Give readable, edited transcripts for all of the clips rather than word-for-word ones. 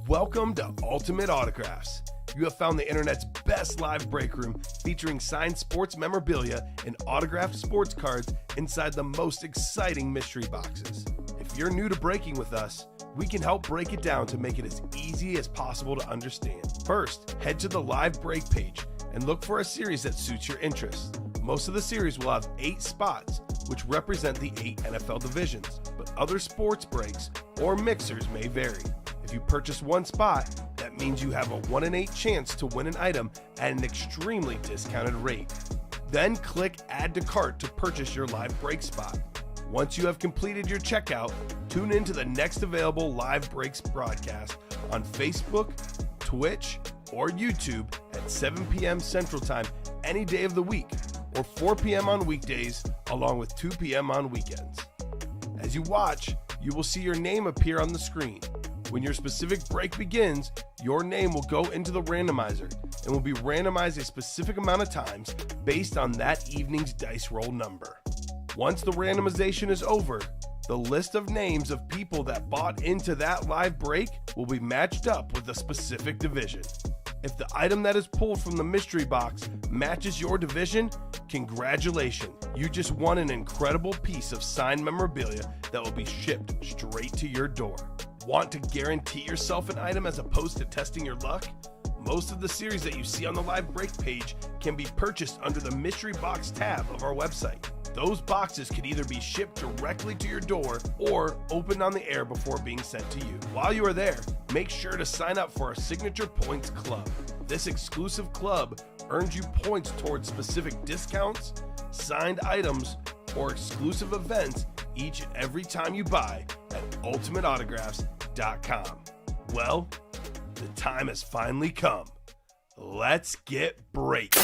Welcome to Ultimate Autographs. You have found the internet's best live break room featuring signed sports memorabilia and autographed sports cards inside the most exciting mystery boxes. If you're new to breaking with us, we can help break it down to make it as easy as possible to understand. First, head to the live break page and look for a series that suits your interests. Most of the series will have 8 spots, which represent the 8 NFL divisions, but other sports breaks or mixers may vary. If you purchase one spot, that means you have a 1 in 8 chance to win an item at an extremely discounted rate. Then click Add to Cart to purchase your live break spot. Once you have completed your checkout, tune in to the next available live breaks broadcast on Facebook, Twitch, or YouTube at 7 p.m. Central Time any day of the week, or 4 p.m. on weekdays, along with 2 p.m. on weekends. As you watch, you will see your name appear on the screen. When your specific break begins, your name will go into the randomizer and will be randomized a specific amount of times based on that evening's dice roll number. Once the randomization is over, the list of names of people that bought into that live break will be matched up with a specific division. If the item that is pulled from the mystery box matches your division, congratulations, you just won an incredible piece of signed memorabilia that will be shipped straight to your door. Want to guarantee yourself an item as opposed to testing your luck? Most of the series that you see on the live break page can be purchased under the mystery box tab of our website. Those boxes could either be shipped directly to your door or opened on the air before being sent to you. While you are there, make sure to sign up for our Signature Points Club. This exclusive club earns you points towards specific discounts, signed items, or exclusive events each and every time you buy at ultimateautographs.com. Well, the time has finally come. Let's get breaking.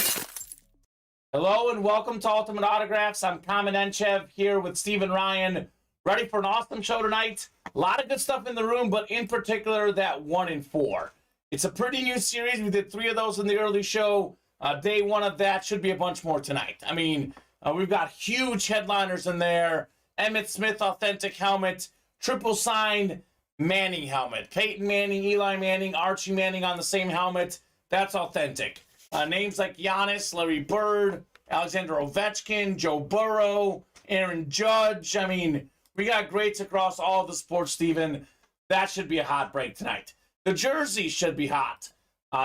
Hello and welcome to Ultimate Autographs. I'm Kamen Entchev here with Stephen Ryan. Ready for an awesome show tonight. A lot of good stuff in the room, but in particular that 1 in 4. It's a pretty new series. We did 3 of those in the early show. Day 1 of that should be a bunch more tonight. I mean, we've got huge headliners in there. Emmitt Smith authentic helmet, triple signed Manning helmet. Peyton Manning, Eli Manning, Archie Manning on the same helmet. That's authentic. Names like Giannis, Larry Bird, Alexander Ovechkin, Joe Burrow, Aaron Judge. I mean, we got greats across all the sports, Steven. That should be a hot break tonight. The jerseys should be hot.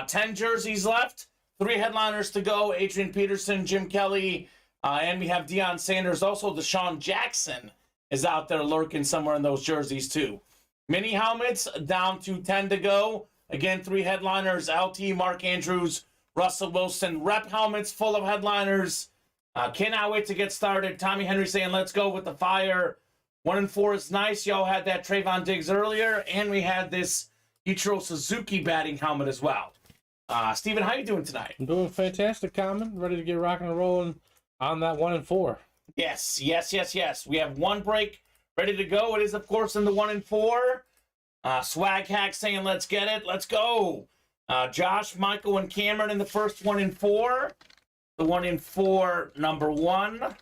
10 jerseys left, 3 headliners to go. Adrian Peterson, Jim Kelly, and we have Deion Sanders. Also, Deshaun Jackson is out there lurking somewhere in those jerseys too. Mini helmets down to 10 to go. Again, 3 headliners, LT, Mark Andrews, Russell Wilson. Rep helmets full of headliners. Cannot wait to get started. Tommy Henry saying, let's go with the fire. 1 in 4 is nice. Y'all had that Trayvon Diggs earlier, and we had this Ichiro Suzuki batting helmet as well. Steven, how you doing tonight? I'm doing fantastic, Common. Ready to get rocking and rolling on that 1 in 4. Yes. We have 1 break ready to go. It is, of course, in the 1 in 4. Swag Hack saying, let's get it. Let's go. Josh, Michael, and Cameron in the first 1 in 4. The 1 in 4, number 1.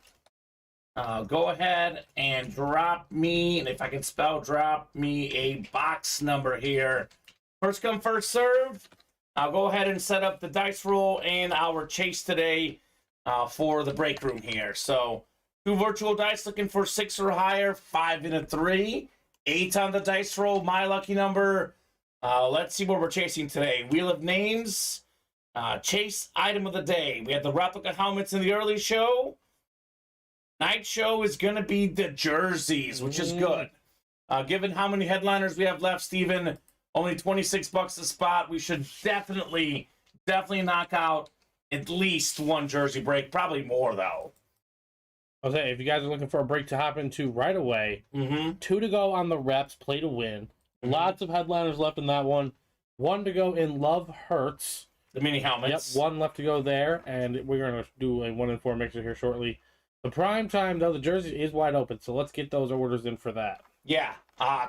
Go ahead and drop me, and if I can spell, drop me a box number here. First come, first serve. I'll go ahead and set up the dice roll and our chase today for the break room here. So 2 virtual dice looking for 6 or higher, 5 and a 3. 8 on the dice roll, my lucky number. Let's see what we're chasing today. Wheel of Names, chase item of the day. We had the replica helmets in the early show. Night show is going to be the jerseys, which is good. Given how many headliners we have left, Steven, only $26 a spot. We should definitely knock out at least 1 jersey break. Probably more, though. I'll say, if you guys are looking for a break to hop into right away, 2 to go on the reps, play to win. Lots of headliners left in that one. 1 to go in Love Hurts. The mini helmets. Yep, 1 left to go there, and we're going to do a 1 in 4 mixer here shortly. The prime time, though, the jersey is wide open, so let's get those orders in for that. Yeah.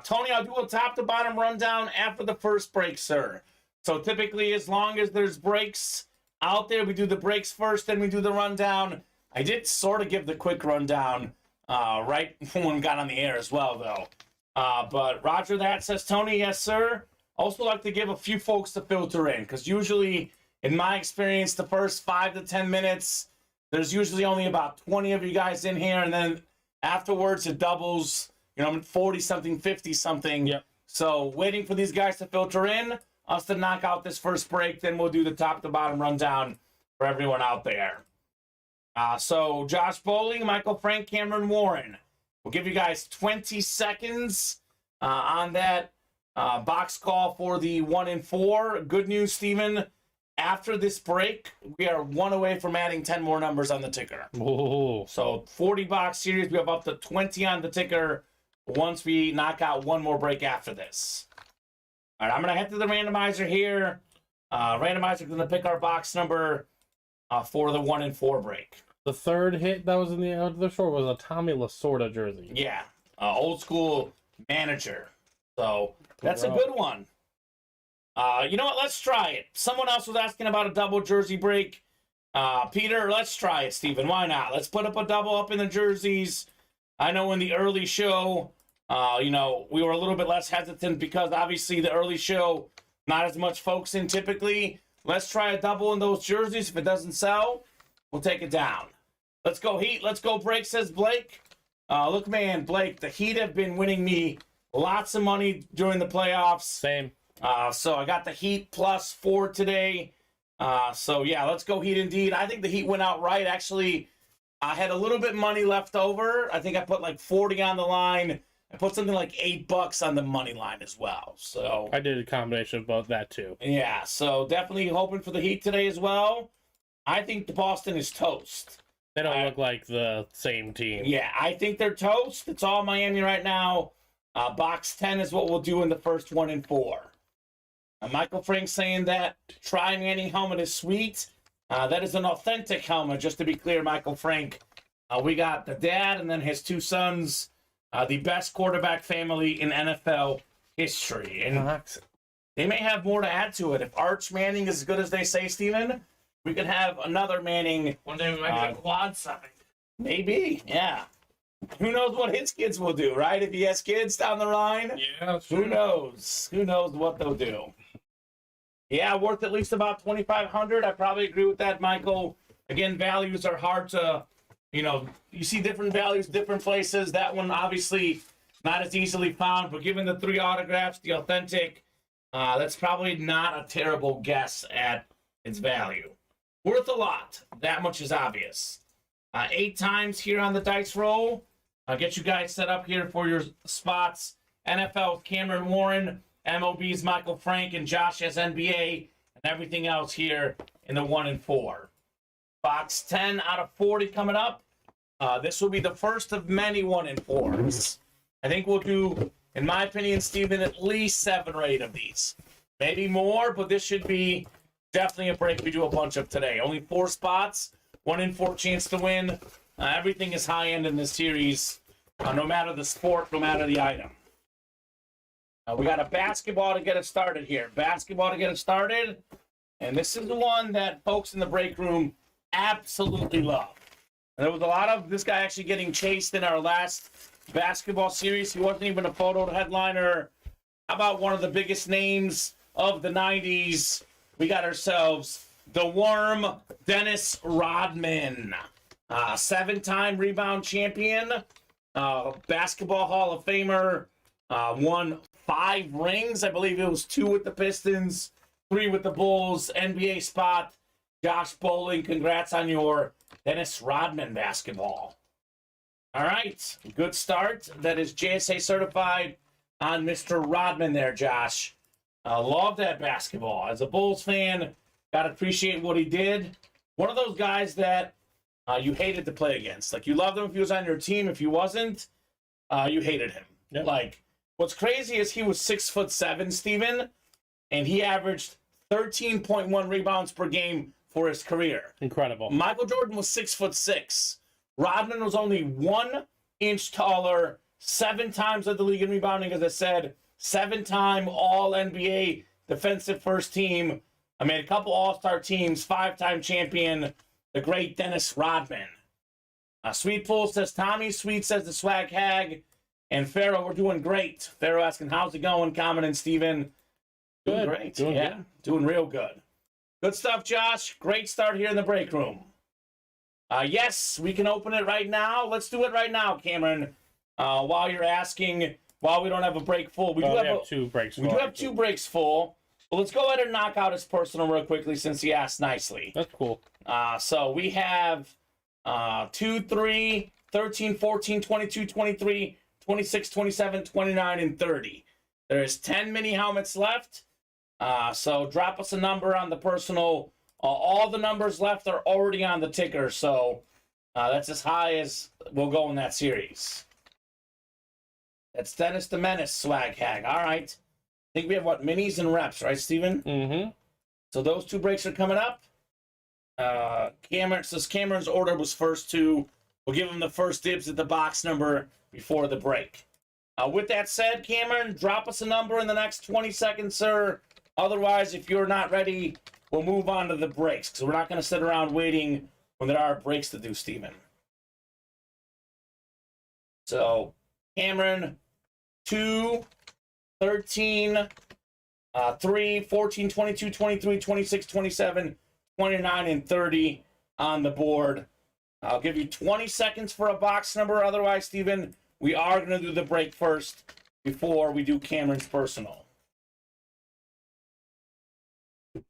Tony, I'll do a top-to-bottom rundown after the first break, sir. So typically, as long as there's breaks out there, we do the breaks first, then we do the rundown. I did sort of give the quick rundown right when we got on the air as well, though. But Roger that, says Tony. Yes, sir. Also like to give a few folks to filter in, because usually, in my experience, the first 5 to 10 minutes, there's usually only about 20 of you guys in here, and then afterwards it doubles, 40-something, 50-something. Yep. So waiting for these guys to filter in, us to knock out this first break, then we'll do the top to bottom rundown for everyone out there. So Josh Bowling, Michael Frank, Cameron Warren. We'll give you guys 20 seconds on that box call for the 1 and 4. Good news, Steven. After this break, we are 1 away from adding 10 more numbers on the ticker. Oh. So 40 box series, we have up to 20 on the ticker once we knock out 1 more break after this. All right, I'm going to head to the randomizer here. Randomizer going to pick our box number for the 1 and 4 break. The third hit that was in the other store was a Tommy Lasorda jersey. Yeah, old school manager. So that's a good one. You know what? Let's try it. Someone else was asking about a double jersey break. Peter, let's try it, Steven. Why not? Let's put up a double up in the jerseys. I know in the early show, we were a little bit less hesitant because obviously the early show, not as much folks in typically. Let's try a double in those jerseys. If it doesn't sell, we'll take it down. Let's go Heat. Let's go break, says Blake. Look, man, Blake, the Heat have been winning me lots of money during the playoffs. Same. So I got the Heat +4 today. So, yeah, let's go Heat indeed. I think the Heat went out right. Actually, I had a little bit money left over. I think I put like 40 on the line. I put something like $8 on the money line as well. So I did a combination of both that too. Yeah, so definitely hoping for the Heat today as well. I think the Boston is toast. They don't look like the same team. Yeah, I think they're toast. It's all Miami right now. Box 10 is what we'll do in the first 1 and 4. Michael Frank saying that Tri-Manning helmet is sweet. That is an authentic helmet, just to be clear, Michael Frank. We got the dad and then his 2 sons, the best quarterback family in NFL history. And they may have more to add to it. If Arch Manning is as good as they say, Steven, we could have another Manning. One day we might get a quad side. Maybe, yeah. Who knows what his kids will do, right? If he has kids down the line, yeah, who knows? Who knows what they'll do? Yeah, worth at least about $2,500. I probably agree with that, Michael. Again, values are hard to, you see different values, different places. That one obviously not as easily found, but given the 3 autographs, the authentic, that's probably not a terrible guess at its value. Worth a lot. That much is obvious. 8 times here on the dice roll. I'll get you guys set up here for your spots. NFL, Cameron Warren. MLB's Michael Frank, and Josh has NBA, and everything else here in the 1 and 4. Box 10 out of 40 coming up. This will be the first of many 1 and 4s. I think we'll do, in my opinion, Steven, at least 7 or 8 of these. Maybe more, but this should be definitely a break we do a bunch of today. Only 4 spots, 1 in 4 chance to win. Everything is high end in this series, no matter the sport, no matter the item. We got a basketball to get us started here. Basketball to get us started. And this is the one that folks in the break room absolutely love. And there was a lot of this guy actually getting chased in our last basketball series. He wasn't even a photo headliner. How about one of the biggest names of the 90s? We got ourselves the Worm, Dennis Rodman. 7-time rebound champion. Basketball Hall of Famer. Won 5 rings. I believe it was 2 with the Pistons, 3 with the Bulls. NBA spot. Josh Bowling, congrats on your Dennis Rodman basketball. All right, good start. That is JSA certified on Mr. Rodman there, Josh. Love that basketball. As a Bulls fan, got to appreciate what he did. One of those guys that you hated to play against. Like, you loved him if he was on your team. If he wasn't, you hated him. Yep. Like, what's crazy is he was 6'7", Steven, and he averaged 13.1 rebounds per game for his career. Incredible. Michael Jordan was 6'6". Rodman was only 1 inch taller, 7 times led the league in rebounding, as I said, 7-time All-NBA defensive first team. I made a couple All-Star teams, 5-time champion, the great Dennis Rodman. Sweet Fool says Tommy, Sweet says the Swag Hag, and Pharaoh, we're doing great. Pharaoh asking, how's it going, Kamen and Steven? Doing Good. great. Doing yeah, good. doing real good. Good stuff, Josh. Great start here in the break room. Yes, we can open it right now. Let's do it right now, Cameron. While you're asking, while we don't have a break full, we do have two breaks. we do have 2 breaks full. Well, let's go ahead and knock out his personal real quickly since he asked nicely. That's cool. So we have 2, 3, 13, 14, 22, 23, 26, 27, 29, and 30. There's 10 mini helmets left. So drop us a number on the personal. All the numbers left are already on the ticker, so that's as high as we'll go in that series. That's Dennis the Menace, Swag Hag. All right. I think we have, what, minis and reps, right, Steven? Mm-hmm. So those 2 breaks are coming up. Cameron says Cameron's order was first 2. We'll give him the first dibs at the box number before the break. With that said, Cameron, drop us a number in the next 20 seconds, sir. Otherwise, if you're not ready, we'll move on to the breaks, because we're not going to sit around waiting when there are breaks to do, Steven. So, Cameron, 2, 13, 3, 14, 22, 23, 26, 27, 29, and 30 on the board. I'll give you 20 seconds for a box number. Otherwise, Steven, we are going to do the break first before we do Cameron's personal. I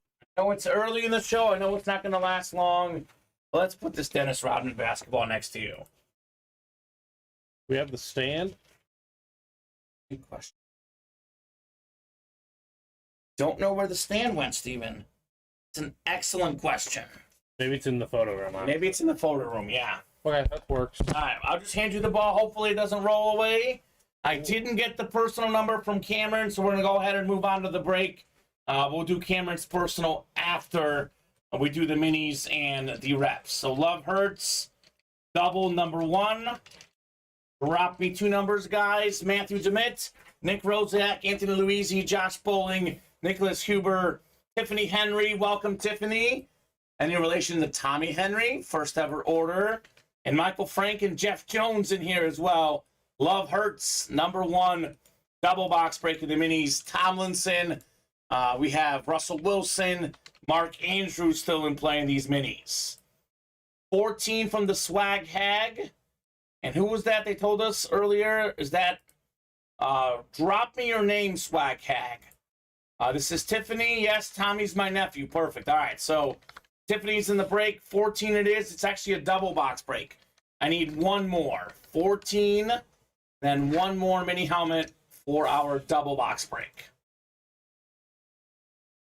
know it's early in the show. I know it's not going to last long. But let's put this Dennis Rodman basketball next to you. We have the stand. Good question. Don't know where the stand went, Steven. It's an excellent question. Maybe it's in the photo room. Huh? Maybe it's in the photo room, yeah. Okay, that works. All right, I'll just hand you the ball. Hopefully it doesn't roll away. I didn't get the personal number from Cameron, so we're going to go ahead and move on to the break. We'll do Cameron's personal after we do the minis and the reps. So Love Hurts, double number 1. Drop me 2 numbers, guys. Matthew Demit, Nick Rozak, Anthony Luisi, Josh Bowling, Nicholas Huber, Tiffany Henry. Welcome, Tiffany. And in relation to Tommy Henry, first ever order. And Michael Frank and Jeff Jones in here as well. Love Hurts, number 1, double box break of the minis. Tomlinson. We have Russell Wilson, Mark Andrews still in play in these minis. 14 from the Swag Hag. And who was that they told us earlier? Is that Drop Me Your Name, Swag Hag. This is Tiffany. Yes, Tommy's my nephew. Perfect. All right, so Tiffany's in the break. 14 it is. It's actually a double box break. I need 1 more. 14, then 1 more mini helmet for our double box break.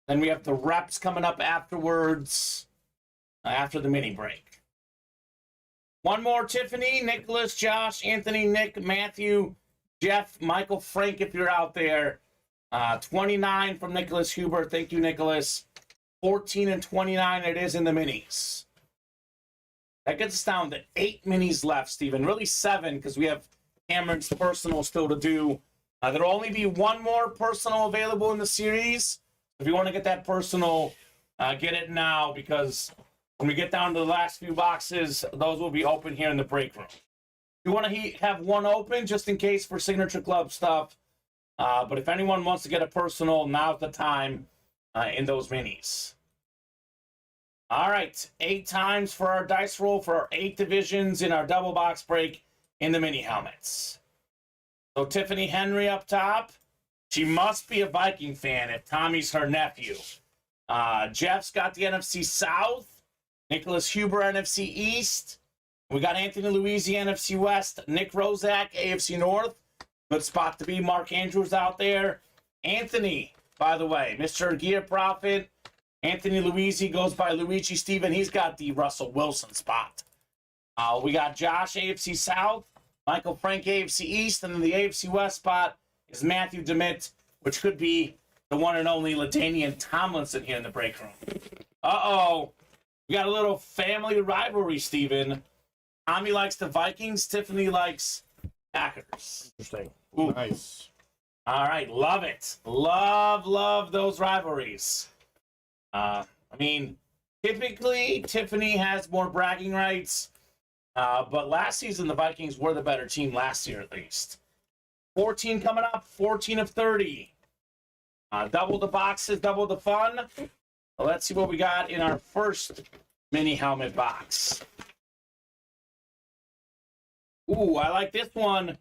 Then we have the reps coming up afterwards, after the mini break. 1 more, Tiffany, Nicholas, Josh, Anthony, Nick, Matthew, Jeff, Michael, Frank, if you're out there. 29 from Nicholas Huber. Thank you, Nicholas. 14 and 29 it is in the minis. That gets us down to 8 minis left, Steven. Really 7, because we have Cameron's personal still to do. There'll only be 1 more personal available in the series. If you want to get that personal, get it now, because when we get down to the last few boxes, those will be open here in the break room. You want to have 1 open just in case for Signature Club stuff. But if anyone wants to get a personal, now's the time in those minis. All right, 8 times for our dice roll for our 8 divisions in our double box break in the mini helmets. So Tiffany Henry up top. She must be a Viking fan if Tommy's her nephew. Jeff's got the NFC South. Nicholas Huber, NFC East. We got Anthony Luisi, NFC West. Nick Rozak, AFC North. Good spot to be. Mark Andrews out there. Anthony, by the way, Mr. Gear Prophet. Anthony Luisi goes by Luigi Steven. He's got the Russell Wilson spot. We got Josh, AFC South. Michael Frank, AFC East. And then the AFC West spot is Matthew Demit, which could be the one and only LaDainian Tomlinson here in the break room. Uh-oh. We got a little family rivalry, Steven. Tommy likes the Vikings. Tiffany likes Packers. Interesting. Ooh. Nice. All right, love it. Love those rivalries. I mean, typically, Tiffany has more bragging rights. But last season, the Vikings were the better team last year, at least. 14 coming up, 14 of 30. Double the boxes, double the fun. Let's see what we got in our first mini helmet box. Ooh, I like this one.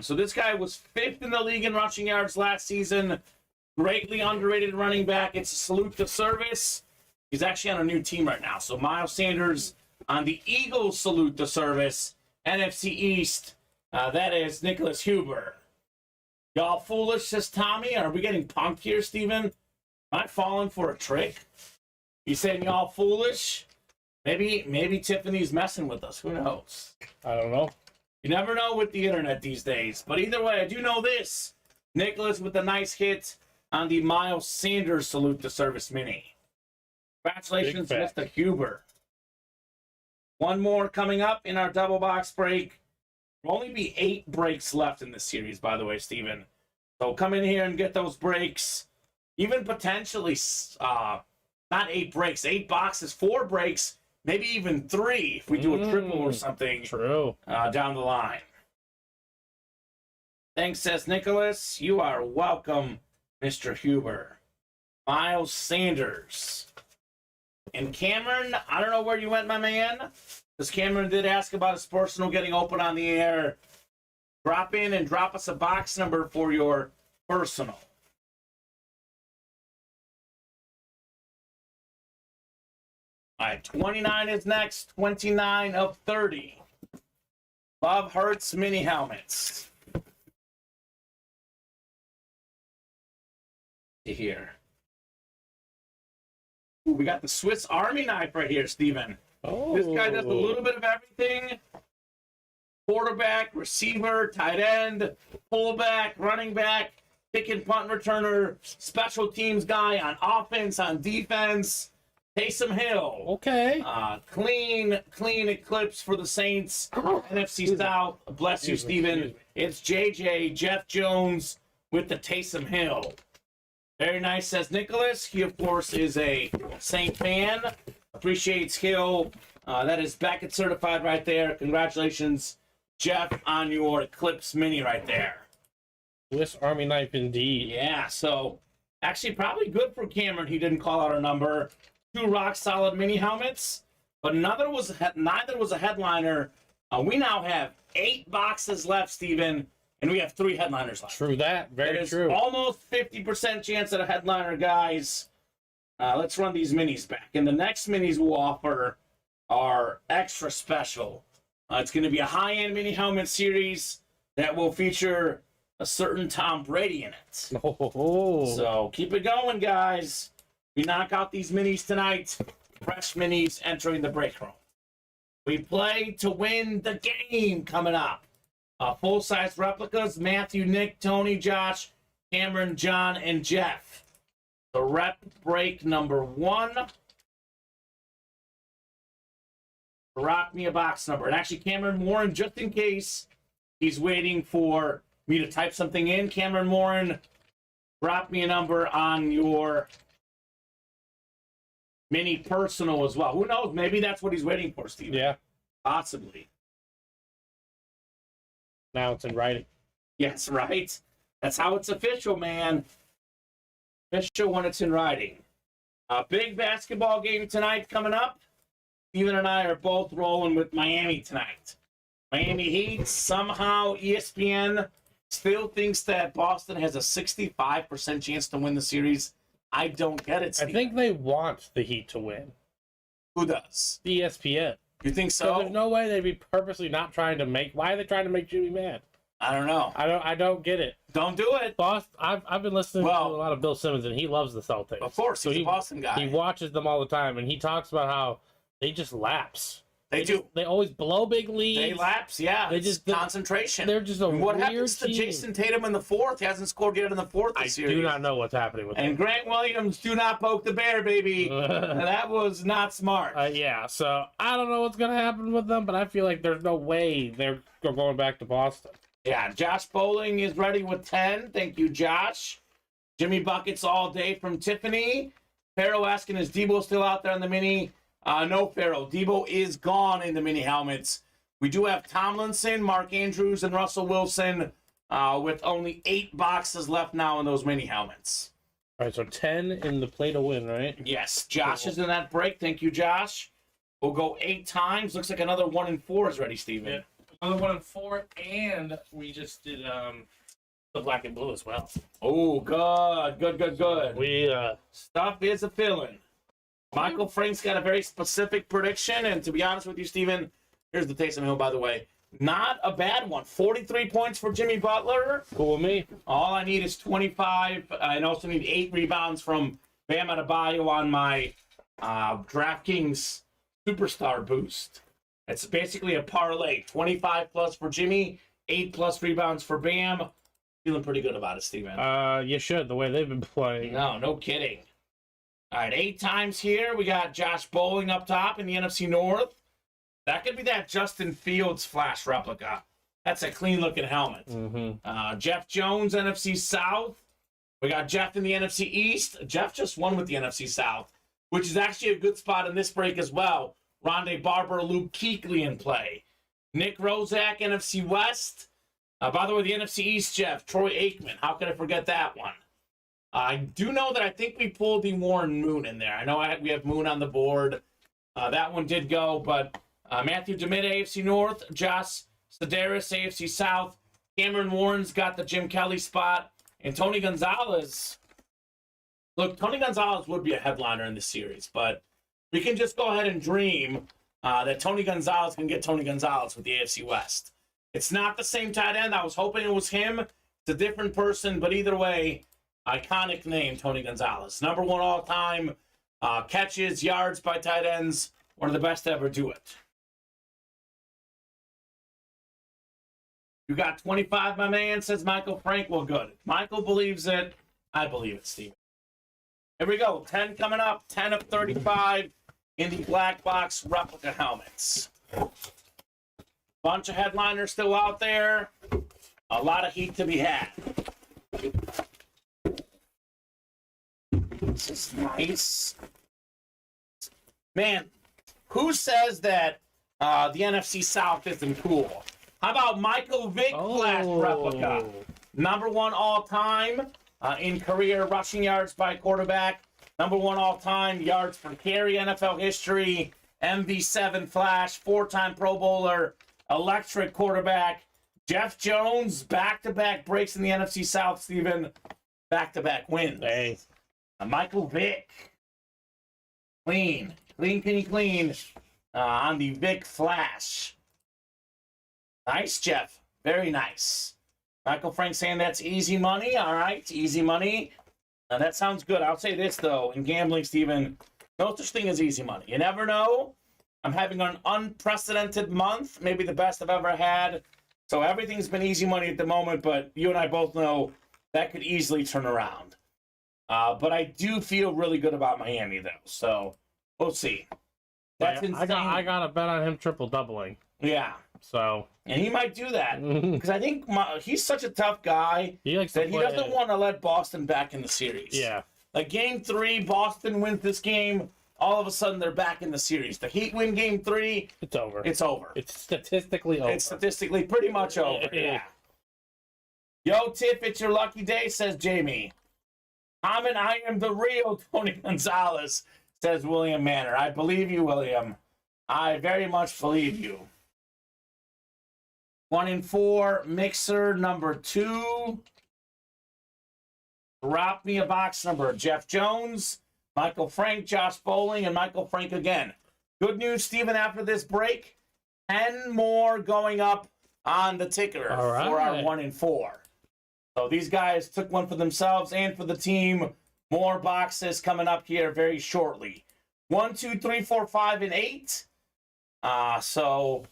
So this guy was 5th in the league in rushing yards last season. Greatly underrated running back. It's a salute to service. He's actually on a new team right now. So Miles Sanders on the Eagles salute to service. NFC East, that is Nicholas Huber. Y'all foolish, says Tommy. Are we getting punked here, Steven? Am I falling for a trick? You saying y'all foolish? Maybe Tiffany's messing with us. Who knows? I don't know. You never know with the internet these days. But either way, I do know this. Nicholas with a nice hit on the Miles Sanders salute to service mini. Congratulations, Mr. Huber. One more coming up in our double box break. There'll only be 8 breaks left in this series, by the way, Steven. So come in here and get those breaks. Even potentially, not 8 breaks, 8 boxes, 4 breaks, maybe even 3 if we do a triple or something. True. Down the line. Thanks, says Nicholas. You are welcome, Mr. Huber. Miles Sanders. And Cameron, I don't know where you went, my man. Because Cameron did ask about his personal getting open on the air. Drop in and drop us a box number for your personal. All right, 29 is next. 29 of 30. Love Hurts mini helmets. Here. Ooh, we got the Swiss Army knife right here, Steven. Oh. This guy does a little bit of everything. Quarterback, receiver, tight end, fullback, running back, kick and punt returner, special teams guy on offense, on defense. Taysom Hill. Okay. Clean eclipse for the Saints. NFC South. Bless you, Steven. It's JJ, Jeff Jones with the Taysom Hill. Very nice, says Nicholas. He, of course, is a Saint fan. Appreciates Hill. That is Beckett certified right there. Congratulations, Jeff, on your Eclipse Mini right there. Swiss Army knife indeed. Yeah, so actually probably good for Cameron. He didn't call out our number. 2 rock-solid mini helmets, but neither was a headliner. We now have 8 boxes left, Steven, and we have 3 headliners left. True that. Very true. Almost 50% chance at a headliner, guys. Let's run these minis back. And the next minis we'll offer are extra special. It's going to be a high-end mini helmet series that will feature a certain Tom Brady in it. Oh. So keep it going, guys. We knock out these minis tonight. Fresh minis entering the break room. We play to win the game coming up. Full-size replicas, Matthew, Nick, Tony, Josh, Cameron, John, and Jeff. The rep break number 1. Drop me a box number. And actually, Cameron Warren, just in case he's waiting for me to type something in, Cameron Warren, drop me a number on your mini personal as well. Who knows? Maybe that's what he's waiting for, Steve. Yeah. Possibly. Now it's in writing. Yes, right? That's how it's official, man. Official when it's in writing. A big basketball game tonight coming up. Steven and I are both rolling with Miami tonight. Miami Heat, somehow ESPN still thinks that Boston has a 65% chance to win the series. I don't get it, Steven. I think they want the Heat to win. Who does? ESPN. You think so? There's no way they'd be purposely not trying to make. Why are they trying to make Jimmy mad? I don't know. I don't get it. Don't do it. Boston. I've been listening to a lot of Bill Simmons, and he loves the Celtics. Of course, he's a Boston guy. He watches them all the time, and he talks about how they just lapse. They do. They always blow big leads. They lapse, yeah. They just concentration. They're just a what weird happens to team. Jason Tatum in the 4th? He hasn't scored yet in the 4th this series. I do not know what's happening with him. And Grant Williams, do not poke the bear, baby. That was not smart. Yeah, so I don't know what's going to happen with them, but I feel like there's no way they're going back to Boston. Yeah, Josh Bowling is ready with 10. Thank you, Josh. Jimmy Buckets all day from Tiffany. Farrell asking, is Debo still out there on the mini? No, Farrell. Debo is gone in the mini helmets. We do have Tomlinson, Mark Andrews, and Russell Wilson with only 8 boxes left now in those mini helmets. All right, so 10 in the play to win, right? Yes, Josh is in that break. Thank you, Josh. We'll go 8 times. Looks like another 1 in 4 is ready, Steven. Yeah. Another 1 in 4, and we just did the black and blue as well. Oh, good. We Stuff is a filling. Michael Frank's got a very specific prediction, and to be honest with you, Steven, here's the taste of him, by the way. Not a bad one. 43 points for Jimmy Butler. cool with me. All I need is 25. I also need 8 rebounds from Bam Adebayo on my DraftKings Superstar boost. It's basically a parlay. 25 plus for Jimmy, 8 plus rebounds for Bam. Feeling pretty good about it, Steven. You should, the way they've been playing. No kidding. All right, 8 times here. We got Josh Bowling up top in the NFC North. That could be that Justin Fields flash replica. That's a clean-looking helmet. Jeff Jones, NFC South. We got Jeff in the NFC East. Jeff just won with the NFC South, which is actually a good spot in this break as well. Rondé Barber, Luke Kuechly in play. Nick Rozak, NFC West. By the way, the NFC East, Jeff, Troy Aikman. How could I forget that one? I do know that I think we pulled the Warren Moon in there. I know we have Moon on the board. That one did go, but Matthew DeMitt, AFC North. Josh Sedaris, AFC South. Cameron Warren's got the Jim Kelly spot. And Tony Gonzalez. Look, Tony Gonzalez would be a headliner in this series, but we can just go ahead and dream that Tony Gonzalez can get Tony Gonzalez with the AFC West. It's not the same tight end. I was hoping it was him. It's a different person, but either way, iconic name, Tony Gonzalez. Number 1 all-time catches, yards by tight ends. One of the best to ever do it. You got 25, my man, says Michael Frank. Well, good. Michael believes it. I believe it, Steven. Here we go. 10 coming up. 10 of 35 in the black box replica helmets. Bunch of headliners still out there. A lot of heat to be had. This is nice. Man, who says that the NFC South isn't cool? How about Michael Vick flash replica? Number 1 all-time in career rushing yards by quarterback. Number 1 all-time yards per carry NFL history. MV7 flash, 4-time Pro Bowler, electric quarterback. Jeff Jones, back-to-back breaks in the NFC South, Steven. Back-to-back wins. Hey. Michael Vick. Clean on the Vick flash. Nice, Jeff. Very nice. Michael Frank saying that's easy money. All right, easy money. That sounds good. I'll say this, though. In gambling, Steven, no such thing as easy money. You never know. I'm having an unprecedented month, maybe the best I've ever had. So everything's been easy money at the moment, but you and I both know that could easily turn around. But I do feel really good about Miami, though. So we'll see. That's insane. I got a bet on him triple-doubling. Yeah. So. And he might do that. Because I think he's such a tough guy he that he doesn't want to let Boston back in the series. Yeah. Like Game 3, Boston wins this game. All of a sudden, they're back in the series. The Heat win Game 3. It's over. It's over. It's statistically over. It's statistically pretty much over. Yeah. Yo, Tiff, it's your lucky day, says Jamie. I am the real Tony Gonzalez, says William Manor. I believe you, William. I very much believe you. 1 in 4, Mixer number 2. Drop me a box number. Jeff Jones, Michael Frank, Josh Bowling, and Michael Frank again. Good news, Steven, after this break. 10 more going up on the ticker for our 1 in 4. So these guys took one for themselves and for the team. More boxes coming up here very shortly. 1, 2, 3, 4, 5, and 8. So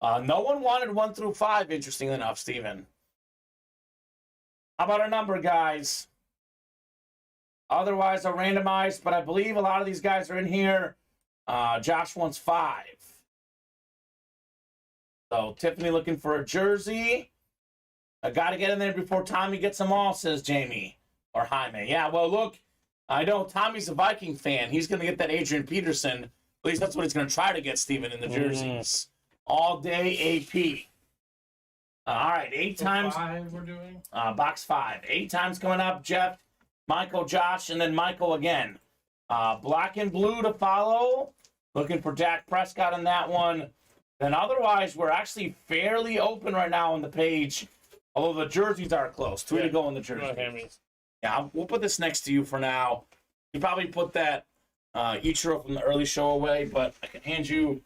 no one wanted 1 through 5, interestingly enough, Steven. How about a number, guys? Otherwise, I'll randomize, but I believe a lot of these guys are in here. Josh wants 5. So Tiffany looking for a jersey. I got to get in there before Tommy gets them all, says Jamie. Or Jaime. Yeah, well, look, I know Tommy's a Viking fan. He's going to get that Adrian Peterson. At least that's what he's going to try to get, Steven, in the jerseys. All day AP. All right, 8 times. 5 we're doing. Box 5. 8 times coming up. Jeff, Michael, Josh, and then Michael again. Black and blue to follow. Looking for Dak Prescott on that one. Then otherwise, we're actually fairly open right now on the page. Although the jerseys are close. 2 to go on the jerseys. Yeah, we'll put this next to you for now. You probably put that Ichiro from the early show away, but I can hand you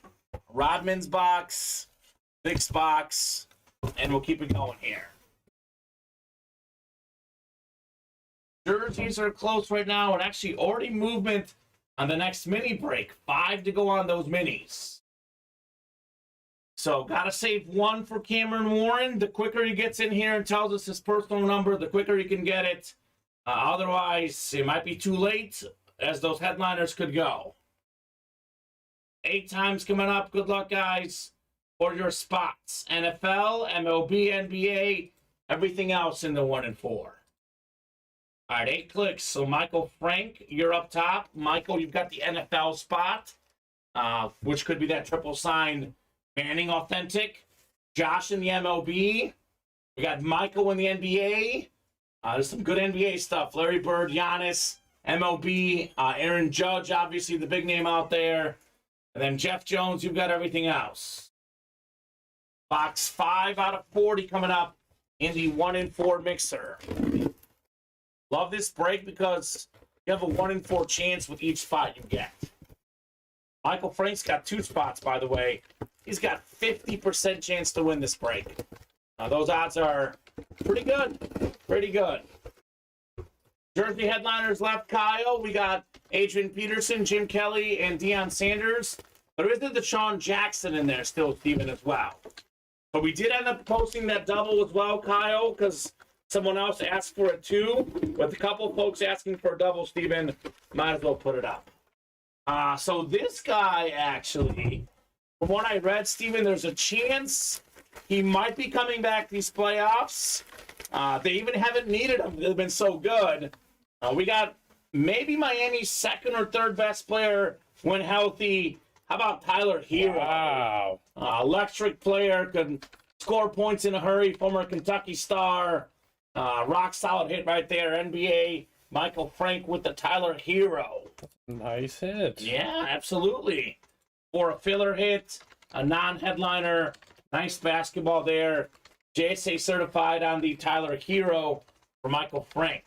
Rodman's box, Vic's box, and we'll keep it going here. Jerseys are close right now, and actually already movement on the next mini break. 5 to go on those minis. So, got to save 1 for Cameron Warren. The quicker he gets in here and tells us his personal number, the quicker he can get it. Otherwise, it might be too late, as those headliners could go. 8 times coming up. Good luck, guys, for your spots. NFL, MLB, NBA, everything else in the 1 and 4. All right, 8 clicks. So, Michael Frank, you're up top. Michael, you've got the NFL spot, which could be that triple sign Manning authentic. Josh in the MLB. We got Michael in the NBA. There's some good NBA stuff. Larry Bird, Giannis, MLB, Aaron Judge, obviously the big name out there. And then Jeff Jones, you've got everything else. Box 5 out of 40 coming up in the 1 and 4 mixer. Love this break because you have a 1 in 4 chance with each spot you get. Michael Frank's got 2 spots, by the way. He's got 50% chance to win this break. Those odds are pretty good. Pretty good. Jersey headliners left, Kyle. We got Adrian Peterson, Jim Kelly, and Deion Sanders. There isn't the Deshaun Jackson in there still, Steven, as well. But we did end up posting that double as well, Kyle, because someone else asked for it too. With a couple of folks asking for a double, Steven, might as well put it up. So this guy, actually, from what I read, Steven, there's a chance he might be coming back these playoffs. They even haven't needed him. They've been so good. We got maybe Miami's 2nd or 3rd best player when healthy. How about Tyler Hero? Wow. Electric player, could score points in a hurry, former Kentucky star. Rock solid hit right there. NBA, Michael Frank with the Tyler Hero. Nice hit. Yeah, absolutely. For a filler hit, a non-headliner, nice basketball there. JSA certified on the Tyler Hero for Michael Frank.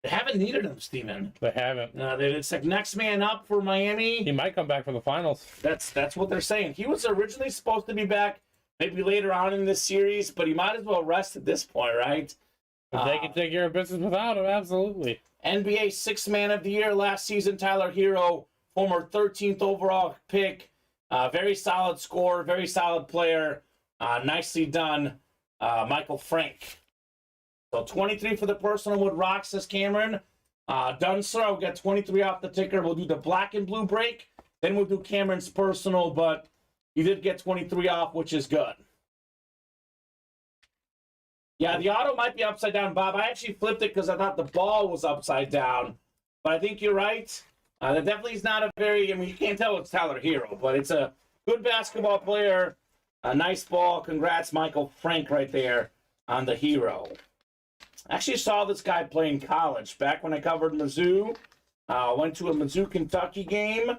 They haven't needed him, Steven. They haven't. It's like next man up for Miami. He might come back for the finals. That's what they're saying. He was originally supposed to be back maybe later on in this series, but he might as well rest at this point, right? If they can take care of business without him, absolutely. NBA 6th man of the year last season, Tyler Hero, former 13th overall pick. Very solid scorer, very solid player. Nicely done, Michael Frank. So 23 for the personal would rock, says Cameron. Done, sir. I'll get 23 off the ticker. We'll do the black and blue break. Then we'll do Cameron's personal, but you did get 23 off, which is good. Yeah, the auto might be upside down, Bob. I actually flipped it because I thought the ball was upside down. But I think you're right. That definitely is not a very, you can't tell it's Tyler Hero, but it's a good basketball player. A nice ball. Congrats, Michael Frank, right there on the Hero. I actually saw this guy play in college back when I covered Mizzou. Went to a Mizzou, Kentucky game,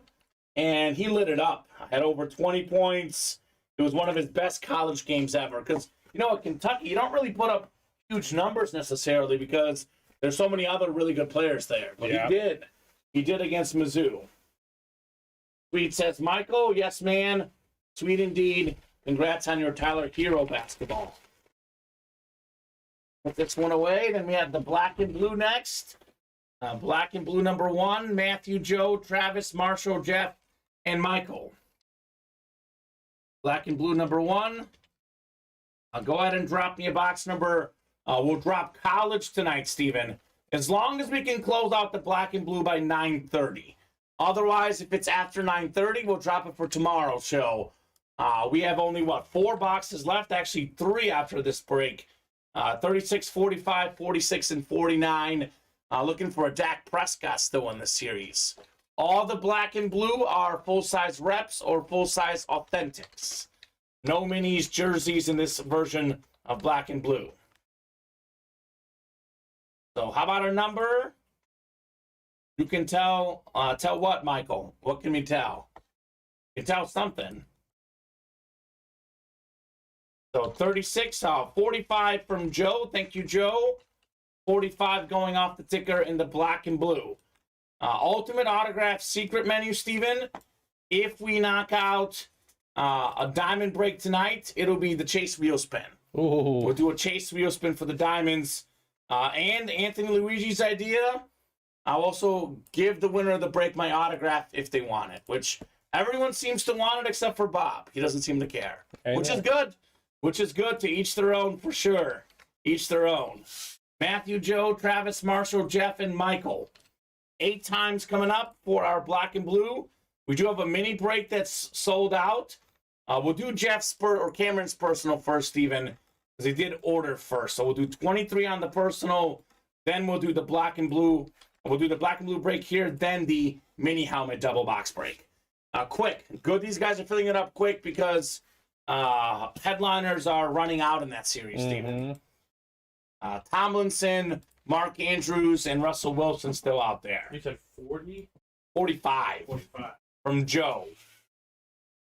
and he lit it up. Had over 20 points. It was one of his best college games ever. Because, at Kentucky, you don't really put up huge numbers necessarily because there's so many other really good players there. But yeah. He did against Mizzou. Tweet says, Michael, yes, man. Sweet indeed. Congrats on your Tyler Hero basketball. Put this one away. Then we have the black and blue next. Black and blue number 1, Matthew, Joe, Travis, Marshall, Jeff, and Michael. Black and blue number 1. I'll go ahead and drop me a box number. We'll drop college tonight, Steven. As long as we can close out the black and blue by 9:30. Otherwise, if it's after 9:30, we'll drop it for tomorrow's show. We have only, 4 boxes left? Actually, 3 after this break. 36, 45, 46, and 49. Looking for a Dak Prescott still in the series. All the black and blue are full-size reps or full-size authentics. No minis, jerseys in this version of black and blue. So how about our number? You can tell what, Michael? What can we tell? You can tell something. So 36, 45 from Joe. Thank you, Joe. 45 going off the ticker in the black and blue. Ultimate Autograph secret menu, Steven. If we knock out a diamond break tonight, it'll be the Chase wheel spin. Ooh. We'll do a Chase wheel spin for the diamonds. And Anthony Luigi's idea, I'll also give the winner of the break my autograph if they want it, which everyone seems to want it except for Bob. He doesn't seem to care, which is good. Which is good. To each their own for sure. Each their own. Matthew, Joe, Travis, Marshall, Jeff, and Michael. 8 times coming up for our black and blue. We do have a mini break that's sold out. We'll do Jeff's or Cameron's personal first, Steven, because he did order first. So we'll do 23 on the personal, then we'll do the black and blue. We'll do the black and blue break here, then the mini helmet double box break. Quick. Good these guys are filling it up quick because headliners are running out in that series, Steven. Tomlinson, Mark Andrews, and Russell Wilson still out there. You said 40? 45. 45. From Joe.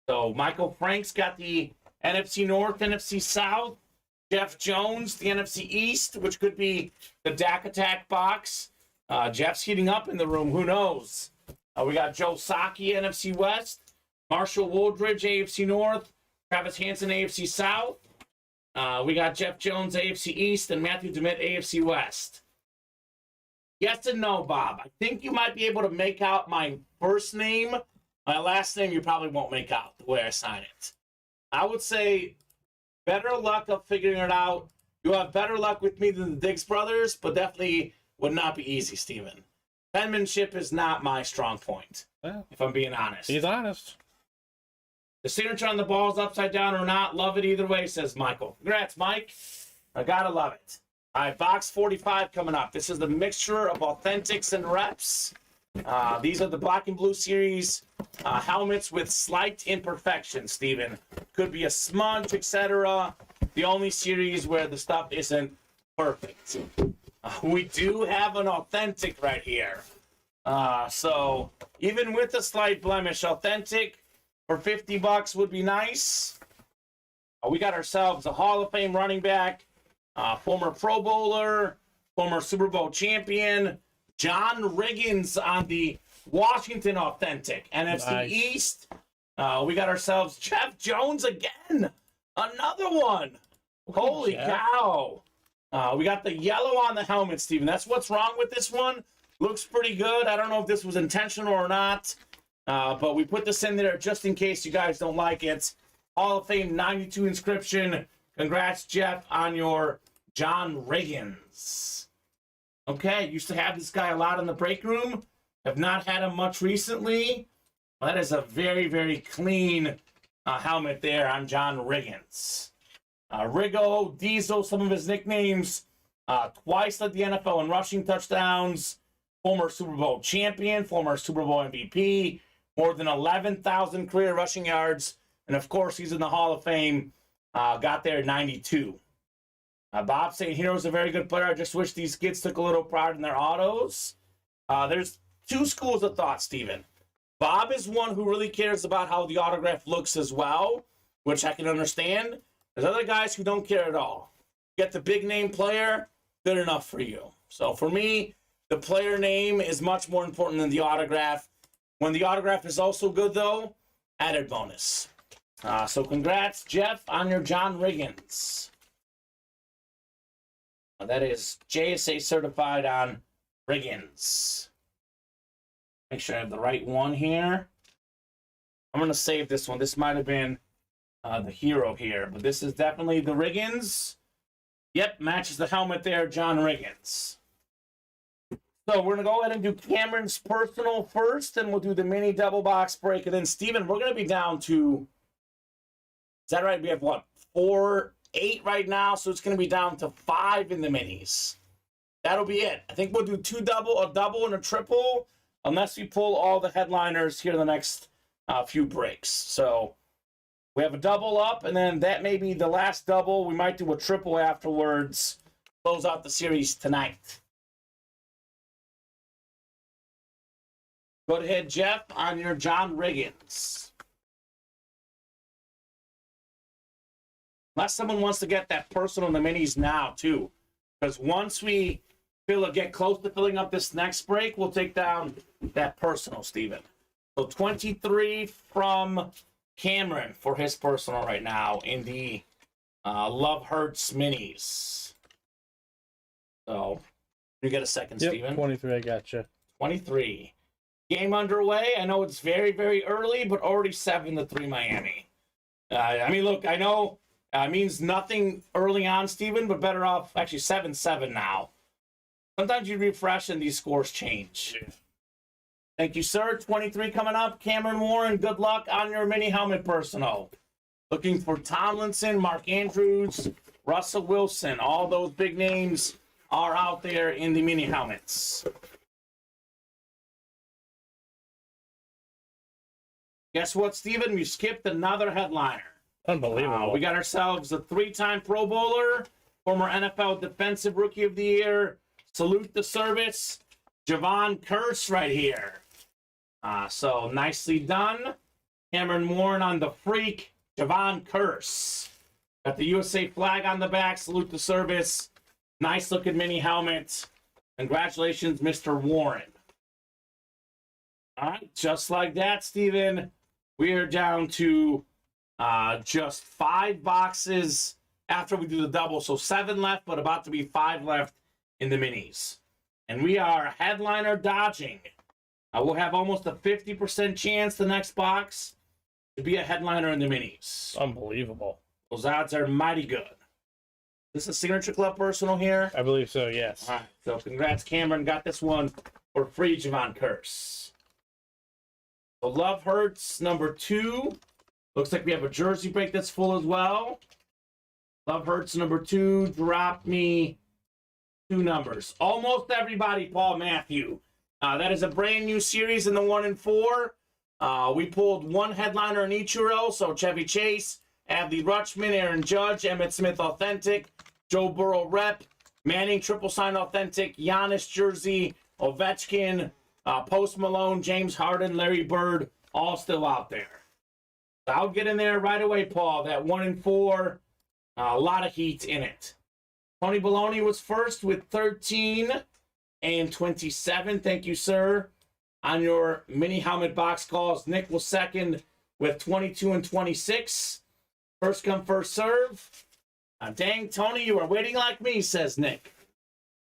So Michael Frank's got the NFC North, NFC South. Jeff Jones, the NFC East, which could be the Dak Attack box. Jeff's heating up in the room. Who knows? We got Joe Saki, NFC West. Marshall Woodridge, AFC North. Travis Hansen, AFC South. We got Jeff Jones, AFC East, and Matthew DeMitt, AFC West. Yes and no, Bob. I think you might be able to make out my first name. My last name you probably won't make out the way I sign it. I would say better luck of figuring it out. You'll have better luck with me than the Diggs brothers, but definitely would not be easy, Steven. Penmanship is not my strong point, if I'm being honest. He's honest. The signature on the ball is upside down or not. Love it either way, says Michael. Congrats, Mike. I gotta love it. All right, box 45 coming up. This is the mixture of authentics and reps. These are the black and blue series helmets with slight imperfections, Steven. Could be a smudge, etc. The only series where the stuff isn't perfect. We do have an authentic right here. So even with a slight blemish, authentic for $50 would be nice. We got ourselves a Hall of Fame running back, former Pro Bowler, former Super Bowl champion, John Riggins on the Washington authentic. NFC Nice. East, we got ourselves Jeff Jones again. Another one. Holy Jeff. cow. We got the yellow on the helmet, Steven. That's what's wrong with this one. Looks pretty good. I don't know if this was intentional or not. But we put this in there just in case you guys don't like it. Hall of Fame 92 inscription. Congrats, Jeff, on your John Riggins. Okay, used to have this guy a lot in the break room. Have not had him much recently. That is a very, very clean helmet there on John Riggins. Riggo, Diesel, some of his nicknames. Twice led the NFL in rushing touchdowns. Former Super Bowl champion, former Super Bowl MVP. More than 11,000 career rushing yards. And, of course, he's in the Hall of Fame. Got there in 92. Bob saying Hero's a very good player. I just wish these kids took a little pride in their autos. There's 2 schools of thought, Steven. Bob is one who really cares about how the autograph looks as well, which I can understand. There's other guys who don't care at all. Get the big name player, good enough for you. So for me, the player name is much more important than the autograph. When the autograph is also good, though, added bonus. So congrats, Jeff, on your John Riggins. That is JSA certified on Riggins. Make sure I have the right one here. I'm going to save this one. This might have been the hero here, but this is definitely the Riggins. Yep, matches the helmet there, John Riggins. So we're going to go ahead and do Cameron's personal first, and we'll do the mini double box break. And then, Steven, we're going to be down to, is that right? We have, what, 8 right now, so it's going to be down to 5 in the minis. That'll be it. I think we'll do a double, and a triple, unless we pull all the headliners here in the next few breaks. So We have a double up, and then that may be the last double. We might do a triple afterwards. Close out the series tonight. Go ahead, Jeff, on your John Riggins. Unless someone wants to get that personal in the minis now, too. Because once we get close to filling up this next break, we'll take down that personal, Steven. So 23 from Cameron for his personal right now in the Love Hurts minis. So, you get a second, Yep, Steven. 23, I gotcha. 23. Game underway. I know it's very, very early, but already 7-3 Miami. I mean, look, I know it means nothing early on, Steven, but better off actually 7-7 now. Sometimes you refresh and these scores change. Yeah. Thank you, sir. 23 coming up. Cameron Warren, good luck on your mini helmet personal. Looking for Tomlinson, Mark Andrews, Russell Wilson. All those big names are out there in the mini helmets. Guess what, Steven? We skipped another headliner. Unbelievable. We got ourselves a 3-time Pro Bowler, former NFL Defensive Rookie of the Year. Salute the service. Javon Curse right here. So nicely done. Cameron Warren on the freak. Javon Curse. Got the USA flag on the back. Salute the service. Nice looking mini helmet. Congratulations, Mr. Warren. All right, just like that, Steven, we are down to just 5 boxes after we do the double. So 7 left, but about to be 5 left in the minis. And we are headliner dodging. We'll have almost a 50% chance the next box to be a headliner in the minis. Unbelievable. Those odds are mighty good. This is a Signature Club personal here? I believe so, yes. All right, so congrats, Cameron. Got this one for free, Javon Curse. So Love Hurts, number 2. Looks like we have a jersey break that's full as well. Love Hurts, number 2. Drop me 2 numbers. Almost everybody, Paul Matthew. That is a brand new series in the 1 and 4. We pulled 1 headliner in each row. So Chevy Chase, Adley Rutschman, Aaron Judge, Emmitt Smith Authentic, Joe Burrow Rep, Manning Triple Sign Authentic, Giannis Jersey, Ovechkin, Post Malone, James Harden, Larry Bird, all still out there. So I'll get in there right away, Paul. That 1 and 4, a lot of heat in it. Tony Baloney was first with 13 and 27. Thank you, sir. On your mini helmet box calls, Nick was second with 22 and 26. First come, first serve. Dang, Tony, you are waiting like me, says Nick.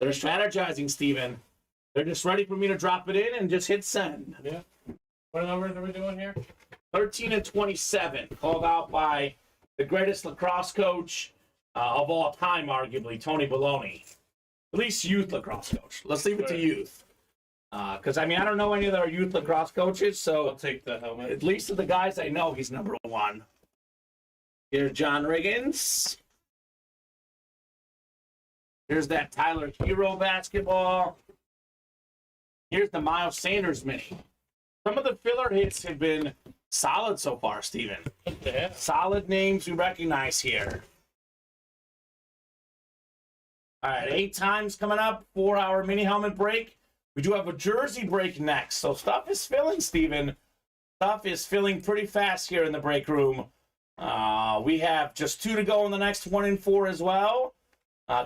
They're strategizing, Steven. They're just ready for me to drop it in and just hit send. Yeah. What numbers are we doing here? 13 and 27, called out by the greatest lacrosse coach of all time, arguably, Tony Baloney. At least youth lacrosse coach. Let's leave it to youth. Because, I mean, I don't know any of our youth lacrosse coaches, so I'll take the helmet. at least of the guys I know, he's number 1. Here's John Riggins. Here's that Tyler Hero basketball. Here's the Miles Sanders mini. Some of the filler hits have been solid so far, Steven. Yeah. Solid names we recognize here. All right, 8 times coming up for our mini helmet break. We do have a jersey break next. So stuff is filling, Steven. Stuff is filling pretty fast here in the break room. We have just 2 to go in the next 1 and 4 as well.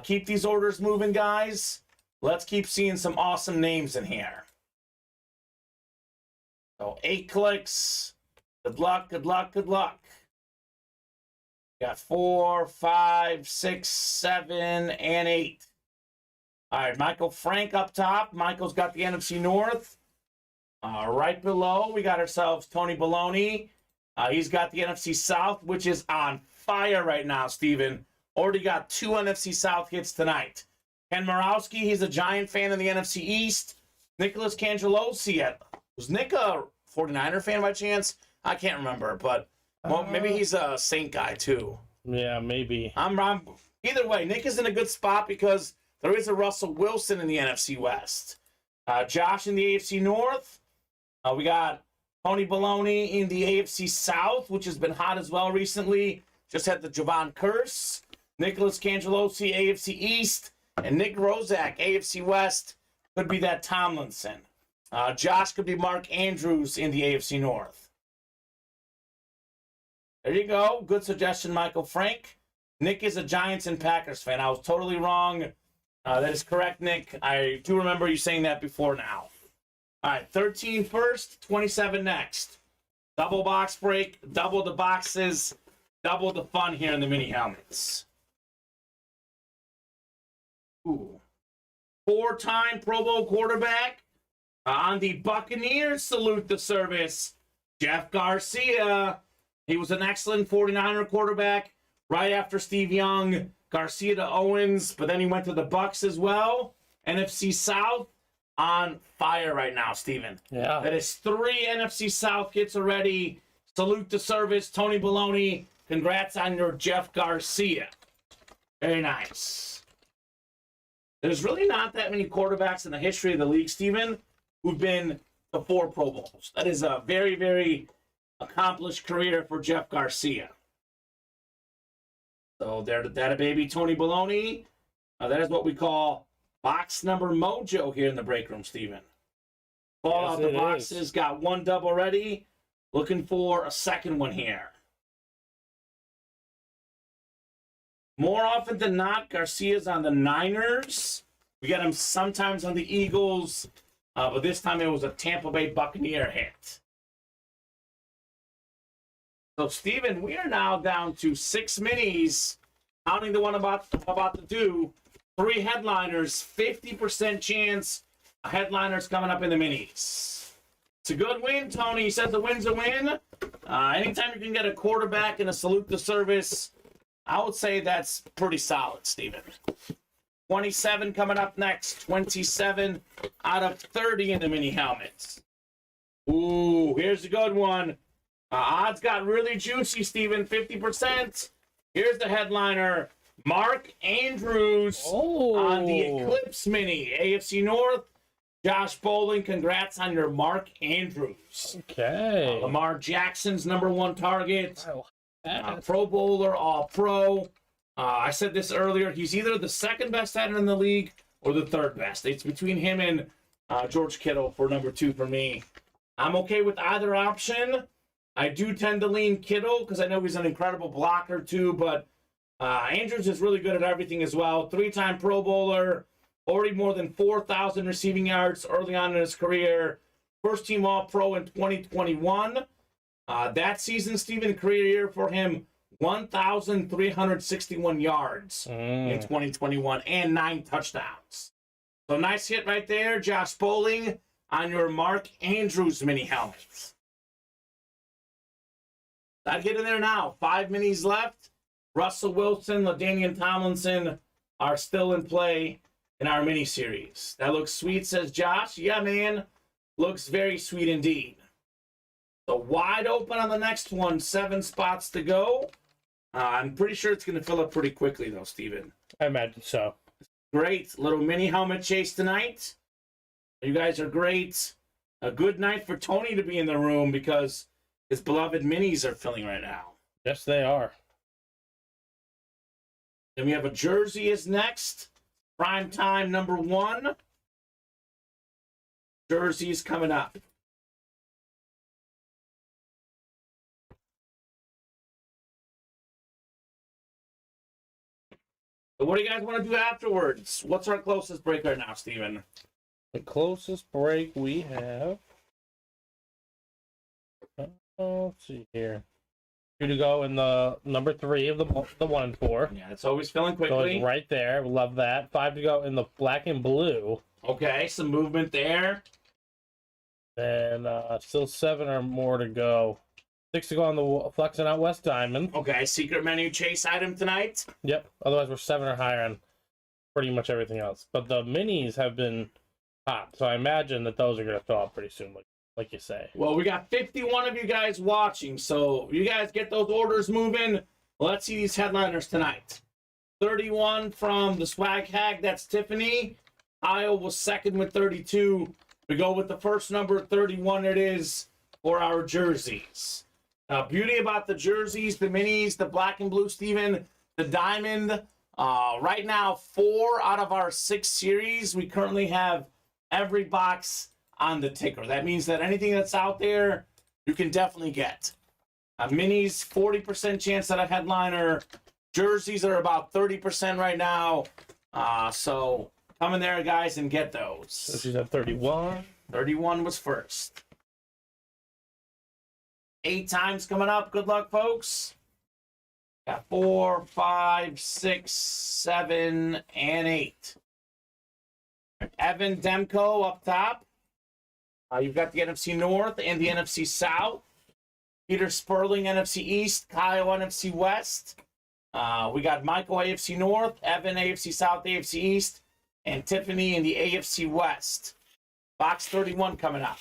Keep these orders moving, guys. Let's keep seeing some awesome names in here. So 8 clicks. Good luck, good luck, good luck. Got 4, 5, 6, 7, and 8. All right, Michael Frank up top. Michael's got the NFC North. Right below, we got ourselves Tony Baloney. He's got the NFC South, which is on fire right now, Steven. Already got 2 NFC South hits tonight. Ken Morawski, he's a Giant fan in the NFC East. Nicholas Cangelosi. Was Nick a 49er fan by chance? I can't remember, but well, maybe he's a Saint guy too. Yeah, maybe. I'm wrong. Either way, Nick is in a good spot because there is a Russell Wilson in the NFC West. Josh in the AFC North. We got Tony Baloney in the AFC South, which has been hot as well recently. Just had the Javon Curse. Nicholas Cangelosi, AFC East. And Nick Rozak, AFC West. Could be that Tomlinson. Josh could be Mark Andrews in the AFC North. There you go. Good suggestion, Michael Frank. Nick is a Giants and Packers fan. I was totally wrong. That is correct, Nick. I do remember you saying that before now. All right, 13 first, 27 next. Double box break, double the boxes, double the fun here in the mini helmets. Ooh. 4-time Pro Bowl quarterback on the Buccaneers. Salute the service. Jeff Garcia. He was an excellent 49er quarterback right after Steve Young. Garcia to Owens, but then he went to the Bucs as well. NFC South on fire right now, Steven. Yeah. That is 3 NFC South hits already. Salute the service, Tony Baloney. Congrats on your Jeff Garcia. Very nice. There's really not that many quarterbacks in the history of the league, Steven, who've been to 4 Pro Bowls. That is a very, very accomplished career for Jeff Garcia. So there, that baby, Tony Baloney. That is what we call box number mojo here in the break room, Steven. Fall out the boxes. Got 1 dub already. Looking for a second one here. More often than not, Garcia's on the Niners. We get him sometimes on the Eagles. But this time it was a Tampa Bay Buccaneer hit. So, Steven, we are now down to 6 minis, counting the one I'm about to do. 3 headliners, 50% chance a headliner's coming up in the minis. It's a good win, Tony. He says the win's a win. Anytime you can get a quarterback and a salute the service, I would say that's pretty solid, Steven. 27 coming up next. 27 out of 30 in the mini helmets. Ooh, here's a good one. Odds got really juicy, Steven. 50%. Here's the headliner. Mark Andrews on the Eclipse Mini. AFC North. Josh Bowling, congrats on your Mark Andrews. Okay. Lamar Jackson's #1 target. Pro Bowler, All-Pro. I said this earlier. He's either the second best header in the league or the third best. It's between him and George Kittle for #2 for me. I'm okay with either option. I do tend to lean Kittle because I know he's an incredible blocker too, but Andrews is really good at everything as well. 3-time Pro Bowler, already more than 4,000 receiving yards early on in his career. First team All-Pro in 2021. That season, Steven, career year for him, 1,361 yards in 2021 and 9 touchdowns. So nice hit right there, Josh Bowling, on your Mark Andrews mini helmet. That hit in there now. 5 minis left. Russell Wilson, LaDainian Tomlinson are still in play in our mini series. That looks sweet, says Josh. Yeah, man. Looks very sweet indeed. So wide open on the next one. 7 spots to go. I'm pretty sure it's going to fill up pretty quickly, though, Steven. I imagine so. Great. Little mini helmet chase tonight. You guys are great. A good night for Tony to be in the room because his beloved minis are filling right now. Yes, they are. Then we have a jersey is next. Prime time #1. Jerseys coming up. So what do you guys want to do afterwards? What's our closest break right now, Steven? The closest break we have. Let's see here. 2 to go in the #3 of the 1 and 4. Yeah, it's always filling So quickly. it's right there. Love that. 5 to go in the black and blue. Okay, some movement there. And still 7 or more to go. 6 to go on the Flexing Out West Diamond. Okay, secret menu chase item tonight. Yep. Otherwise, we're 7 or higher on pretty much everything else. But the minis have been hot, so I imagine that those are going to fill up pretty soon, like you say. Well, we got 51 of you guys watching, so you guys get those orders moving. Let's see these headliners tonight. 31 from the Swag Hag, that's Tiffany. Kyle was second with 32. We go with the first number, 31 it is. for our jerseys. Beauty about the jerseys, the minis, the black and blue, Steven, the diamond. Right now, 4 out of our 6 series, we currently have every box on the ticker. That means that anything that's out there, you can definitely get. Minis, 40% chance at a headliner. Jerseys are about 30% right now. So come in there, guys, and get those. So she's at 31. 31 was first. 8 times coming up. Good luck, folks. Got 4, 5, 6, 7, and 8. Evan Demko up top. You've got the NFC North and the NFC South. Peter Sperling, NFC East. Kyle, NFC West. We got Michael, AFC North. Evan, AFC South, AFC East. And Tiffany in the AFC West. Box 31 coming up.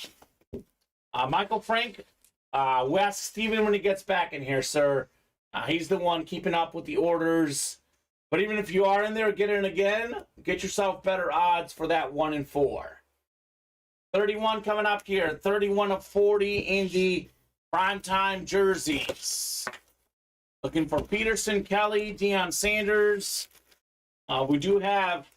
Michael Frank, we'll ask Steven when he gets back in here, sir. He's the one keeping up with the orders. But even if you are in there, get in again. Get yourself better odds for that 1 and 4. 31 coming up here. 31 of 40 in the primetime jerseys. Looking for Peterson, Kelly, Deion Sanders. We do have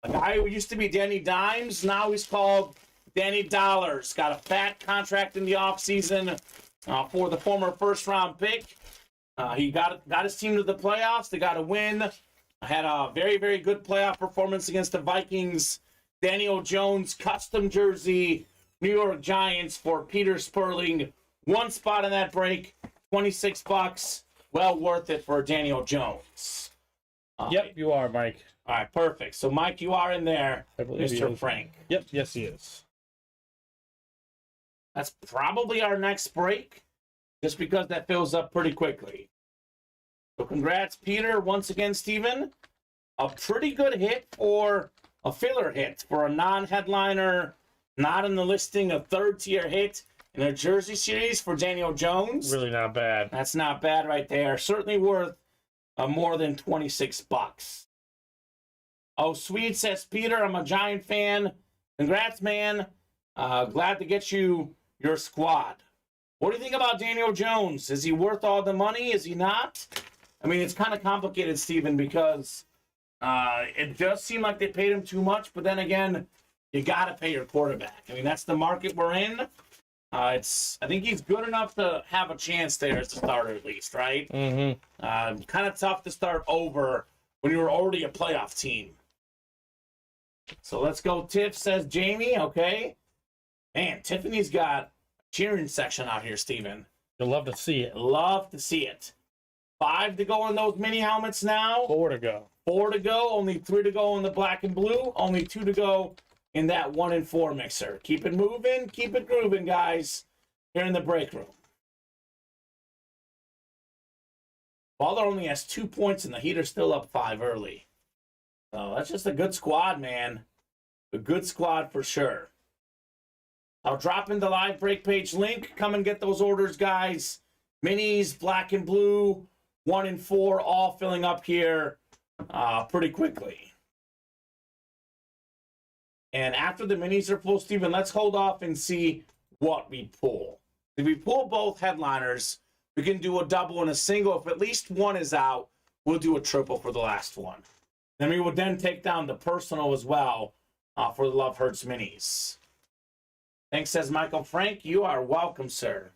a guy who used to be Danny Dimes. Now he's called Danny Dollars. Got a fat contract in the offseason for the former first-round pick. He got his team to the playoffs. They got a win. Had a very, very good playoff performance against the Vikings. Daniel Jones, custom jersey, New York Giants for Peter Sperling. 1 spot in that break, $26. Well worth it for Daniel Jones. Yep, you are, Mike. All right, perfect. So, Mike, you are in there, I believe he Mr. is. Frank. Yep, yes, he is. That's probably our next break, just because that fills up pretty quickly. So congrats, Peter. Once again, Steven. A pretty good hit or a filler hit for a non-headliner, not in the listing, a third-tier hit in a jersey series for Daniel Jones. Really not bad. That's not bad right there. Certainly worth more than $26. Oh, Sweet says, Peter, I'm a Giant fan. Congrats, man. Glad to get you your squad. What do you think about Daniel Jones? Is he worth all the money? Is he not? I mean, it's kind of complicated, Steven, because it does seem like they paid him too much, but then again, you got to pay your quarterback. I mean, that's the market we're in. I think he's good enough to have a chance there as a starter at least, right? Mm-hmm. Kind of tough to start over when you were already a playoff team. So let's go. Tiff says Jamie. Okay. Man, Tiffany's got a cheering section out here, Steven. You'll love to see it. Love to see it. 5 to go in those mini helmets now. 4 to go. 4 to go. Only 3 to go in the black and blue. Only 2 to go in that 1 and 4 mixer. Keep it moving. Keep it grooving, guys, here in the break room. Waller only has 2 points, and the Heat are still up 5 early. So that's just a good squad, man. A good squad for sure. I'll drop in the live break page link. Come and get those orders, guys. Minis, black and blue, 1 and 4, all filling up here pretty quickly. And after the minis are full, Steven, let's hold off and see what we pull. If we pull both headliners, we can do a double and a single. If at least one is out, we'll do a triple for the last one. Then we would then take down the personal as well for the Love Hurts minis. Thanks, says Michael Frank. You are welcome, sir.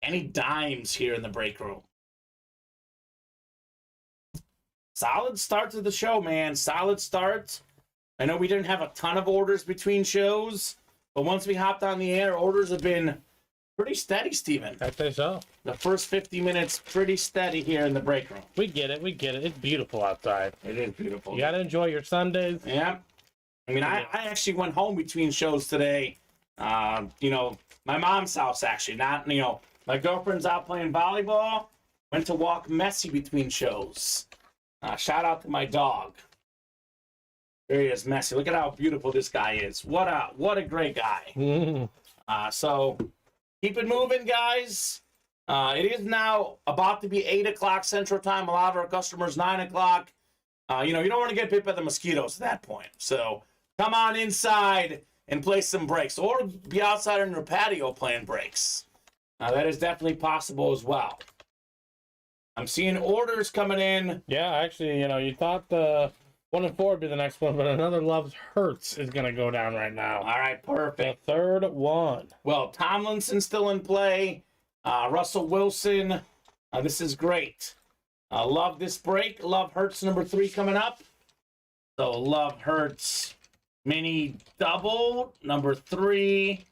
Any dimes here in the break room? Solid start to the show, man. Solid start. I know we didn't have a ton of orders between shows, but once we hopped on the air, orders have been pretty steady, Steven. I'd say so. The first 50 minutes, pretty steady here in the break room. We get it. We get it. It's beautiful outside. It is beautiful. You got to enjoy your Sundays. Yeah. I mean, I actually went home between shows today. My mom's house, actually. Not, my girlfriend's out playing volleyball. Went to walk Messi between shows. Shout out to my dog. There he is, Messi. Look at how beautiful this guy is. What a great guy. Mm-hmm. So keep it moving, guys. It is now about to be 8 o'clock Central Time. A lot of our customers, 9 o'clock. You don't want to get bit by the mosquitoes at that point. So come on inside and play some breaks, or be outside on your patio playing breaks. That is definitely possible as well. I'm seeing orders coming in. Yeah, actually, you thought the 1 and 4 would be the next one, but another Loves Hurts is going to go down right now. All right, perfect. The third one. Well, Tomlinson's still in play. Russell Wilson. This is great. Love this break. Love Hurts number 3 coming up. So Love Hurts mini double number 3.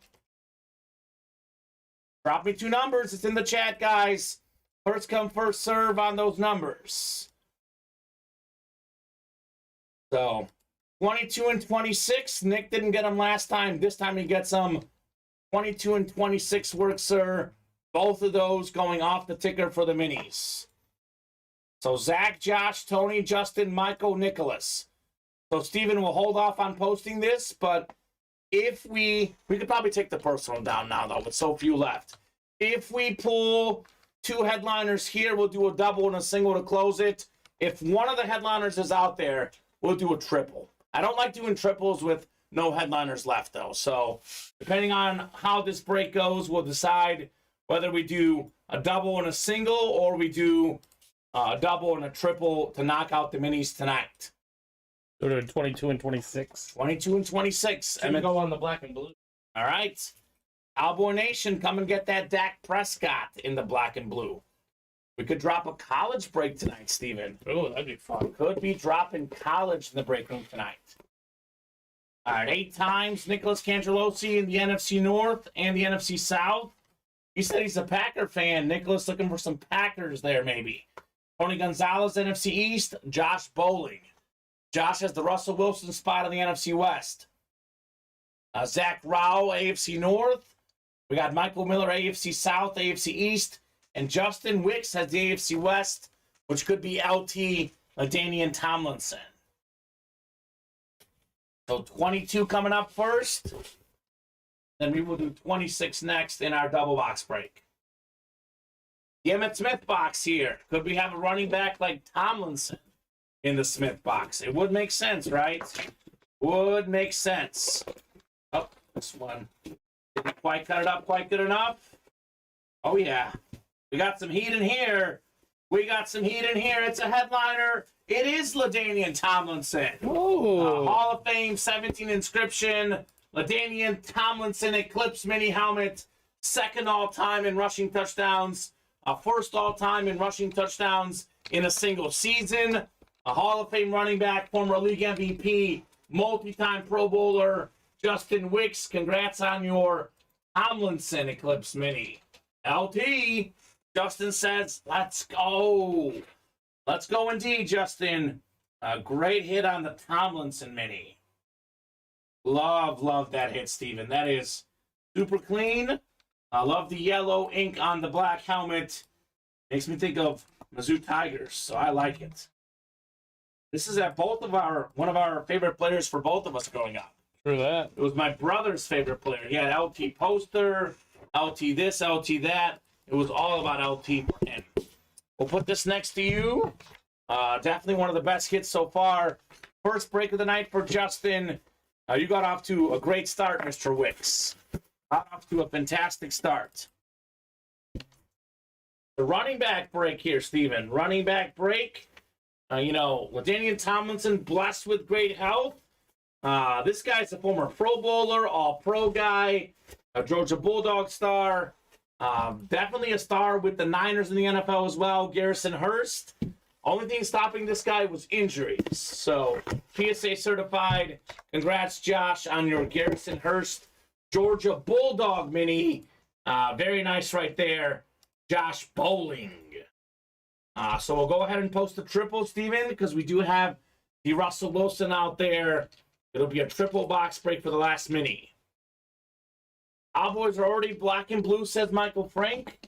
Drop me 2 numbers. It's in the chat, guys. First come, first serve on those numbers. So 22 and 26. Nick didn't get them last time. This time he gets them. 22 and 26 work, sir. Both of those going off the ticker for the minis. So Zach, Josh, Tony, Justin, Michael, Nicholas. So Steven will hold off on posting this, but if we could probably take the personal down now, though, with so few left. If we pull 2 headliners here, we'll do a double and a single to close it. If one of the headliners is out there, we'll do a triple. I don't like doing triples with no headliners left, though. So depending on how this break goes, we'll decide whether we do a double and a single, or we do a double and a triple to knock out the minis tonight. Go to 22 and 26. 22 and 26. And go on the black and blue. All right. Cowboy Nation, come and get that Dak Prescott in the black and blue. We could drop a college break tonight, Steven. Oh, that'd be fun. Could be dropping college in the break room tonight. All right, 8 times Nicholas Cangelosi in the NFC North and the NFC South. He said he's a Packer fan. Nicholas looking for some Packers there, maybe. Tony Gonzalez, NFC East. Josh Bowling. Josh has the Russell Wilson spot in the NFC West. Zach Rao, AFC North. We got Michael Miller, AFC South, AFC East. And Justin Wicks has the AFC West, which could be LT, LaDainian Tomlinson. So 22 coming up first. Then we will do 26 next in our double box break. The Emmitt Smith box here. Could we have a running back like Tomlinson in the Smith box? It would make sense, right? Would make sense. Oh, this one didn't quite cut it up quite good enough. Oh, yeah. We got some heat in here. We got some heat in here. It's a headliner. It is LaDainian Tomlinson. Hall of Fame 17 inscription. LaDainian Tomlinson Eclipse mini helmet. Second all-time in rushing touchdowns. First all-time in rushing touchdowns in a single season. A Hall of Fame running back, former league MVP, multi-time Pro Bowler, Justin Wicks. Congrats on your Tomlinson Eclipse mini. LT, Justin says, let's go. Let's go indeed, Justin. A great hit on the Tomlinson mini. Love that hit, Steven. That is super clean. I love the yellow ink on the black helmet. Makes me think of Mizzou Tigers, so I like it. This is at one of our favorite players for both of us growing up. True that. It was my brother's favorite player. He had LT poster, LT this, LT that. It was all about LT for him. We'll put this next to you. Definitely one of the best hits so far. First break of the night for Justin. You got off to a great start, Mr. Wicks. Got off to a fantastic start. The running back break here, Steven. Running back break. LaDainian Tomlinson, blessed with great health. This guy's a former Pro Bowler, all-pro guy, a Georgia Bulldog star. Definitely a star with the Niners in the NFL as well, Garrison Hurst. Only thing stopping this guy was injuries. So, PSA certified. Congrats, Josh, on your Garrison Hurst Georgia Bulldog mini. Very nice right there. Josh Bowling. So we'll go ahead and post the triple, Steven, because we do have the Russell Wilson out there. It'll be a triple box break for the last mini. Cowboys are already black and blue, says Michael Frank.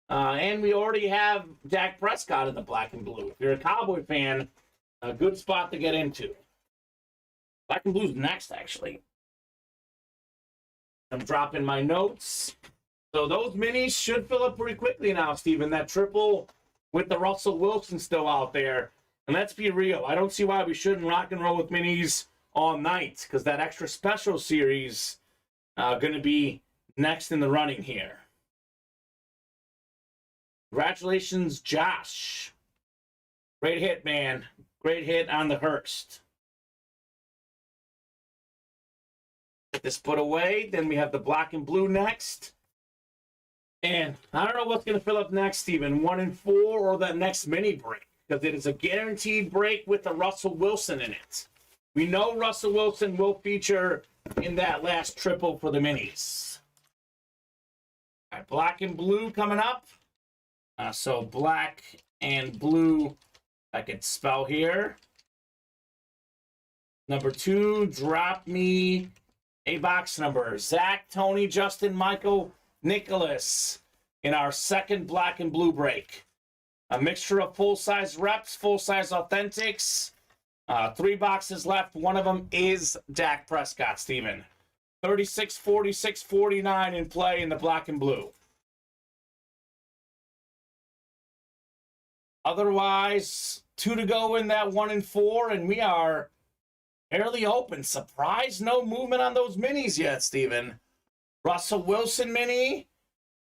And we already have Dak Prescott in the black and blue. If you're a Cowboy fan, a good spot to get into. Black and blue's next, actually. I'm dropping my notes. So those minis should fill up pretty quickly now, Steven. That triple with the Russell Wilson still out there. And let's be real. I don't see why we shouldn't rock and roll with minis all night because that extra special series going to be next in the running here. Congratulations, Josh. Great hit, man. Great hit on the Hearst. Get this put away. Then we have the black and blue next. And I don't know what's going to fill up next, Steven. 1 and 4 or that next mini break. Because it is a guaranteed break with a Russell Wilson in it. We know Russell Wilson will feature in that last triple for the minis. All right, black and blue coming up. So black and blue, I could spell here. Number 2, drop me a box number. Zach, Tony, Justin, Michael, Nicholas in our second black and blue break. A mixture of full-size reps, full-size authentics. 3 boxes left. One of them is Dak Prescott, Steven. 36, 46, 49 in play in the black and blue. Otherwise, 2 to go in that 1 and 4, and we are fairly open. Surprise, no movement on those minis yet, Steven. Russell Wilson mini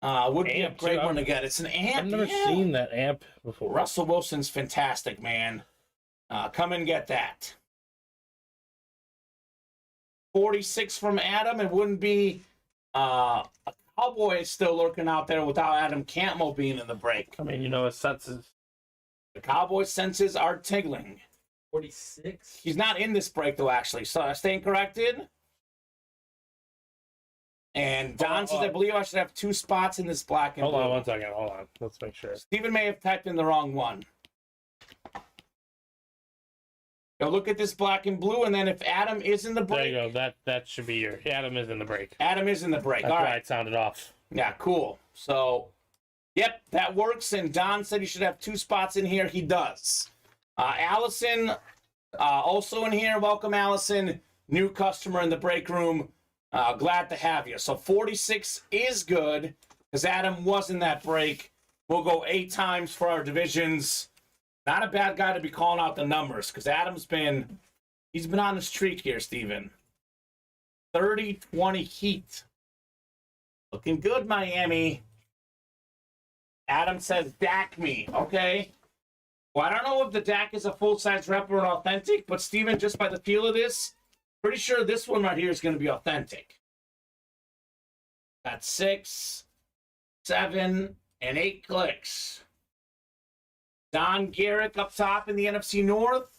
would be a great one to get. It's an amp. I've never seen that amp before. Russell Wilson's fantastic, man. Come and get that. 46 from Adam. It wouldn't be a Cowboy still lurking out there without Adam Campbell being in the break. I mean, you know, his senses. The Cowboy senses are tingling. 46. He's not in this break, though, actually. So I stand corrected. And Don says, I believe I should have 2 spots in this black and blue. Hold on 1 second. Hold on. Let's make sure. Stephen may have typed in the wrong one. Go look at this black and blue, and then if Adam is in the break. There you go. That should be your. Adam is in the break. Adam is in the break. That's all why right. it sounded off. Yeah, cool. So, yep, that works. And Don said he should have 2 spots in here. He does. Allison, also in here. Welcome, Allison. New customer in the break room. Glad to have you. So 46 is good because Adam was in that break. We'll go 8 times for our divisions. Not a bad guy to be calling out the numbers because Adam's he's been on the streak here, Steven. 30-20 Heat. Looking good, Miami. Adam says Dak me. Okay. Well, I don't know if the Dak is a full-size rep or an authentic, but Steven, just by the feel of this, pretty sure this one right here is going to be authentic. Got 6, 7, and 8 clicks. Don Garrick up top in the NFC North.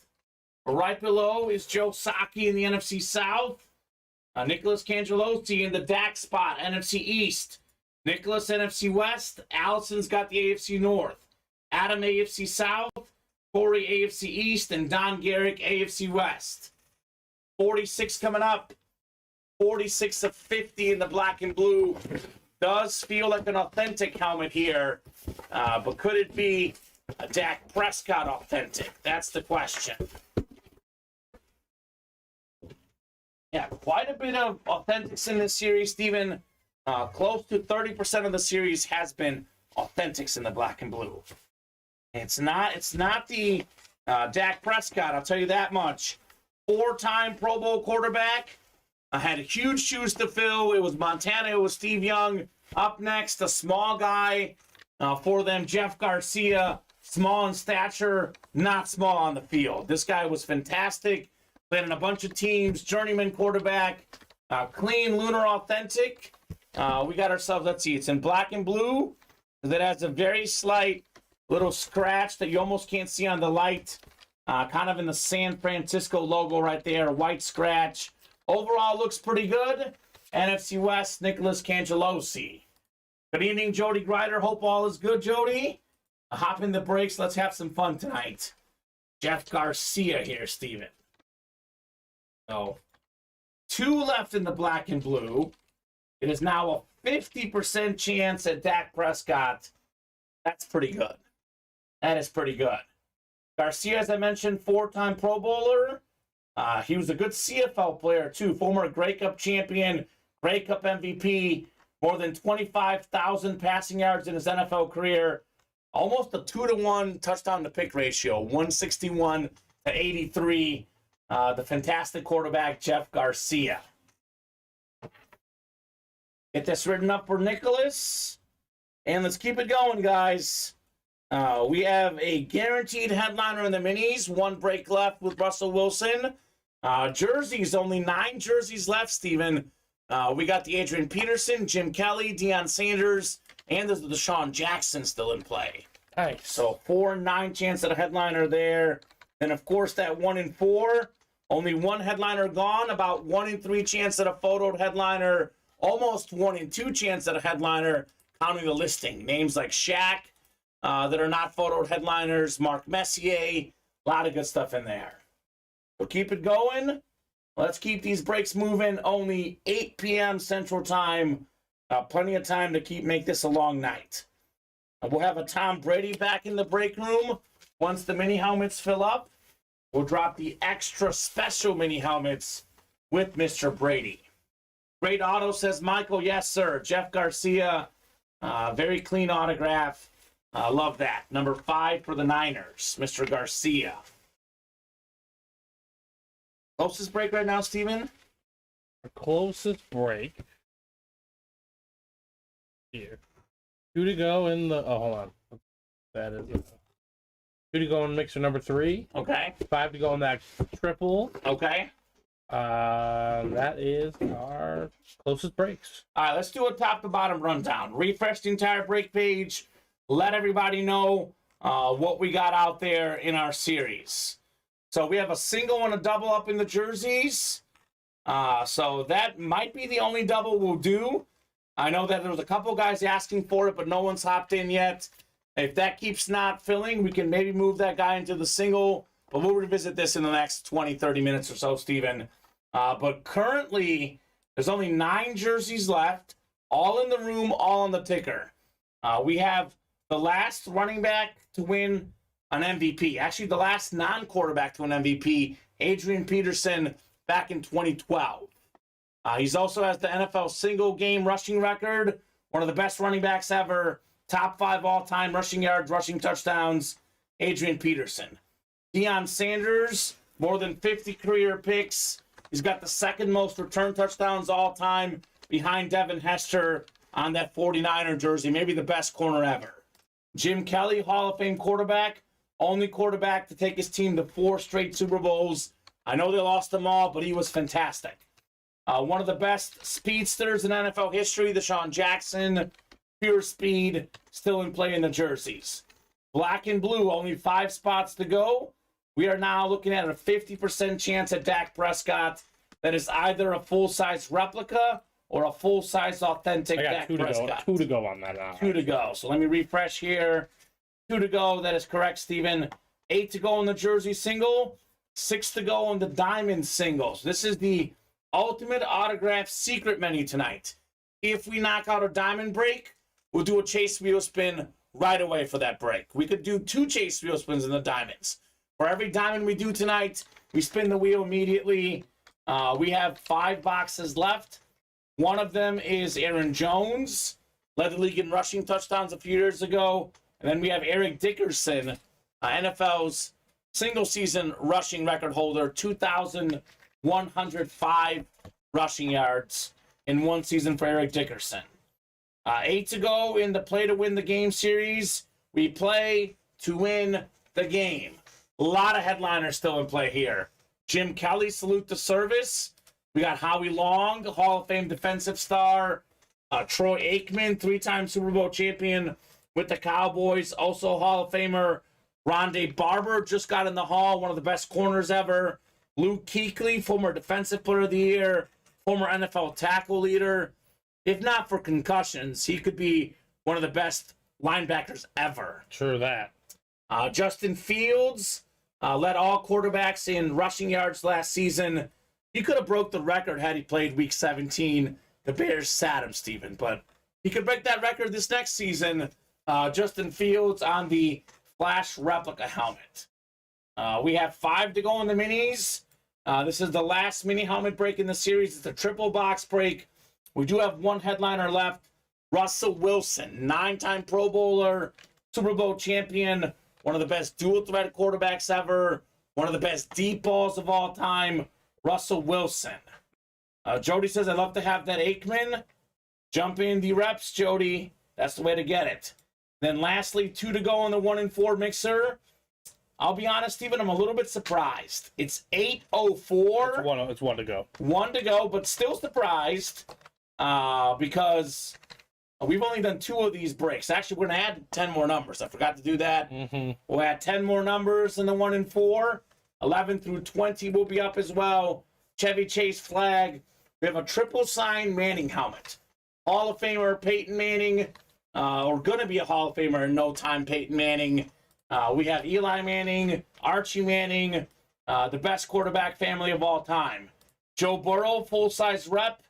Right below is Joe Saki in the NFC South. Nicholas Cangelosi in the Dak spot, NFC East. Nicholas, NFC West. Allison's got the AFC North. Adam, AFC South. Corey, AFC East. And Don Garrick, AFC West. 46 coming up. 46 of 50 in the black and blue. Does feel like an authentic helmet here. But could it be a Dak Prescott authentic? That's the question. Yeah, quite a bit of authentics in this series, Steven. Close to 30% of the series has been authentics in the black and blue. It's not the Dak Prescott, I'll tell you that much. 4-time Pro Bowl quarterback. I had huge shoes to fill. It was Montana. It was Steve Young. Up next, a small guy for them, Jeff Garcia. Small in stature, not small on the field. This guy was fantastic. Played on a bunch of teams. Journeyman quarterback. Clean, lunar, authentic. We got ourselves, let's see, it's in black and blue. That has a very slight little scratch that you almost can't see on the light. Kind of in the San Francisco logo right there. White scratch. Overall looks pretty good. NFC West, Nicholas Cangelosi. Good evening, Jody Grider. Hope all is good, Jody. Hop in the breaks. Let's have some fun tonight. Jeff Garcia here, Steven. So, 2 left in the black and blue. It is now a 50% chance at Dak Prescott. That's pretty good. That is pretty good. Garcia, as I mentioned, 4-time Pro Bowler. He was a good CFL player, too. Former Grey Cup champion, Grey Cup MVP, more than 25,000 passing yards in his NFL career. Almost a 2-to-1 touchdown to pick ratio, 161 to 83. the fantastic quarterback, Jeff Garcia. Get this written up for Nicholas. And let's keep it going, guys. We have a guaranteed headliner in the minis. One break left with Russell Wilson. Jerseys, only 9 jerseys left, Steven. We got the Adrian Peterson, Jim Kelly, Deion Sanders, and there's the Deshaun Jackson still in play. Nice. So 4 and 9 chance at a headliner there. Then, of course, that 1 and 4. Only 1 headliner gone. About 1 in 3 chance at a photoed headliner. Almost 1 in 2 chance at a headliner, counting the listing. Names like Shaq that are not photoed headliners, Mark Messier. A lot of good stuff in there. So keep it going. Let's keep these breaks moving. Only 8 p.m. Central Time. Plenty of time to make this a long night. We'll have a Tom Brady back in the break room. Once the mini helmets fill up, we'll drop the extra special mini helmets with Mr. Brady. Great auto, says Michael. Yes, sir. Jeff Garcia. Very clean autograph. Love that. Number 5 for the Niners, Mr. Garcia. Closest break right now, Steven? Our closest break. Here. 2 to go in the... Oh, hold on. That is... 2 to go in mixer number 3. Okay. 5 to go in that triple. Okay. That is our closest breaks. All right, let's do a top-to-bottom rundown. Refresh the entire break page. Let everybody know what we got out there in our series. So we have a single and a double up in the jerseys. So that might be the only double we'll do. I know that there was a couple guys asking for it, but no one's hopped in yet. If that keeps not filling, we can maybe move that guy into the single. But we'll revisit this in the next 20, 30 minutes or so, Steven. But currently, there's only 9 jerseys left. All in the room, all on the ticker. We have the last running back to win an MVP. Actually, the last non-quarterback to an MVP, Adrian Peterson, back in 2012. He's also has the NFL single-game rushing record, one of the best running backs ever, top 5 all-time rushing yards, rushing touchdowns, Adrian Peterson. Deion Sanders, more than 50 career picks. He's got the 2nd most return touchdowns all-time behind Devin Hester on that 49er jersey, maybe the best corner ever. Jim Kelly, Hall of Fame quarterback, only quarterback to take his team to 4 straight Super Bowls. I know they lost them all, but he was fantastic. One of the best speedsters in NFL history, Deshaun Jackson, pure speed, still in play in the jerseys. Black and blue, only 5 spots to go. We are now looking at a 50% chance at Dak Prescott. That is either a full-size replica or a full-size authentic Dak Prescott. 2 to go on that. 2 to go. So let me refresh here. 2 to go. That is correct, Steven. 8 to go in the jersey single. 6 to go in the diamond singles. This is the ultimate autograph secret menu tonight. If we knock out a diamond break, we'll do a chase wheel spin right away for that break. We could do 2 chase wheel spins in the diamonds. For every diamond we do tonight, we spin the wheel immediately. We have 5 boxes left. One of them is Aaron Jones, led the league in rushing touchdowns a few years ago. And then we have Eric Dickerson, NFL's single-season rushing record holder, 2,105 rushing yards in one season for Eric Dickerson. 8 to go in the play to win the game series. We play to win the game. A lot of headliners still in play here. Jim Kelly, salute to service. We got Howie Long, Hall of Fame defensive star. Troy Aikman, 3-time Super Bowl champion with the Cowboys. Also Hall of Famer Rondé Barber just got in the Hall, one of the best corners ever. Luke Kuechly, former Defensive Player of the Year, former NFL tackle leader. If not for concussions, he could be one of the best linebackers ever. True that. Justin Fields led all quarterbacks in rushing yards last season. He could have broke the record had he played Week 17. The Bears sat him, Steven, but he could break that record this next season. Justin Fields on the Flash replica helmet. We have 5 to go in the minis. This is the last mini helmet break in the series. It's a triple box break. We do have 1 headliner left. Russell Wilson, 9-time Pro Bowler, Super Bowl champion, one of the best dual threat quarterbacks ever, one of the best deep balls of all time, Russell Wilson. Jody says, I'd love to have that Aikman. Jump in the reps, Jody. That's the way to get it. Then lastly, 2 to go on the 1 and 4 mixer. I'll be honest, Steven, I'm a little bit surprised. It's 8:04. It's 1 to go. 1 to go, but still surprised because we've only done 2 of these breaks. Actually, we're going to add 10 more numbers. I forgot to do that. We'll add 10 more numbers in the 1 and 4. 11 through 20 will be up as well. Chevy Chase flag. We have a triple sign Manning helmet. Hall of Famer Peyton Manning, or going to be a Hall of Famer in no time, Peyton Manning. We have Eli Manning, Archie Manning, the best quarterback family of all time. Joe Burrow, full-size rep,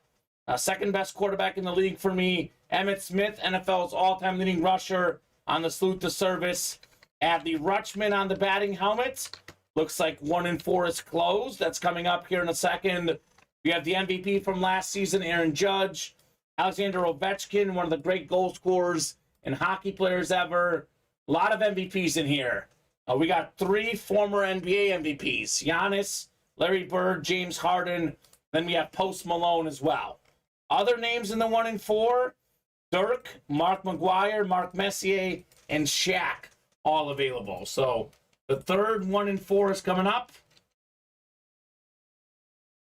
second best quarterback in the league for me. Emmitt Smith, NFL's all-time leading rusher on the salute to service. Adley Rutschman on the batting helmet. Looks like 1 and 4 is closed. That's coming up here in a second. We have the MVP from last season, Aaron Judge. Alexander Ovechkin, one of the great goal scorers and hockey players ever. A lot of MVPs in here. We got 3 former NBA MVPs. Giannis, Larry Bird, James Harden. Then we have Post Malone as well. Other names in the 1 and 4, Dirk, Mark McGuire, Mark Messier, and Shaq, all available. So the third 1 and 4 is coming up.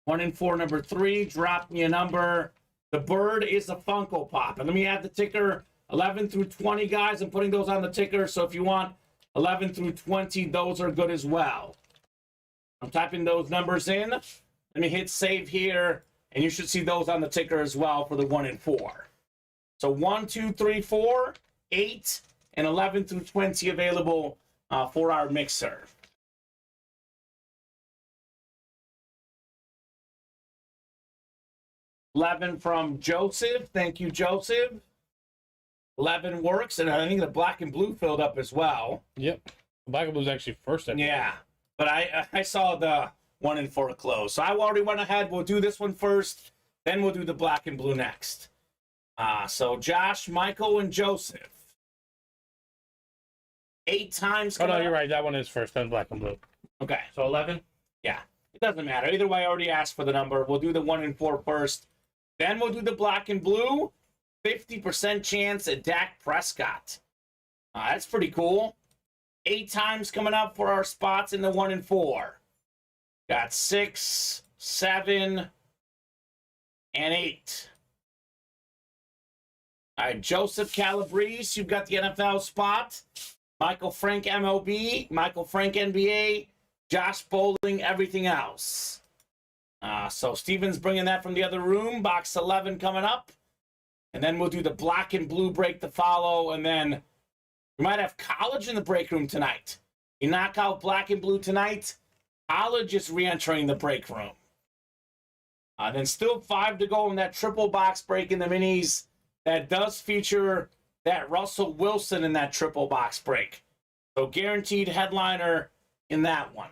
1 and 4, number 3. Drop me a number. The bird is a Funko Pop. And let me add the ticker 11 through 20, guys. I'm putting those on the ticker. So if you want 11 through 20, those are good as well. I'm typing those numbers in. Let me hit save here. And you should see those on the ticker as well for the 1 and 4. So 1, 2, 3, 4, 8, and 11 through 20 available for our mixer. $11 from Joseph. Thank you, Joseph. 11 works, and I think the black and blue filled up as well. Yep. Black and blue is actually first. Yeah, but I saw the 1 and 4 close. So I already went ahead. We'll do this one first, then we'll do the black and blue next. So Josh, Michael, and Joseph. 8 times. Oh, no, you're right. That one is first, then black and blue. Okay. So 11? Yeah. It doesn't matter. Either way, I already asked for the number. We'll do the 1 and 4 first. Then we'll do the black and blue. 50% chance at Dak Prescott. That's pretty cool. 8 times coming up for our spots in the 1 and 4. Got 6, 7, and 8. All right, Joseph Calabrese, you've got the NFL spot. Michael Frank MLB, Michael Frank NBA, Josh Bowling, everything else. So Steven's bringing that from the other room. Box 11 coming up. And then we'll do the black and blue break to follow. And then we might have college in the break room tonight. You knock out black and blue tonight, college is re-entering the break room. Then still 5 to go in that triple box break in the minis. That does feature that Russell Wilson in that triple box break. So guaranteed headliner in that one.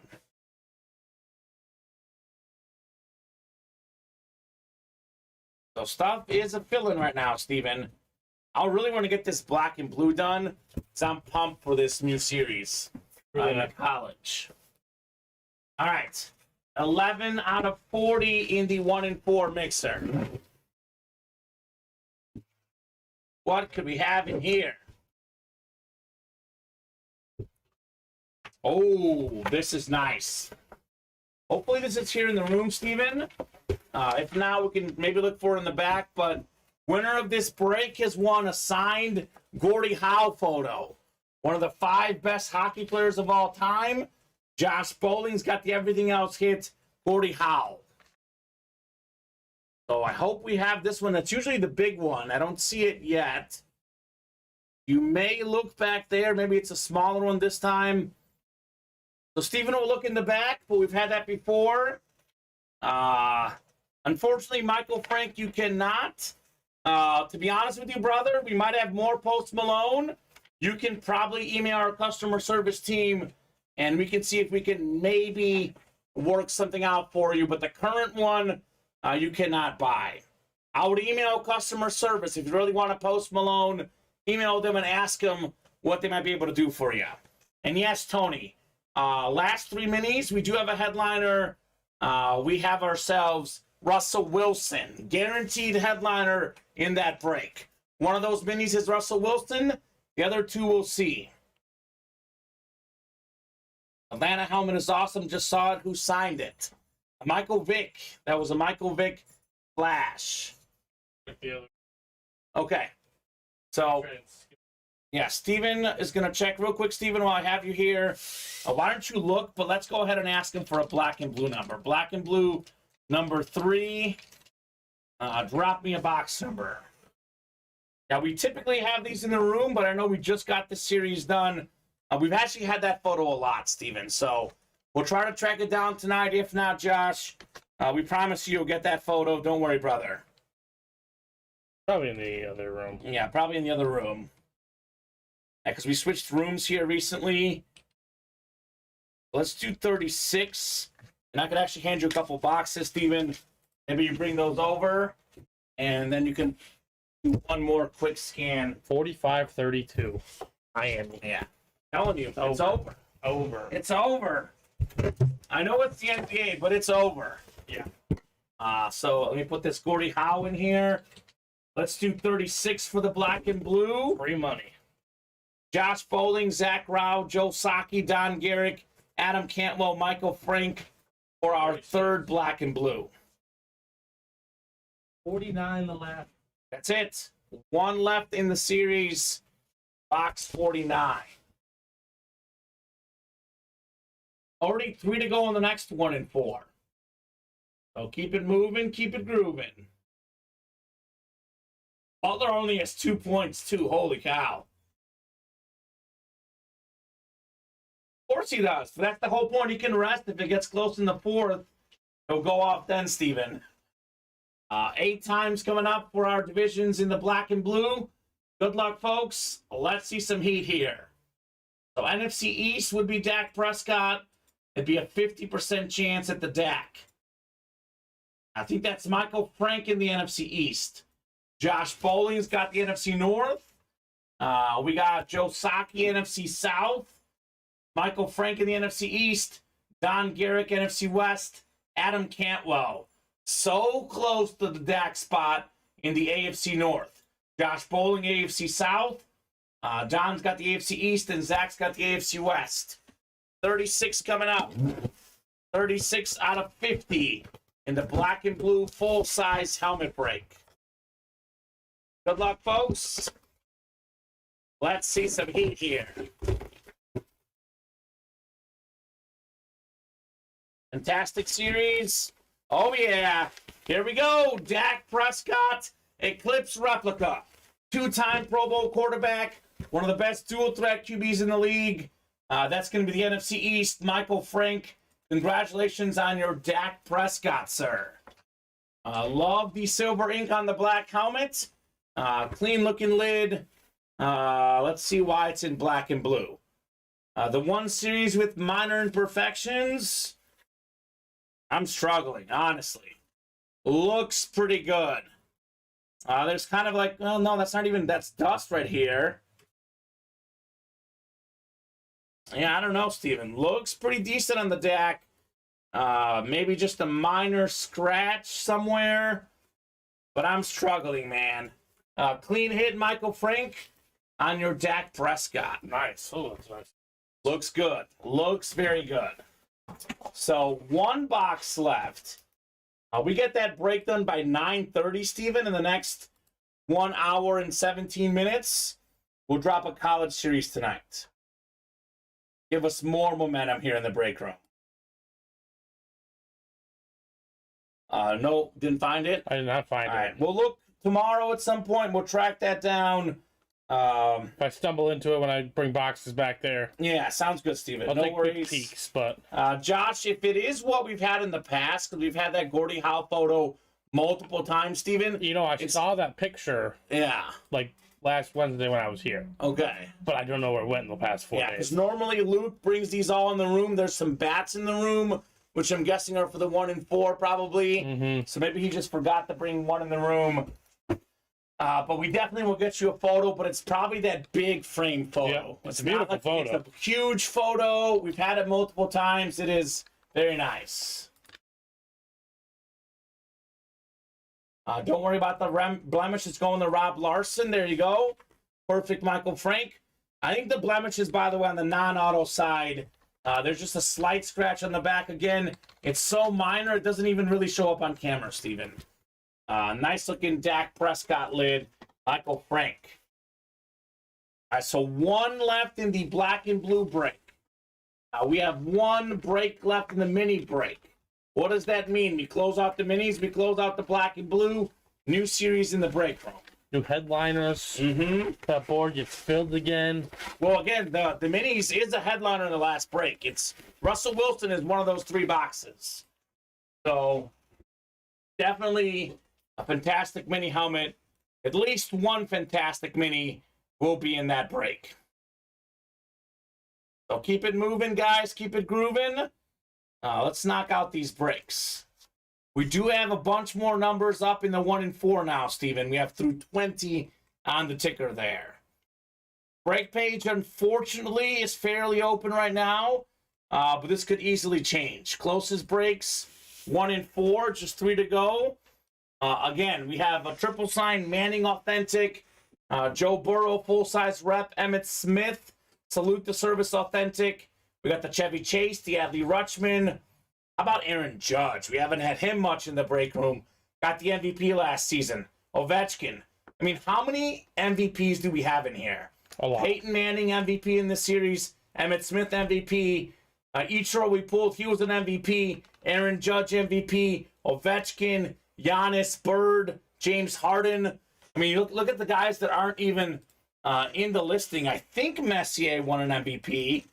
So stuff is a fill-in right now, Steven. I really want to get this black and blue done because I'm pumped for this new series in college. All right. 11 out of 40 in the 1 and 4 mixer. What could we have in here? Oh, this is nice. Hopefully this is here in the room, Steven. If not, we can maybe look for it in the back. But winner of this break has won a signed Gordie Howe photo. One of the 5 best hockey players of all time. Josh Bowling's got the everything else hit, Gordie Howe. So I hope we have this one. That's usually the big one. I don't see it yet. You may look back there. Maybe it's a smaller one this time. So Steven will look in the back, but we've had that before. Unfortunately, Michael Frank, you cannot. To be honest with you, brother, we might have more Post Malone. You can probably email our customer service team, and we can see if we can maybe work something out for you. But the current one, you cannot buy. I would email customer service if you really want to Post Malone. Email them and ask them what they might be able to do for you. And yes, Tony, Last 3 minis, we do have a headliner. We have ourselves Russell Wilson, guaranteed headliner in that break. One of those minis is Russell Wilson. The other two we'll see. Atlanta helmet is awesome. Just saw it. Who signed it? Michael Vick. That was a Michael Vick flash. Okay. So, yeah, Steven is going to check real quick. Steven, while I have you here, why don't you look? But let's go ahead and ask him for a black and blue number. Black and blue number 3. Drop me a box number. Now, we typically have these in the room, but I know we just got the series done. We've actually had that photo a lot, Steven. So we'll try to track it down tonight. If not, Josh, we promise you'll get that photo. Don't worry, brother. Probably in the other room. Yeah, probably in the other room. Yeah, because we switched rooms here recently. Let's do 36. And I could actually hand you a couple boxes, Steven. Maybe you bring those over, and then you can do one more quick scan. 45-32. Miami. Yeah. Telling you, it's over. Over. It's over. I know it's the NBA, but it's over. Yeah. So let me put this Gordie Howe in here. Let's do 36 for the black and blue. Free money. Josh Bowling, Zach Rao, Joe Saki, Don Garrick, Adam Cantwell, Michael Frank for our third black and blue. 49 the left. That's it. One left in the series. Box 49. Already 3 to go on the next 1 and 4. So keep it moving, keep it grooving. Butler only has 2 points, too. Holy cow. Of course he does. That's the whole point. He can rest. If it gets close in the 4th, he'll go off then, Steven. 8 times coming up for our divisions in the black and blue. Good luck, folks. Let's see some heat here. So NFC East would be Dak Prescott. It'd be a 50% chance at the Dak. I think that's Michael Frank in the NFC East. Josh Bowling's got the NFC North. We got Joe Saki, NFC South. Michael Frank in the NFC East. Don Garrick, NFC West. Adam Cantwell. So close to the Dak spot in the AFC North. Josh Bowling, AFC South. Don's got the AFC East, and Zach's got the AFC West. 36 coming up. 36 out of 50 in the black and blue full-size helmet break. Good luck, folks. Let's see some heat here. Fantastic series. Oh, yeah. Here we go. Dak Prescott, Eclipse replica. 2-time Pro Bowl quarterback. One of the best dual-threat QBs in the league. That's going to be the NFC East. Michael Frank, congratulations on your Dak Prescott, sir. Love the silver ink on the black helmet. Clean-looking lid. Let's see why it's in black and blue. The 1 series with minor imperfections. I'm struggling, honestly. Looks pretty good. There's kind of like, well, no, that's dust right here. Yeah, I don't know, Steven. Looks pretty decent on the Dak. Maybe just a minor scratch somewhere. But I'm struggling, man. Clean hit, Michael Frank, on your Dak Prescott. Nice. Oh, that's nice. Looks good. Looks very good. So 1 box left. We get that break done by 9:30, Steven. In the next 1 hour and 17 minutes, we'll drop a college series tonight. Give us more momentum here in the break room. No, didn't find it? I did not find it. All right, we'll look tomorrow at some point. We'll track that down. If I stumble into it when I bring boxes back there. Yeah, sounds good, Steven. I'll No take worries. quick peeks, but... Josh, if it is what we've had in the past, because we've had that Gordie Howe photo multiple times, Steven. You know, I saw that picture, Yeah. like, last Wednesday when I was here. Okay. But I don't know where it went in the past 4 Yeah, because days. normally Luke brings these all in the room. There's some bats in the room, which I'm guessing are for the 1 and 4 probably. Mm-hmm. So maybe he just forgot to bring one in the room. But we definitely will get you a photo, but it's probably that big frame photo. Yeah, it's a beautiful photo. It's a huge photo. We've had it multiple times. It is very nice. Don't worry about the blemish. It's going to Rob Larson. There you go. Perfect, Michael Frank. I think the blemish is, by the way, on the non-auto side. There's just a slight scratch on the back. Again, it's so minor, it doesn't even really show up on camera, Steven. Nice-looking Dak Prescott lid. Michael Frank. All right, so one left in the black and blue break. We have one break left in the mini break. What does that mean? We close out the minis, we close out the black and blue. New series in the break room. New headliners. That board gets filled again. Well, again, the minis is a headliner in the last break. It's Russell Wilson is one of those 3 boxes. So definitely a fantastic mini helmet. At least one fantastic mini will be in that break. So keep it moving, guys. Keep it grooving. Let's knock out these breaks. We do have a bunch more numbers up in the 1 and 4 now, Steven. We have through 20 on the ticker there. Break page, unfortunately, is fairly open right now, but this could easily change. Closest breaks, 1 and 4, just 3 to go. Again, we have a triple sign Manning Authentic, Joe Burrow full-size rep, Emmitt Smith, Salute the Service Authentic. We got the Chevy Chase, the Adley Rutschman. How about Aaron Judge? We haven't had him much in the break room. Got the MVP last season. Ovechkin. I mean, how many MVPs do we have in here? A lot. Peyton Manning MVP in this series. Emmitt Smith MVP. Each row we pulled, he was an MVP. Aaron Judge MVP. Ovechkin. Giannis, Bird. James Harden. I mean, look at the guys that aren't even in the listing. I think Messier won an MVP.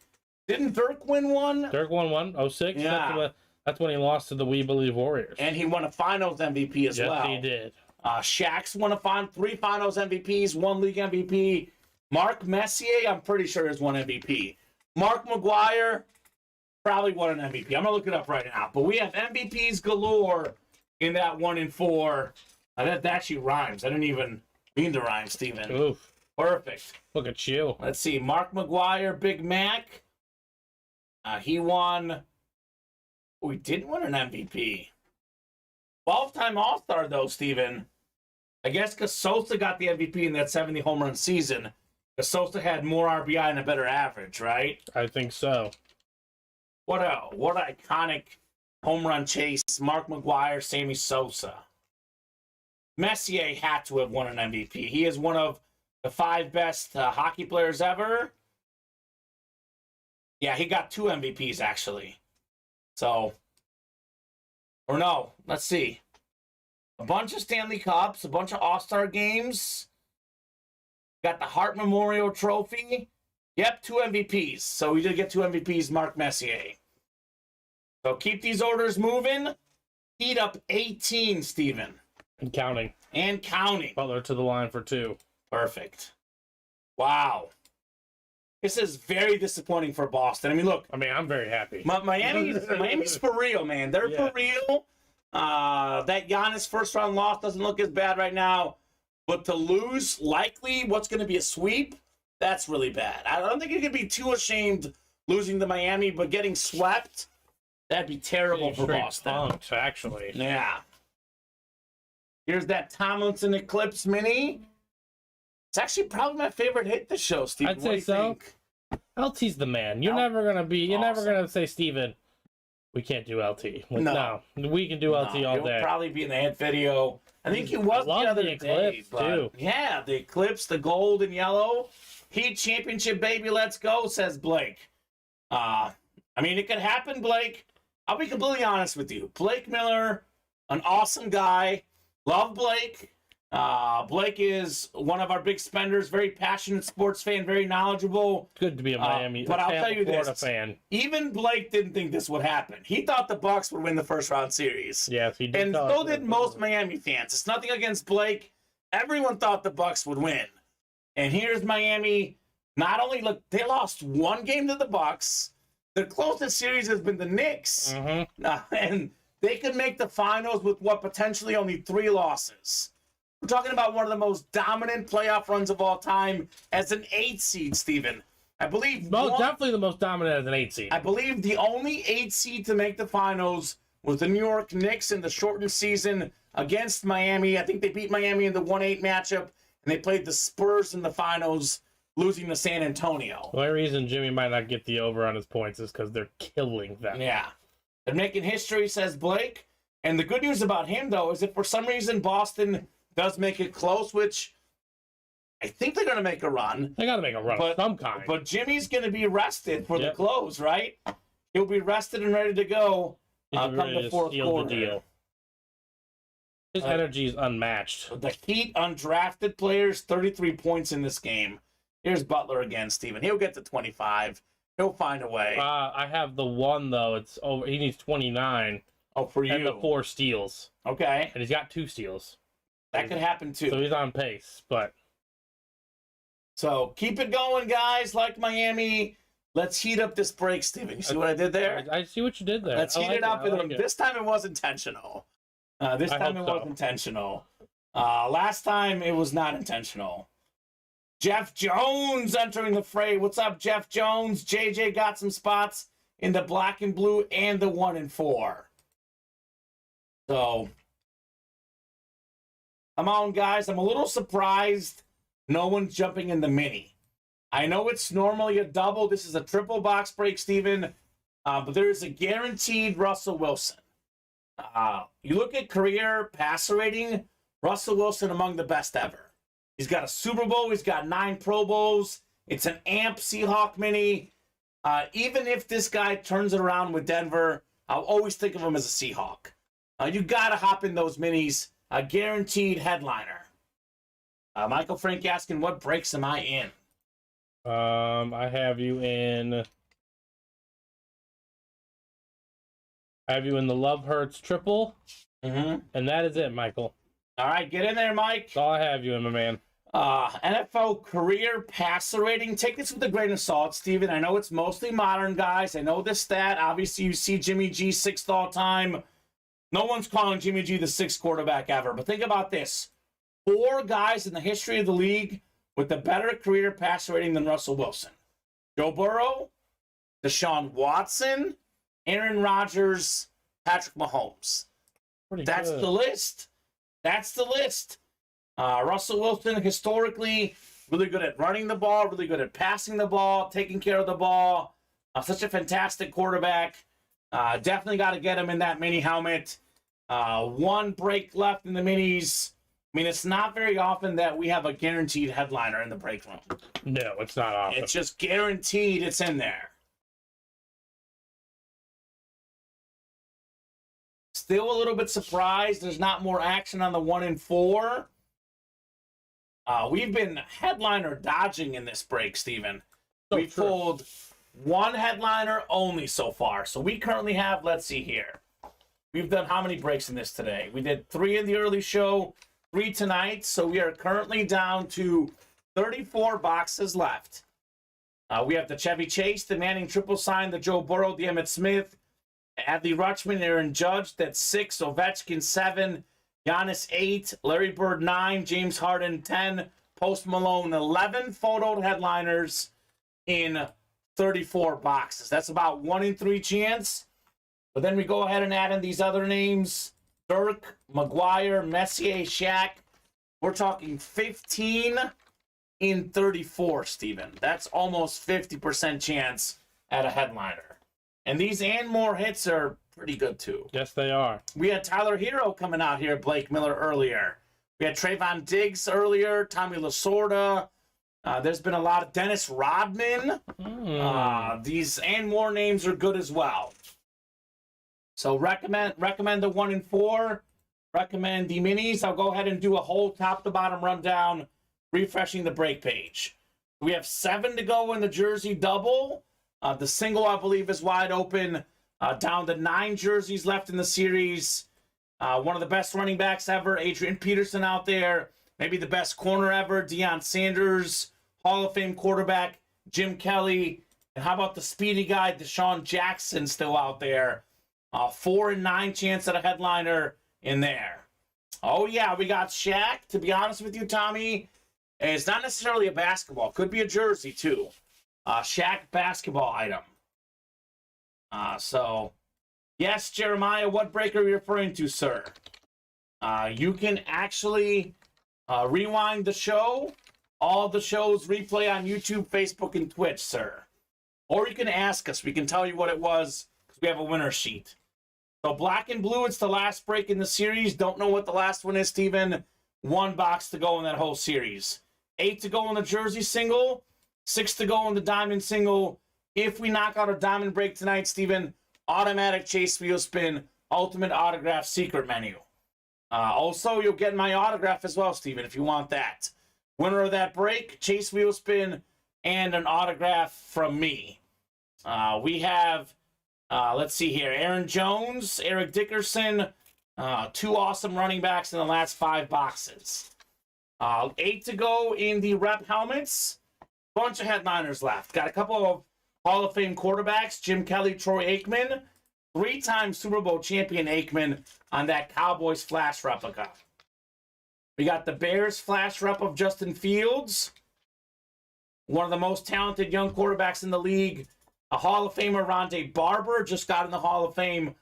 Didn't Dirk win one? Dirk won one, 06. Yeah. That's when he lost to the We Believe Warriors. And he won a Finals MVP as well. Yes, he did. Shaq's won 3 Finals MVPs, 1 League MVP. Mark Messier, I'm pretty sure, has won MVP. Mark McGuire probably won an MVP. I'm going to look it up right now. But we have MVPs galore in that 1 and 4. That actually rhymes. I didn't even mean to rhyme, Steven. Oof. Perfect. Look at you. Let's see. Mark McGuire, Big Mac. He won. We didn't win an MVP. 12-time All-Star, though, Steven. I guess because Sosa got the MVP in that 70 home run season. Because Sosa had more RBI and a better average, right? I think so. What iconic home run chase. Mark McGuire, Sammy Sosa. Messier had to have won an MVP. He is one of the 5 best hockey players ever. Yeah, he got 2 MVPs, actually. So, or no, let's see. A bunch of Stanley Cups, a bunch of All-Star games. Got the Hart Memorial Trophy. Yep, 2 MVPs. So we did get 2 MVPs, Mark Messier. So keep these orders moving. Heat up 18, Steven. And counting. And counting. Butler to the line for 2. Perfect. Wow. This is very disappointing for Boston. I mean, look. I mean, I'm very happy. Miami's for real, man. They're for real. That Giannis first-round loss doesn't look as bad right now. But to lose, likely, what's going to be a sweep, that's really bad. I don't think you can be too ashamed losing to Miami, but getting swept, that'd be terrible for Boston. Punked, actually. Yeah. Here's that Tomlinson Eclipse mini. It's actually probably my favorite hit this show, Steve. I'd say so. LT's the man. You're never gonna say, Steven, we can't do LT. No, we can do LT all day. He'll probably be in the hit video. I think he was the other day. Eclipse too. Yeah, the Eclipse, the gold and yellow. Heat championship, baby, let's go, says Blake. I mean, it could happen, Blake. I'll be completely honest with you. Blake Miller, an awesome guy. Love Blake. Blake is one of our big spenders, very passionate sports fan, very knowledgeable. Good to be a Miami, but I'll tell you Florida this: fan. Even Blake didn't think this would happen. He thought the Bucks would win the first round series. Yes, he did. And so did most Miami fans. It's nothing against Blake. Everyone thought the Bucks would win, and here's Miami. Not only they lost 1 game to the Bucks. The closest series has been the Knicks, and they could make the finals with potentially only 3 losses. We're talking about one of the most dominant playoff runs of all time as an 8 seed, Steven. I believe definitely the most dominant as an 8 seed. I believe the only 8 seed to make the finals was the New York Knicks in the shortened season against Miami. I think they beat Miami in the 1-8 matchup, and they played the Spurs in the finals, losing to San Antonio. The only reason Jimmy might not get the over on his points is because they're killing them. Yeah. They're making history, says Blake. And the good news about him, though, is if for some reason Boston does make it close, which I think they're going to make a run. They got to make a run of some kind. But Jimmy's going to be rested for the close, right? He'll be rested and ready to go come the fourth quarter. Deal. His energy is unmatched. The Heat undrafted players, 33 points in this game. Here's Butler again, Steven. He'll get to 25. He'll find a way. I have the one, though. It's over. He needs 29. Oh, for you. And the 4 steals. Okay. And he's got 2 steals. That could happen, too. So he's on pace, but... So keep it going, guys. Like Miami, let's heat up this break, Steven. You see what I did there? I see what you did there. Let's heat it up. This time it was intentional. This time it was intentional. Last time it was not intentional. Jeff Jones entering the fray. What's up, Jeff Jones? JJ got some spots in the black and blue and the 1 and 4. So, come on, guys. I'm a little surprised no one's jumping in the mini. I know it's normally a double. This is a triple box break, Steven. But there is a guaranteed Russell Wilson. You look at career passer rating, Russell Wilson among the best ever. He's got a Super Bowl. He's got 9 Pro Bowls. It's an AMP Seahawk mini. Even if this guy turns it around with Denver, I'll always think of him as a Seahawk. You got to hop in those minis. A guaranteed headliner. Michael Frank asking, what breaks am I in? I have you in the Love Hurts triple. And that is it, Michael. All right, get in there, Mike. That's all I have you in, my man. NFL career passer rating. Take this with a grain of salt, Steven. I know it's mostly modern guys. I know this stat. Obviously, you see Jimmy G 6th all time. No one's calling Jimmy G the 6th quarterback ever. But think about this. 4 guys in the history of the league with a better career passer rating than Russell Wilson. Joe Burrow, Deshaun Watson, Aaron Rodgers, Patrick Mahomes. That's the list. That's the list. Russell Wilson, historically, really good at running the ball, really good at passing the ball, taking care of the ball. Such a fantastic quarterback. Definitely got to get him in that mini helmet. 1 break left in the minis. I mean, it's not very often that we have a guaranteed headliner in the break room. No, it's not often. It's just guaranteed it's in there. Still a little bit surprised there's not more action on the 1 and 4. We've been headliner dodging in this break, Steven. We pulled 1 headliner only so far. So we currently have, let's see here. We've done how many breaks in this today? We did 3 in the early show, 3 tonight. So we are currently down to 34 boxes left. We have the Chevy Chase, the Manning triple sign, the Joe Burrow, the Emmitt Smith, Adley Rutschman, Aaron Judge, that's 6, Ovechkin 7, Giannis 8, Larry Bird 9, James Harden 10, Post Malone 11 photo headliners in 34 boxes. That's about 1 in 3 chance. But then we go ahead and add in these other names. Dirk, Maguire, Messier, Shaq. We're talking 15 in 34, Steven. That's almost 50% chance at a headliner. And these and more hits are pretty good, too. Yes, they are. We had Tyler Hero coming out here, Blake Miller earlier. We had Trayvon Diggs earlier, Tommy Lasorda. There's been a lot of Dennis Rodman. These and more names are good as well. So recommend the 1 and 4. Recommend the minis. I'll go ahead and do a whole top to bottom rundown, refreshing the break page. We have 7 to go in the jersey double. The single, I believe, is wide open. Down to 9 jerseys left in the series. One of the best running backs ever, Adrian Peterson out there. Maybe the best corner ever, Deion Sanders. Hall of Fame quarterback, Jim Kelly. And how about the speedy guy, Deshaun Jackson, still out there? 4 and 9 chance at a headliner in there. Oh, yeah, we got Shaq. To be honest with you, Tommy, and it's not necessarily a basketball. Could be a jersey, too. Shaq basketball item. So, yes, Jeremiah, what break are you referring to, sir? You can actually rewind the show. All the shows replay on YouTube, Facebook, and Twitch, sir. Or you can ask us. We can tell you what it was because we have a winner sheet. So black and blue, it's the last break in the series. Don't know what the last one is, Steven. 1 box to go in that whole series. 8 to go in the jersey single. 6 to go in the diamond single. If we knock out a diamond break tonight, Steven, automatic chase wheel spin, ultimate autograph secret menu. Also, you'll get my autograph as well, Steven, if you want that. Winner of that break, chase wheel spin, and an autograph from me. We have, let's see here, Aaron Jones, Eric Dickerson, 2 awesome running backs in the last 5 boxes. 8 to go in the rep helmets. Bunch of headliners left. Got a couple of Hall of Fame quarterbacks, Jim Kelly, Troy Aikman, 3-time Super Bowl champion Aikman on that Cowboys flash replica. We got the Bears flash rep of Justin Fields, one of the most talented young quarterbacks in the league. A Hall of Famer, Rondé Barber, just got in the Hall of Fame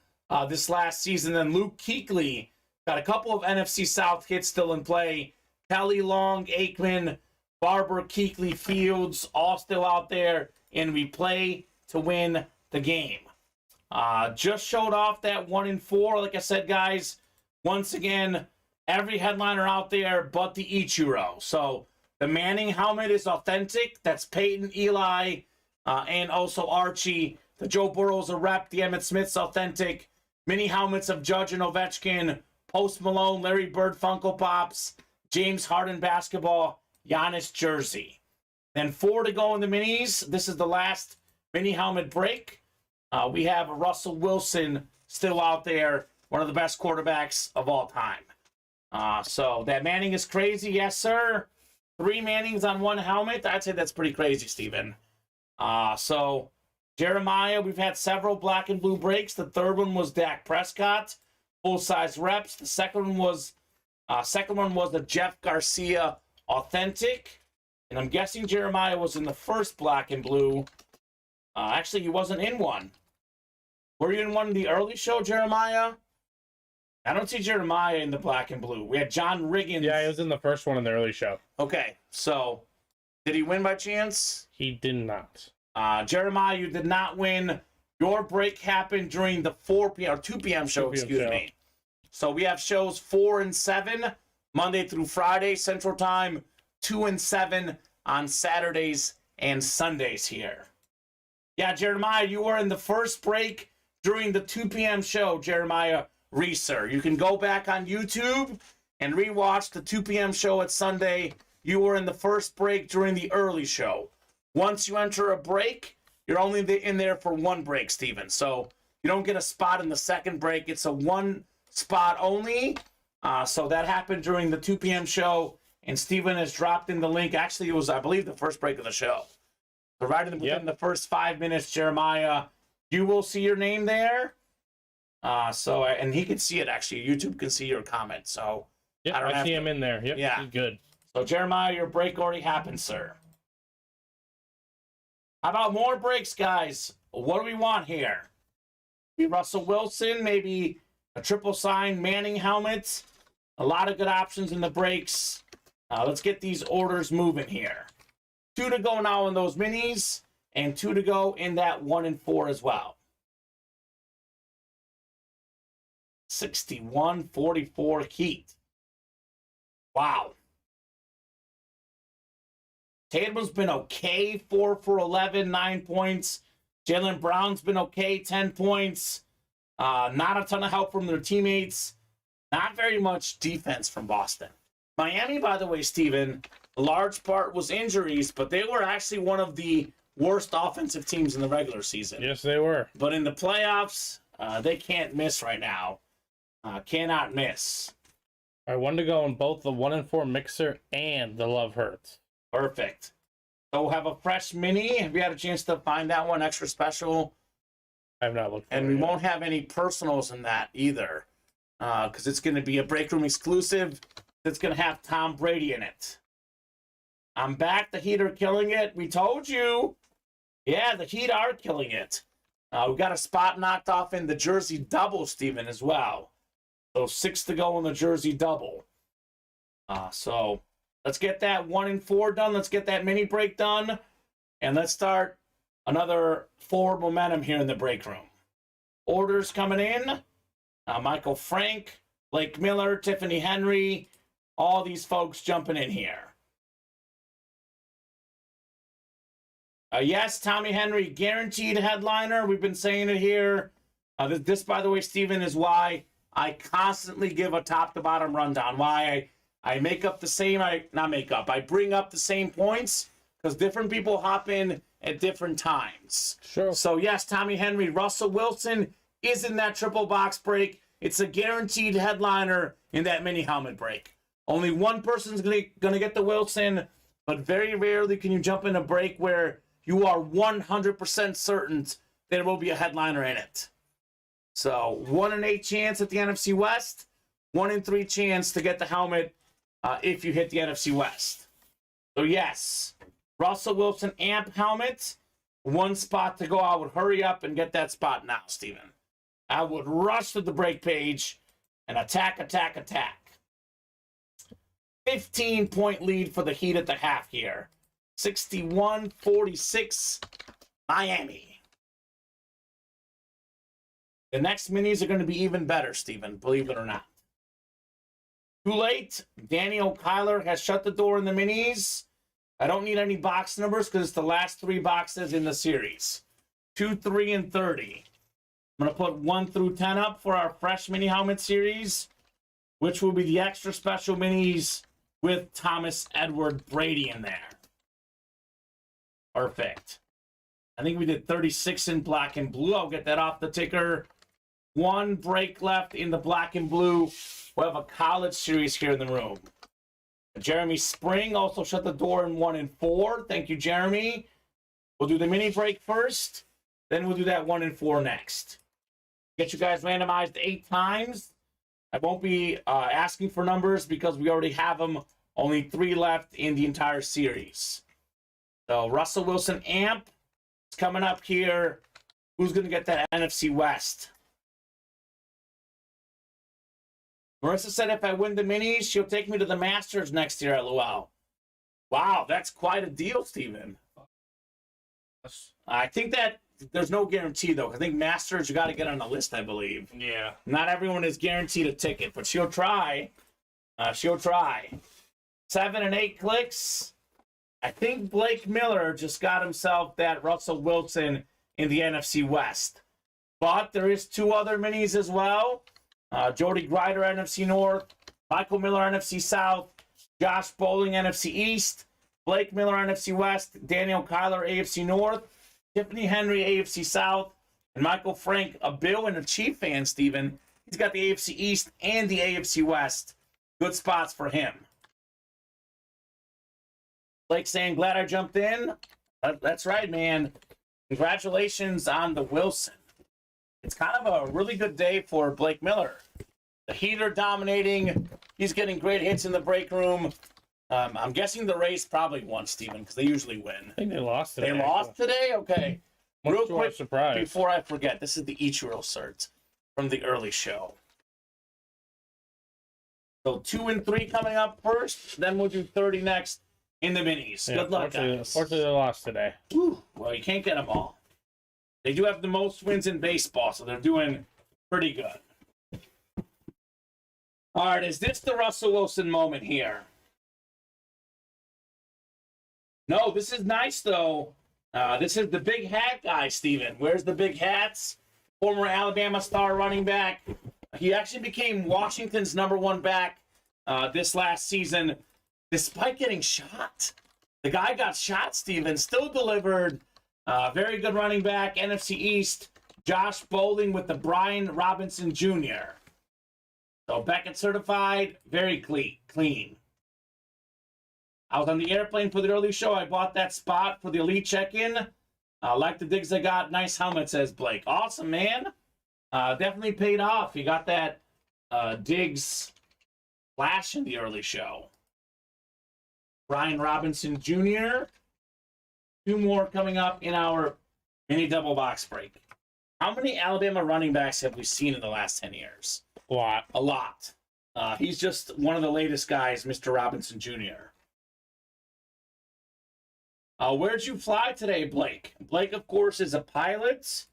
this last season. Then Luke Kuechly got a couple of NFC South hits still in play. Kelly, Long, Aikman, Barber, Kuechly, Fields, all still out there. And we play to win the game. Just showed off that 1 in 4. Like I said, guys, once again, every headliner out there but the Ichiro. So the Manning helmet is authentic. That's Peyton, Eli, and also Archie. The Joe Burrow's a rep. The Emmitt Smith's authentic. Mini helmets of Judge and Ovechkin. Post Malone, Larry Bird Funko Pops. James Harden basketball. Giannis jersey. Then 4 to go in the minis. This is the last mini helmet break. We have a Russell Wilson still out there. One of the best quarterbacks of all time. So that Manning is crazy. Yes, sir. 3 Mannings on 1 helmet. I'd say that's pretty crazy, Steven. So Jeremiah, we've had several black and blue breaks. The third one was Dak Prescott, full-size reps. The second one was the Jeff Garcia authentic. And I'm guessing Jeremiah was in the first black and blue. Actually, he wasn't in one. Were you in one in the early show, Jeremiah? I don't see Jeremiah in the black and blue. We had John Riggins. Yeah, he was in the first one in the early show. Okay, so did he win by chance? He did not. Jeremiah, you did not win. Your break happened during the 4 p.m. or 2 p.m. show, excuse me. So we have shows 4 and 7, Monday through Friday, Central Time, 2 and 7 on Saturdays and Sundays here. Yeah, Jeremiah, you were in the first break during the 2 p.m. show, Jeremiah Reeser. You can go back on YouTube and rewatch the 2 p.m. show at Sunday. You were in the first break during the early show. Once you enter a break, you're only in there for 1 break, Steven. So you don't get a spot in the second break. It's a 1 spot only. So that happened during the 2 p.m. show, and Steven has dropped in the link. Actually, it was, I believe, the first break of the show. So right within the first 5 minutes, Jeremiah, you will see your name there. And he can see it, actually. YouTube can see your comment. So yeah, I see him in there. Yep, yeah, he's good. So Jeremiah, your break already happened, sir. How about more breaks, guys? What do we want here? Maybe Russell Wilson, maybe a triple sign Manning helmet. A lot of good options in the breaks. Let's get these orders moving here. 2 to go now in those minis, and 2 to go in that 1 and 4 as well. 61-44 Heat. Wow. Tatum's been okay, 4 for 11, 9 points. Jaylen Brown's been okay, 10 points. Not a ton of help from their teammates. Not very much defense from Boston. Miami, by the way, Steven, a large part was injuries, but they were actually one of the worst offensive teams in the regular season. Yes, they were. But in the playoffs, they can't miss right now. Cannot miss. I wanted to go in both the 1 and 4 mixer and the Love Hurts. Perfect. So we'll have a fresh mini. Have you had a chance to find that one extra special? I have not looked for and it we yet. won't have any personals in that either. because it's going to be a break room exclusive. It's going to have Tom Brady in it. I'm back. The Heat are killing it. We told you. Yeah, the Heat are killing it. We got a spot knocked off in the jersey double, Steven, as well. So 6 to go in the jersey double. So let's get that 1 and 4 done. Let's get that mini break done. And let's start another forward momentum here in the break room. Orders coming in. Michael Frank, Blake Miller, Tiffany Henry, all these folks jumping in here. Yes, Tommy Henry, guaranteed headliner. We've been saying it here. This, by the way, Steven, is why I constantly give a top-to-bottom rundown. Why I make up the same, I bring up the same points because different people hop in at different times. Sure. So, yes, Tommy Henry, Russell Wilson is in that triple box break. It's a guaranteed headliner in that mini helmet break. Only one person's going to get the Wilson, but very rarely can you jump in a break where you are 100% certain there will be a headliner in it. So 1 in 8 chance at the NFC West, 1 in 3 chance to get the helmet if you hit the NFC West. So yes, Russell Wilson amp helmet, 1 spot to go. I would hurry up and get that spot now, Steven. I would rush to the break page and attack. 15-point lead for the Heat at the half here. 61-46, Miami. The next minis are going to be even better, Steven, believe it or not. Too late. Daniel Kyler has shut the door in the minis. I don't need any box numbers because it's the last 3 boxes in the series. 2, 3, and 30. I'm going to put 1 through 10 up for our fresh mini helmet series, which will be the extra special minis with Thomas Edward Brady in there. Perfect. I think we did 36 in black and blue. I'll get that off the ticker. 1 break left in the black and blue. We'll have a college series here in the room. Jeremy Spring also shut the door in 1 and 4. Thank you, Jeremy. We'll do the mini break first. Then we'll do that 1 and 4 next. Get you guys randomized 8 times. I won't be asking for numbers because we already have them. Only 3 left in the entire series. So Russell Wilson amp is coming up here. Who's going to get that NFC West? Marissa said if I win the minis, she'll take me to the Masters next year, LOL. Wow, that's quite a deal, Steven. I think that there's no guarantee, though. I think Masters, you got to get on the list, I believe. Yeah. Not everyone is guaranteed a ticket, but she'll try. 7 and 8 clicks. I think Blake Miller just got himself that Russell Wilson in the NFC West. But there is 2 other minis as well. Jody Grider, NFC North. Michael Miller, NFC South. Josh Bowling, NFC East. Blake Miller, NFC West. Daniel Kyler, AFC North. Tiffany Henry, AFC South. And Michael Frank, a Bill and a Chief fan, Steven. He's got the AFC East and the AFC West. Good spots for him. Blake saying, glad I jumped in. That's right, man. Congratulations on the Wilson. It's kind of a really good day for Blake Miller. The Heat are dominating. He's getting great hits in the break room. I'm guessing the Rays probably won, Steven, because they usually win. I think they lost today. They lost today? Okay. Real quick, surprise. before I forget, this is the Ichiro cert from the early show. So 2 and 3 coming up first, then we'll do 30 next in the minis. Yeah, good luck, guys. Fortunately, they lost today. Whew. Well, you can't get them all. They do have the most wins in baseball, so they're doing pretty good. All right, is this the Russell Wilson moment here? No, this is nice, though. This is the big hat guy, Steven. Where's the big hats? Former Alabama star running back. He actually became Washington's #1 back this last season, despite getting shot. The guy got shot, Steven, still delivered. Very good running back, NFC East. Josh Bowling with the Brian Robinson Jr. So Beckett certified, very clean. I was on the airplane for the early show. I bought that spot for the elite check-in. Like the digs I got. Nice helmet, says Blake. Awesome, man. Definitely paid off. You got that Diggs Flash in the early show. Brian Robinson Jr. 2 more coming up in our mini double box break. How many Alabama running backs have we seen in the last 10 years? A lot. A lot. He's just one of the latest guys, Mr. Robinson Jr. Where'd you fly today, Blake? Blake, of course, is a pilot.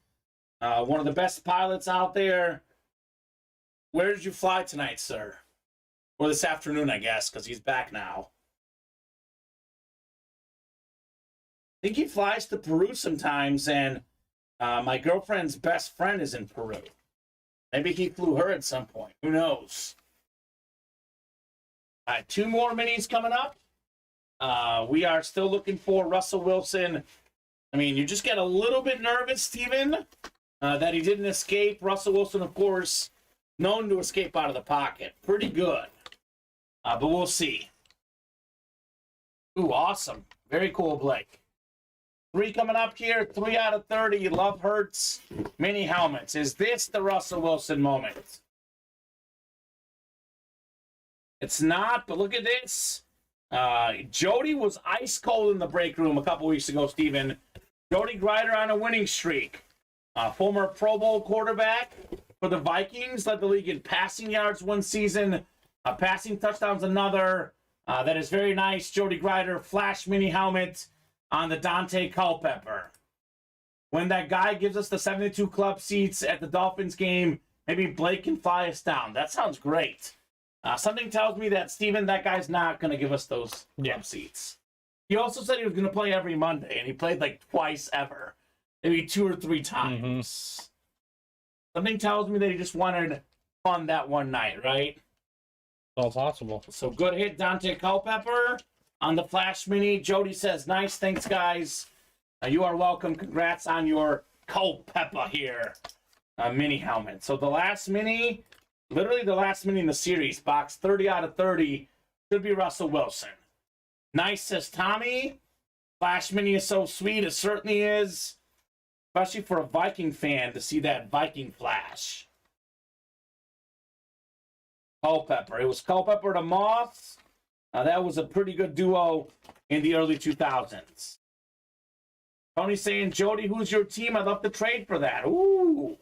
One of the best pilots out there. Where did you fly tonight, sir? Or this afternoon, I guess, because he's back now. I think he flies to Peru sometimes, and my girlfriend's best friend is in Peru. Maybe he flew her at some point. Who knows? All right, 2 more minis coming up. We are still looking for Russell Wilson. I mean, you just get a little bit nervous, Steven, that he didn't escape. Russell Wilson, of course, known to escape out of the pocket. Pretty good. But we'll see. Ooh, awesome. Very cool, Blake. 3 coming up here. 3 out of 30. Love Hurts mini helmets. Is this the Russell Wilson moment? It's not, but look at this. Jody was ice cold in the break room a couple weeks ago, Steven. Jody Grider on a winning streak. Former Pro Bowl quarterback for the Vikings. Led the league in passing yards one season. Passing touchdowns another. That is very nice. Jody Grider, Flash mini helmet on the Dante Culpepper. When that guy gives us the 72 club seats at the Dolphins game, maybe Blake can fly us down. That sounds great. Something tells me that, Steven, that guy's not going to give us those club seats. He also said he was going to play every Monday, and he played like twice ever. Maybe 2 or 3 times. Mm-hmm. Something tells me that he just wanted fun that one night, right? All possible. So good hit, Dante Culpepper on the Flash Mini. Jody says, nice, thanks, guys. You are welcome. Congrats on your Culpepper here. Mini helmet. So the last mini, literally the last mini in the series, box 30 out of 30, should be Russell Wilson. Nice, says Tommy. Flash Mini is so sweet. It certainly is. Especially for a Viking fan to see that Viking Flash. Culpepper. It was Culpepper to Moss. That was a pretty good duo in the early 2000s. Tony saying, Jody, who's your team? I'd love to trade for that. Ooh.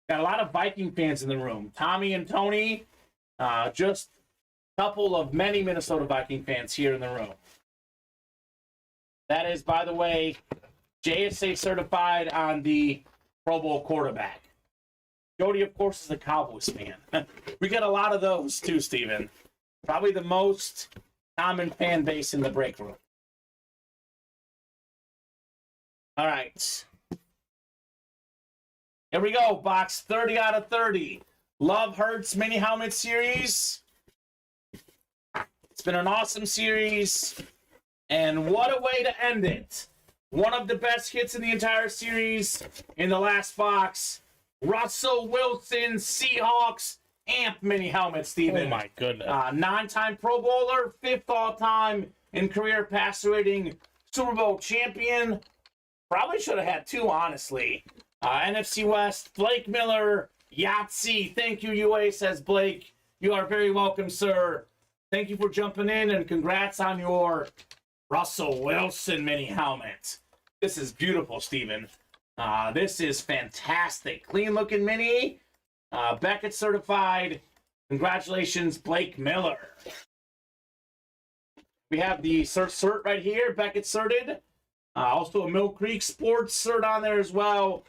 Got a lot of Viking fans in the room. Tommy and Tony, just a couple of many Minnesota Viking fans here in the room. That is, by the way, JSA certified on the Pro Bowl quarterback. Jody, of course, is a Cowboys fan. We got a lot of those too, Steven. Probably the most common fan base in the break room. All right. Here we go. Box 30 out of 30. Love Hurts mini helmet series. It's been an awesome series. And what a way to end it. One of the best hits in the entire series in the last box. Russell Wilson Seahawks AMP mini helmet, Steven. Oh, my goodness. 9-time Pro Bowler, 5th all-time in career passer rating, Super Bowl champion. Probably should have had 2, honestly. NFC West, Blake Miller, Yahtzee. Thank you, UA, says Blake. You are very welcome, sir. Thank you for jumping in, and congrats on your Russell Wilson mini helmet. This is beautiful, Steven. This is fantastic. Clean-looking mini. Beckett certified. Congratulations, Blake Miller. We have the cert right here. Beckett certed. Also a Mill Creek Sports cert on there as well.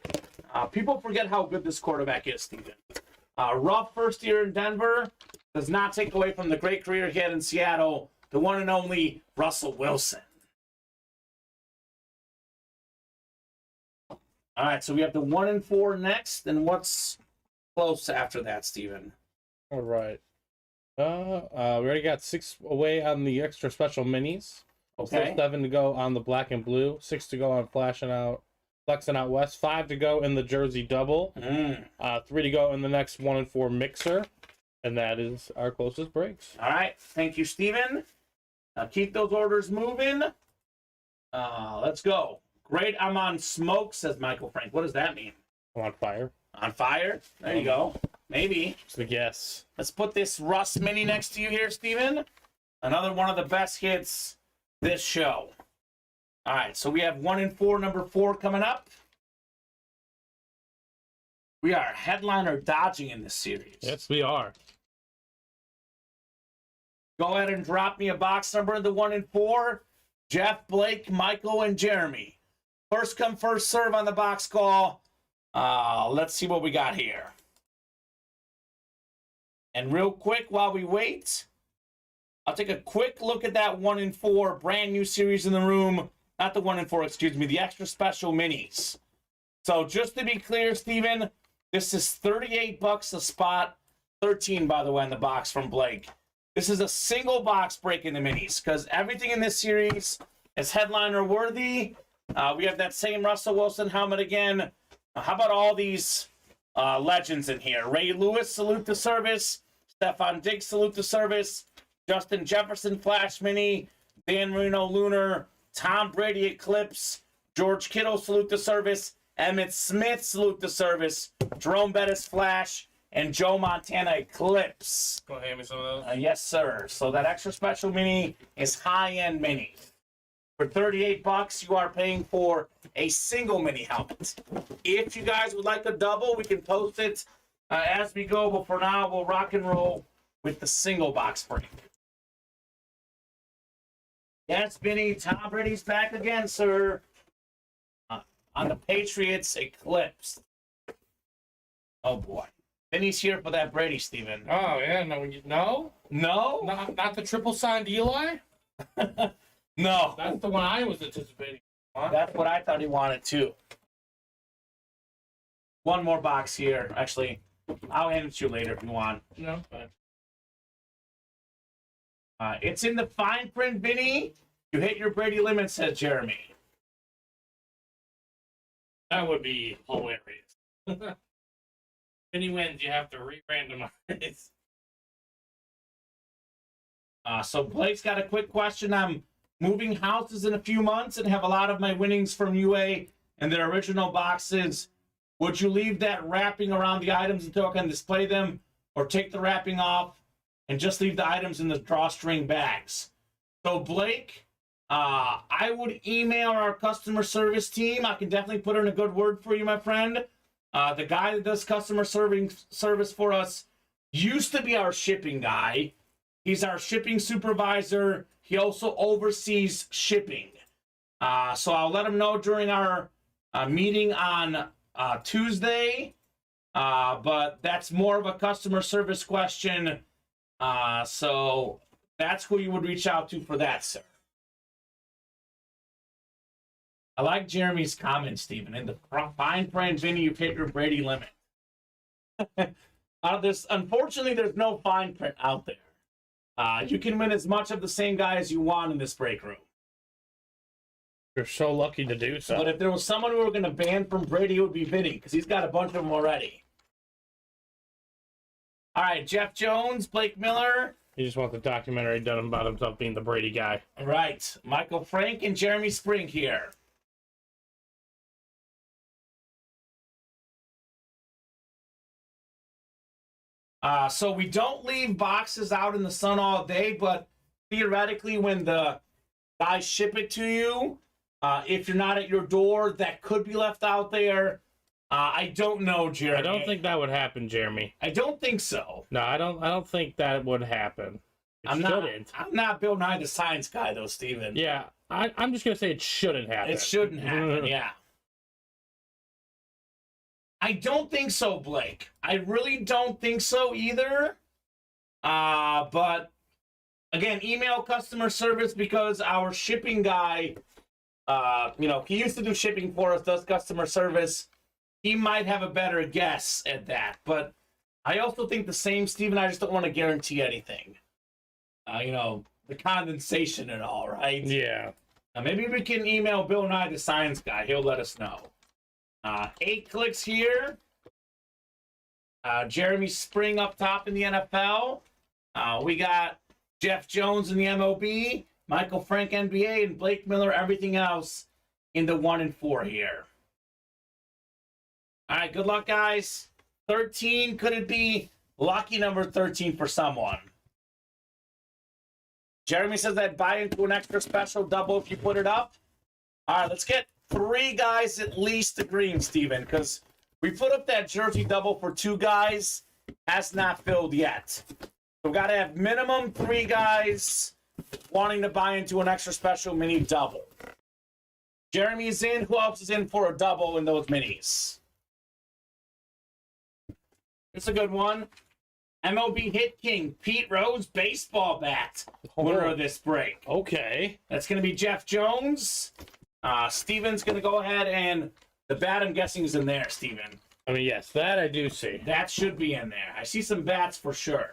People forget how good this quarterback is, Steven. Rough first year in Denver. Does not take away from the great career he had in Seattle. The one and only Russell Wilson. All right, so we have the 1 and 4 next, and what's close after that, Steven? All right. We already got 6 away on the extra special minis. Okay. Still 7 to go on the black and blue. 6 to go on flexing out west. 5 to go in the jersey double. 3 to go in the next 1 and 4 mixer, and that is our closest breaks. All right, thank you, Steven. Keep those orders moving. Let's go. Great, I'm on smoke, says Michael Frank. What does that mean? I'm on fire. On fire? There you go. Maybe. Just a guess. Let's put this Russ Mini next to you here, Steven. Another one of the best hits this show. All right, so we have 1 in 4, number 4 coming up. We are headliner dodging in this series. Yes, we are. Go ahead and drop me a box number in the 1 in 4. Jeff, Blake, Michael, and Jeremy. First come, first serve on the box call. Let's see what we got here. And real quick, while we wait, I'll take a quick look at that 1 in 4 brand new series in the room. Not the 1 in 4, excuse me, the extra special minis. So just to be clear, Steven, this is $38 a spot. 13, by the way, in the box from Blake. This is a single box break in the minis because everything in this series is headliner worthy. We have that same Russell Wilson helmet again. How about all these legends in here? Ray Lewis, salute to service. Stephon Diggs, salute to service. Justin Jefferson, Flash Mini. Dan Marino, Lunar. Tom Brady, Eclipse. George Kittle, salute to service. Emmitt Smith, salute to service. Jerome Bettis, Flash. And Joe Montana, Eclipse. Go hand me some of those. Yes, sir. So that extra special mini is high-end mini. For $38, you are paying for a single mini helmet. If you guys would like a double, we can post it as we go. But for now, we'll rock and roll with the single box break. Yes, Vinny, Tom Brady's back again, sir. On the Patriots, Eclipse. Oh, boy. Vinny's here for that Brady, Steven. Oh, yeah. No? No? Not the triple signed Eli? No. That's the one I was anticipating. Huh? That's what I thought he wanted, too. One more box here. Actually, I'll hand it to you later if you want. No, fine. It's in the fine print, Vinny. You hit your Brady limit, says Jeremy. That would be hilarious. Any wins, you have to re-randomize. So Blake's got a quick question. I'm moving houses in a few months and have a lot of my winnings from UA and their original boxes. Would you leave that wrapping around the items until I can display them, or take the wrapping off and just leave the items in the drawstring bags? So Blake, I would email our customer service team. I can definitely put in a good word for you, my friend. The guy that does customer service for us used to be our shipping guy. He's our shipping supervisor. He also oversees shipping. So I'll let him know during our meeting on Tuesday. But that's more of a customer service question. So that's who you would reach out to for that, sir. I like Jeremy's comment, Stephen. In the fine print, Vinny, you've hit your Brady limit. Unfortunately, there's no fine print out there. You can win as much of the same guy as you want in this break room. You're so lucky to do so. But if there was someone we were going to ban from Brady, it would be Vinny, because he's got a bunch of them already. All right, Jeff Jones, Blake Miller. He just wants a documentary done about himself being the Brady guy. All right, Michael Frank and Jeremy Spring here. So we don't leave boxes out in the sun all day, but theoretically when the guys ship it to you, if you're not at your door, that could be left out there. I don't know, Jeremy. I don't think that would happen, Jeremy. I don't think so. No, I don't think that would happen. It shouldn't. I'm not Bill Nye the Science Guy, though, Steven. Yeah, I'm just going to say it shouldn't happen. It shouldn't happen, yeah. I don't think so, Blake. I really don't think so either. But, again, email customer service, because our shipping guy, he used to do shipping for us, does customer service. He might have a better guess at that. But I also think the same, Steven. I just don't want to guarantee anything. The condensation and all, right? Yeah. Maybe we can email Bill Nye, the Science Guy. He'll let us know. 8 clicks here. Jeremy Spring up top in the NFL. We got Jeff Jones in the MLB, Michael Frank NBA, and Blake Miller, everything else in the 1 and 4 here. All right, good luck, guys. 13, could it be lucky number 13 for someone? Jeremy says that buy into an extra special double if you put it up. All right, let's get 3 guys at least agreeing, Steven, because we put up that jersey double for 2 guys. Has not filled yet. We've got to have minimum 3 guys wanting to buy into an extra special mini double. Jeremy's in. Who else is in for a double in those minis? It's a good one. MLB Hit King, Pete Rose, baseball bat. Winner of this break. Okay. That's going to be Jeff Jones. Steven's going to go ahead and the bat, I'm guessing, is in there, Steven. I mean, yes, that I do see. That should be in there. I see some bats for sure.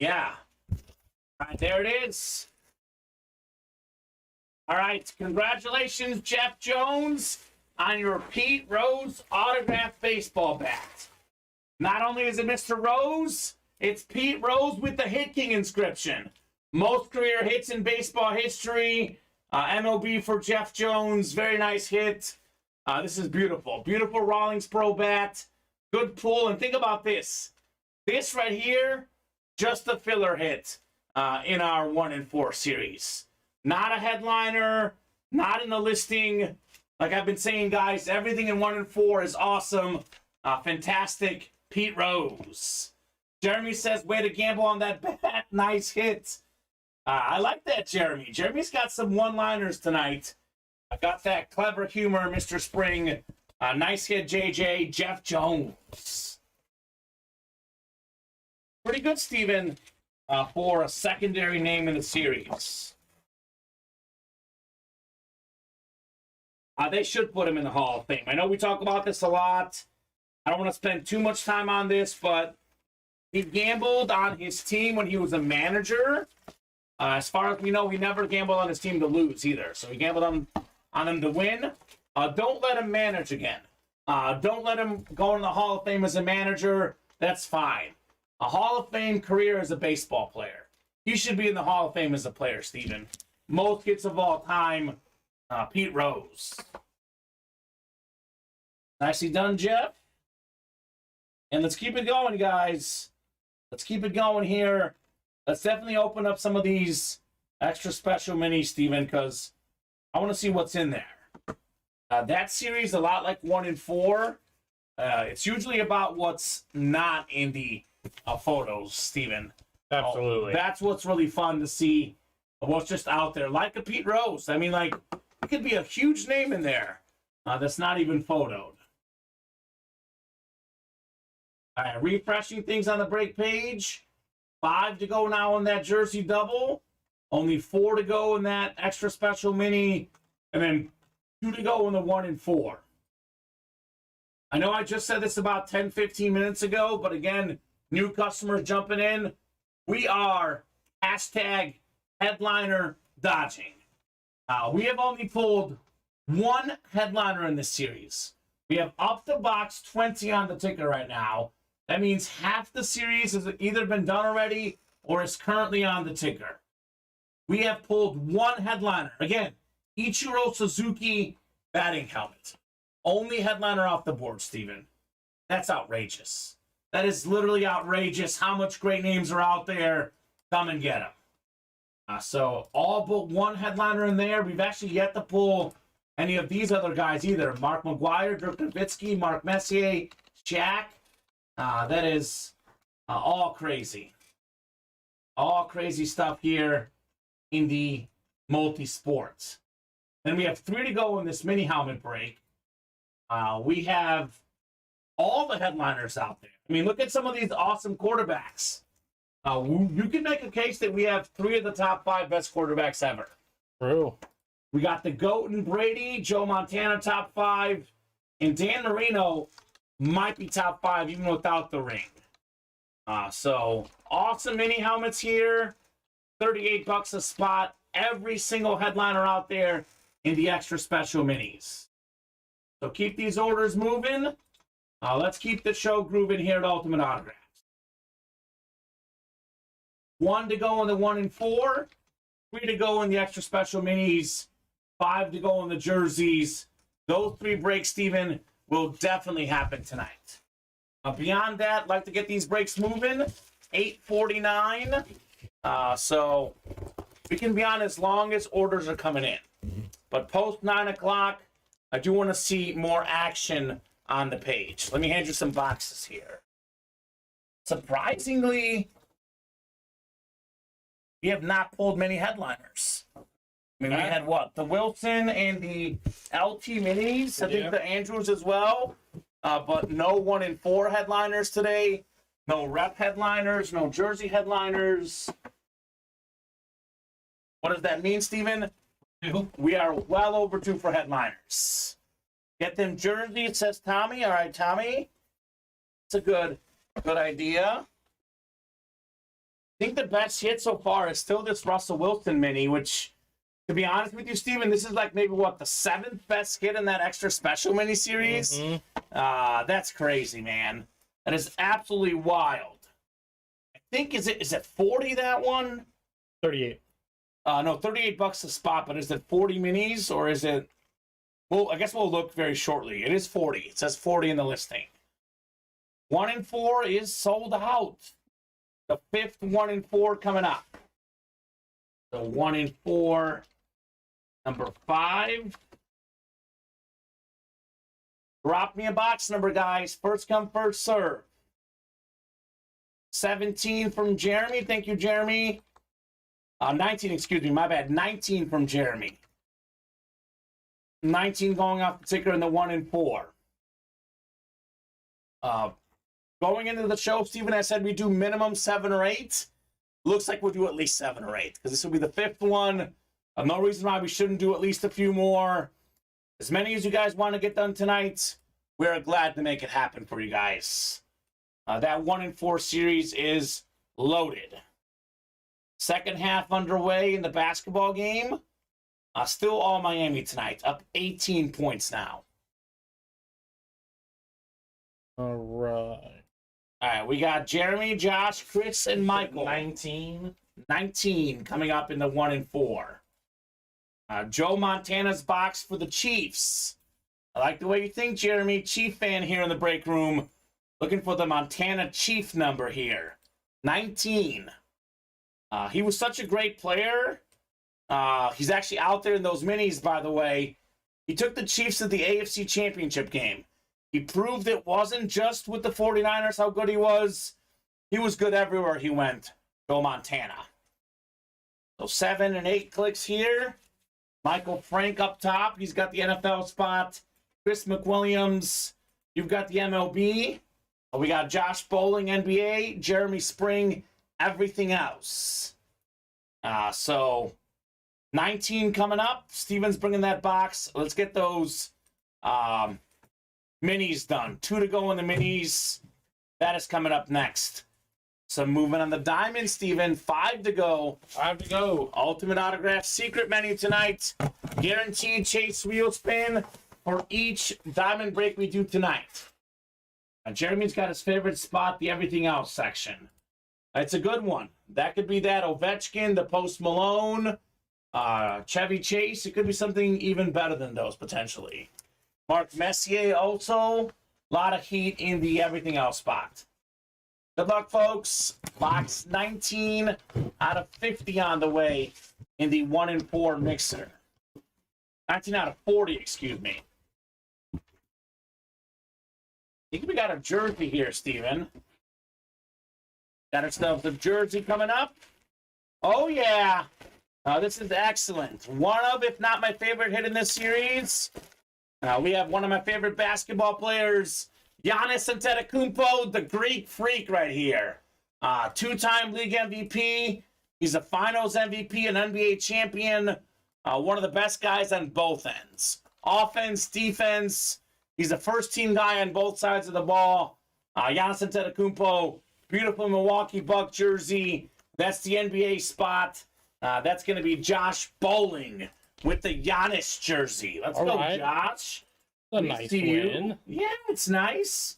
Yeah. All right, there it is. All right, congratulations, Jeff Jones, on your Pete Rose autographed baseball bat. Not only is it Mr. Rose, it's Pete Rose with the Hit King inscription. Most career hits in baseball history. MLB for Jeff Jones. Very nice hit. This is beautiful. Beautiful Rawlings Pro bat. Good pull. And think about this. This right here, just a filler hit in our 1 and 4 series. Not a headliner. Not in the listing. Like I've been saying, guys, everything in 1 and 4 is awesome. Fantastic. Pete Rose. Jeremy says, way to gamble on that bat. Nice hit. I like that, Jeremy. Jeremy's got some one-liners tonight. I got that clever humor, Mr. Spring. Nice hit, JJ. Jeff Jones. Pretty good, Steven, for a secondary name in the series. They should put him in the Hall of Fame. I know we talk about this a lot. I don't want to spend too much time on this, but he gambled on his team when he was a manager. As far as we know, he never gambled on his team to lose either. So he gambled on him to win. Don't let him manage again. Don't let him go in the Hall of Fame as a manager. That's fine. A Hall of Fame career as a baseball player. He should be in the Hall of Fame as a player, Steven. Most hits of all time, Pete Rose. Nicely done, Jeff. And let's keep it going, guys. Let's keep it going here. Let's definitely open up some of these extra special minis, Steven, because I want to see what's in there. That series, a lot like 1 and 4. It's usually about what's not in the photos, Steven. Absolutely. That's what's really fun to see, what's just out there. Like a Pete Rose. I mean, like, it could be a huge name in there that's not even photoed. All right, refreshing things on the break page. 5 to go now on that jersey double. Only 4 to go in that extra special mini. And then 2 to go in the 1 and 4. I know I just said this about 10, 15 minutes ago, but again, new customers jumping in. We are hashtag headliner dodging. We have only pulled 1 headliner in this series. We have up the box 20 on the ticker right now. That means half the series has either been done already or is currently on the ticker. We have pulled 1 headliner. Again, Ichiro Suzuki batting helmet. Only headliner off the board, Steven. That's outrageous. That is literally outrageous how much great names are out there. Come and get them. So all but 1 headliner in there. We've actually yet to pull any of these other guys either. Mark McGuire, Dirk Nowitzki, Mark Messier, Shaq. That is all crazy. All crazy stuff here in the multi-sports. Then we have 3 to go in this mini helmet break. We have all the headliners out there. I mean, look at some of these awesome quarterbacks. You can make a case that we have 3 of the top 5 best quarterbacks ever. True. We got the GOAT and Brady, Joe Montana top 5, and Dan Marino might be top 5 even without the ring. So awesome mini helmets here. $38 a spot. Every single headliner out there in the extra special minis. So keep these orders moving. Let's keep the show grooving here at Ultimate Autographs. 1 to go in the 1 and 4. 3 to go in the extra special minis. 5 to go in the jerseys. those 3 breaks, Steven, will definitely happen tonight. Beyond that, like to get these breaks moving. 8:49. So we can be on as long as orders are coming in. But post 9 o'clock, I do want to see more action on the page. Let me hand you some boxes here. Surprisingly, we have not pulled many headliners. I mean, we had what? The Wilson and the LT Minis. I think the Andrews as well. But no 1 in 4 headliners today. No rep headliners. No jersey headliners. What does that mean, Steven? We are well overdue for headliners. Get them jerseys, says Tommy. All right, Tommy. It's a good idea. I think the best hit so far is still this Russell Wilson mini, which, to be honest with you, Steven, this is like maybe, what, the 7th best hit in that extra special mini-series? That's crazy, man. That is absolutely wild. I think, is it 40, that one? 38. No, $38 a spot, but is it 40 minis, or is it... Well, I guess we'll look very shortly. It is 40. It says 40 in the listing. 1 in 4 is sold out. The 5th 1 in 4 coming up. So 1 in 4, number 5. Drop me a box number, guys. First come, first serve. 17 from Jeremy. Thank you, Jeremy. 19, excuse me, my bad. 19 from Jeremy. 19 going off the ticker in the 1 in 4. Going into the show, Steven, I said we do minimum 7 or 8. Looks like we'll do at least 7 or 8, because this will be the 5th one. No reason why we shouldn't do at least a few more. As many as you guys want to get done tonight, we're glad to make it happen for you guys. That 1 in 4 series is loaded. Second half underway in the basketball game. Still all Miami tonight, up 18 points now. All right. All right, we got Jeremy, Josh, Chris, and Michael. 19 coming up in the 1 in 4. Joe Montana's box for the Chiefs. I like the way you think, Jeremy. Chief fan here in the break room. Looking for the Montana Chief number here. 19. He was such a great player. He's actually out there in those minis, by the way. He took the Chiefs to the AFC Championship game. He proved it wasn't just with the 49ers how good he was. He was good everywhere he went. Joe Montana. So 7 and 8 clicks here. Michael Frank up top. He's got the NFL spot. Chris McWilliams. You've got the MLB. We got Josh Bowling, NBA. Jeremy Spring, everything else. So 19 coming up. Steven's bringing that box. Let's get those minis done. 2 to go in the minis. That is coming up next. Some movement on the diamond, Steven. 5 to go. 5 to go. Ultimate Autograph secret menu tonight. Guaranteed chase wheel spin for each diamond break we do tonight. Jeremy's got his favorite spot, the everything else section. It's a good one. That could be that Ovechkin, the Post Malone, Chevy Chase. It could be something even better than those, potentially. Mark Messier also. A lot of heat in the everything else spot. Good luck, folks. Box 19 out of 50 on the way in the 1 in 4 mixer. 19 out of 40, excuse me. I think we got a jersey here, Steven. Got ourselves a jersey coming up. Oh, yeah. This is excellent. One of, if not my favorite hit in this series. We have one of my favorite basketball players, Giannis Antetokounmpo, the Greek freak right here. 2-time league MVP. He's a finals MVP, an NBA champion. One of the best guys on both ends. Offense, defense. He's a first-team guy on both sides of the ball. Giannis Antetokounmpo, beautiful Milwaukee Buck jersey. That's the NBA spot. That's going to be Josh Bowling with the Giannis jersey. Let's go, right. Josh. A nice win. Yeah, it's nice.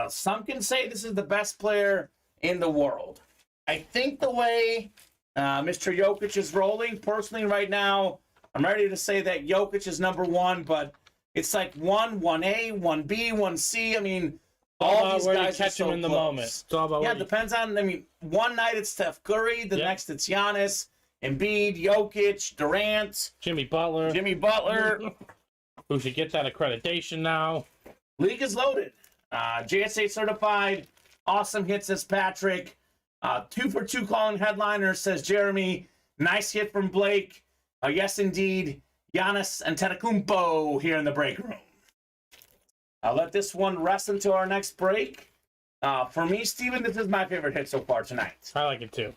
Some can say this is the best player in the world. I think the way Mr. Jokic is rolling, personally right now, I'm ready to say that Jokic is number 1, but It's like 1A, 1B, 1C. I mean, all all about these where you guys are catch so them in the close. moment. It's all about Yeah, where it you... depends on, I mean, one night it's Steph Curry, the next it's Giannis, Embiid, Jokic, Durant, Jimmy Butler, who should get that accreditation now. League is loaded. JSA certified. Awesome hit, says Patrick. 2 for 2 calling headliner, says Jeremy. Nice hit from Blake. Yes, indeed. Giannis Antetokounmpo here in the break room. I'll let this one rest until our next break. For me, Steven, this is my favorite hit so far tonight. I like it too.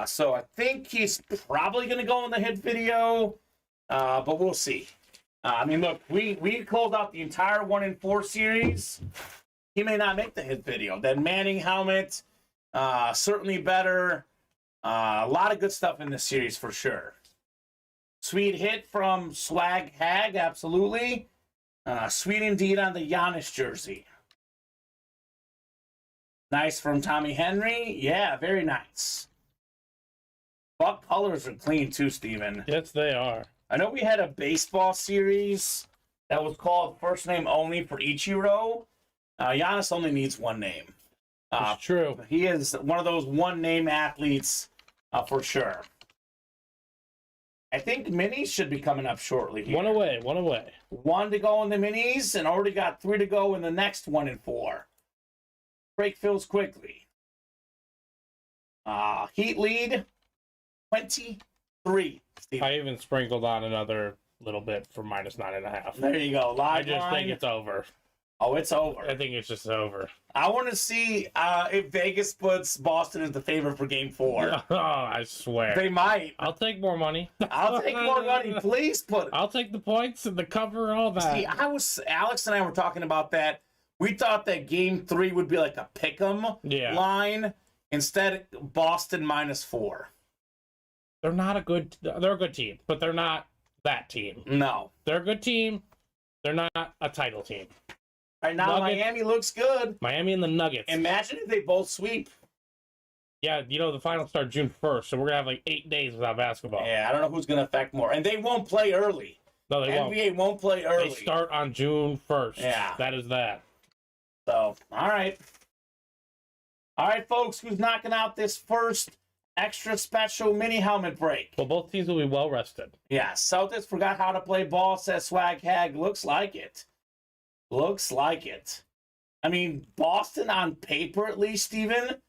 So I think he's probably going to go in the hit video, but we'll see. I mean, look, we closed out the entire 1-4 series. He may not make the hit video. That Manning helmet, certainly better. A lot of good stuff in this series for sure. Sweet hit from Swag Hag, absolutely. Sweet indeed on the Giannis jersey. Nice from Tommy Henry. Yeah, very nice. Buck colors are clean too, Steven. Yes, they are. I know we had a baseball series that was called First Name Only for Ichiro. Giannis only needs one name. It's true. He is one of those one-name athletes for sure. I think minis should be coming up shortly here. One away. 1 to go in the minis, and already got 3 to go in the next 1-4. Break fills quickly. Heat lead, 23. Steve. I even sprinkled on another little bit for -9.5. There you go. I just think it's over. Oh, it's over. I think it's just over. I want to see if Vegas puts Boston as the favorite for Game 4. Oh, I swear. They might. I'll take more money. I'll take more money. Please put. I'll take the points and the cover and all that. See, Alex and I were talking about that. We thought that Game 3 would be like a pick'em line. Instead, Boston -4. They're not a good. They're a good team, but they're not that team. No, they're a good team. They're not a title team. Right now, Nuggets, Miami looks good. Miami and the Nuggets. Imagine if they both sweep. Yeah, you know, the finals start June 1st, so we're going to have like 8 days without basketball. Yeah, I don't know who's going to affect more. And they won't play early. No, they won't. NBA won't play early. They start on June 1st. Yeah. That is that. So, all right. All right, folks, who's knocking out this first extra special mini helmet break? Well, both teams will be well rested. Yeah, Celtics forgot how to play ball, says Swag Hag. Looks like it. Looks like it. I mean, Boston on paper, at least, Steven,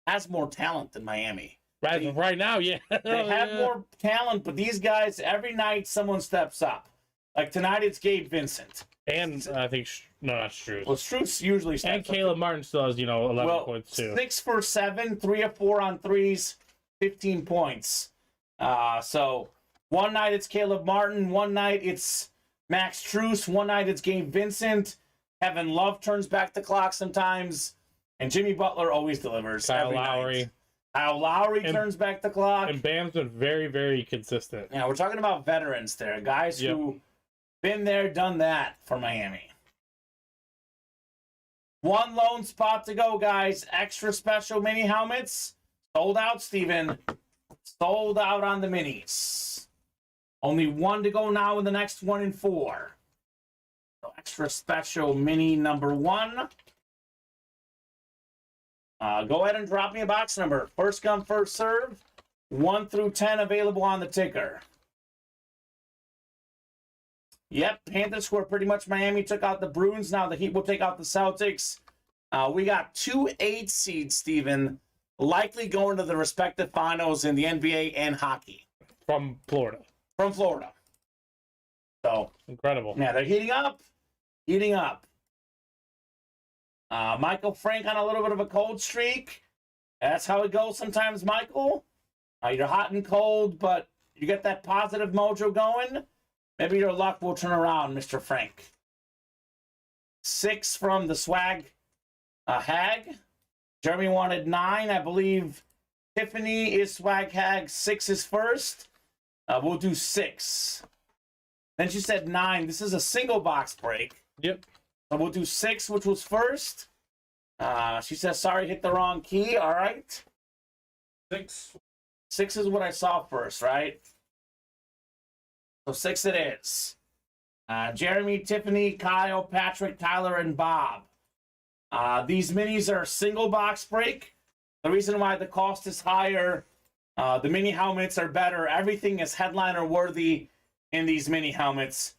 has more talent than Miami. Right now, yeah. They have more talent, but these guys, every night someone steps up. Like tonight, it's Gabe Vincent. And I think, no, not Strus. Well, Strus usually steps and Caleb Martin still has, 11 points too. 6 for 7, 3 of 4 on threes, 15 points. So one night it's Caleb Martin, one night it's Max Strus, one night it's Gabe Vincent. Kevin Love turns back the clock sometimes, and Jimmy Butler always delivers. Kyle Lowry. Kyle Lowry turns back the clock. And Bam's been very, very consistent. Yeah, we're talking about veterans there, guys who been there, done that for Miami. One lone spot to go, guys. Extra special mini helmets. Sold out, Steven. Sold out on the minis. Only 1 to go now in the next 1-4. So extra special mini number 1. Go ahead and drop me a box number. First come, first serve. 1 through 10 available on the ticker. Yep, Panthers score pretty much. Miami took out the Bruins. Now the Heat will take out the Celtics. We got 2 8 seeds, Steven, likely going to the respective finals in the NBA and hockey. From Florida. From Florida. So incredible. Yeah, they're heating up. Heating up. Michael Frank on a little bit of a cold streak. That's how it goes sometimes, Michael. You're hot and cold, but you get that positive mojo going. Maybe your luck will turn around, Mr. Frank. 6 from the Swag Hag. Jeremy wanted 9. I believe Tiffany is Swag Hag. 6 is first. We'll do 6. Then she said 9. This is a single box break. Yep. So we'll do 6, which was first. She says, sorry, hit the wrong key. All right. 6. 6 is what I saw first, right? So 6 it is. Jeremy, Tiffany, Kyle, Patrick, Tyler, and Bob. These minis are a single box break. The reason why the cost is higher, the mini helmets are better. Everything is headliner worthy in these mini helmets,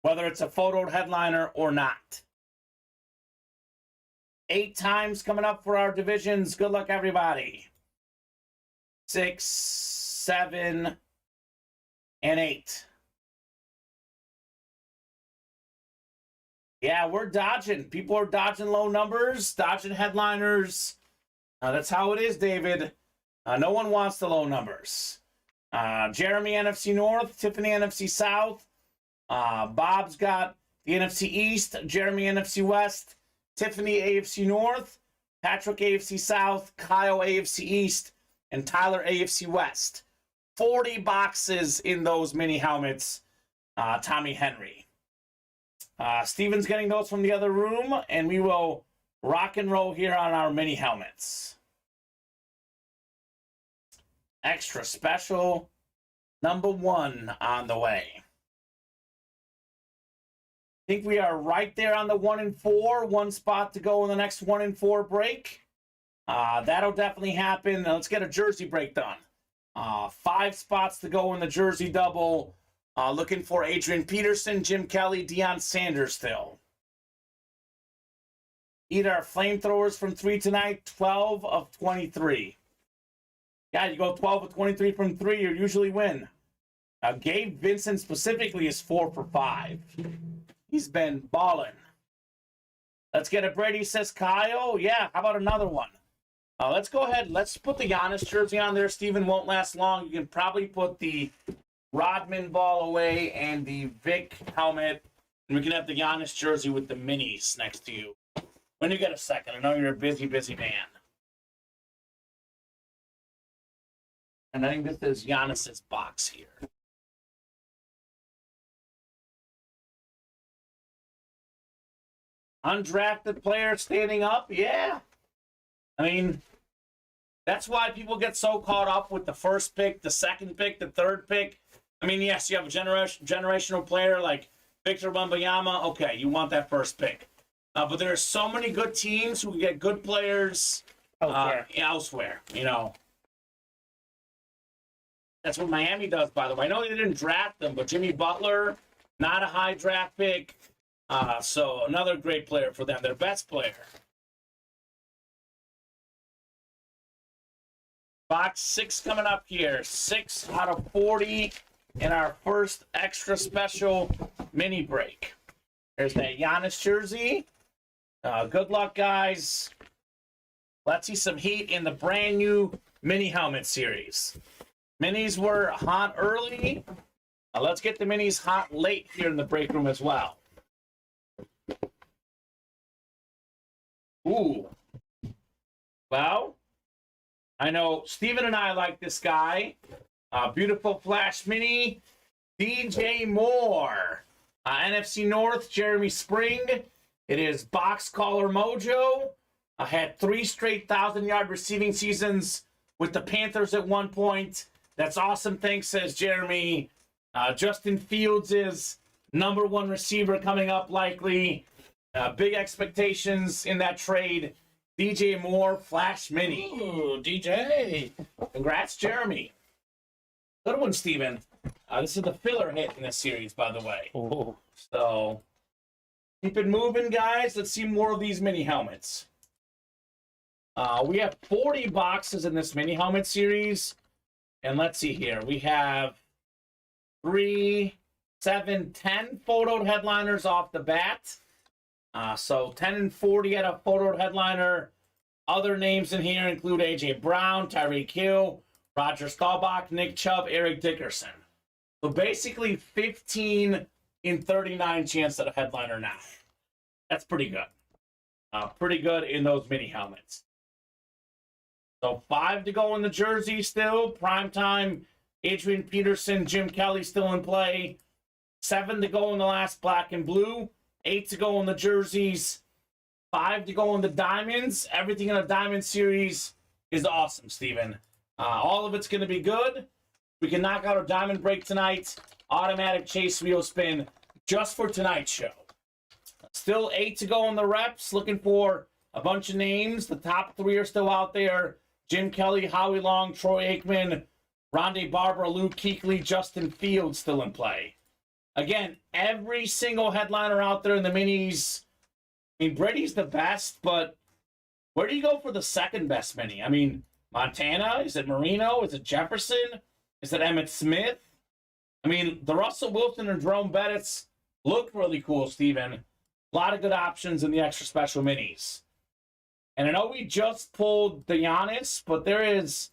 whether it's a photoed headliner or not. 8 times coming up for our divisions. Good luck, everybody. 6, 7, and 8. Yeah, we're dodging. People are dodging low numbers, dodging headliners. That's how it is, David. No one wants the low numbers. Jeremy, NFC North. Tiffany, NFC South. Bob's got the NFC East. Jeremy, NFC West. Tiffany, AFC North. Patrick, AFC South. Kyle, AFC East. And Tyler, AFC West. 40 boxes in those mini helmets. Tommy Henry. Steven's getting those from the other room, and we will rock and roll here on our mini helmets. Extra special number 1 on the way. I think we are right there on the 1 and 4. 1 spot to go in the next 1 and 4 break. That'll definitely happen. Now let's get a jersey break done. 5 spots to go in the jersey double. Looking for Adrian Peterson, Jim Kelly, Deion Sanders still. Eat our flamethrowers from 3 tonight, 12 of 23. Yeah, you go 12 of 23 from 3, you usually win. Gabe Vincent specifically is 4 for 5. He's been balling. Let's get a Brady, says Kyle. Yeah, how about another one? Let's go ahead. Let's put the Giannis jersey on there. Steven won't last long. You can probably put the Rodman ball away and the Vic helmet. And we can have the Giannis jersey with the minis next to you. When you get a second. I know you're a busy, busy man. And I think this is Giannis's box here. Undrafted player standing up, yeah. I mean, that's why people get so caught up with the first pick, the second pick, the third pick. I mean, yes, you have a generational player like Victor Wembanyama. Okay, you want that first pick. But there are so many good teams who can get good players elsewhere, you know. That's what Miami does, by the way. I know they didn't draft them, but Jimmy Butler, not a high draft pick. So another great player for them, their best player. Box 6 coming up here. 6 out of 40 in our first extra special mini break. There's that Giannis jersey. Good luck, guys. Let's see some heat in the brand new mini helmet series. Minis were hot early. Let's get the minis hot late here in the break room as well. Ooh. Well, I know Steven and I like this guy. Beautiful Flash Mini. DJ Moore. NFC North, Jeremy Spring. It is Box Caller Mojo. Had 3 straight 1,000-yard receiving seasons with the Panthers at one point. That's awesome. Thanks, says Jeremy. Justin Fields is #1 receiver coming up likely. Big expectations in that trade. DJ Moore, Flash Mini. Ooh, DJ. Congrats, Jeremy. Good one, Steven. This is the filler hit in this series, by the way. Oh. So, keep it moving, guys. Let's see more of these mini helmets. We have 40 boxes in this mini helmet series. And let's see here. We have 3, 7, 10 photoed headliners off the bat. So 10 and 40 at a photoed headliner. Other names in here include A.J. Brown, Tyreek Hill, Roger Staubach, Nick Chubb, Eric Dickerson. So basically 15 in 39 chance at a headliner now. That's pretty good. Pretty good in those mini helmets. So 5 to go in the jersey still. Primetime, Adrian Peterson, Jim Kelly still in play. 7 to go in the last black and blue. 8 to go in the jerseys. 5 to go in the diamonds. Everything in a diamond series is awesome, Steven. All of it's going to be good. We can knock out a diamond break tonight. Automatic chase wheel spin. just for tonight's show. Still 8 to go in the reps. Looking for a bunch of names. The top 3 are still out there. Jim Kelly, Howie Long, Troy Aikman, Rondé Barber, Luke Kuechly, Justin Fields still in play. Again, every single headliner out there in the minis. I mean, Brady's the best, but where do you go for the second best mini? I mean, Montana? Is it Marino? Is it Jefferson? Is it Emmitt Smith? I mean, the Russell Wilson and Jerome Bettit's look really cool, Steven. A lot of good options in the extra special minis. And I know we just pulled the Giannis, but there is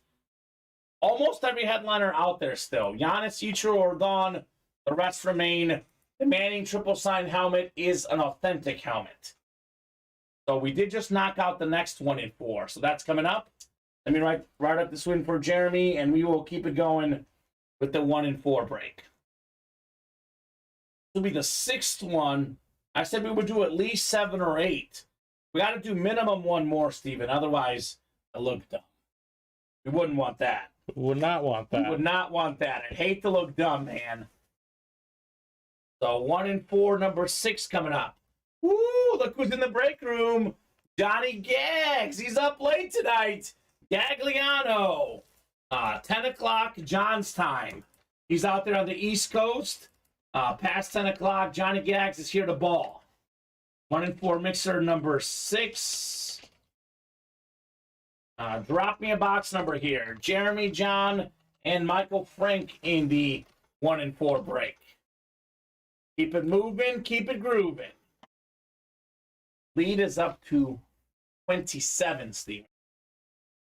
almost every headliner out there still. Giannis, Ichiro are gone. The rest remain. The Manning triple sign helmet is an authentic helmet. So we did just knock out the next 1 in 4. So that's coming up. Let me write up this win for Jeremy, and we will keep it going with the 1 in 4 break. This will be the 6th one. I said we would do at least 7 or 8. We got to do minimum 1 more, Steven. Otherwise, I look dumb. We wouldn't want that. We would not want that. We would not want that. I'd hate to look dumb, man. So 1 in 4, number 6 coming up. Woo! Look who's in the break room. Johnny Gags. He's up late tonight. Gagliano. 10 o'clock, John's time. He's out there on the East Coast. Past 10 o'clock, Johnny Gags is here to ball. 1 in 4 mixer number 6. Drop me a box number here. Jeremy, John, and Michael Frank in the 1 in 4 break. Keep it moving, keep it grooving. Lead is up to 27, Steve.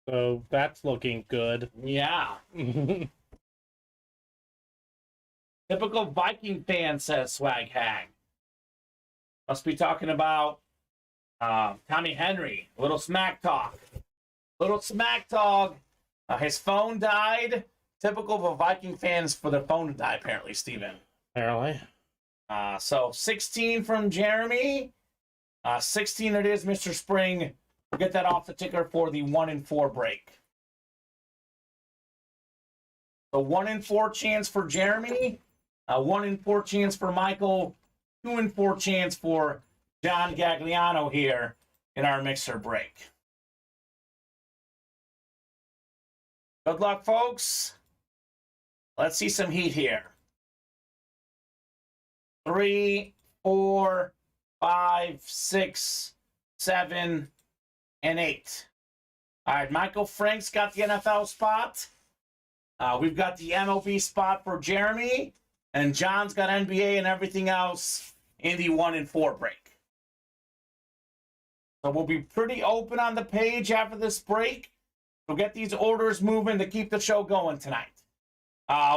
So that's looking good. Yeah. Typical Viking fan, says Swag Hag. Must be talking about Tommy Henry. A little smack talk. Little smack talk. His phone died. Typical of a Viking fans for their phone to die, apparently, Steven. Apparently. So 16 from Jeremy. 16 it is, Mr. Spring. We'll get that off the ticker for the 1 in 4 break. The 1 in 4 chance for Jeremy. 1 in 4 chance for Michael. 2 in 4 chance for John Gagliano here in our mixer break. Good luck, folks. Let's see some heat here. 3, 4, 5, 6, 7, and 8. All right, Michael Frank's got the NFL spot. We've got the MLB spot for Jeremy. And John's got NBA and everything else in the 1 in 4 break. So we'll be pretty open on the page after this break. We'll get these orders moving to keep the show going tonight.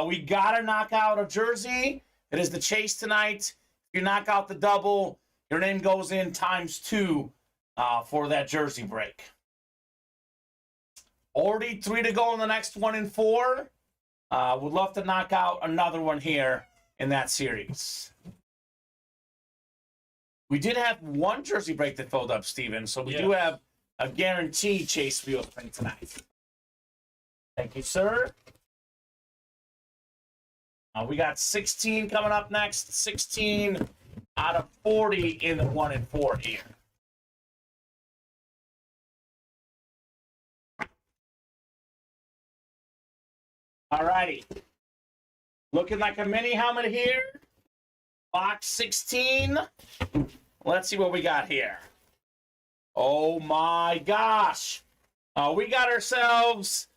We got to knock out a jersey. It is the chase tonight. If you knock out the double, your name goes in ×2 for that jersey break. Already 3 to go in the next 1 in 4. Would love to knock out another one here in that series. We did have 1 jersey break that filled up, Steven, so we do have a guaranteed chase wheel thing tonight. Thank you, sir. We got 16 coming up next. 16 out of 40 in the 1 in 4 here. All righty. Looking like a mini helmet here. Box 16. Let's see what we got here. Oh my gosh. We got ourselves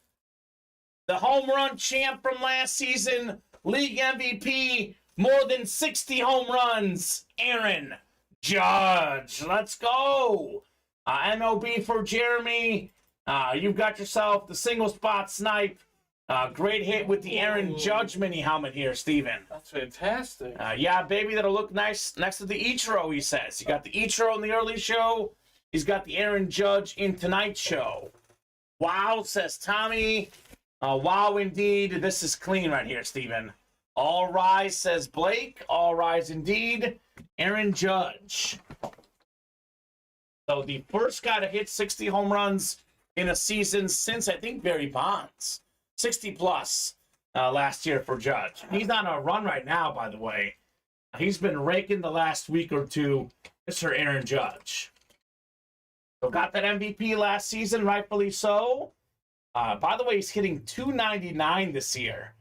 the home run champ from last season, league MVP, more than 60 home runs, Aaron Judge. Let's go. MLB for Jeremy. You've got yourself the single spot snipe. Great hit with the Aaron Judge mini helmet here, Steven. That's fantastic. Yeah, baby, that'll look nice next to the Ichiro, he says. You got the Ichiro in the early show. He's got the Aaron Judge in tonight's show. Wow, says Tommy. Wow, indeed. This is clean right here, Steven. All rise, says Blake. All rise, indeed. Aaron Judge. So the first guy to hit 60 home runs in a season since, I think, Barry Bonds. 60 plus last year for Judge. He's on a run right now, by the way. He's been raking the last week or two. Mr. Aaron Judge. So got that MVP last season, rightfully so. By the way, he's hitting .299 this year.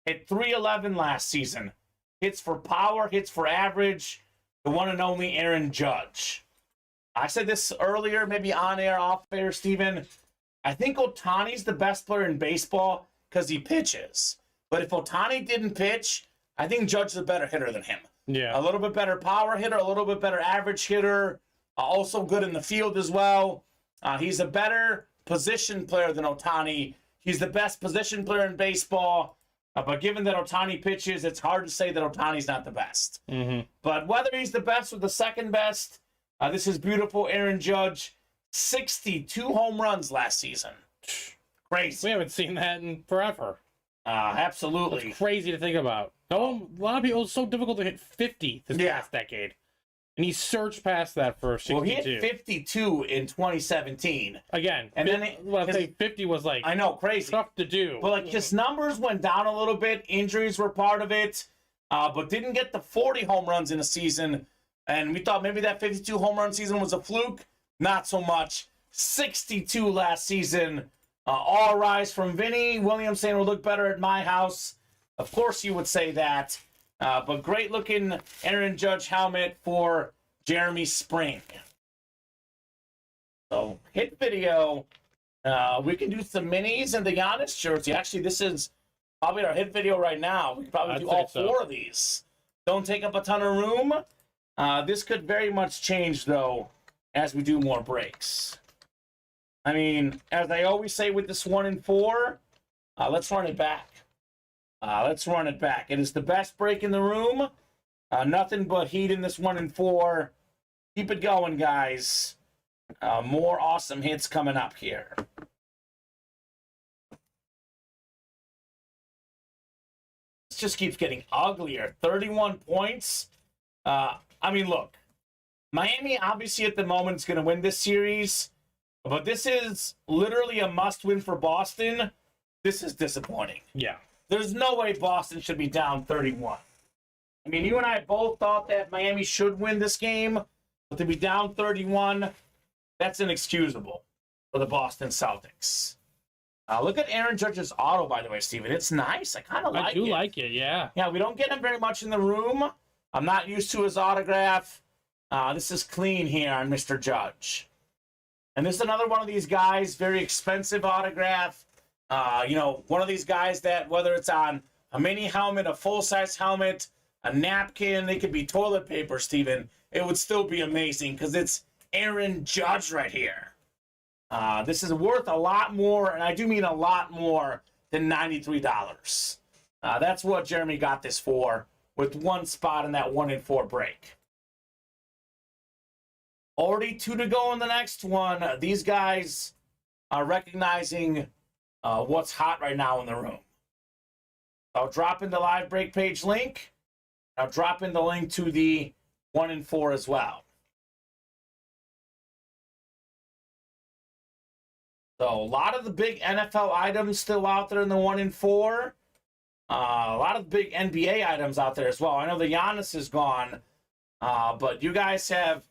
Hit .311 last season. Hits for power, hits for average. The one and only Aaron Judge. I said this earlier, maybe on air, off air, Steven. I think Ohtani's the best player in baseball because he pitches. But if Ohtani didn't pitch, I think Judge is a better hitter than him. Yeah. A little bit better power hitter, a little bit better average hitter. Also good in the field as well. He's a better position player than Ohtani. He's the best position player in baseball. But given that Ohtani pitches, it's hard to say that Ohtani's not the best. Mm-hmm. But whether he's the best or the second best, this is beautiful. Aaron Judge, 62 home runs last season. Crazy. We haven't seen that in forever. Absolutely. It's crazy to think about. A lot of people, it's so difficult to hit 50 this past decade. And he surged past that for 62. Well, he hit 52 in 2017. Again, and then I think 50 was like, I know, crazy. Tough to do. But like his numbers went down a little bit. Injuries were part of it. But didn't get the 40 home runs in a season. And we thought maybe that 52 home run season was a fluke. Not so much. 62 last season. All rise from Vinny. Williams saying will look better at my house. Of course you would say that. But great looking Aaron Judge helmet for Jeremy Spring. So hit video. We can do some minis and the Giannis jersey. Actually, this is probably our hit video right now. We could probably do all four of these. Don't take up a ton of room. This could very much change, though, as we do more breaks. I mean, as I always say with this 1 and 4, let's run it back. Let's run it back. It is the best break in the room. Nothing but heat in this 1 and 4. Keep it going, guys. More awesome hits coming up here. This just keeps getting uglier. 31 points. I mean, look. Miami, obviously, at the moment, is going to win this series. But this is literally a must-win for Boston. This is disappointing. Yeah. There's no way Boston should be down 31. I mean, you and I both thought that Miami should win this game, but to be down 31, that's inexcusable for the Boston Celtics. Look at Aaron Judge's auto, by the way, Steven. It's nice. I kind of like it. I do like it, yeah. Yeah, we don't get him very much in the room. I'm not used to his autograph. This is clean here on Mr. Judge. And this is another one of these guys, very expensive autograph. One of these guys that, whether it's on a mini helmet, a full-size helmet, a napkin, they could be toilet paper, Steven. It would still be amazing because it's Aaron Judge right here. This is worth a lot more, and I do mean a lot more than $93. That's what Jeremy got this for with one spot in that 1 and 4 break. Already 2 to go in the next one. These guys are recognizing what's hot right now in the room. I'll drop in the live break page link. I'll drop in the link to the 1 and 4 as well. So a lot of the big NFL items still out there in the 1 and 4. A lot of big NBA items out there as well. I know the Giannis is gone, but you guys have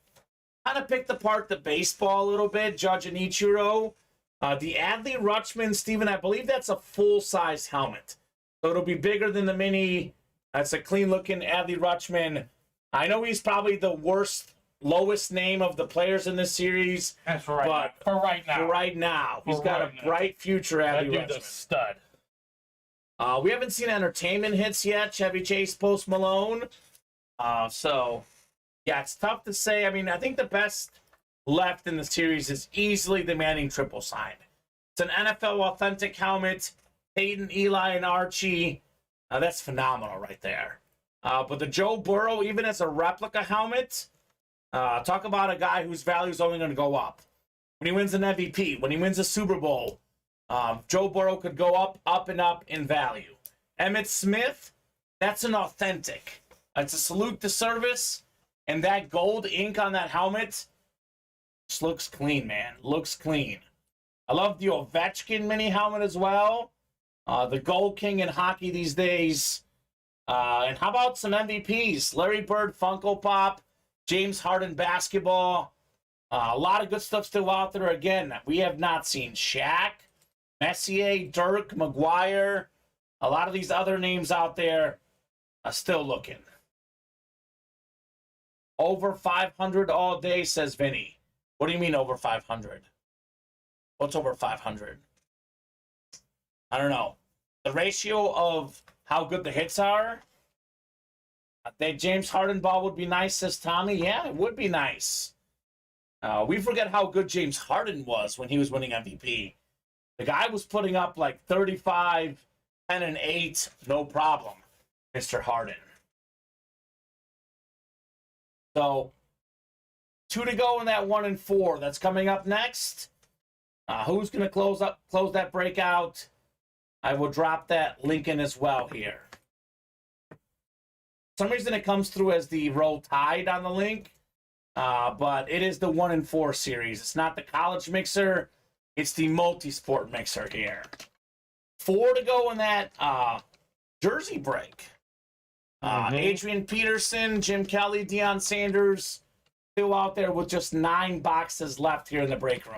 kind of picked apart the baseball a little bit, Judge and Ichiro. The Adley Rutschman, Steven, I believe that's a full-size helmet. So it'll be bigger than the mini. That's a clean-looking Adley Rutschman. I know he's probably the lowest name of the players in this series. That's right. But for right now. For right now. He's got a bright future, Adley Rutschman. That dude's a stud. We haven't seen entertainment hits yet. Chevy Chase, Post Malone. Yeah, it's tough to say. I mean, I think the best left in the series is easily the Manning triple sign. It's an NFL authentic helmet. Peyton, Eli, and Archie. That's phenomenal right there. But the Joe Burrow, even as a replica helmet, talk about a guy whose value is only going to go up. When he wins an MVP, when he wins a Super Bowl, Joe Burrow could go up, and up in value. Emmitt Smith, that's an authentic. It's a salute to service. And that gold ink on that helmet just looks clean, man. Looks clean. I love the Ovechkin mini helmet as well. The Gold King in hockey these days. And how about some MVPs? Larry Bird, Funko Pop, James Harden basketball. A lot of good stuff still out there. Again, we have not seen Shaq, Messier, Dirk, McGuire. A lot of these other names out there are still looking. Over 500 all day, says Vinny. What do you mean over 500? What's over 500? I don't know. The ratio of how good the hits are. I think James Harden ball would be nice, says Tommy. Yeah, it would be nice. We forget how good James Harden was when he was winning MVP. The guy was putting up like 35, 10, and 8, no problem, Mr. Harden. So, 2 to go in that 1 and 4. That's coming up next. Who's going to close that breakout? I will drop that link in as well here. For some reason it comes through as the Roll Tide on the link, but it is the 1 and 4 series. It's not the college mixer. It's the multi-sport mixer here. 4 to go in that jersey break. Adrian Peterson, Jim Kelly, Deion Sanders, still out there with just 9 boxes left here in the break room.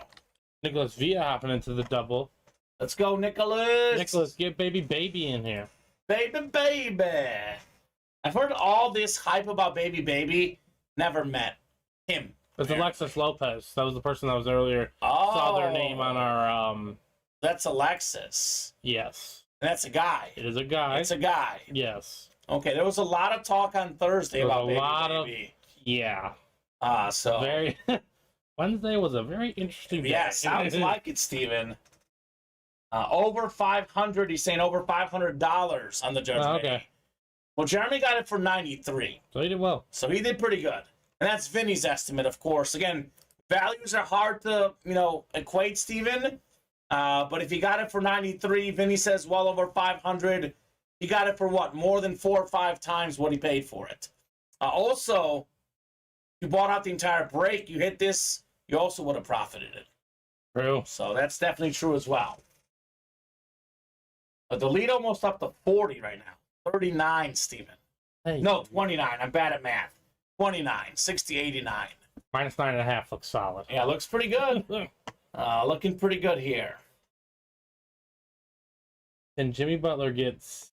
Nicholas Villa hopping into the double. Let's go, Nicholas. Nicholas, get baby in here. Baby. I've heard all this hype about baby. Never met him. It's Alexis Lopez. That was the person that was earlier. Saw their name on our... That's Alexis. Yes. And that's a guy. It is a guy. It's a guy. Yes. Okay, there was a lot of talk on Thursday about baby. Yeah. So... Very... Wednesday was a very interesting day. Yeah, sounds like it, Steven. Over 500. He's saying over $500 on the judgment. Okay. Well, Jeremy got it for 93. So he did well. So he did pretty good. And that's Vinny's estimate, of course. Again, values are hard to, equate, Steven. But if he got it for 93, Vinny says well over 500. He got it for what? More than 4 or 5 times what he paid for it. Also, you bought out the entire break. You hit this, you also would have profited it. True. So that's definitely true as well. But the lead almost up to 40 right now. 39, Steven. Hey. No, 29. I'm bad at math. 29, 60, 89. Minus 9.5 looks solid. Yeah, looks pretty good. Looking pretty good here. And Jimmy Butler gets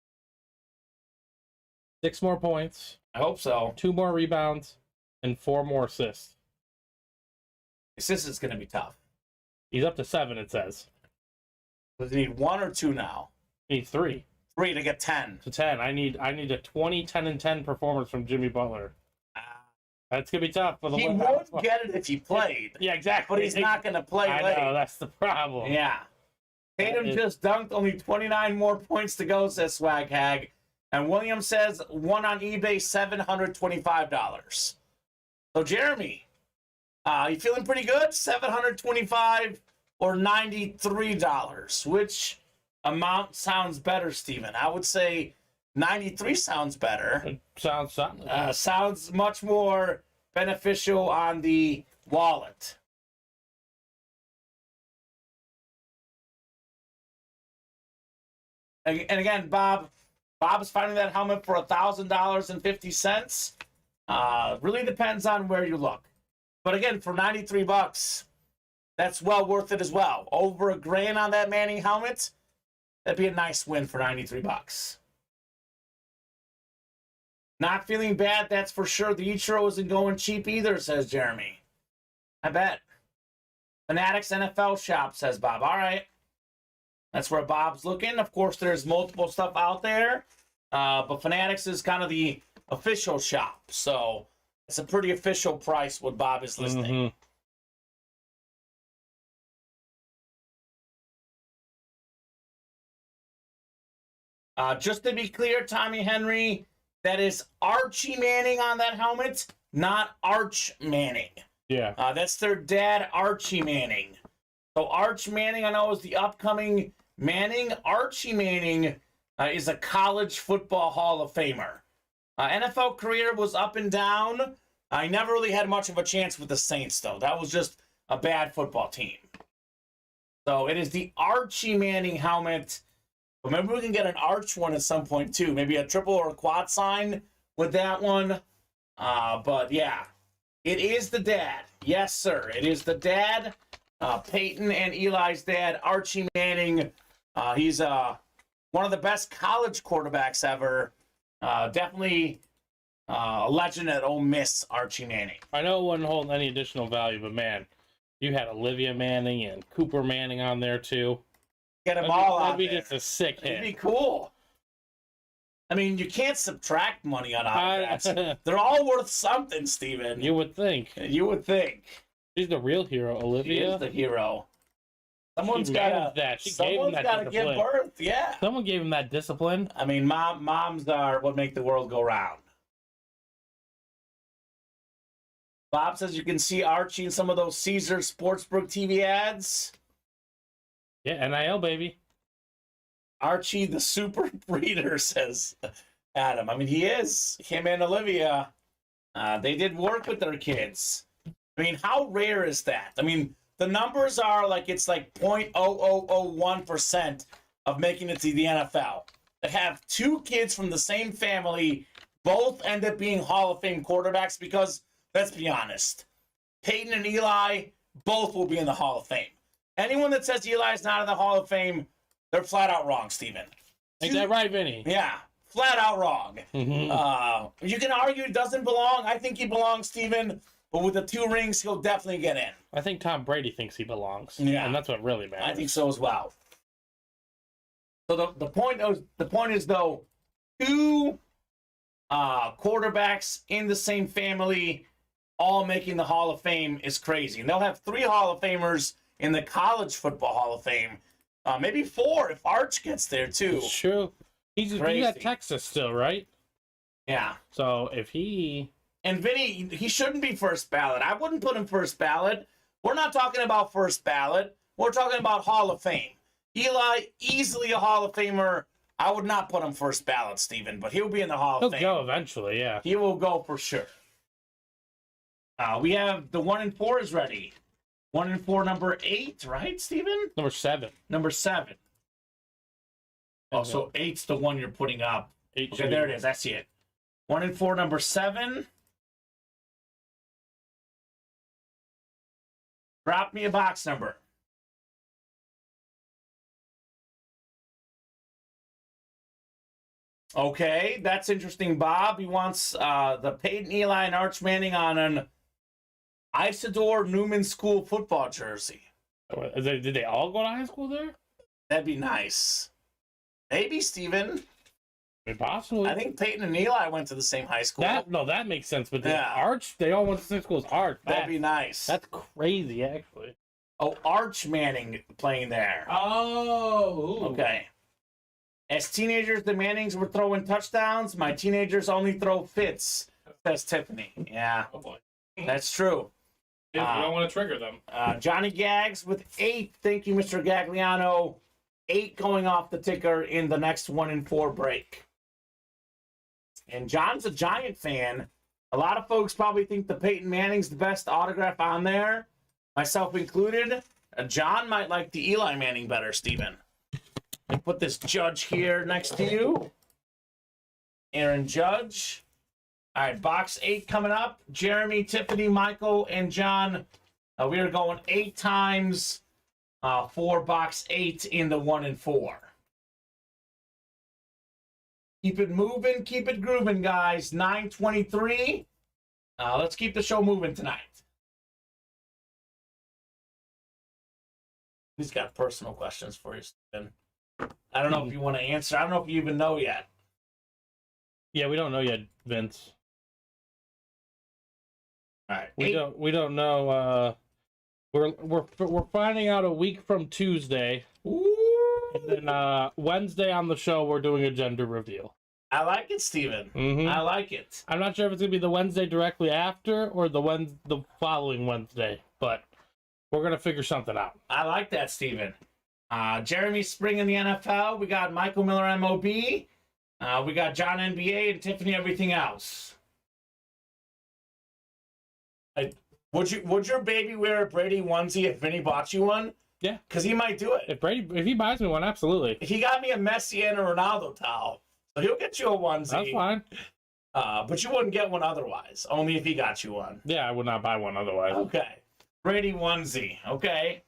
6 more points. I hope so. 2 more rebounds. And 4 more assists. This is going to be tough. He's up to 7, it says. Does he need 1 or 2 now? He needs 3. 3 to get 10. To 10. I need a 20, 10, and 10 performance from Jimmy Butler. That's going to be tough. For the he would get it if he played. Yeah, exactly. But he's not going to play late. I know, that's the problem. Yeah. Tatum just dunked. Only 29 more points to go, says Swag Hag. And William says, one on eBay, $725. So, Jeremy, you feeling pretty good? $725 or $93? Which amount sounds better, Steven? I would say 93 sounds better. It sounds something. Sounds much more beneficial on the wallet. And again, Bob's finding that helmet for $1,000.50. Really depends on where you look. But again, for 93 bucks, that's well worth it as well. Over $1,000 on that Manning helmet, that'd be a nice win for 93 bucks. Not feeling bad, that's for sure. The Ichiro isn't going cheap either, says Jeremy. I bet. Fanatics NFL Shop, says Bob. All right. That's where Bob's looking. Of course, there's multiple stuff out there. But Fanatics is kind of the official shop. So it's a pretty official price what Bob is listing. Just to be clear, Tommy Henry, that is Archie Manning on that helmet, not Arch Manning. Yeah. That's their dad, Archie Manning. So Arch Manning, I know, is the upcoming Manning. Archie Manning is a college football Hall of Famer. NFL career was up and down. I never really had much of a chance with the Saints, though. That was just a bad football team. So it is the Archie Manning helmet. But maybe we can get an arch one at some point too. Maybe a triple or a quad sign with that one. But yeah, it is the dad. Yes, sir. It is the dad. Peyton and Eli's dad, Archie Manning. He's one of the best college quarterbacks ever. Definitely a legend at Ole Miss, Archie Manning. I know it wouldn't hold any additional value, but man, you had Olivia Manning and Cooper Manning on there too. Get them all out That'd be there. just a sick hit. It'd be cool. I mean, you can't subtract money on autographs. They're all worth something, Steven. You would think. You would think. She's the real hero, She Olivia. is the hero. Someone's managed got that. She gave him that to give discipline. birth. Yeah. Someone gave him that discipline. I mean, moms are what make the world go round. Bob says you can see Archie in some of those Caesar Sportsbook TV ads. Yeah, NIL, baby. Archie the super breeder, says Adam. I mean, he is. Him and Olivia, they did work with their kids. I mean, how rare is that? I mean, the numbers are like it's like 0.0001% of making it to the NFL. They have two kids from the same family, both end up being Hall of Fame quarterbacks because, let's be honest, Peyton and Eli both will be in the Hall of Fame. Anyone that says Eli's not in the Hall of Fame, they're flat out wrong, Steven. Ain't that right, Vinny? Yeah, flat out wrong. Mm-hmm. You can argue he doesn't belong. I think he belongs, Steven. But with the 2 rings, he'll definitely get in. I think Tom Brady thinks he belongs. Yeah. And that's what really matters. I think so as well. So the point is though, 2 quarterbacks in the same family all making the Hall of Fame is crazy. And they'll have 3 Hall of Famers in the College Football Hall of Fame. Maybe 4 if Arch gets there too. It's true. He's at Texas still, right? Yeah. So if he... And Vinny, he shouldn't be first ballot. I wouldn't put him first ballot. We're not talking about first ballot. We're talking about Hall of Fame. Eli, easily a Hall of Famer. I would not put him first ballot, Steven, but he'll be in the Hall of Fame. He'll go eventually, yeah. He will go for sure. We have the 1 and 4 is ready. 1 and 4, number 8, right, Steven? Number 7. Number 7. Oh, so 8's the one you're putting up. 8. Okay, there it is. I see it. 1 and 4, number 7. Drop me a box number. Okay, that's interesting, Bob. He wants the Peyton, Eli, and Arch Manning on an Isidore Newman School football jersey. Did they all go to high school there? That'd be nice. Maybe, Steven. Possibly. I think Peyton and Eli went to the same high school. That makes sense. But the Yeah. Arch, they all went to the same school as Arch. That'd be nice. That's crazy, actually. Oh, Arch Manning playing there. Oh. Okay. As teenagers, the Mannings were throwing touchdowns. My teenagers only throw fits, says Tiffany. Yeah, Oh boy. that's true. We don't want to trigger them. Johnny Gags with 8. Thank you, Mr. Gagliano. 8 going off the ticker in the next 1 and 4 break. And John's a Giant fan. A lot of folks probably think the Peyton Manning's the best autograph on there, myself included. John might like the Eli Manning better, Steven. And put this Judge here next to you. Aaron Judge. All right, box 8 coming up. Jeremy, Tiffany, Michael, and John. We are going 8 times for box 8 in the 1 and 4. Keep it moving, keep it grooving, guys. 9:23. Let's keep the show moving tonight. He's got personal questions for you, Stephen. I don't know if you want to answer. I don't know if you even know yet. Yeah, we don't know yet, Vince. All right. We don't know. We're finding out a week from Tuesday. Ooh. And then Wednesday on the show, we're doing a gender reveal. I like it, Steven. Mm-hmm. I like it. I'm not sure if it's gonna be the Wednesday directly after or the following Wednesday, but we're gonna figure something out. I like that, Steven. Jeremy Spring in the NFL. We got Michael Miller MOB. We got John NBA and Tiffany everything else. Would your baby wear a Brady onesie if Vinny bought you one? Yeah. Because he might do it. If he buys me one, absolutely. He got me a Messi and a Ronaldo towel. So he'll get you a onesie. That's fine. But you wouldn't get one otherwise. Only if he got you one. Yeah, I would not buy one otherwise. Okay. Brady onesie. Okay.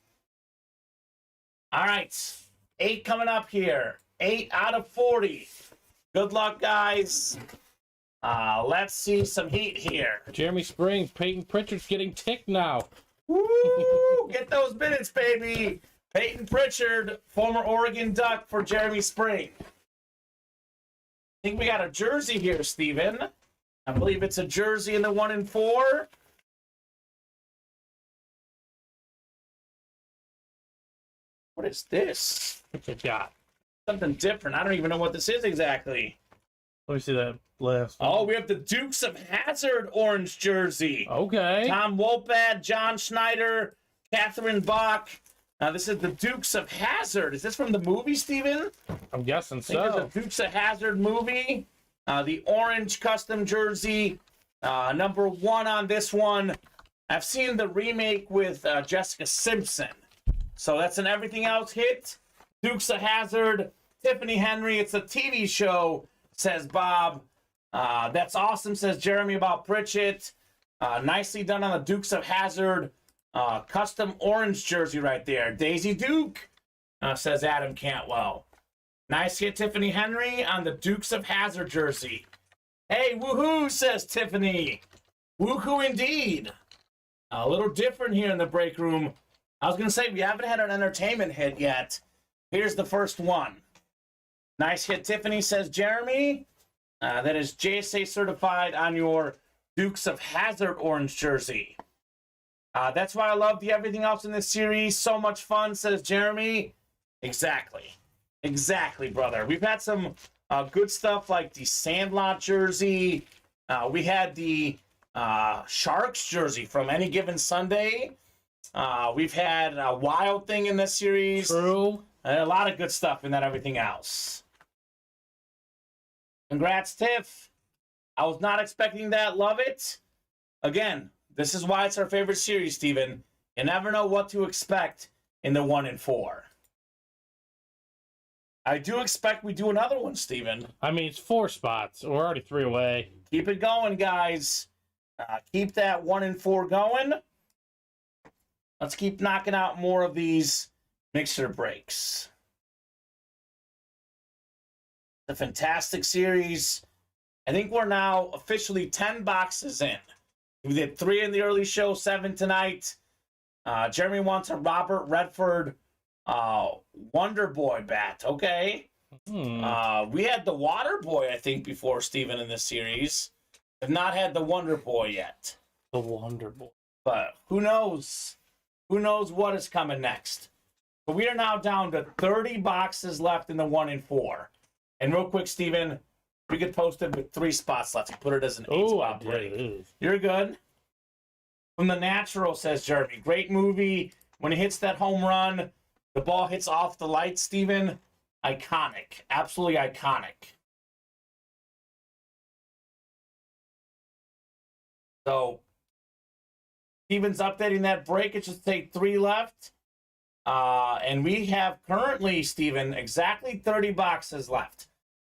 All right. 8 coming up here. 8 out of 40. Good luck, guys. Let's see some heat here. Jeremy Springs, Peyton Pritchard's getting ticked now. Woo! Get those minutes, baby. Peyton Pritchard, former Oregon Duck for Jeremy Spring. I think we got a jersey here, Steven. I believe it's a jersey in the 1 and 4. What is this? What you got? Something different. I don't even know what this is exactly. Let me see that list. Oh, we have the Dukes of Hazzard orange jersey. Okay. Tom Wolpad, John Schneider, Catherine Bach. Now, this is the Dukes of Hazzard. Is this from the movie, Steven? I'm guessing I think so. it's the Dukes of Hazzard movie. The orange custom jersey. Number 1 on this one. I've seen the remake with Jessica Simpson. So that's an everything else hit. Dukes of Hazzard, Tiffany Henry. It's a TV show, says Bob. That's awesome, says Jeremy about Pritchett. Nicely done on the Dukes of Hazzard. Custom orange jersey right there. Daisy Duke, says Adam Cantwell. Nice hit, Tiffany Henry, on the Dukes of Hazzard jersey. Hey, woohoo, says Tiffany. Woohoo indeed. A little different here in the break room. I was going to say, we haven't had an entertainment hit yet. Here's the first one. Nice hit, Tiffany, says Jeremy. That is JSA certified on your Dukes of Hazzard orange jersey. That's why I love the everything else in this series. So much fun, says Jeremy. Exactly. Exactly, brother. We've had some good stuff like the Sandlot jersey. We had the Sharks jersey from Any Given Sunday. We've had a Wild Thing in this series. True. And a lot of good stuff in that everything else. Congrats, Tiff. I was not expecting that. Love it. Again, this is why it's our favorite series, Steven. You never know what to expect in the 1 and 4. I do expect we do another one, Steven. I mean, it's 4 spots. We're already 3 away. Keep it going, guys. Keep that 1 and 4 going. Let's keep knocking out more of these mixer breaks. It's a fantastic series. I think we're now officially 10 boxes in. We did 3 in the early show, 7 tonight. Jeremy wants a Robert Redford Wonder Boy bat. Okay. We had the Water Boy, I think, before, Steven, in this series. Have not had the Wonder Boy yet. The Wonder Boy. But who knows? Who knows what is coming next? But we are now down to 30 boxes left in the 1 and 4. And real quick, Steven, we could post it with 3 spots left. Put it as an 8-spot break. You're good. From The Natural, says Jeremy. Great movie. When he hits that home run, the ball hits off the light, Steven. Iconic. Absolutely iconic. So, Steven's updating that break. It should take 3 left. And we have currently, Steven, exactly 30 boxes left.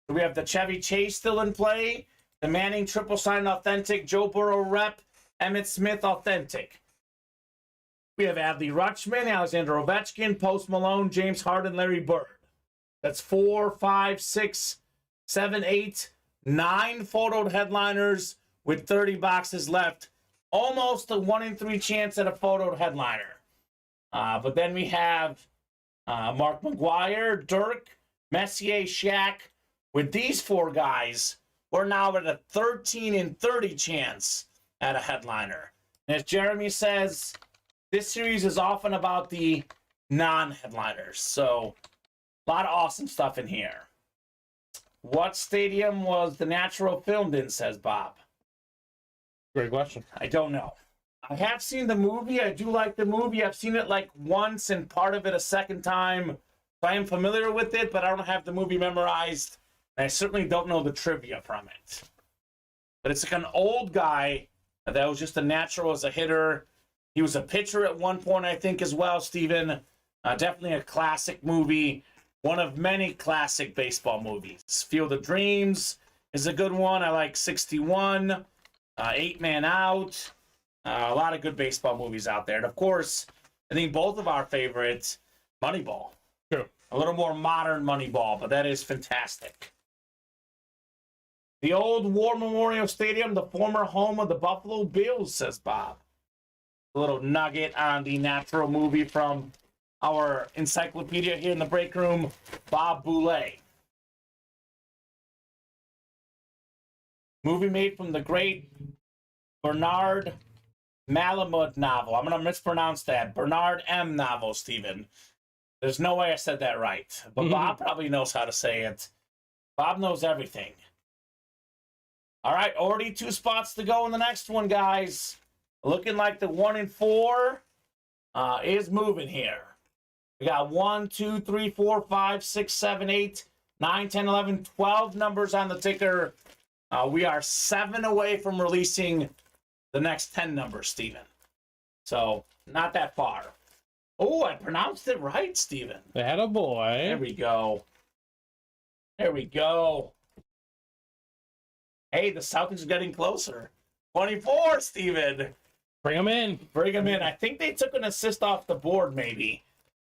So we have the Chevy Chase still in play, the Manning Triple Sign Authentic, Joe Burrow Rep, Emmitt Smith Authentic. We have Adley Rutschman, Alexander Ovechkin, Post Malone, James Harden, Larry Bird. That's 4, 5, 6, 7, 8, 9 photoed headliners with 30 boxes left. Almost a 1 in 3 chance at a photoed headliner. But then we have Mark McGuire, Dirk, Messier, Shaq. With these 4 guys, we're now at a 13 in 30 chance at a headliner. And as Jeremy says, this series is often about the non-headliners. So, a lot of awesome stuff in here. What stadium was The Natural filmed in, says Bob? Great question. I don't know. I have seen the movie. I do like the movie. I've seen it like once and part of it a second time. So I am familiar with it, but I don't have the movie memorized. And I certainly don't know the trivia from it. But it's like an old guy that was just a natural as a hitter. He was a pitcher at one point, I think, as well, Steven. Definitely a classic movie. One of many classic baseball movies. Field of Dreams is a good one. I like 61, 8-Man Out. A lot of good baseball movies out there. And, of course, I think both of our favorites, Moneyball. True. A little more modern Moneyball, but that is fantastic. The old War Memorial Stadium, the former home of the Buffalo Bills, says Bob. A little nugget on the natural movie from our encyclopedia here in the break room, Bob Boulay. Movie made from the great Bernard Malamud novel. I'm going to mispronounce that. Bernard M. novel, Stephen. There's no way I said that right. But Bob probably knows how to say it. Bob knows everything. All right, already 2 spots to go in the next one, guys. Looking like the 1 and 4 is moving here. We got 1, 2, 3, 4, 5, 6, 7, 8, 9, 10, 11, 12 numbers on the ticker. We are 7 away from releasing the next 10 numbers, Steven. So, not that far. Oh, I pronounced it right, Steven. Atta boy. There we go. There we go. Hey, the Celtics are getting closer. 24, Steven. Bring them in. Bring them in. I think they took an assist off the board, maybe.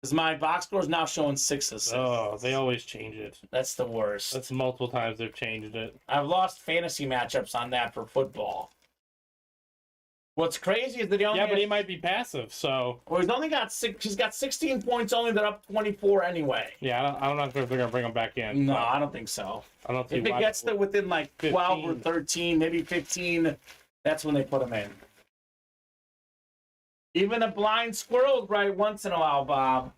Because my box score is now showing 6 assists. Oh, they always change it. That's the worst. That's multiple times they've changed it. I've lost fantasy matchups on that for football. What's crazy is that he only but he might be passive, so... Well, he's only got 6. He's got 16 points only. They're up 24 anyway. Yeah, I'm not sure if they're going to bring him back in. No, I don't think so. I don't If it gets to within like 12 or 13, maybe 15, that's when they put him in. Even a blind squirrel's right once in a while, Bob.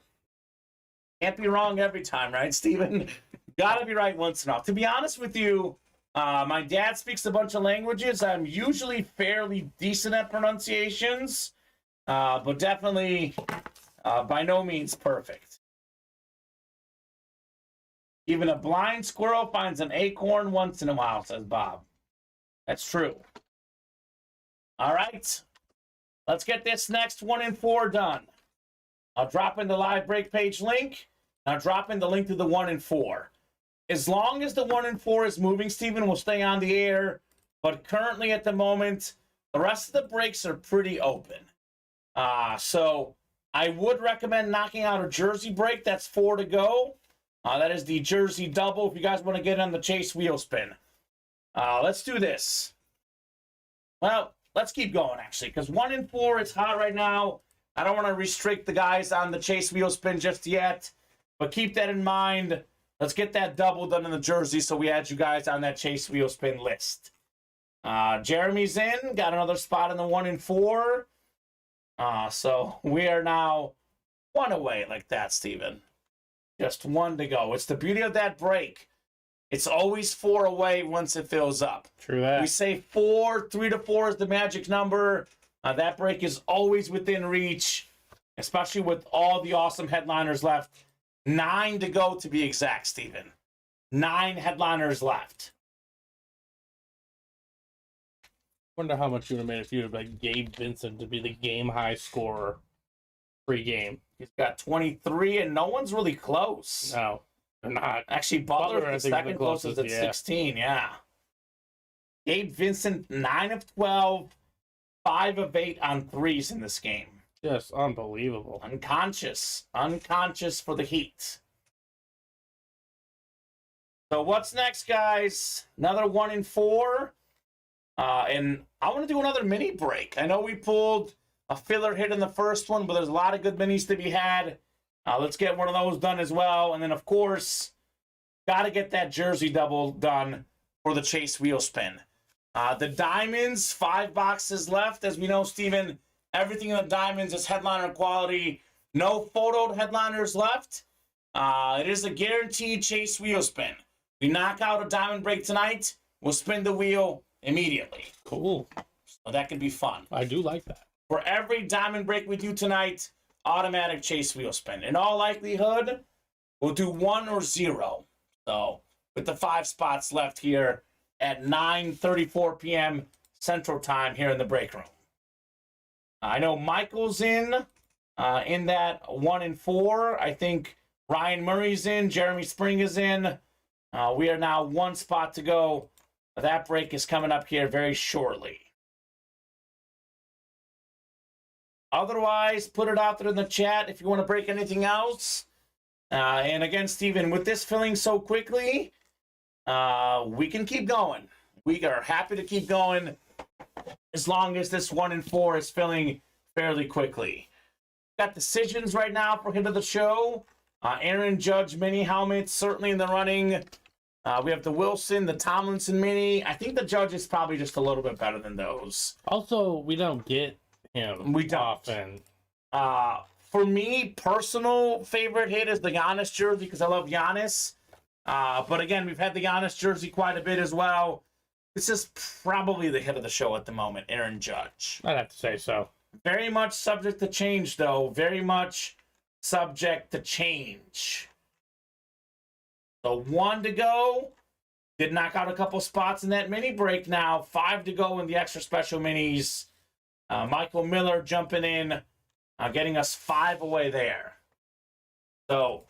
Can't be wrong every time, right, Steven? Gotta be right once in a while. To be honest with you, my dad speaks a bunch of languages. I'm usually fairly decent at pronunciations, but definitely by no means perfect. Even a blind squirrel finds an acorn once in a while, says Bob. That's true. All right. Let's get this next 1 and 4 done. I'll drop in the live break page link. I'll drop in the link to the 1 and 4. As long as the 1 and 4 is moving, Stephen, we'll stay on the air. But currently at the moment, the rest of the breaks are pretty open. So I would recommend knocking out a jersey break. That's 4 to go. That is the jersey double if you guys want to get on the Chase wheel spin. Let's do this. Well, let's keep going, actually, because 1 and 4 is hot right now. I don't want to restrict the guys on the Chase wheel spin just yet, but keep that in mind. Let's get that double done in the jersey so we add you guys on that Chase wheel spin list. Jeremy's in, got another spot in the 1 and 4. So we are now 1 away like that, Steven. Just 1 to go. It's the beauty of that break. It's always 4 away once it fills up. True that. We say 4, 3 to 4 is the magic number. That break is always within reach, especially with all the awesome headliners left. 9 to go to be exact, Steven. 9 headliners left. Wonder how much you would have made if you would have like Gabe Vincent to be the game high scorer pre-game. He's got 23, and no one's really close. No, they're not. Actually, Butler is the second closest at 16, yeah. Gabe Vincent, 9 of 12, 5 of 8 on threes in this game. Just unbelievable. Unconscious for the Heat. So what's next, guys? Another 1 and 4. And I want to do another mini break. I know we pulled a filler hit in the first one, but there's a lot of good minis to be had. Let's get one of those done as well. And then, of course, got to get that jersey double done for the Chase wheel spin. The diamonds, 5 boxes left. As we know, Steven, everything in the diamonds is headliner quality. No photoed headliners left. It is a guaranteed Chase wheel spin. We knock out a diamond break tonight, we'll spin the wheel immediately. Cool. So that could be fun. I do like that. For every diamond break we do tonight, automatic Chase wheel spin. In all likelihood, we'll do 1 or 0. So with the 5 spots left here at 9:34 p.m. Central Time here in the break room. I know Michael's in. in that 1 and 4. I think Ryan Murray's in, Jeremy Spring is in. We are now one spot to go. That break is coming up here very shortly. Otherwise, put it out there in the chat if you want to break anything else. And again, Steven, with this filling so quickly, we can keep going. We are happy to keep going as long as this 1 and 4 is filling fairly quickly. Got decisions right now for hit of the show. Aaron Judge mini helmets certainly in the running. We have the Wilson, the Tomlinson mini. I think the Judge is probably just a little bit better than those. Also, we don't get him often. For me, personal favorite hit is the Giannis jersey because I love Giannis. But again, we've had the Giannis jersey quite a bit as well. This is probably the hit of the show at the moment, Aaron Judge. I'd have to say so. Very much subject to change, though. Very much subject to change. So 1 to go. Did knock out a couple spots in that mini break now. 5 to go in the extra special minis. Michael Miller jumping in, getting us 5 away there. So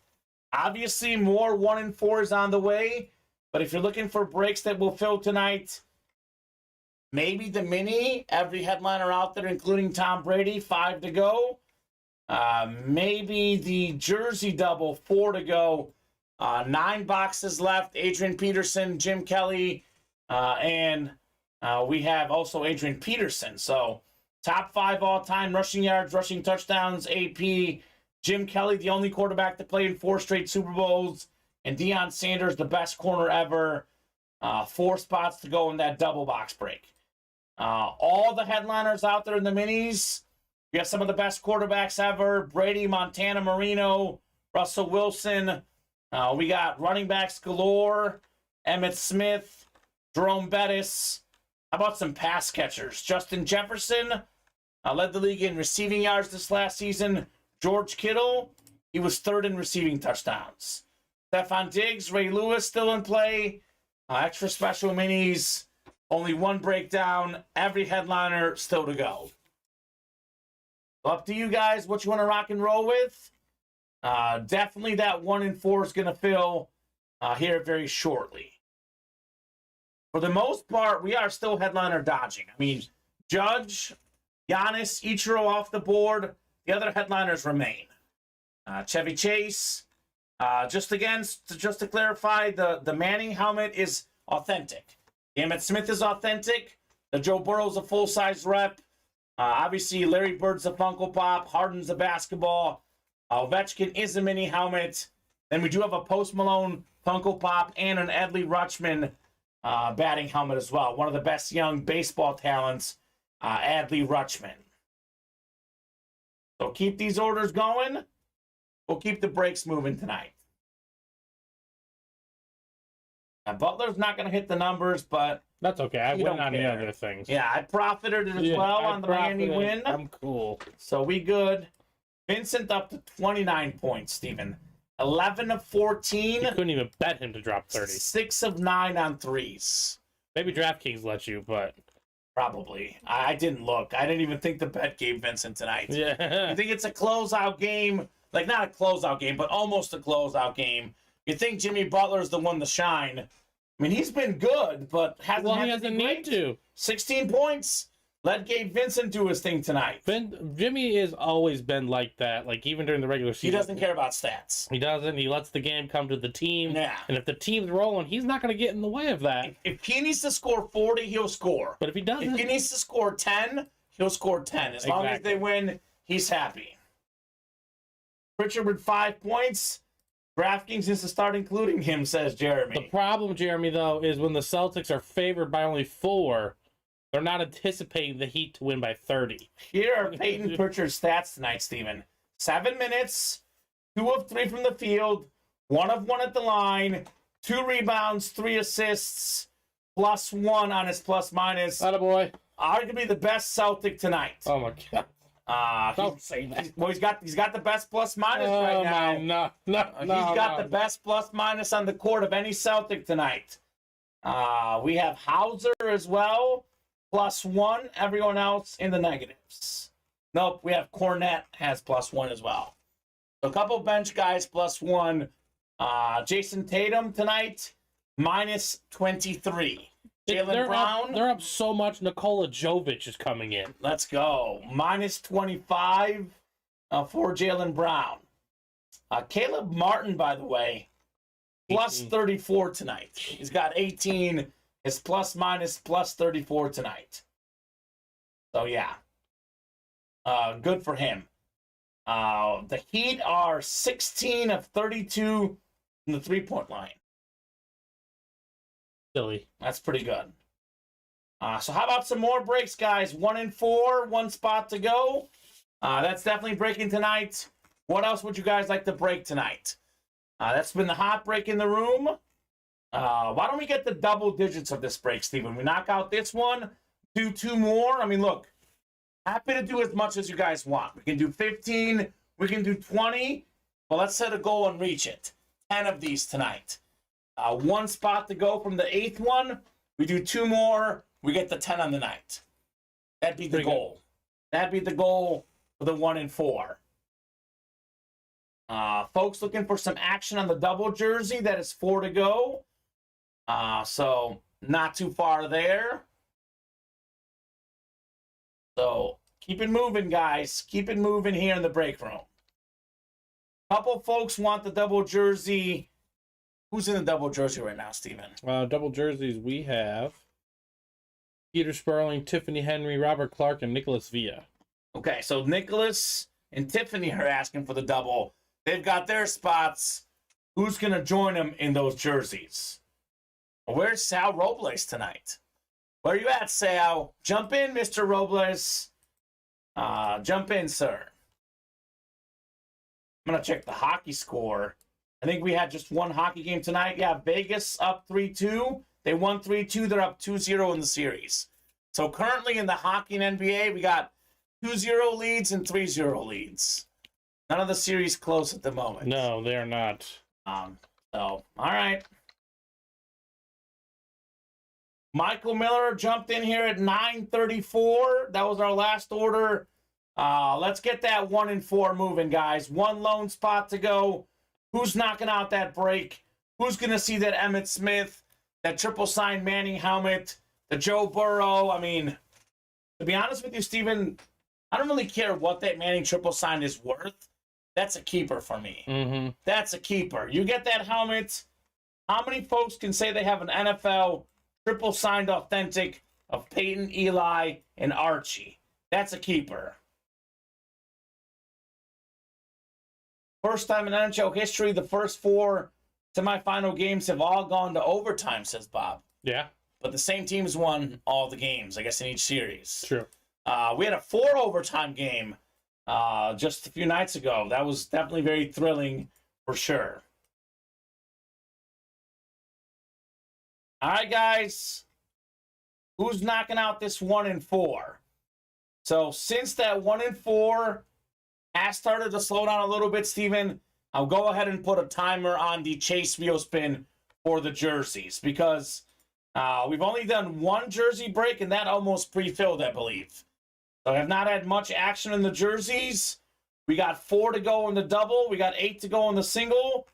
obviously more 1 and 4s on the way. But if you're looking for breaks that will fill tonight, maybe the mini, every headliner out there, including Tom Brady, 5 to go. Maybe the jersey double, 4 to go. 9 boxes left. Adrian Peterson, Jim Kelly, and we have also Adrian Peterson. So top 5 all-time rushing yards, rushing touchdowns, AP. Jim Kelly, the only quarterback to play in 4 straight Super Bowls. And Deion Sanders, the best corner ever. 4 spots to go in that double box break. All the headliners out there in the minis. We have some of the best quarterbacks ever. Brady, Montana, Marino, Russell Wilson. We got running backs galore. Emmitt Smith, Jerome Bettis. How about some pass catchers? Justin Jefferson led the league in receiving yards this last season. George Kittle, he was 3rd in receiving touchdowns. Stephon Diggs, Ray Lewis still in play. Extra special minis. Only 1 breakdown. Every headliner still to go. So up to you guys what you want to rock and roll with. Definitely that 1 and 4 is going to fill here very shortly. For the most part, we are still headliner dodging. I mean, Judge, Giannis, Ichiro off the board. The other headliners remain. Chevy Chase. Just to clarify, the Manning helmet is authentic. Emmitt Smith is authentic. The Joe Burrow's a full-size rep. Obviously, Larry Bird's a Funko Pop. Harden's a basketball. Ovechkin is a mini helmet. Then we do have a Post Malone Funko Pop and an Adley Rutschman batting helmet as well. One of the best young baseball talents, Adley Rutschman. So keep these orders going. We'll keep the breaks moving tonight. Now, Butler's not going to hit the numbers, but that's okay. I win on the other things. Yeah, I profited as well on the Miami win. I'm cool. So we good. Vincent up to 29 points, Steven. 11 of 14. You couldn't even bet him to drop 30. 6 of 9 on threes. Maybe DraftKings let you, but... Probably. I didn't look. I didn't even think the bet gave Vincent tonight. Yeah. You think it's a closeout game? Like, not a closeout game, but almost a closeout game. You think Jimmy Butler's the one to shine. I mean, he's been good, but hasn't need to. 16 points. Let Gabe Vincent do his thing tonight. Jimmy has always been like that, like even during the regular season. He doesn't care about stats. He doesn't. He lets the game come to the team. Yeah. And if the team's rolling, he's not going to get in the way of that. If he needs to score 40, he'll score. But if he doesn't... If he needs to score 10, he'll score 10. As long as they win, he's happy. Pritchard with 5 points. DraftKings needs to start including him, says Jeremy. The problem, Jeremy, though, is when the Celtics are favored by only 4, they're not anticipating the Heat to win by 30. Here are Peyton Pritchard's stats tonight, Steven. 7 minutes, 2 of 3 from the field, 1 of 1 at the line, 2 rebounds, 3 assists, +1 on his plus-minus. Attaboy. Arguably the best Celtic tonight. Oh, my God. Don't say that. Well, he's got the best plus-minus right now. He's got the best plus-minus on the court of any Celtic tonight. We have Hauser as well. +1, everyone else in the negatives. Nope, we have Cornette has +1 as well. So a couple bench guys +1. Jason Tatum tonight, -23. Jaylen Brown. They're up so much. Nikola Jovic is coming in. Let's go. -25 for Jaylen Brown. Caleb Martin, by the way, +34 tonight. He's got 18. His plus-minus +34 tonight. So, yeah. Good for him. The Heat are 16 of 32 from the three-point line. Silly. That's pretty good. So how about some more breaks, guys? 1 and 4, 1 spot to go. That's definitely breaking tonight. What else would you guys like to break tonight? That's been the hot break in the room. Why don't we get the double digits of this break, Steven? We knock out this one, do 2 more. I mean, look, happy to do as much as you guys want. We can do 15, we can do 20, but let's set a goal and reach it. 10 of these tonight. 1 spot to go from the 8th one. We do 2 more, we get the 10 on the night. That'd be the goal. That'd be the goal for the 1 and 4. Folks looking for some action on the double jersey. That is 4 to go. So not too far there. So keep it moving, guys. Keep it moving here in the break room. Couple folks want the double jersey. Who's in the double jersey right now, Steven? Double jerseys, we have Peter Sperling, Tiffany Henry, Robert Clark, and Nicholas Villa. Okay, so Nicholas and Tiffany are asking for the double. They've got their spots. Who's going to join them in those jerseys? Where's Sal Robles tonight? Where are you at, Sal? Jump in, Mr. Robles. Jump in, sir. I'm going to check the hockey score. I think we had just one hockey game tonight. Yeah, Vegas up 3-2. They won 3-2. They're up 2-0 in the series. So currently in the hockey and NBA, we got 2-0 leads and 3-0 leads. None of the series close at the moment. No, they are not. All right. Michael Miller jumped in here at 9:34. That was our last order. Let's get that 1 and 4 moving, guys. 1 lone spot to go. Who's knocking out that break? Who's going to see that Emmitt Smith, that triple sign Manning helmet, the Joe Burrow? I mean, to be honest with you, Steven, I don't really care what that Manning triple sign is worth. That's a keeper for me. Mm-hmm. That's a keeper. You get that helmet. How many folks can say they have an NFL triple signed authentic of Peyton, Eli, and Archie? That's a keeper. First time in NHL history, the first 4 semifinal games have all gone to overtime, says Bob. Yeah. But the same teams won all the games, I guess, in each series. True. We had a 4 overtime game just a few nights ago. That was definitely very thrilling for sure. All right, guys. Who's knocking out this 1 and 4? So since that 1 and 4 has started to slow down a little bit, Steven, I'll go ahead and put a timer on the Chase Wheel Spin for the jerseys because we've only done 1 jersey break, and that almost pre-filled, I believe. So I have not had much action in the jerseys. We got 4 to go in the double. We got 8 to go in the single.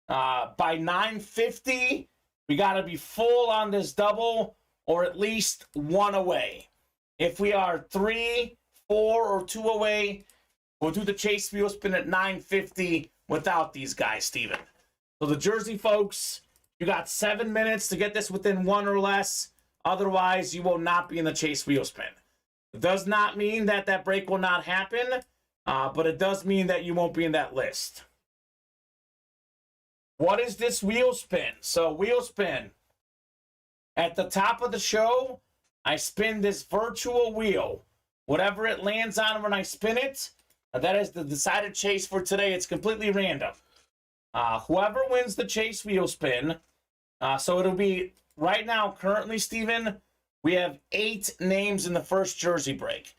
By 9:50, we got to be full on this double or at least 1 away. If we are 3, 4, or 2 away, we'll do the Chase Wheel Spin at 9:50 without these guys, Steven. So the jersey folks, you got 7 minutes to get this within 1 or less. Otherwise, you will not be in the Chase Wheel Spin. It does not mean that that break will not happen, but it does mean that you won't be in that list. What is this wheel spin? So wheel spin. At the top of the show, I spin this virtual wheel. Whatever it lands on when I spin it, that is the decided chase for today. It's completely random. Whoever wins the Chase Wheel Spin, so it'll be right now, currently, Steven, we have 8 names in the first jersey break.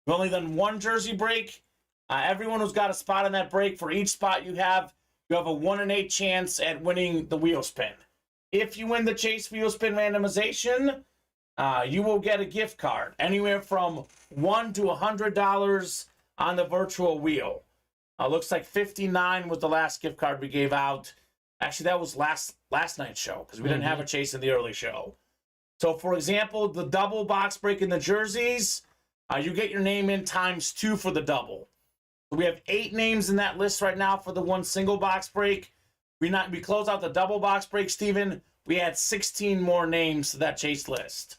We've only done 1 jersey break. Everyone who's got a spot in that break, for each spot you have a 1 in 8 chance at winning the wheel spin. If you win the Chase Wheel Spin randomization, you will get a gift card anywhere from $1 to $100 on the virtual wheel. Looks like 59 was the last gift card we gave out. Actually, that was last night's show because we didn't have a chase in the early show. So, for example, the double box break in the jerseys, you get your name in ×2 for the double. So we have 8 names in that list right now for the one single box break. We close out the double box break, Steven. We add 16 more names to that chase list.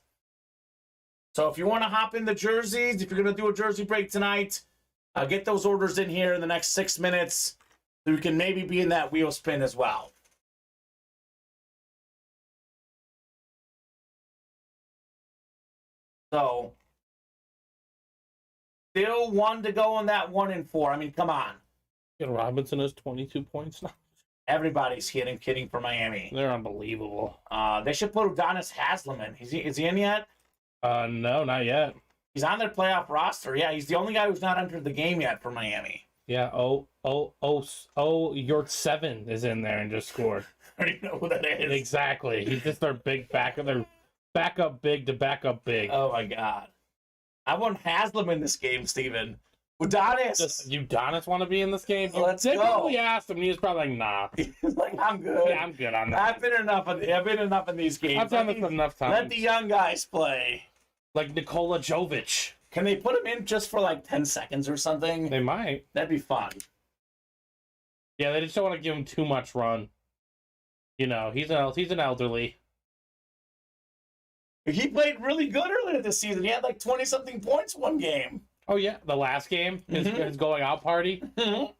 So if you want to hop in the jerseys, if you're going to do a jersey break tonight, get those orders in here in the next 6 minutes so you can maybe be in that wheel spin as well. So, still 1 to go on that 1 and 4. I mean, come on. And Robinson has 22 points now. Everybody's kidding for Miami. They're unbelievable. They should put Udonis Haslem in. Is he in yet? No, not yet. He's on their playoff roster. Yeah, he's the only guy who's not entered the game yet for Miami. Yeah, Yort 7 is in there and just scored. I don't even know who that is. Exactly. He's just their big backup. Their backup big to backup big. Oh, my God. I want Haslem in this game, Steven. Udonis. Does Udonis want to be in this game? Let's they go. Probably asked him. He was probably like, nah. He's like, I'm good. Yeah, I'm good on that. I've been enough in these games. I've done this enough times. Let the young guys play. Like Nikola Jovic. Can they put him in just for like 10 seconds or something? They might. That'd be fun. Yeah, they just don't want to give him too much run. You know, he's an elderly. He played really good earlier this season. He had like 20-something points one game. Oh, yeah. The last game, his going out party. Mm-hmm.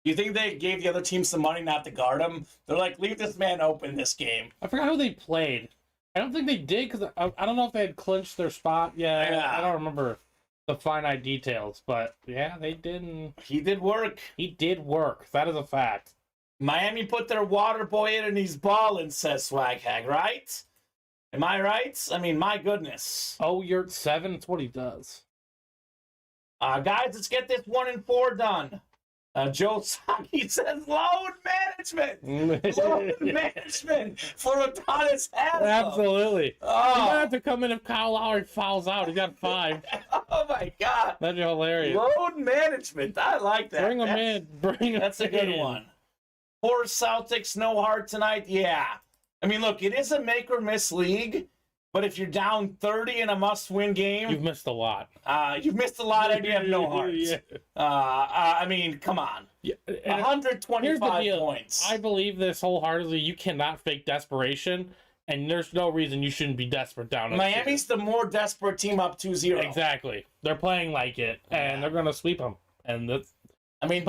You think they gave the other team some money not to guard him? They're like, leave this man open this game. I forgot who they played. I don't think they did because I don't know if they had clinched their spot. Yeah. I don't remember the finite details, but yeah, they didn't. He did work. He did work. That is a fact. Miami put their water boy in and he's balling, says Swag Hag, right? Am I right? I mean, my goodness. Oh, Yurt 7, it's what he does. Guys, let's get this 1 and 4 done. Joe Saki says load management. Load management for Udonis Haslem. Absolutely. Oh. You might have to come in if Kyle Lowry fouls out. He got 5. Oh, my God. That'd be hilarious. Load management. I like that. Bring him in. Bring him That's a good in. one. For Celtics, no heart tonight. Yeah. I mean, look, it is a make or miss league, but if you're down 30 in a must-win game, You've missed a lot. You've missed a lot and you have no heart. Yeah. I mean, come on. Yeah. 125 points. I believe this wholeheartedly. You cannot fake desperation, and there's no reason you shouldn't be desperate down. Miami's the more desperate team up 2-0. Exactly. They're playing like it, and they're going to sweep them. And that's, I mean,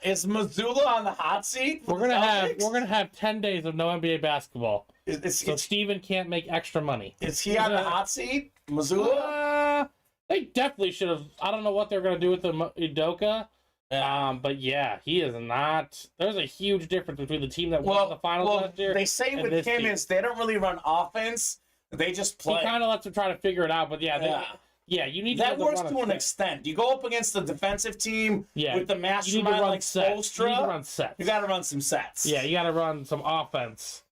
is Missoula on the hot seat? We're gonna have 10 days of no NBA basketball. So Steven can't make extra money. Is he on the hot seat? Missoula? They definitely should have. I don't know what they're gonna do with the Udoka. But yeah, he is not. There's a huge difference between the team that won the finals last year. They say with him is they don't really run offense. They just play. He kind of lets them try to figure it out. But yeah, you need that works to an extent. You go up against the defensive team with the mastermind like Spoelstra. You need to run sets. You got to run some sets. Yeah, you got to run some offense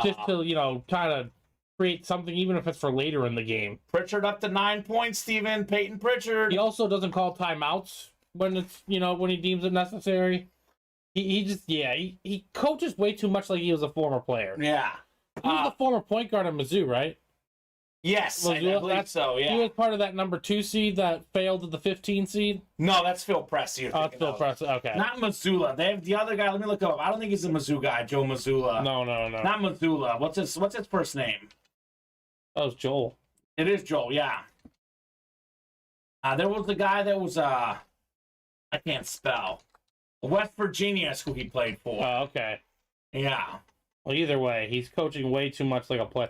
just to kind of create something, even if it's for later in the game. Pritchard up to 9 points. Steven Peyton Pritchard. He also doesn't call timeouts when it's when he deems it necessary. He coaches way too much like he was a former player. Yeah, he was the former point guard at Mizzou, right? Yes, I believe so, yeah. He was part of that number 2 seed that failed at the 15 seed? No, that's Phil Pressey. Oh, it's Phil Pressey, okay. Not Missoula. They have the other guy. Let me look him up. I don't think he's a Mizzou guy, Joe Missoula. No. Not Missoula. What's his first name? That was Joel. It is Joel, yeah. There was the guy that was, I can't spell. West Virginia is who he played for. Oh, okay. Yeah. Well, either way, he's coaching way too much like a player.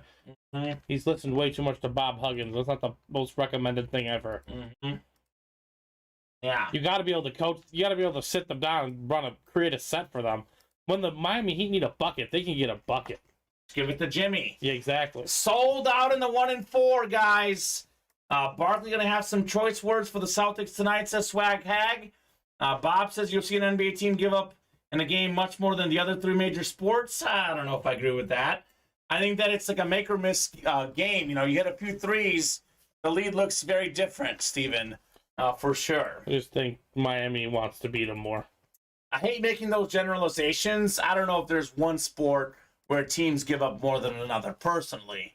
Mm-hmm. He's listened way too much to Bob Huggins. That's not the most recommended thing ever. Mm-hmm. Yeah. You got to be able to coach. You got to be able to sit them down and create a set for them. When the Miami Heat need a bucket, they can get a bucket. Give it to Jimmy. Yeah, exactly. Sold out in the 1 and 4, guys. Barkley going to have some choice words for the Celtics tonight, says Swag Hag. Bob says you'll see an NBA team give up in a game much more than the other 3 major sports. I don't know if I agree with that. I think that it's like a make or miss game. You hit a few threes, the lead looks very different, Steven. For sure. I just think Miami wants to beat them more. I hate making those generalizations. I don't know if there's one sport where teams give up more than another, personally.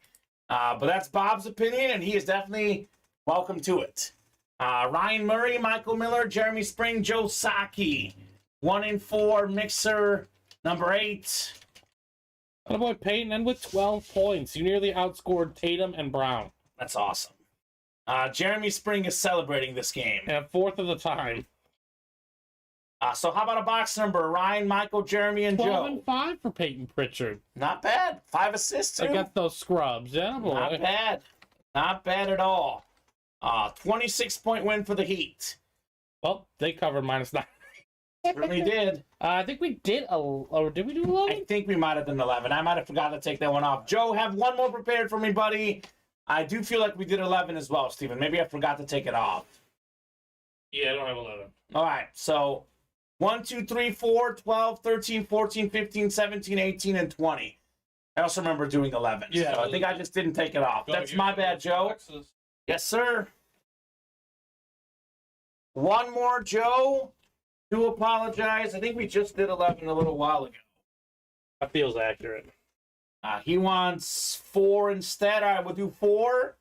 But that's Bob's opinion, and he is definitely welcome to it. Ryan Murray, Michael Miller, Jeremy Spring, Joe Saki. 1-4 mixer, number 8. Attaboy Peyton, and with 12 points. You nearly outscored Tatum and Brown. That's awesome. Jeremy Spring is celebrating this game. And a fourth of the time. So how about a box number? Ryan, Michael, Jeremy, and 12 Joe. and 5 for Peyton Pritchard. Not bad. 5 assists, too. Against those scrubs. Yeah, boy. Not bad. Not bad at all. 26-point win for the Heat. Well, they covered -9. Certainly did. I think we did, or did we do 11? I think we might have done 11. I might have forgotten to take that one off. Joe, have one more prepared for me, buddy. I do feel like we did 11 as well, Steven. Maybe I forgot to take it off. Yeah, I don't have 11. All right, so 1, 2, 3, 4, 12, 13, 14, 15, 17, 18, and 20. I also remember doing 11. Yeah. So I think I just didn't take it off. That's my bad, Joe. Boxes. Yes, sir. One more, Joe. Do apologize. I think we just did 11 a little while ago. That feels accurate. He wants 4 instead. All right, we'll do 4.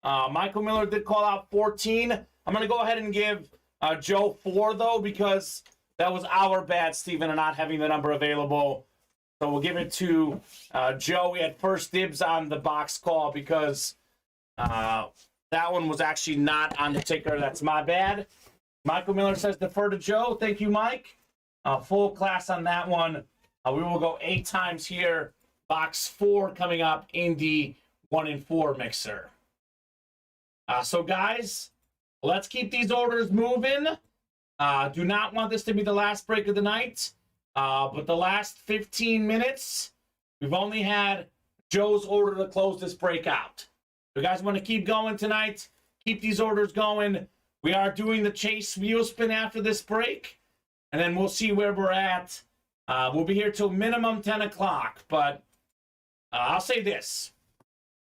Michael Miller did call out 14. I'm going to go ahead and give Joe 4, though, because that was our bad, Steven, and not having the number available. So we'll give it to Joe. We had first dibs on the box call because that one was actually not on the ticker. That's my bad. Michael Miller says defer to Joe. Thank you, Mike. Full class on that one. We will go 8 times here. Box 4 coming up in the 1-4 mixer. So, guys, let's keep these orders moving. Do not want this to be the last break of the night. But the last 15 minutes, we've only had Joe's order to close this break out. So, guys, want to keep going tonight. Keep these orders going. We are doing the Chase wheel spin after this break, and then we'll see where we're at. We'll be here till minimum 10 o'clock, but I'll say this.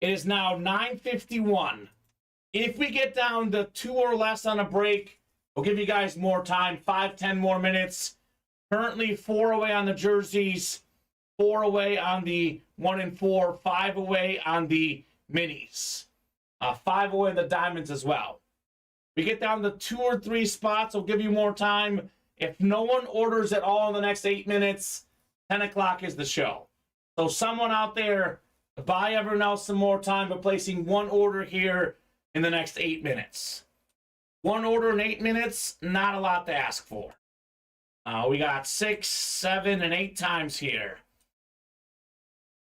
It is now 9:51. If we get down to 2 or less on a break, we'll give you guys more time, 5, 10 more minutes. Currently 4 away on the jerseys, 4 away on the 1-4, 5 away on the minis, 5 away on the diamonds as well. We get down to 2 or 3 spots, we'll give you more time. If no one orders at all in the next 8 minutes, 10 o'clock is the show. So someone out there, buy everyone else some more time by placing 1 order here in the next 8 minutes. 1 order in 8 minutes, not a lot to ask for. We got 6, 7, and 8 times here.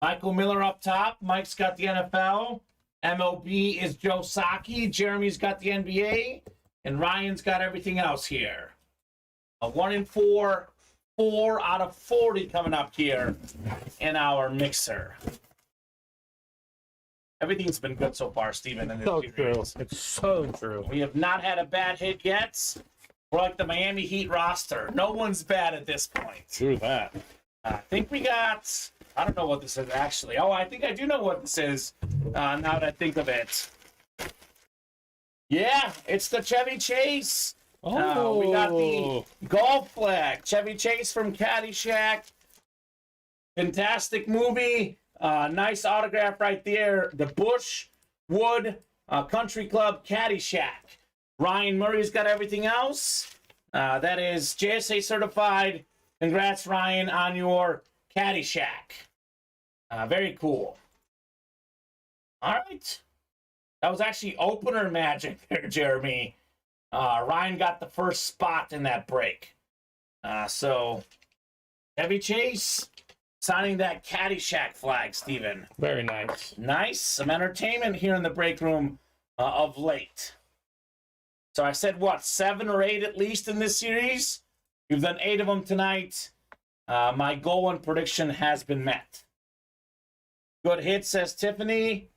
Michael Miller up top. Mike's got the NFL. MLB is Joe Saki. Jeremy's got the NBA. And Ryan's got everything else here. A 1-4, 4 out of 40 coming up here in our mixer. Everything's been good so far, Steven. In this So series. true. It's so true. We have not had a bad hit yet. We're like the Miami Heat roster. No one's bad at this point. True that. I think we got... I don't know what this is, actually. Oh, I think I do know what this is, now that I think of it. Yeah, it's the Chevy Chase. Oh, We got the golf flag. Chevy Chase from Caddyshack. Fantastic movie. Nice autograph right there. The Bush Wood Country Club Caddyshack. Ryan Murray's got everything else. That is JSA certified. Congrats, Ryan, on your Caddyshack. Very cool. All right. That was actually opener magic there, Jeremy. Ryan got the first spot in that break. So, Chevy Chase signing that Caddyshack flag, Steven. very nice. Nice. Some entertainment here in the break room of late. So I said, what, 7 or 8 at least in this series? We've done 8 of them tonight. My goal and prediction has been met. Good hit, says Tiffany.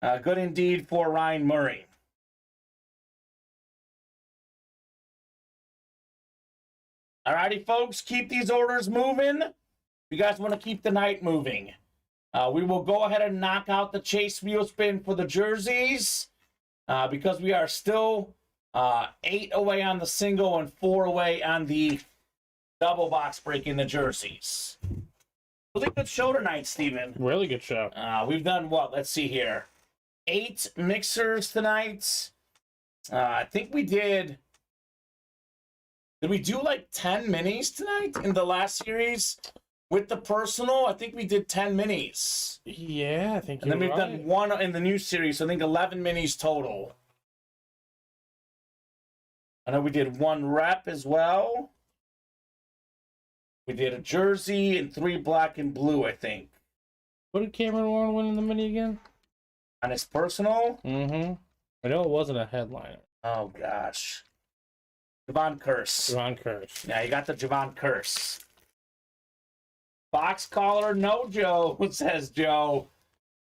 Good indeed for Ryan Murray. Alrighty, folks, keep these orders moving. You guys want to keep the night moving. We will go ahead and knock out the Chase wheel spin for the jerseys because we are still 8 away on the single and 4 away on the double box break in the jerseys. Really good show tonight, Steven. Really good show. We've done what? Let's see here. 8 mixers tonight. I think we did. Did we do like 10 minis tonight in the last series with the personal? I think we did 10 minis. Yeah, I think. And then we've done 1 in the new series. So I think 11 minis total. I know we did 1 rep as well. We did a jersey and 3 black and blue, I think. What did Cameron Warren win in the mini again? On his personal? Mm-hmm. I know it wasn't a headliner. Oh, gosh. Javon Curse. Javon Curse. Yeah, you got the Javon Curse. Box caller, no, Joe, says Joe.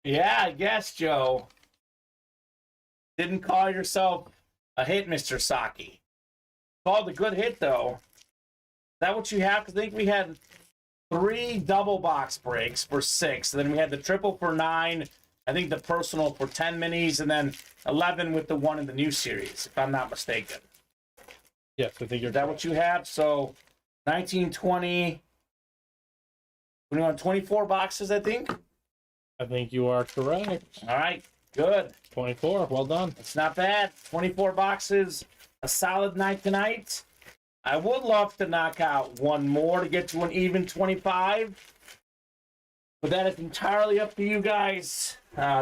Yeah, I guess, Joe. Didn't call yourself a hit, Mr. Saki. Called a good hit, though. Is that what you have? Because I think we had 3 double box breaks for 6. And then we had the triple for 9. I think the personal for 10 minis. And then 11 with the 1 in the new series, if I'm not mistaken. Yes, I think you're. Is that what you have? So 19, 20, 21, 24 boxes, I think. I think you are correct. All right, good. 24. Well done. It's not bad. 24 boxes. A solid night tonight. I would love to knock out 1 more to get to an even 25. But that is entirely up to you guys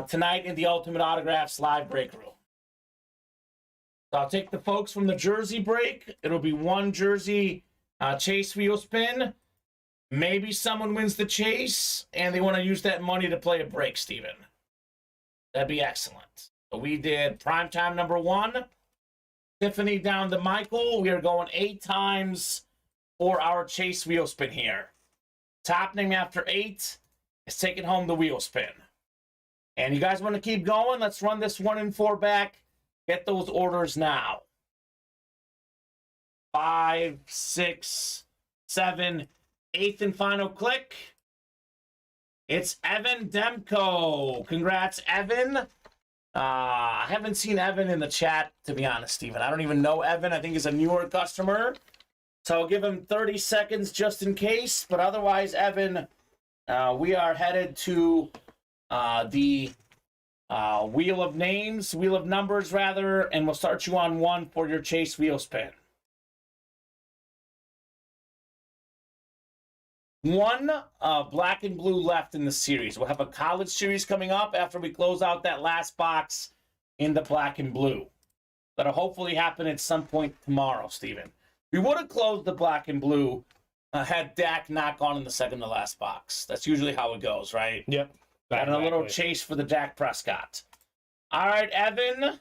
tonight in the Ultimate Autographs live break room. So I'll take the folks from the jersey break. It'll be 1 jersey chase wheel spin. Maybe someone wins the chase and they want to use that money to play a break, Steven. That'd be excellent. So we did primetime number 1. Tiffany down to Michael. We are going 8 times for our chase wheel spin here. Top name after 8 is taking home the wheel spin. And you guys want to keep going? Let's run this 1 and 4 back. Get those orders now. 5, 6, 7, 8th and final click. It's Evan Demko. Congrats, Evan. I haven't seen Evan in the chat, to be honest, Steven. I don't even know Evan. I think he's a newer customer. So I'll give him 30 seconds just in case. But otherwise, Evan, we are headed to the wheel of names, wheel of numbers, rather. And we'll start you on 1 for your chase wheel spin. 1 black and blue left in the series. We'll have a college series coming up after we close out that last box in the black and blue. That'll hopefully happen at some point tomorrow, Steven. We would have closed the black and blue had Dak not gone in the second to last box. That's usually how it goes, right? Yep. And a little chase for the Dak Prescott. All right, Evan.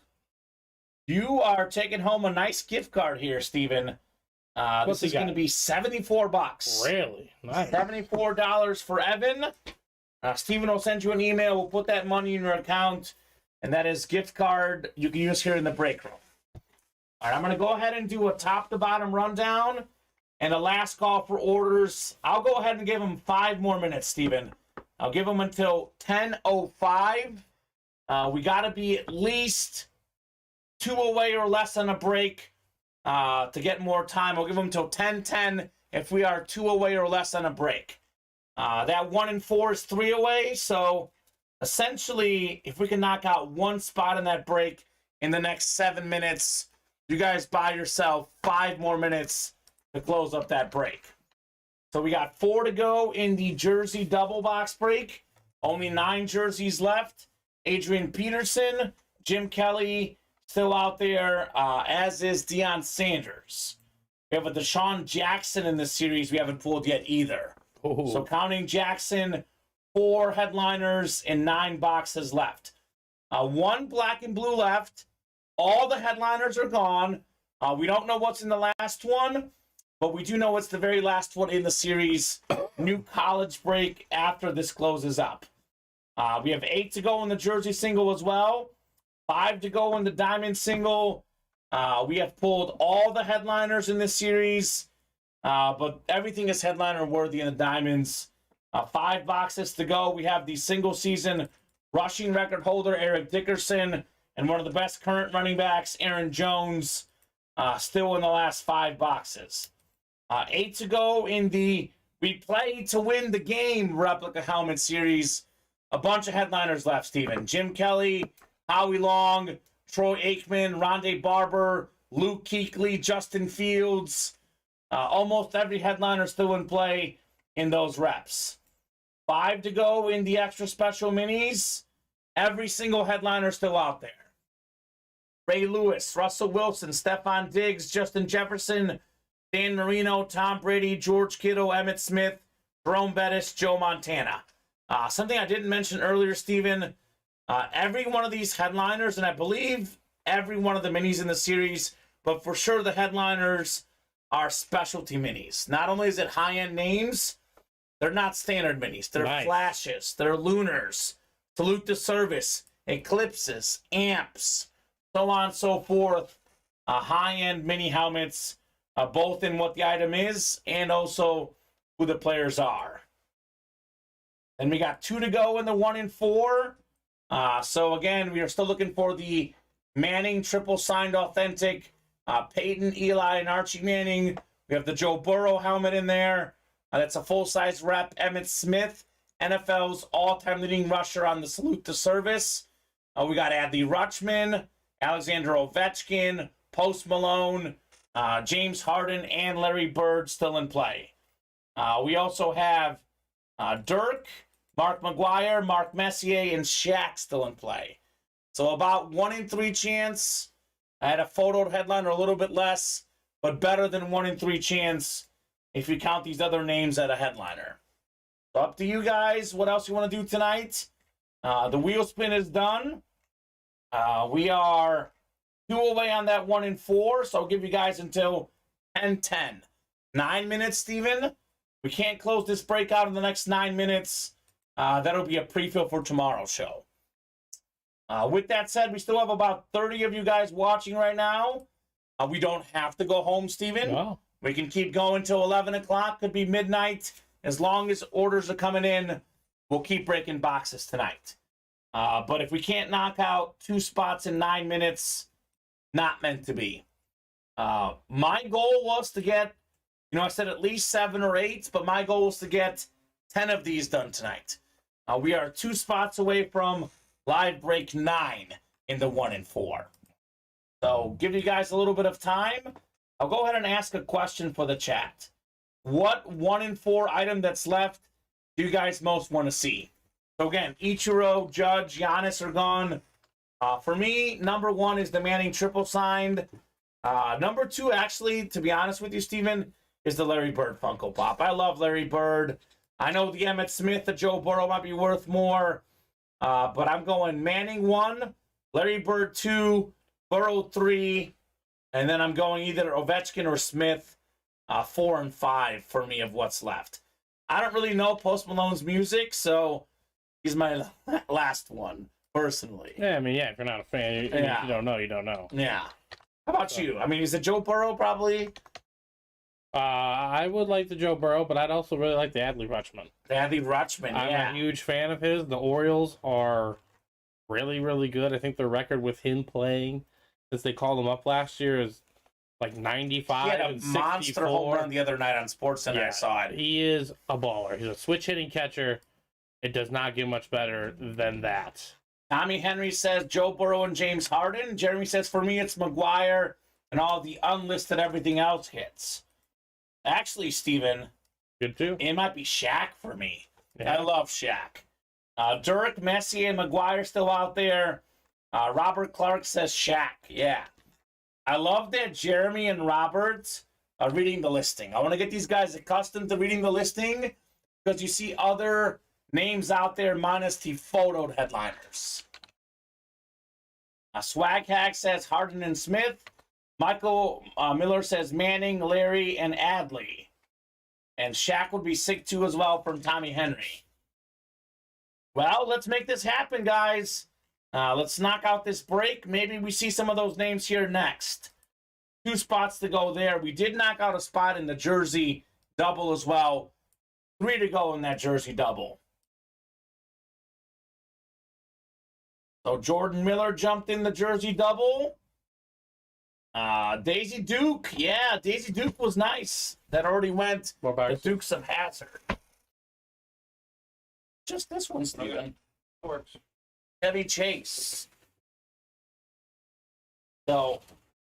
You are taking home a nice gift card here, Steven. This is going to be $74. Really? Nice. $74 for Evan. Steven will send you an email. We'll put that money in your account. And that is gift card you can use here in the break room. All right, I'm going to go ahead and do a top-to-bottom rundown and a last call for orders. I'll go ahead and give them 5 more minutes, Steven. I'll give them until 10:05. We got to be at least 2 away or less on a break. To get more time, I'll give them till 10:10 if we are 2 away or less on a break. That 1 and 4 is 3 away, so essentially, if we can knock out 1 spot in that break in the next 7 minutes, you guys buy yourself 5 more minutes to close up that break. So we got 4 to go in the jersey double box break. Only 9 jerseys left. Adrian Peterson, Jim Kelly, still out there, as is Deion Sanders. We have a Deshaun Jackson in this series we haven't pulled yet either. Ooh. So counting Jackson, 4 headliners and 9 boxes left. 1 black and blue left. All the headliners are gone. We don't know what's in the last one, but we do know what's the very last one in the series. New college break after this closes up. We have 8 to go in the jersey single as well. 5 to go in the diamond single. We have pulled all the headliners in this series, but everything is headliner worthy in the diamonds. 5 boxes to go. We have the single season rushing record holder Eric Dickerson And one of the best current running backs, Aaron Jones, still in the last 5 boxes. 8 to go in the We Play to Win the Game replica helmet series. A bunch of headliners left, Steven. Jim Kelly, Howie Long, Troy Aikman, Rondé Barber, Luke Kuechly, Justin Fields. Almost every headliner still in play in those reps. 5 to go in the extra special minis. Every single headliner still out there. Ray Lewis, Russell Wilson, Stephon Diggs, Justin Jefferson, Dan Marino, Tom Brady, George Kittle, Emmitt Smith, Jerome Bettis, Joe Montana. Something I didn't mention earlier, Steven, every one of these headliners, and I believe every one of the minis in the series, but for sure the headliners are specialty minis. Not only is it high-end names, they're not standard minis. They're nice. flashes. They're lunars. Salute to service. Eclipses. Amps. So on and so forth. High-end mini helmets, both in what the item is and also who the players are. Then we got 2 to go in the 1 and 4. So again, we are still looking for the Manning triple signed authentic. Peyton, Eli, and Archie Manning. We have the Joe Burrow helmet in there. That's a full-size rep. Emmitt Smith, NFL's all-time leading rusher on the salute to service. We got Adley Rutschman, Alexander Ovechkin, Post Malone, James Harden, and Larry Bird still in play. We also have Dirk, Mark McGuire, Mark Messier, and Shaq still in play. So about 1 in 3 chance. I had a photo headline or a little bit less, but better than 1 in 3 chance if you count these other names at a headliner. So up to you guys. What else you want to do tonight? The wheel spin is done. We are 2 away on that 1 in 4, so I'll give you guys until 10:10. 9 minutes, Steven. We can't close this breakout in the next 9 minutes. That'll be a pre-fill for tomorrow's show. With that said, we still have about 30 of you guys watching right now. We don't have to go home, Steven. No. We can keep going till 11 o'clock. Could be midnight. As long as orders are coming in, we'll keep breaking boxes tonight. But if we can't knock out 2 spots in 9 minutes, not meant to be. My goal was to get, I said at least 7 or 8, but my goal was to get 10 of these done tonight. We are 2 spots away from live break 9 in the 1 and 4. So give you guys a little bit of time. I'll go ahead and ask a question for the chat. What 1 and 4 item that's left do you guys most want to see? So again, Ichiro, Judge, Giannis are gone. For me, number 1 is the Manning triple signed. Number 2, actually, to be honest with you, Steven, is the Larry Bird Funko Pop. I love Larry Bird. I know the Emmitt Smith, the Joe Burrow might be worth more. But I'm going Manning 1, Larry Bird 2, Burrow 3, and then I'm going either Ovechkin or Smith 4 and 5 for me of what's left. I don't really know Post Malone's music, so he's my last one, personally. Yeah, if you're not a fan, you don't know, you don't know. Yeah. How about you? Is it Joe Burrow probably? I would like the Joe Burrow, but I'd also really like the Adley Rutschman. The Adley Rutschman, yeah. I'm a huge fan of his. The Orioles are really, really good. I think their record with him playing, since they called him up last year, is like 95 He had a and 64. monster home run the other night on SportsCenter. Yeah, I saw it. He is a baller. He's a switch hitting catcher. It does not get much better than that. Tommy Henry says Joe Burrow and James Harden. Jeremy says, for me, it's McGuire and all the unlisted everything else hits. Actually, Steven, Good too. it might be Shaq for me. Yeah. I love Shaq. Dirk, Messi, and McGuire still out there. Robert Clark says Shaq. Yeah. I love that Jeremy and Robert are reading the listing. I want to get these guys accustomed to reading the listing because you see other names out there minus the photoed headliners. Swag Hack says Harden and Smith. Michael Miller says Manning, Larry, and Adley. And Shaq would be sick too as well from Tommy Henry. Well, let's make this happen, guys. Let's knock out this break. Maybe we see some of those names here next. 2 spots to go there. We did knock out a spot in the jersey double as well. 3 to go in that jersey double. So Jordan Miller jumped in the jersey double. Daisy Duke. Yeah, Daisy Duke was nice. That already went. The Dukes of Hazzard. Just this one, Steven. Okay. Works. Chevy Chase. So,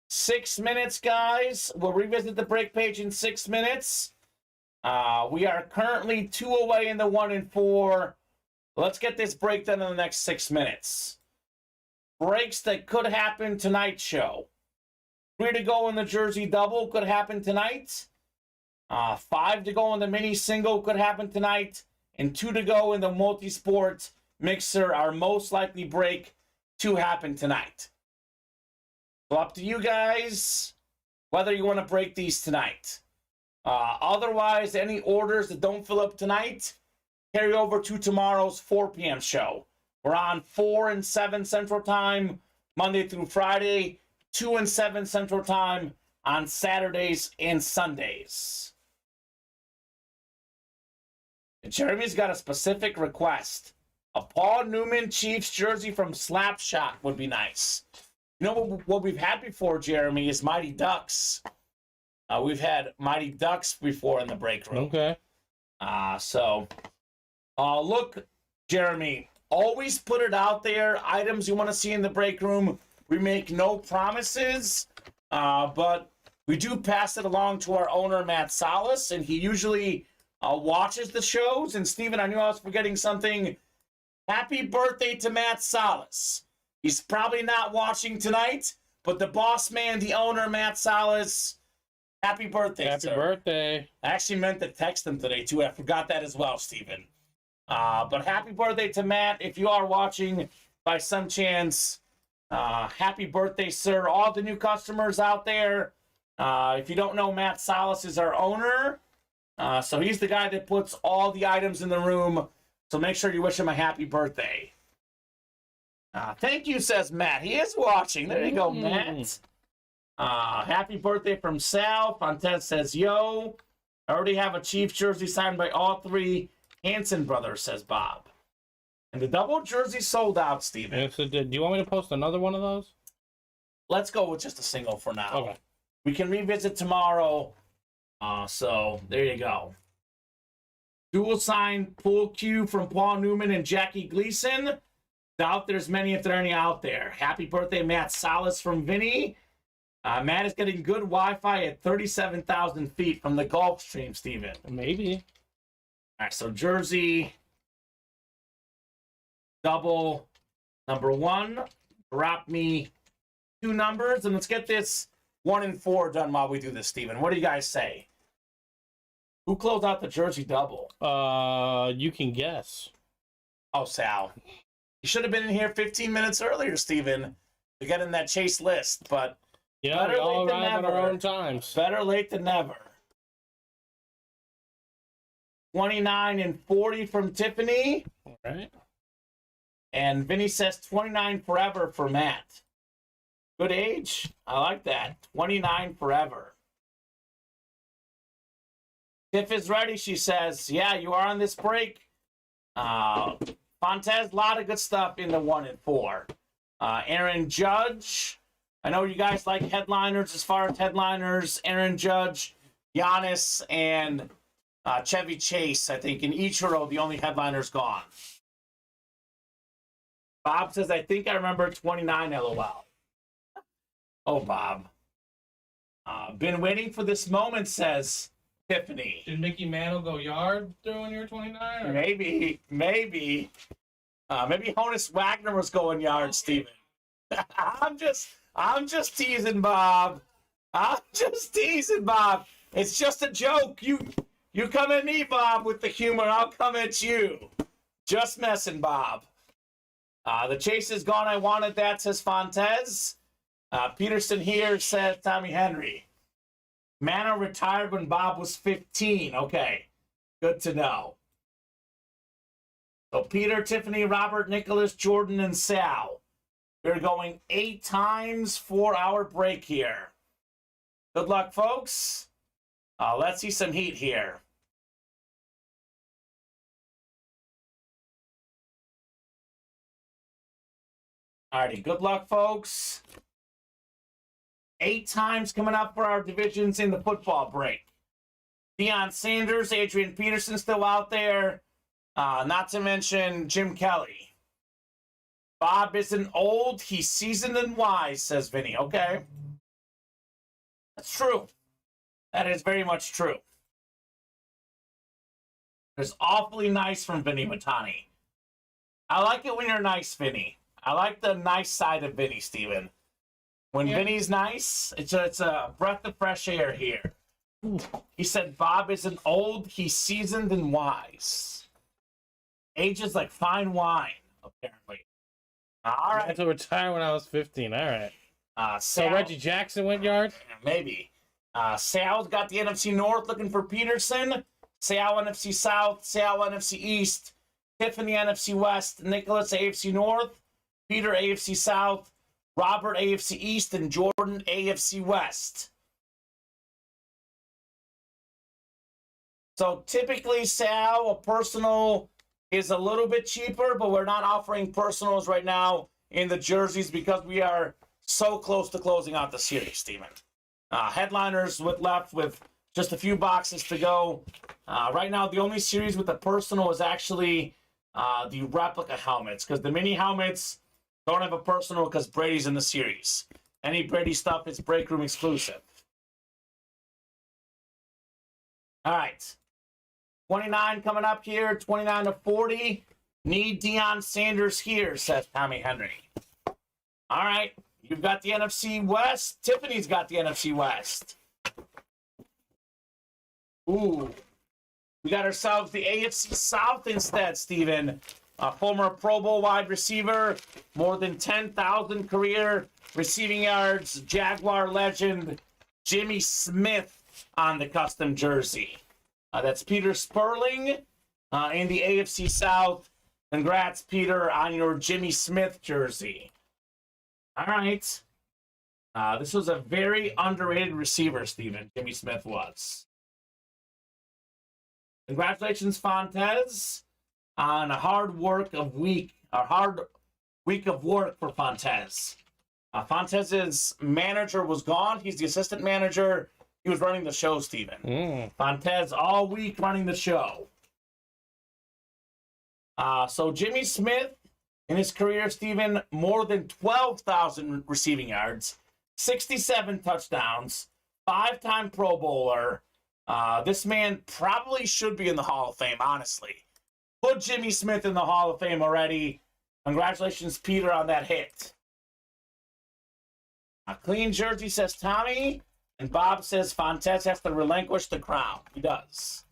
6 minutes, guys. We'll revisit the break page in 6 minutes. We are currently 2 away in the 1 and 4. Let's get this break done in the next 6 minutes. Breaks that could happen tonight's show. 3 to go in the jersey double could happen tonight. 5 to go in the mini single could happen tonight. And 2 to go in the multi-sport mixer, our most likely break to happen tonight. So up to you guys whether you want to break these tonight. Otherwise, any orders that don't fill up tonight, carry over to tomorrow's 4 p.m. show. We're on 4 and 7 Central Time, Monday through Friday, 2 and 7 Central Time on Saturdays and Sundays. Jeremy's got a specific request. A Paul Newman Chiefs jersey from Slapshot would be nice. You know what we've had before, Jeremy, is Mighty Ducks. We've had Mighty Ducks before in the break room. Okay. Look, Jeremy, always put it out there. Items you want to see in the break room. We make no promises, but we do pass it along to our owner, Matt Salas, and he usually watches the shows. And Steven, I knew I was forgetting something. Happy birthday to Matt Salas. He's probably not watching tonight, but the boss man, the owner, Matt Salas, happy birthday, Happy sir. birthday. I actually meant to text him today, too. I forgot that as well, Steven. But happy birthday to Matt. If you are watching by some chance, happy birthday, sir. All the new customers out there, if you don't know, Matt Salas is our owner. So he's the guy that puts all the items in the room. So make sure you wish him a happy birthday. Thank you, says Matt. He is watching. There you go, Matt. Happy birthday from Sal. Fontes says, yo. I already have a Chiefs jersey signed by all 3 Hanson brothers, says Bob. And the double jersey sold out, Steven. Yes, it did. Do you want me to post another one of those? Let's go with just a single for now. Okay. We can revisit tomorrow. So there you go. Dual sign pool cue from Paul Newman and Jackie Gleason. Doubt there's many if there are any out there. Happy birthday, Matt Salas from Vinny. Matt is getting good Wi-Fi at 37,000 feet from the Gulf Stream, Steven. Maybe. All right, so jersey double number 1. Drop me 2 numbers, and let's get this 1 and 4 done while we do this, Steven. What do you guys say? Who closed out the jersey double? You can guess. Oh, Sal. You should have been in here 15 minutes earlier, Steven, to get in that chase list, but Yeah, we all arrive at our own times. better late than never. 29 and 40 from Tiffany. All right. And Vinny says 29 forever for Matt. Good age. I like that. 29 forever. Tiff is ready, she says. Yeah, you are on this break. Fontes, a lot of good stuff in the 1 and 4. Aaron Judge. I know you guys like headliners. As far as headliners, Aaron Judge, Giannis, and Chevy Chase. I think in Ichiro, the only headliner's gone. Bob says, I think I remember 29, LOL. Oh, Bob. Been waiting for this moment, says Tiffany. Did Mickey Mantle go yard throwing your 29? Or? Maybe. Maybe Honus Wagner was going yard, Steven. I'm just teasing, Bob. I'm just teasing, Bob. It's just a joke. You come at me, Bob, with the humor. I'll come at you. Just messing, Bob. The chase is gone. I wanted that, says Fontes. Peterson here says Tommy Henry. Manor retired when Bob was 15. Okay, good to know. So Peter, Tiffany, Robert, Nicholas, Jordan, and Sal. We're going 8 times 4-hour break here. Good luck, folks. Let's see some heat here. Alrighty, good luck, folks. 8 times coming up for our divisions in the football break. Deion Sanders, Adrian Peterson still out there. Not to mention Jim Kelly. Bob isn't old, he's seasoned and wise, says Vinny. Okay. That's true. That is very much true. It's awfully nice from Vinny Matani. I like it when you're nice, Vinny. I like the nice side of Vinny, Steven. When Vinny's nice, it's a breath of fresh air here. He said Bob isn't old, he's seasoned and wise. Age is like fine wine, apparently. All right. I had to retire when I was 15. All right. So Reggie Jackson went yard? Maybe. Sal's got the NFC North looking for Peterson. Sal NFC South. Sal NFC East. Tiffany NFC West. Nicholas AFC North. Peter AFC South. Robert AFC East. And Jordan AFC West. So typically, Sal, a personal is a little bit cheaper, but we're not offering personals right now in the jerseys because we are so close to closing out the series, Steven. Headliners left with just a few boxes to go. Right now, the only series with the personal is actually the replica helmets, because the mini helmets don't have a personal because Brady's in the series. Any Brady stuff is break room exclusive. All right. 29 coming up here, 29 to 40. Need Deion Sanders here, says Tommy Henry. All right, you've got the NFC West. Tiffany's got the NFC West. Ooh, we got ourselves the AFC South instead, Steven. A former Pro Bowl wide receiver, more than 10,000 career receiving yards, Jaguar legend, Jimmy Smith on the custom jersey. That's Peter Sperling in the AFC South. Congrats, Peter, on your Jimmy Smith jersey. All right. This was a very underrated receiver, Steven. Jimmy Smith was. Congratulations, Fontes, on a hard week of work for Fontes. Fontes' manager was gone. He's the assistant manager. He was running the show, Steven. Fontes all week running the show. So Jimmy Smith, in his career, Steven, more than 12,000 receiving yards, 67 touchdowns, 5-time Pro Bowler. This man probably should be in the Hall of Fame, honestly. Put Jimmy Smith in the Hall of Fame already. Congratulations, Peter, on that hit. A clean jersey, says Tommy. And Bob says Fontes has to relinquish the crown. He does.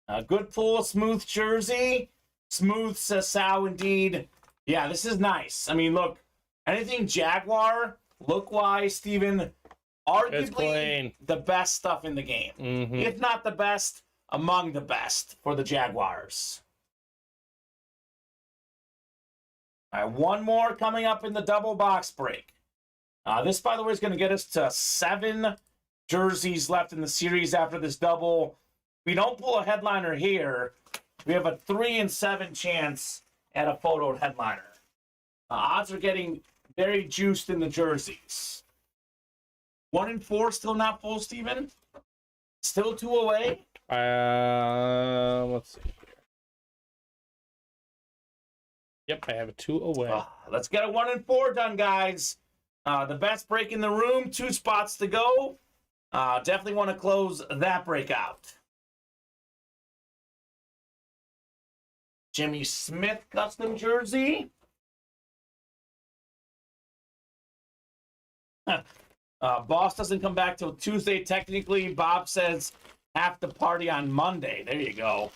A good pull, smooth jersey. Smooth, says Sal, indeed. Yeah, this is nice. I mean, look, anything Jaguar, look-wise, Steven, arguably the best stuff in the game. If not the best, among the best for the Jaguars. All right, one more coming up in the double box break. This, by the way, is going to get us to 7 jerseys left in the series after this double. If we don't pull a headliner here, we have a 3 in 7 chance at a photoed headliner. Odds are getting very juiced in the jerseys. 1 in 4 still not full, Steven? Still 2 away? Let's see here. Yep, I have a 2 away. Let's get a 1 in 4 done, guys. The best break in the room, 2 spots to go. Definitely want to close that break out. Jimmy Smith custom jersey. Boss doesn't come back till Tuesday. Technically, Bob says have to party on Monday. There you go.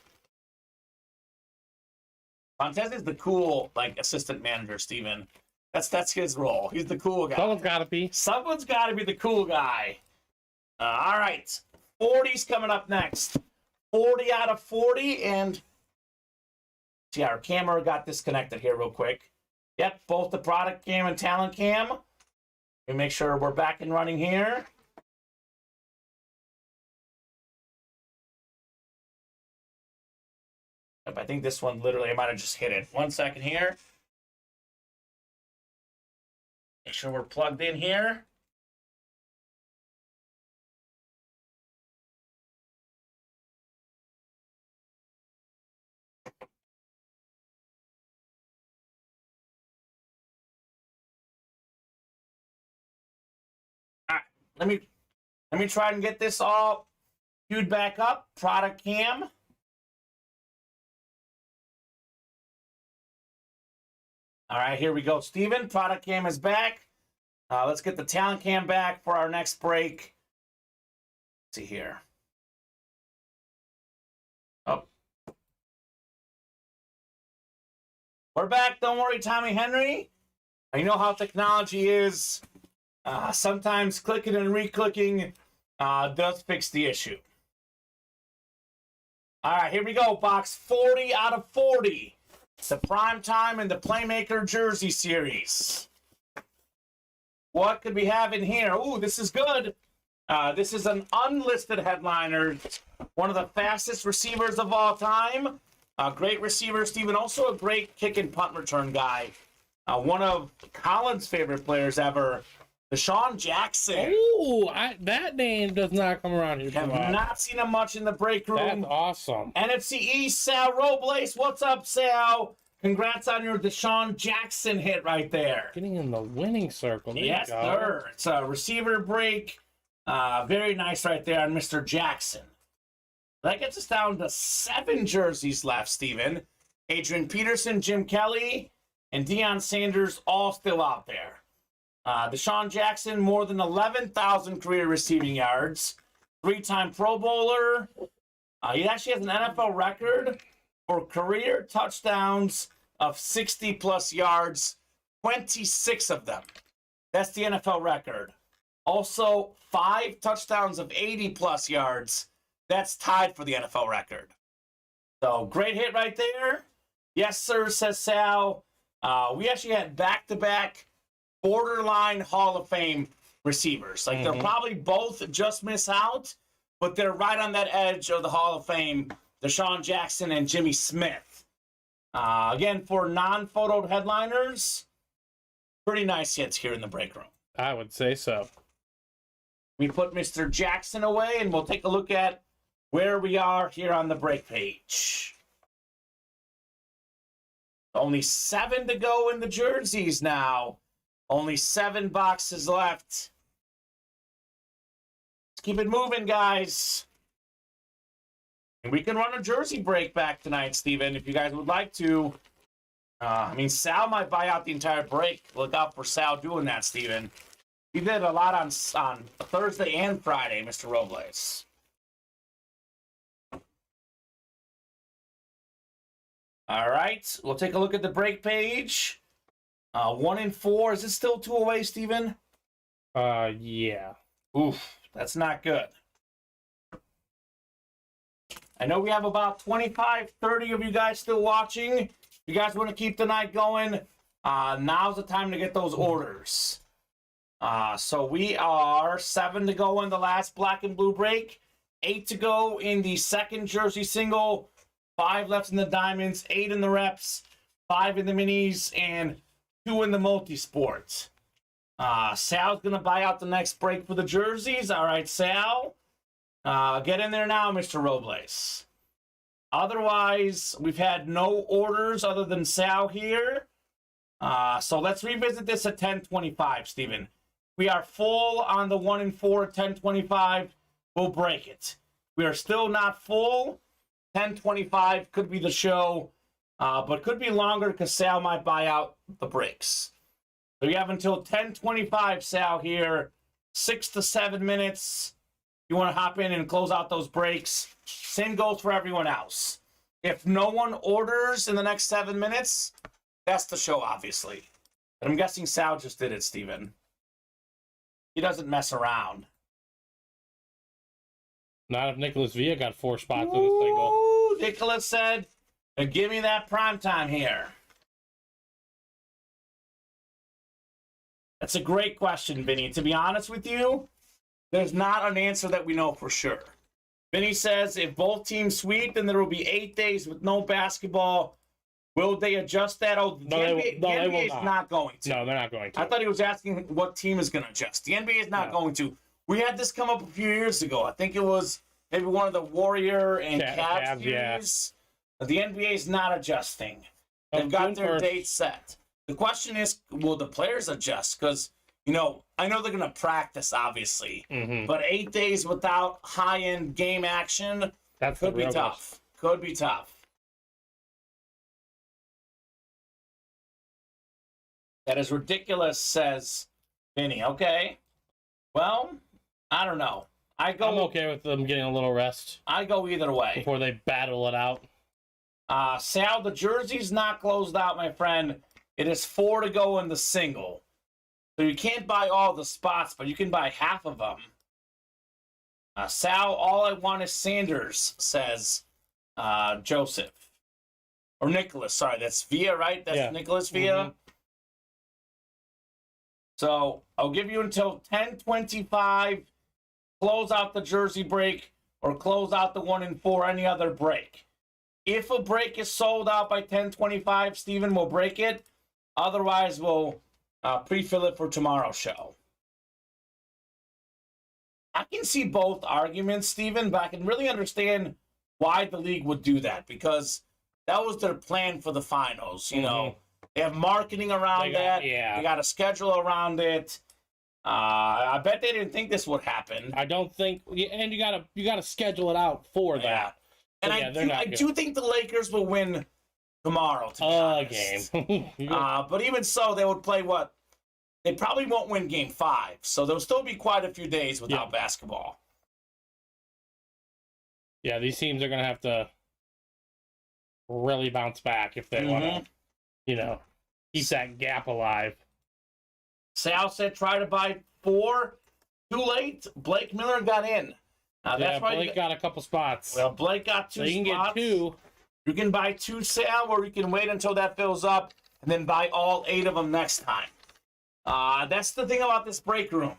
Fontes is the cool, assistant manager, Steven. That's his role. He's the cool guy. Someone's got to be. Someone's got to be the cool guy. All right. 40's coming up next. 40 out of 40. And see, our camera got disconnected here real quick. Yep, both the product cam and talent cam. Let me make sure we're back and running here. Yep, I think this one literally, I might have just hit it. 1 second here. Make sure we're plugged in here. All right, let me try and get this all queued back up. Product cam. All right, here we go, Steven. Product cam is back. Let's get the talent cam back for our next break. Let's see here. Oh. We're back. Don't worry, Tommy Henry. You know how technology is. Sometimes clicking and re-clicking does fix the issue. All right, here we go. Box 40 out of 40. The Primetime and the Playmaker Jersey Series. What could we have in here? Ooh, this is good. This is an unlisted headliner. One of the fastest receivers of all time. A great receiver, Steven. Also a great kick and punt return guy. One of Colin's favorite players ever, Deshaun Jackson. Ooh, that name does not come around here. Have not seen him much in the break room. That's awesome. NFC East, Sal Robles. What's up, Sal? Congrats on your Deshaun Jackson hit right there. Getting in the winning circle. There Yes, sir. It's a receiver break. Very nice right there on Mr. Jackson. That gets us down to 7 jerseys left, Steven. Adrian Peterson, Jim Kelly, and Deion Sanders all still out there. Deshaun Jackson, more than 11,000 career receiving yards. 3-time Pro Bowler. He actually has an NFL record for career touchdowns of 60-plus yards, 26 of them. That's the NFL record. Also, 5 touchdowns of 80-plus yards. That's tied for the NFL record. So, great hit right there. Yes, sir, says Sal. We actually had back-to-back borderline Hall of Fame receivers. Like, they're probably both just miss out, but they're right on that edge of the Hall of Fame, Deshaun Jackson and Jimmy Smith. Again, for non-photoed headliners, pretty nice hits here in the break room. I would say so. We put Mr. Jackson away, and we'll take a look at where we are here on the break page. Only 7 to go in the jerseys now. Only 7 boxes left. Let's keep it moving, guys. And we can run a jersey break back tonight, Steven, if you guys would like to. Sal might buy out the entire break. Look out for Sal doing that, Steven. He did a lot on Thursday and Friday, Mr. Robles. All right, we'll take a look at the break page. 1 and 4. Is it still 2 away, Steven? Yeah. Oof, that's not good. I know we have about 25, 30 of you guys still watching. If you guys want to keep the night going, now's the time to get those orders. So we are 7 to go in the last black and blue break, 8 to go in the second jersey single, 5 left in the diamonds, 8 in the reps, 5 in the minis, and 2 in the multi-sports. Sal's going to buy out the next break for the jerseys. All right, Sal. Get in there now, Mr. Robles. Otherwise, we've had no orders other than Sal here. So let's revisit this at 10:25, Steven. We are full on the 1 and 4 at 10:25. We'll break it. We are still not full. 10:25 could be the show, but could be longer because Sal might buy out the breaks. So you have until 10:25, Sal, here. 6 to 7 minutes. You want to hop in and close out those breaks. Same goes for everyone else. If no one orders in the next 7 minutes, that's the show, obviously. And I'm guessing Sal just did it, Steven. He doesn't mess around. Not if Nicholas Villa got 4 spots in a single. Ooh, Nicholas said, give me that prime time here. That's a great question, Vinny. To be honest with you, there's not an answer that we know for sure. Vinny says if both teams sweep, then there will be 8 days with no basketball. Will they adjust that? Oh, the NBA is not going to. No, they're not going to. I thought he was asking what team is going to adjust. The NBA is not going to. We had this come up a few years ago. I think it was maybe one of the Warrior and Cavs series. Yeah. The NBA is not adjusting. They've got their date set. The question is, will the players adjust? Because, I know they're going to practice, obviously. Mm-hmm. But 8 days without high-end game action could be tough. Could be tough. That is ridiculous, says Vinny. Okay. Well, I don't know. I'm okay with them getting a little rest. I go either way. Before they battle it out. Sal, the jersey's not closed out, my friend. It is 4 to go in the single. So you can't buy all the spots, but you can buy half of them. Sal, all I want is Sanders, says Joseph. Or Nicholas, sorry. That's Villa, right? That's Nicholas Villa. Mm-hmm. So I'll give you until 10:25. Close out the jersey break or close out the 1 and 4, any other break. If a break is sold out by 10:25, Steven will break it. Otherwise, we'll pre-fill it for tomorrow's show. I can see both arguments, Steven, but I can really understand why the league would do that because that was their plan for the finals, you know. They have marketing around that. Yeah. They got a schedule around it. I bet they didn't think this would happen. I don't think, and you gotta schedule it out for that. And I do think the Lakers will win tomorrow. To be honest. Game. But even so, they would play what? They probably won't win Game 5, so there'll still be quite a few days without basketball. Yeah, these teams are gonna have to really bounce back if they want to. Keep that gap alive. Sal said try to buy 4. Too late. Blake Miller got in. That's why Blake got a couple spots. Well, Blake got 2 spots. You can get 2. You can buy 2, Sal, or you can wait until that fills up and then buy all 8 of them next time. That's the thing about this break room.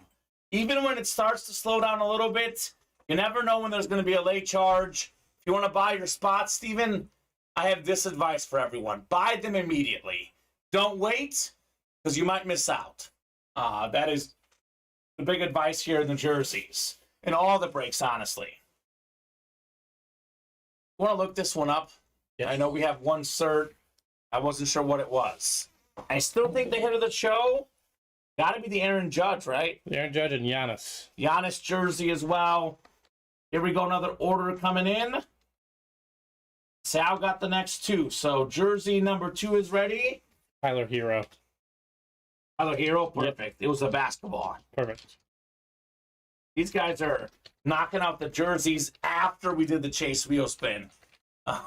Even when it starts to slow down a little bit, you never know when there's going to be a late charge. If you want to buy your spots, Steven, I have this advice for everyone. Buy them immediately. Don't wait, because you might miss out. That is the big advice here in the jerseys. And all the breaks, honestly. You want to look this one up? Yeah. I know we have one cert. I wasn't sure what it was. I still think the hit of the show got to be the Aaron Judge, right? The Aaron Judge and Giannis. Giannis jersey as well. Here we go, another order coming in. Sal got the next 2. So jersey number 2 is ready. Tyler Hero. Tyler Hero, perfect. Yep. It was a basketball. Perfect. These guys are knocking out the jerseys after we did the Chase wheel spin.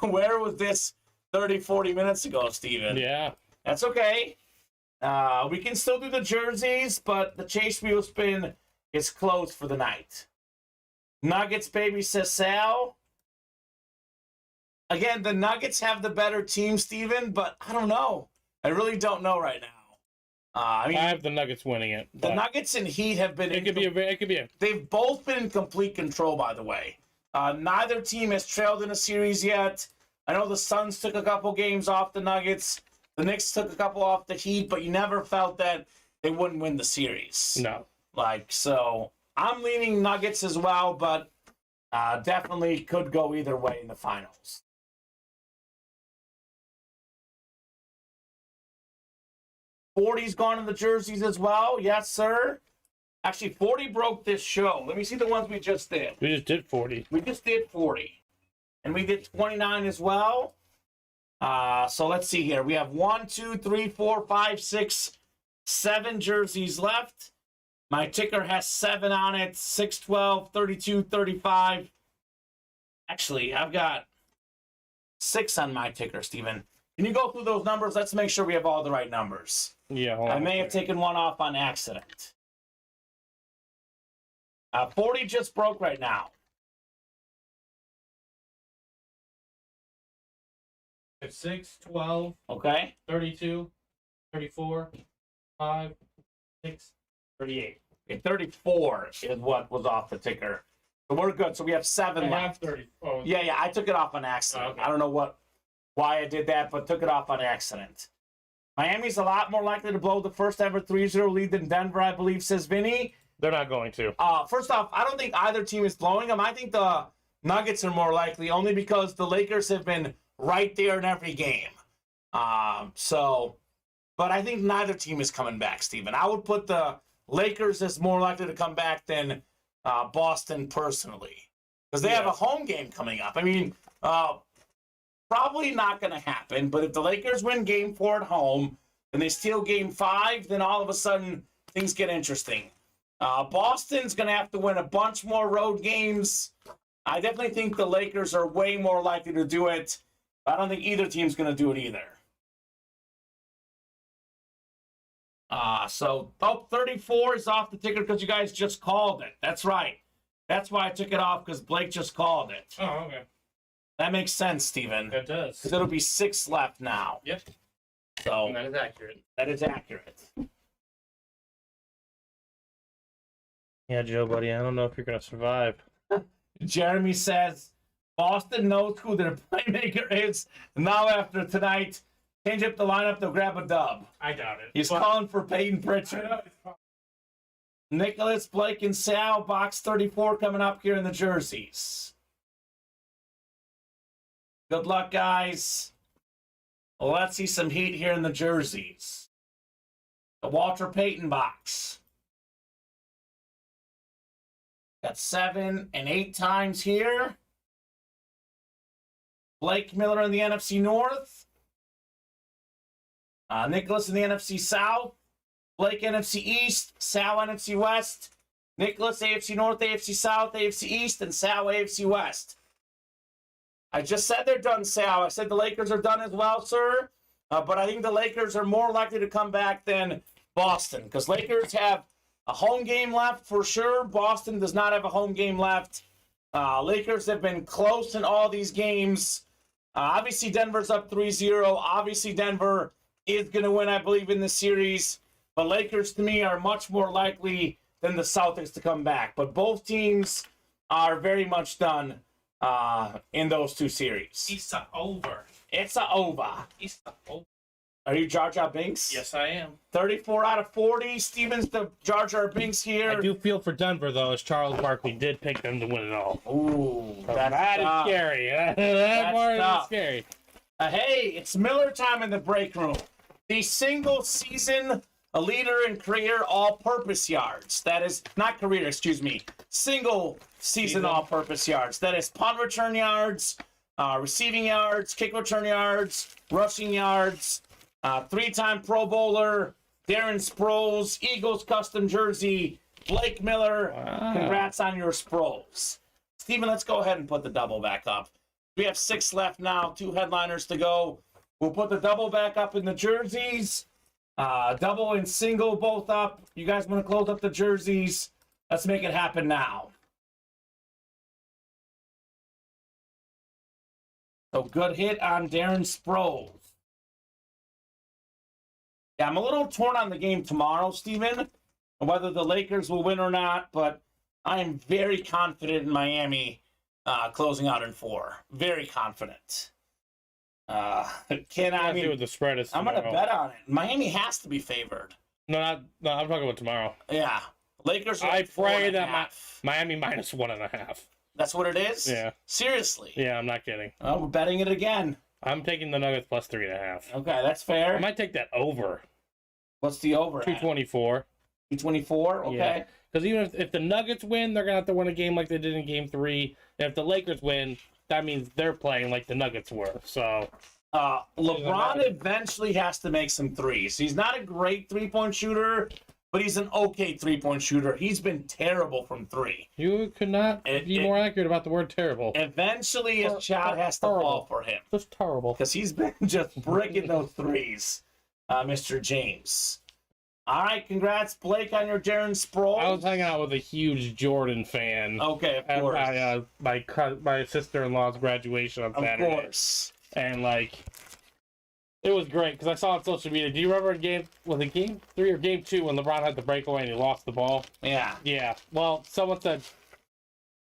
Where was this 30, 40 minutes ago, Steven? Yeah. That's okay. We can still do the jerseys, but the Chase wheel spin is closed for the night. Nuggets, baby, says Sal. Again, the Nuggets have the better team, Steven, but I don't know. I really don't know right now. I have the Nuggets winning it. The Nuggets and Heat have been. It could be. They've both been in complete control, by the way. Neither team has trailed in a series yet. I know the Suns took a couple games off the Nuggets. The Knicks took a couple off the Heat, but you never felt that they wouldn't win the series. No. So I'm leaning Nuggets as well, but definitely could go either way in the finals. '40's gone in the jerseys as well. Yes, sir. Actually, 40 broke this show. Let me see the ones we just did. We just did 40. We just did 40. And we did 29 as well. So let's see here. We have 1, 2, 3, 4, 5, 6, 7 jerseys left. My ticker has 7 on it. 6, 12, 32, 35. Actually, I've got 6 on my ticker, Steven. Can you go through those numbers? Let's make sure we have all the right numbers. Yeah. I may have taken one off on accident. 40 just broke right now. It's 6, 12, okay, 32, 34, 5, 6, 38. Okay, 34 is what was off the ticker. So we're good. So we have 7 left. I have 30. Oh. Yeah, I took it off on accident. Okay. I don't know what why I did that, but took it off on accident. Miami's a lot more likely to blow the first ever 3-0 lead than Denver, I believe, says Vinny. They're not going to. First off, I don't think either team is blowing them. I think the Nuggets are more likely, only because the Lakers have been right there in every game. But I think neither team is coming back, Steven. I would put the Lakers as more likely to come back than Boston personally, because they have a home game coming up. I mean, probably not going to happen, but if the Lakers win Game 4 at home and they steal Game 5, then all of a sudden things get interesting. Boston's going to have to win a bunch more road games. I definitely think the Lakers are way more likely to do it. I don't think either team's going to do it either. 34 is off the ticker because you guys just called it. That's right. That's why I took it off, because Blake just called it. Oh, okay. That makes sense, Steven. It does. Because it'll be 6 left now. Yep. So And that is accurate. that is accurate. Yeah, Joe, buddy, I don't know if you're going to survive. Jeremy says, Boston knows who their playmaker is. And now after tonight, change up the lineup, they'll grab a dub. I doubt it. He's calling for Peyton Pritchard. Nicholas, Blake, and Sal, box 34 coming up here in the jerseys. Good luck, guys. Well, let's see some heat here in the jerseys. The Walter Payton box. Got 7 and 8 times here. Blake Miller in the NFC North. Nicholas in the NFC South. Blake NFC East. Sal NFC West. Nicholas AFC North, AFC South, AFC East, and Sal AFC West. I just said they're done, Sal. I said the Lakers are done as well, sir. But I think the Lakers are more likely to come back than Boston, because Lakers have a home game left for sure. Boston does not have a home game left. Lakers have been close in all these games. Obviously, Denver's up 3-0. Obviously, Denver is going to win, I believe, in the series. But Lakers, to me, are much more likely than the Celtics to come back. But both teams are very much done in those two series. It's over. It's a over. It's over. Are you Jar Jar Binks? Yes, I am. 34 out of 40. Stevens, the Jar Jar Binks here. I do feel for Denver, though, as Charles Barkley did pick them to win it all. Ooh, That is scary. That part is scary. Hey, it's Miller time in the break room. The single season leader in career all-purpose yards. That is, not career, excuse me. Single season all-purpose yards. That is punt return yards, receiving yards, kick return yards, rushing yards. 3-time Pro Bowler, Darren Sproles, Eagles custom jersey, Blake Miller. Wow. Congrats on your Sproles. Steven, let's go ahead and put the double back up. We have 6 left now, 2 headliners to go. We'll put the double back up in the jerseys. Double and single both up. You guys want to close up the jerseys? Let's make it happen now. So good hit on Darren Sproles. Yeah, I'm a little torn on the game tomorrow, Steven, whether the Lakers will win or not, but I am very confident in Miami closing out in 4. Very confident. I mean, what the spread is. I'm going to bet on it. Miami has to be favored. No, I'm talking about tomorrow. Yeah. Lakers are I pray that Miami minus 1.5. That's what it is? Yeah. Seriously? Yeah, I'm not kidding. Oh, we're betting it again. I'm taking the Nuggets plus 3.5. Okay, that's fair. I might take that over. What's the over? 224. 224? Okay. Because even if the Nuggets win, they're going to have to win a game like they did in Game 3. And if the Lakers win, that means they're playing like the Nuggets were. So LeBron eventually has to make some threes. He's not a great three-point shooter, but he's an okay three-point shooter. He's been terrible from 3. You could not be more accurate about the word terrible. Eventually, his shot has to fall for him. Just terrible. Because he's been just bricking those threes, Mr. James. All right, congrats, Blake, on your Darren Sproles. I was hanging out with a huge Jordan fan. Okay, of course. At my sister-in-law's graduation on Saturday. Of course. And, it was great because I saw on social media. Do you remember in Game 3 or Game 2 when LeBron had the breakaway and he lost the ball? Yeah. Yeah. Well, someone said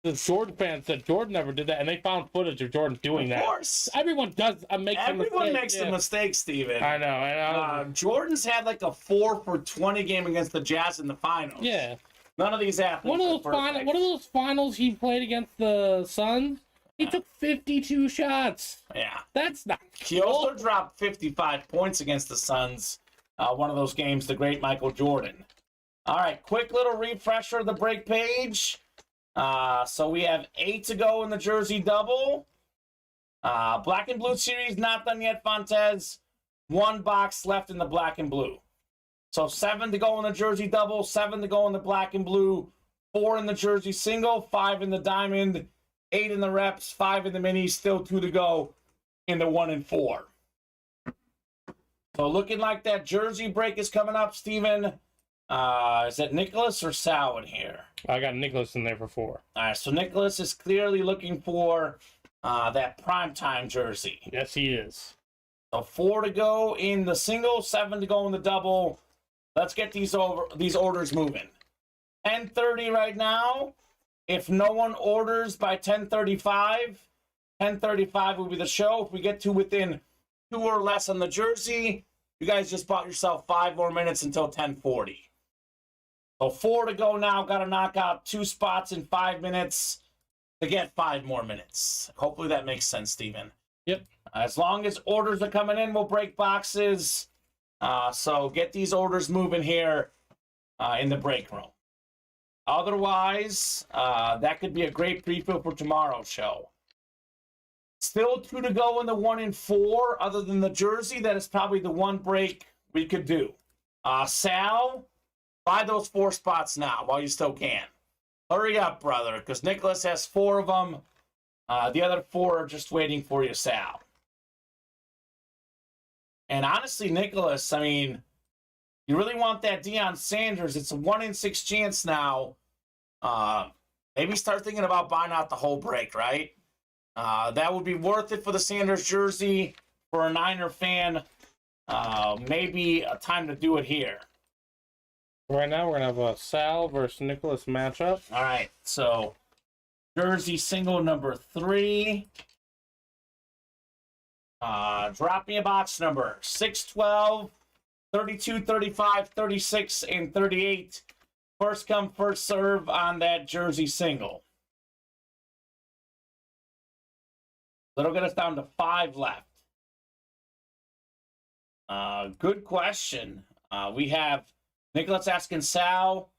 the Jordan fans said Jordan never did that, and they found footage of Jordan doing that. Of course. Everyone does make some mistakes. Everyone makes a mistake, Steven. I know. Jordan's had like a 4 for 20 game against the Jazz in the finals. Yeah. None of these athletes. One of those finals he played against the Suns, he took 52 shots. Yeah. That's not He also dropped 55 points against the Suns. One of those games, the great Michael Jordan. All right, quick little refresher of the break page. So we have 8 to go in the jersey double. Black and blue series not done yet, Fontes. 1 box left in the black and blue. So 7 to go in the jersey double, 7 to go in the black and blue, 4 in the jersey single, 5 in the diamond, 8 in the reps, 5 in the minis, still 2 to go in the 1 and 4. So looking like that jersey break is coming up, Steven. Is that Nicholas or Sal in here? I got Nicholas in there for 4. All right, so Nicholas is clearly looking for that primetime jersey. Yes, he is. So 4 to go in the single, 7 to go in the double. Let's get these orders moving. 10:30 right now. If no one orders by 10:35, 10:35 will be the show. If we get to within 2 or less on the jersey, you guys just bought yourself 5 more minutes until 10:40. So 4 to go now. Got to knock out 2 spots in 5 minutes to get 5 more minutes. Hopefully that makes sense, Steven. Yep. As long as orders are coming in, we'll break boxes. So get these orders moving here in the break room. Otherwise, that could be a great preview for tomorrow's show. Still 2 to go in the 1 and 4. Other than the jersey, that is probably the one break we could do. Sal, buy those 4 spots now while you still can. Hurry up, brother, because Nicholas has 4 of them. The other 4 are just waiting for you, Sal. And honestly, Nicholas, I mean, you really want that Deion Sanders. It's a 1 in 6 chance now. Maybe start thinking about buying out the whole break, right? That would be worth it for the Sanders jersey. For a Niner fan, maybe a time to do it here. Right now, we're going to have a Sal versus Nicholas matchup. All right, so jersey single number 3. Drop me a box number 612, 32, 35, 36, and 38. First come, first serve on that jersey single. That'll get us down to 5 left. Good question. We have Nicholas asking Sal,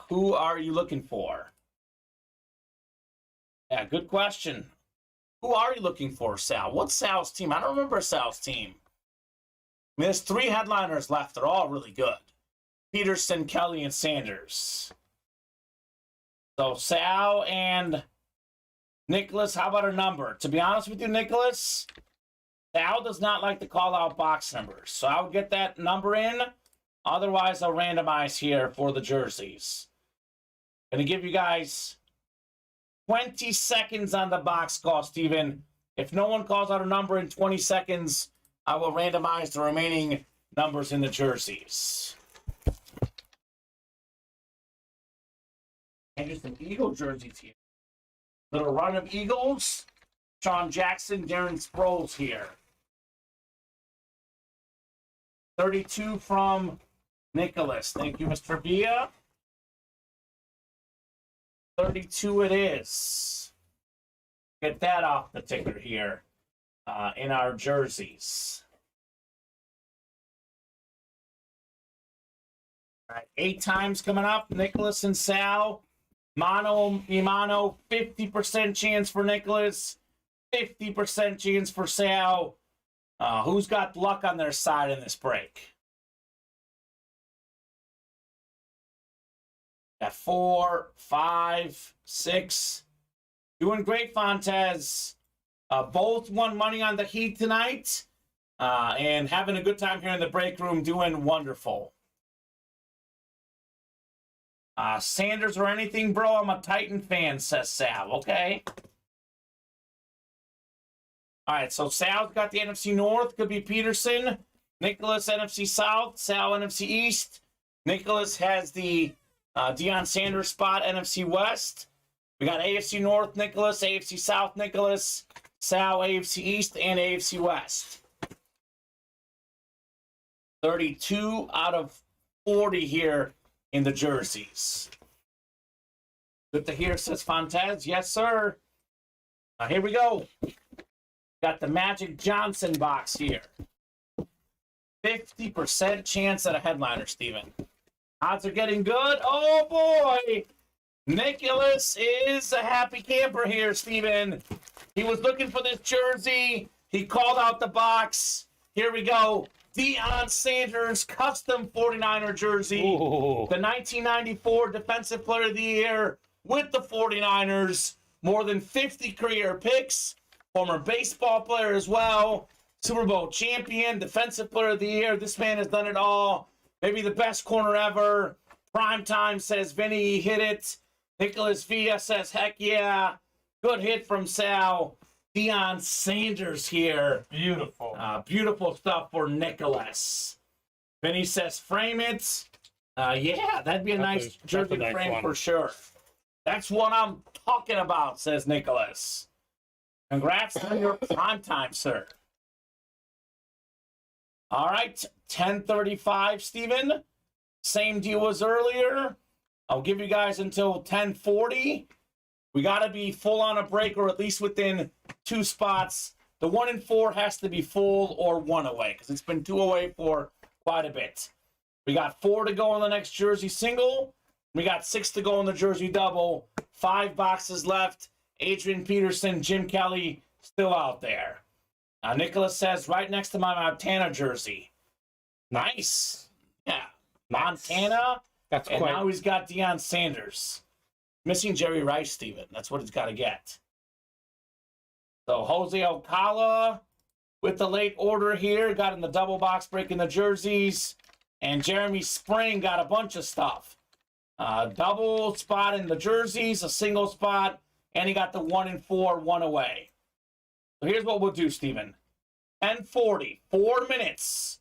who are you looking for? Yeah, good question. Who are you looking for, Sal? What's Sal's team? I don't remember Sal's team. I mean, there's 3 headliners left. They're all really good. Peterson, Kelly, and Sanders. So Sal and Nicholas, how about a number? To be honest with you, Nicholas, Sal does not like to call out box numbers. So I'll get that number in. Otherwise, I'll randomize here for the jerseys. Going to give you guys 20 seconds on the box call, Steven. If no one calls out a number in 20 seconds, I will randomize the remaining numbers in the jerseys. And just some Eagle jerseys here. Little run of Eagles. Sean Jackson, Darren Sproles here. 32 from Nicholas. Thank you, Mr. Villa. 32 it is. Get that off the ticker here in our jerseys. All right, 8 times coming up. Nicholas and Sal. Mano, 50% chance for Nicholas. 50% chance for Sal. Who's got luck on their side in this break? Got 4, 5, 6. Doing great, Fontes. Both won money on the Heat tonight. And having a good time here in the break room, doing wonderful. Sanders or anything, bro? I'm a Titan fan, says Sal. Okay. All right, so Sal's got the NFC North. Could be Peterson. Nicholas, NFC South. Sal, NFC East. Nicholas has the Deion Sanders spot, NFC West. We got AFC North, Nicholas, AFC South, Nicholas, Sal, AFC East, and AFC West. 32 out of 40 here in the jerseys. Good to hear, says Fontez. Yes, sir. Here we go. Got the Magic Johnson box here. 50% chance at a headliner, Steven. Odds are getting good. Oh, boy. Nicholas is a happy camper here, Steven. He was looking for this jersey. He called out the box. Here we go. Deion Sanders custom 49er jersey. Ooh. The 1994 Defensive Player of the Year with the 49ers. More than 50 career picks. Former baseball player as well. Super Bowl champion, Defensive Player of the Year. This man has done it all. Maybe the best corner ever. Primetime says Vinny hit it. Nicholas Villa says, heck yeah. Good hit from Sal. Deion Sanders here. Beautiful. Beautiful stuff for Nicholas. Vinny says, frame it. Yeah, that'd be a nice jersey to frame for sure. That's what I'm talking about, says Nicholas. Congrats on your prime time, sir. All right, 10:35, Steven. Same deal as earlier. I'll give you guys until 10:40. We got to be full on a break or at least within 2 spots. The 1 and 4 has to be full or 1 away because it's been 2 away for quite a bit. We got 4 to go on the next jersey single. We got 6 to go on the jersey double. 5 boxes left. Adrian Peterson, Jim Kelly still out there. Nicholas says right next to my Montana jersey. Nice. Yeah. Montana. That's and quite... now he's got Deion Sanders. Missing Jerry Rice, Steven. That's what he's got to get. So Jose Alcala with the late order here. Got in the double box breaking the jerseys. And Jeremy Spring got a bunch of stuff. Double spot in the jerseys, a single spot, and he got the 1 and 4, 1 away. So here's what we'll do, Steven. 10:40, 4 minutes.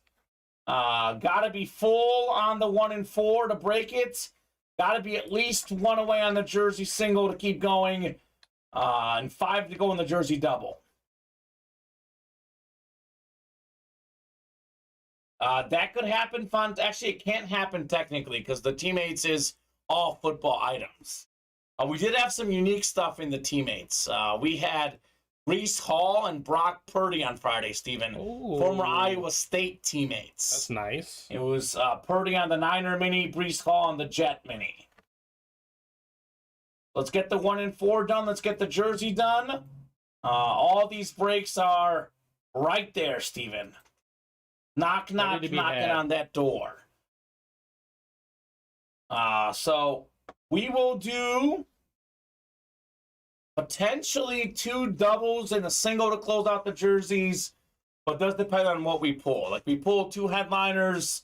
Got to be full on the 1 and 4 to break it. Got to be at least 1 away on the jersey single to keep going. And 5 to go in the jersey double. That could happen, Font. Actually, it can't happen technically because the teammates is all football items. We did have some unique stuff in the teammates. We had Reese Hall and Brock Purdy on Friday, Stephen. Ooh. Former Iowa State teammates. That's nice. It was Purdy on the Niner Mini, Brees Hall on the Jet Mini. Let's get the 1 and 4 done. Let's get the jersey done. All these breaks are right there, Stephen. Knock, knocking on that door. So we will do potentially 2 doubles and a single to close out the jerseys, but does depend on what we pull. Like we pull 2 headliners,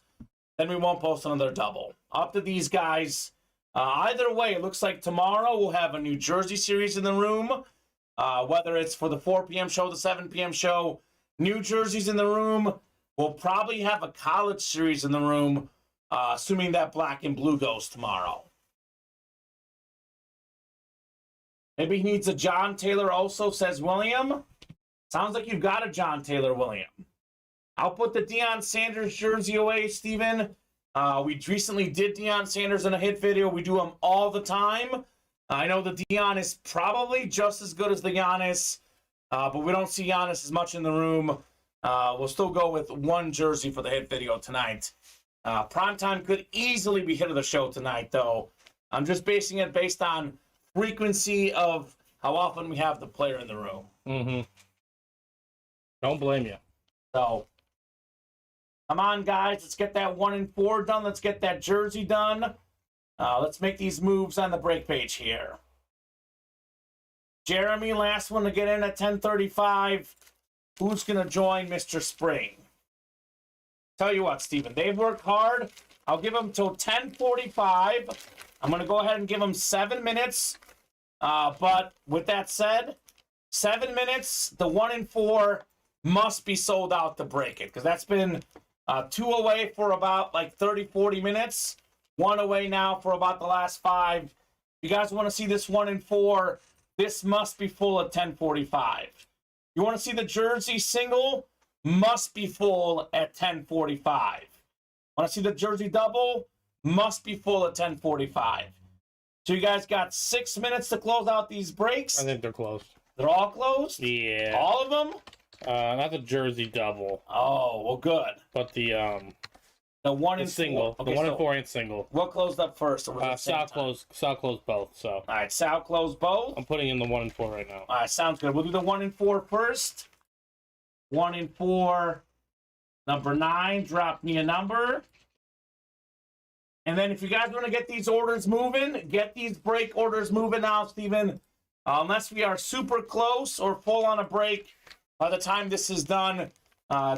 then we won't post another double. Up to these guys. Either way, it looks like tomorrow we'll have a New Jersey series in the room. Whether it's for the 4 p.m. show, the 7 p.m. show, New Jersey's in the room. We'll probably have a college series in the room, assuming that black and blue goes tomorrow. Maybe he needs a John Taylor also, says William. Sounds like you've got a John Taylor, William. I'll put the Deion Sanders jersey away, Steven. We recently did Deion Sanders in a hit video. We do them all the time. I know the Deion is probably just as good as the Giannis, but we don't see Giannis as much in the room. We'll still go with 1 jersey for the hit video tonight. Primetime could easily be hit of the show tonight, though. I'm just basing it based on frequency of how often we have the player in the room. Mm-hmm. Don't blame you. So, come on, guys. Let's get that 1 and 4 done. Let's get that jersey done. Let's make these moves on the break page here. Jeremy, last one to get in at 10:35. Who's going to join Mr. Spring? Tell you what, Steven, they've worked hard. I'll give them till 10:45. I'm going to go ahead and give them 7 minutes. But with that said, 7 minutes, the 1 and 4 must be sold out to break it. Because that's been 2 away for about like 30, 40 minutes. 1 away now for about the last 5. You guys want to see this 1 in 4? This must be full at 10:45. You want to see the jersey single? Must be full at 10:45. Want to see the jersey double? Must be full at 10:45. So you guys got 6 minutes to close out these breaks. I think they're closed. They're all closed? Yeah. All of them? Not the jersey double. Oh, well, good. But the 1 in single. 4. The 1 in 4 ain't single. What closed up first? Or was it Sal closed both. So. All right, Sal closed both. I'm putting in the 1 in 4 right now. All right, sounds good. We'll do the 1 in 4 first. 1 in 4, number 9. Drop me a number. And then if you guys want to get these orders moving, get these break orders moving now, Steven. Unless we are super close or full on a break, by the time this is done,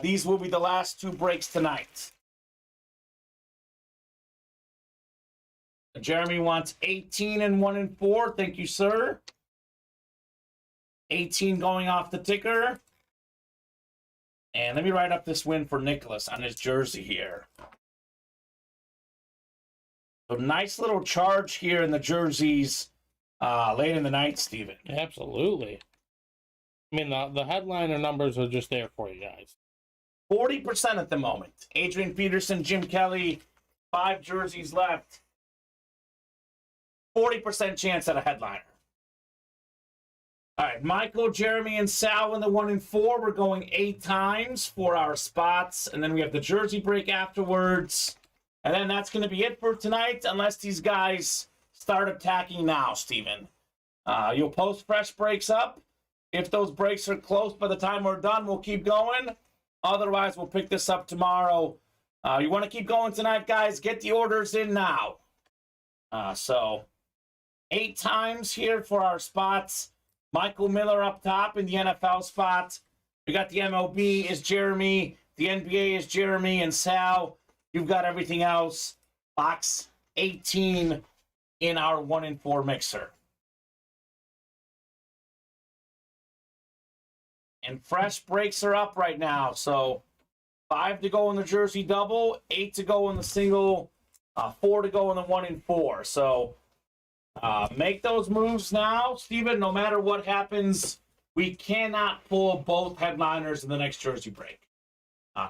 these will be the last 2 breaks tonight. Jeremy wants 18 and 1 in 4. Thank you, sir. 18 going off the ticker. And let me write up this win for Nicholas on his jersey here. So nice little charge here in the jerseys late in the night, Steven. Absolutely. I mean, the headliner numbers are just there for you guys. 40% at the moment. Adrian Peterson, Jim Kelly, 5 jerseys left. 40% chance at a headliner. All right, Michael, Jeremy, and Sal in the 1 in 4. We're going 8 times for our spots. And then we have the jersey break afterwards. And then that's going to be it for tonight, unless these guys start attacking now, Steven. You'll post fresh breaks up. If those breaks are close by the time we're done, we'll keep going. Otherwise, we'll pick this up tomorrow. You want to keep going tonight, guys? Get the orders in now. So 8 times here for our spots. Michael Miller up top in the NFL spot. We got the MLB is Jeremy. The NBA is Jeremy and Sal. You've got everything else. Box 18 in our 1 in 4 mixer. And fresh breaks are up right now. So 5 to go in the jersey double, 8 to go in the single, 4 to go in the 1 in 4. So make those moves now, Steven. No matter what happens, we cannot pull both headliners in the next jersey break.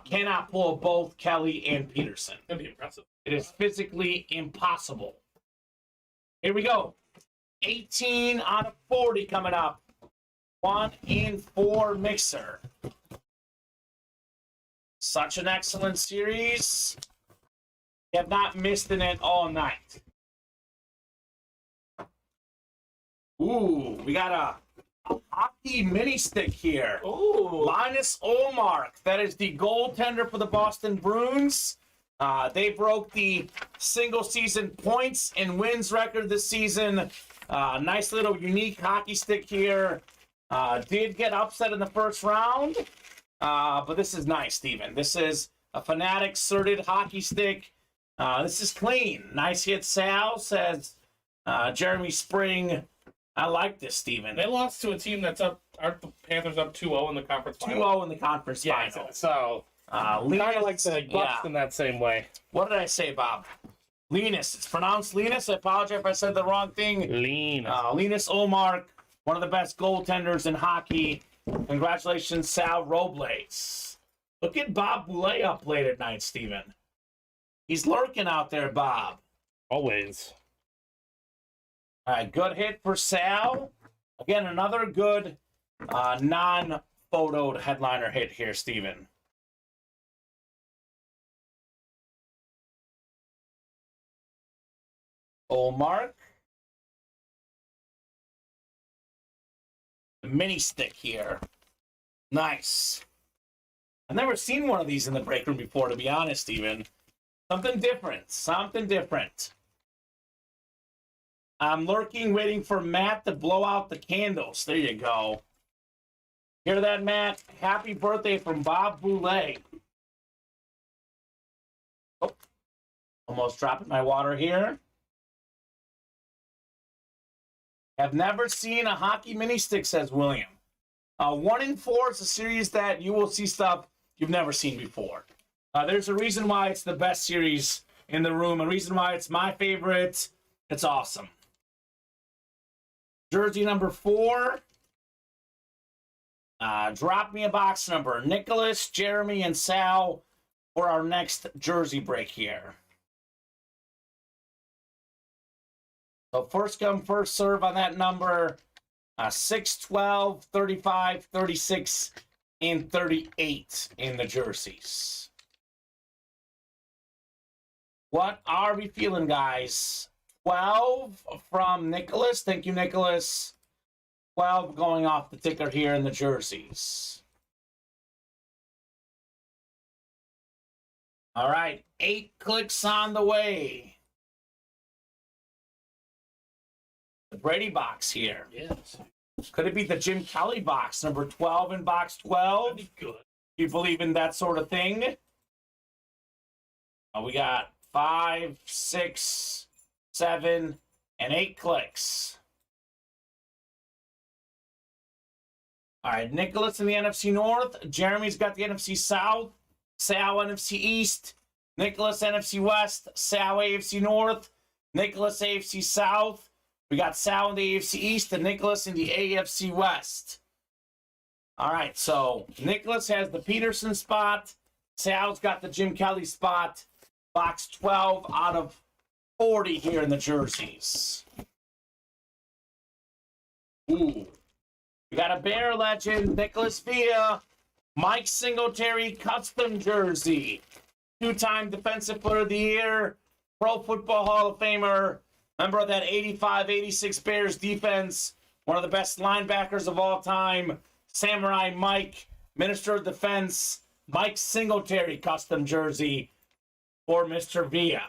Cannot pull both Kelly and Peterson. That'd be impressive. It is physically impossible. Here we go. 18 out of 40 coming up. 1 in 4 mixer. Such an excellent series. You have not missed in it all night. Ooh, we got a hockey mini stick here. Ooh. Linus Olmark. That is the goaltender for the Boston Bruins. They broke the single season points and wins record this season. Nice little unique hockey stick here. Did get upset in the first round. But this is nice, Steven. This is a Fanatic certed hockey stick. This is clean. Nice hit, Sal, says Jeremy Spring. I like this, Steven. They lost to a team that's up. Aren't the Panthers up 2-0 in the conference final? 2-0 in the conference Yeah, final. so kind of like the Bucks in that same way. What did I say, Bob? Linus. It's pronounced Linus. I apologize if I said the wrong thing. Linus Olmark, one of the best goaltenders in hockey. Congratulations, Sal Robles. Look at Bob Boulay up late at night, Steven. He's lurking out there, Bob. Always. All right, good hit for Sal. Again, another good non-photoed headliner hit here, Steven. Olmark. The mini stick here. Nice. I've never seen one of these in the break room before, to be honest, Steven. Something different. Something different. I'm lurking, waiting for Matt to blow out the candles. There you go. Hear that, Matt? Happy birthday from Bob Boulay. Oh, almost dropping my water here. Have never seen a hockey mini stick, says William. 1 in 4 is a series that you will see stuff you've never seen before. There's a reason why it's the best series in the room, a reason why it's my favorite. It's awesome. Jersey number 4. Drop me a box number. Nicholas, Jeremy, and Sal for our next jersey break here. So first come, first serve on that number. 6, 12, 35, 36, and 38 in the jerseys. What are we feeling, guys? 12 from Nicholas. Thank you, Nicholas. 12 going off the ticker here in the jerseys. All right, 8 clicks on the way. The Brady box here. Yes. Could it be the Jim Kelly box, number 12 in box 12? That'd be good. You believe in that sort of thing? We got 5, 6, 7, and 8 clicks. All right, Nicholas in the NFC North. Jeremy's got the NFC South. Sal, NFC East. Nicholas, NFC West. Sal, AFC North. Nicholas, AFC South. We got Sal in the AFC East and Nicholas in the AFC West. All right, so Nicholas has the Peterson spot. Sal's got the Jim Kelly spot. Box 12 out of 40 here in the jerseys. Ooh. We got a Bear legend, Nicholas Villa, Mike Singletary custom jersey. 2-time Defensive Player of the Year, Pro Football Hall of Famer, member of that 85-86 Bears defense, one of the best linebackers of all time, Samurai Mike, Minister of Defense, Mike Singletary custom jersey for Mr. Villa.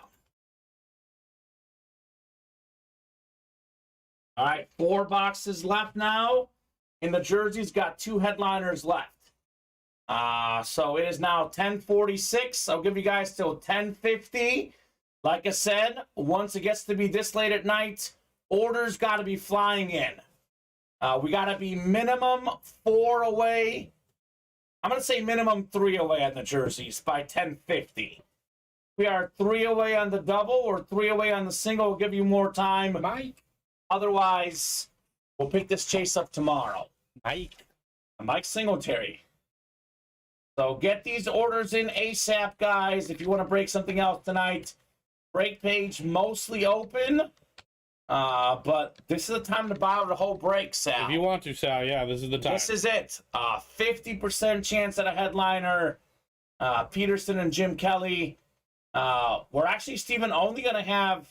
All right, 4 boxes left now. In the jerseys, got 2 headliners left. So it is now 10:46. I'll give you guys till 10:50. Like I said, once it gets to be this late at night, orders got to be flying in. We got to be minimum 4 away. I'm going to say minimum 3 away on the jerseys by 10:50. We are 3 away on the double or 3 away on the single. We'll give you more time. Mike. Otherwise, we'll pick this chase up tomorrow. Mike Singletary. So get these orders in ASAP, guys. If you want to break something else tonight, break page mostly open. But this is the time to buy the whole break, Sal. If you want to, Sal, yeah, this is the time. This is it. 50% chance at a headliner. Peterson and Jim Kelly. We're actually, Steven, only going to have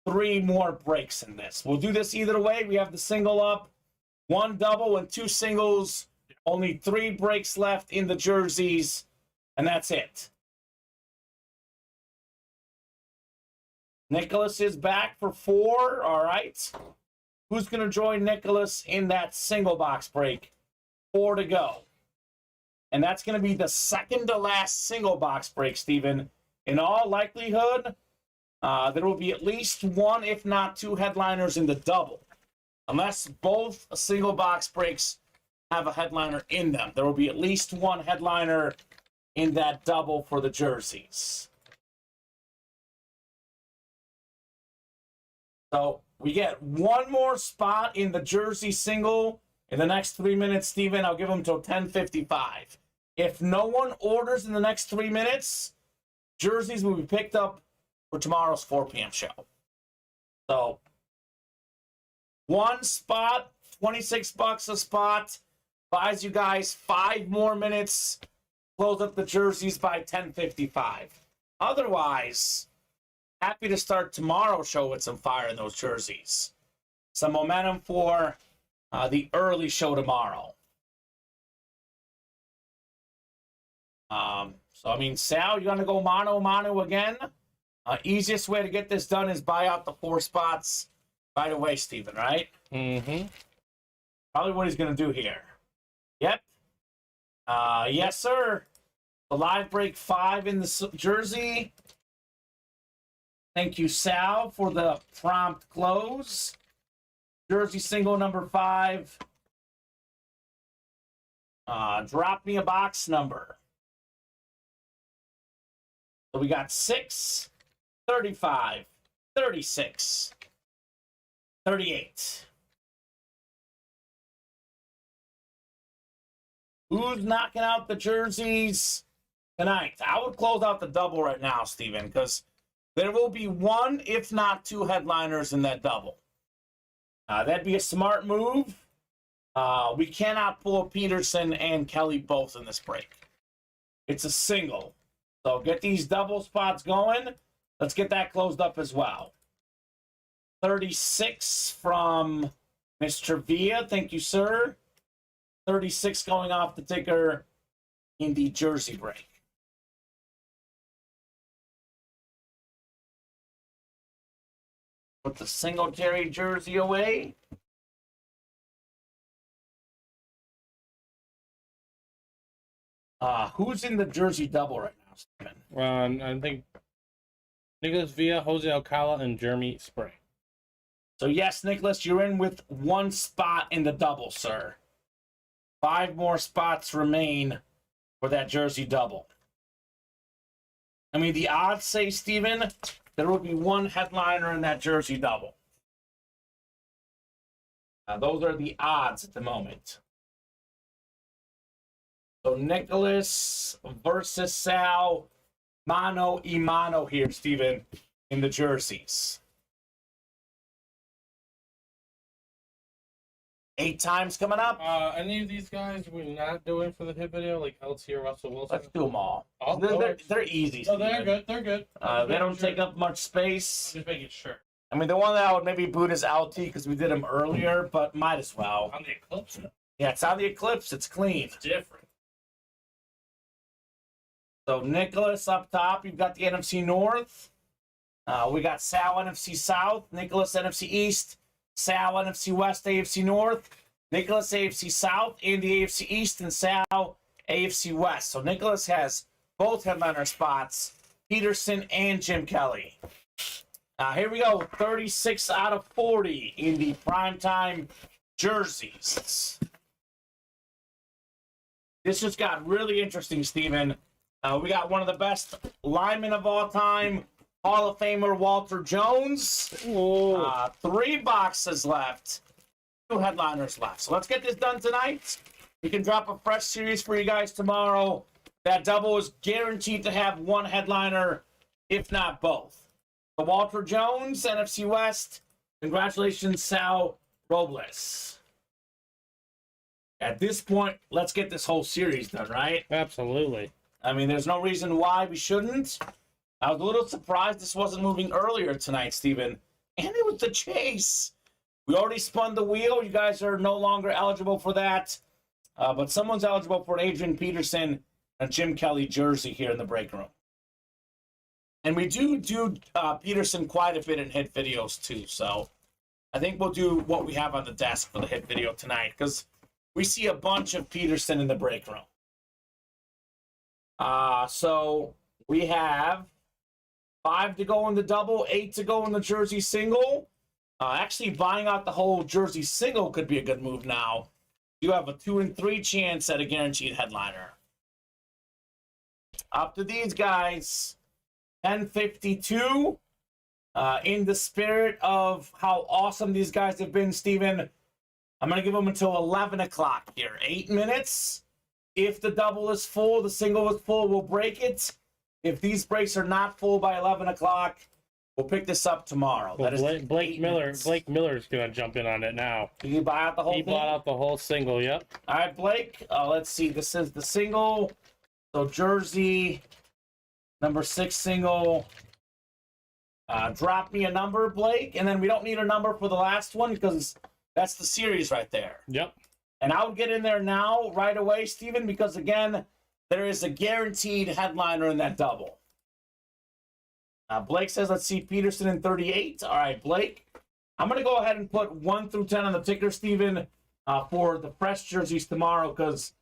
3 more breaks in this. We'll do this either way. We have the single up, 1 double and 2 singles. Only 3 breaks left in the jerseys, and that's it. Nicholas is back for 4. All right. Who's going to join Nicholas in that single box break? 4 to go. And that's going to be the second to last single box break, Steven. In all likelihood, there will be at least 1, if not 2 headliners in the double. Unless both single box breaks have a headliner in them. There will be at least 1 headliner in that double for the jerseys. So we get 1 more spot in the jersey single in the next 3 minutes, Steven. I'll give them till 10:55. If no one orders in the next 3 minutes, jerseys will be picked up for tomorrow's 4 p.m. show. So 1 spot, $26 a spot. Buys you guys 5 more minutes. Close up the jerseys by 10:55. Otherwise, happy to start tomorrow's show with some fire in those jerseys. Some momentum for the early show tomorrow. So, I mean, Sal, you're going to go mano again? Easiest way to get this done is buy out the 4 spots right away, Steven, right? Mm-hmm. Probably what he's going to do here. Yep. Yes, sir. The live break 5 in the jersey. Thank you, Sal, for the prompt close. Jersey single number 5. Drop me a box number. So we got 6, 35, 36, 38. Who's knocking out the jerseys tonight? I would close out the double right now, Steven, because there will be one, if not two, headliners in that double. That'd be a smart move. We cannot pull Peterson and Kelly both in this break. It's a single. So get these double spots going. Let's get that closed up as well. 36 from Mr. Villa. Thank you, sir. 36 going off the ticker in the jersey break. Put the Singletary jersey away. Who's in the jersey double right now, Steven? I think Nicholas Villa, Jose Alcala, and Jeremy Spray. So yes, Nicholas, you're in with one spot in the double, sir. 5 more spots remain for that jersey double. I mean, the odds say, Steven, there will be one headliner in that jersey double. Those are the odds at the moment. So Nicholas versus Sal, mano y mano here, Steven, in the jerseys. 8 times coming up. Any of these guys we're not doing for the hit video, like LT or Russell Wilson? Let's do them all. Oh, they're easy. Oh, they're good. They're good. They don't take up much space. Just making sure. I mean, the one that I would maybe boot is LT because we did them earlier, but might as well. On the Eclipse? Yeah, it's on the Eclipse. It's clean. It's different. So Nicholas up top. You've got the NFC North. We got Sal NFC South, Nicholas NFC East, Sal NFC West, AFC North, Nicholas AFC South and the AFC East, and Sal AFC West. So Nicholas has both headliner spots, Peterson and Jim Kelly. Here we go, 36 out of 40 in the primetime jerseys. This just got really interesting, Steven. We got one of the best linemen of all time, Hall of Famer Walter Jones. 3 boxes left, 2 headliners left. So let's get this done tonight. We can drop a fresh series for you guys tomorrow. That double is guaranteed to have one headliner, if not both. So Walter Jones, NFC West. Congratulations, Sal Robles. At this point, let's get this whole series done, right? Absolutely. I mean, there's no reason why we shouldn't. I was a little surprised this wasn't moving earlier tonight, Steven. And it was the chase. We already spun the wheel. You guys are no longer eligible for that. But someone's eligible for an Adrian Peterson and Jim Kelly jersey here in the break room. And we do Peterson quite a bit in hit videos too. So I think we'll do what we have on the desk for the hit video tonight, because we see a bunch of Peterson in the break room. So we have 5 to go in the double, 8 to go in the jersey single. Actually, buying out the whole jersey single could be a good move now. You have a 2 and 3 chance at a guaranteed headliner. Up to these guys. 10:52. In the spirit of how awesome these guys have been, Steven, I'm going to give them until 11 o'clock here. 8 minutes. If the double is full, the single is full, we'll break it. If these breaks are not full by 11 o'clock, we'll pick this up tomorrow. Well, that is Blake Miller's going to jump in on it now. Did you buy out the whole thing? He bought out the whole single, yep. All right, Blake. Let's see. This is the single. So jersey, number 6 single. Drop me a number, Blake. And then we don't need a number for the last one because that's the series right there. Yep. And I would get in there now, right away, Steven, because, again, there is a guaranteed headliner in that double. Blake says, let's see, Peterson in 38. All right, Blake. I'm going to go ahead and put 1 through 10 on the ticker, Steven, for the fresh jerseys tomorrow, because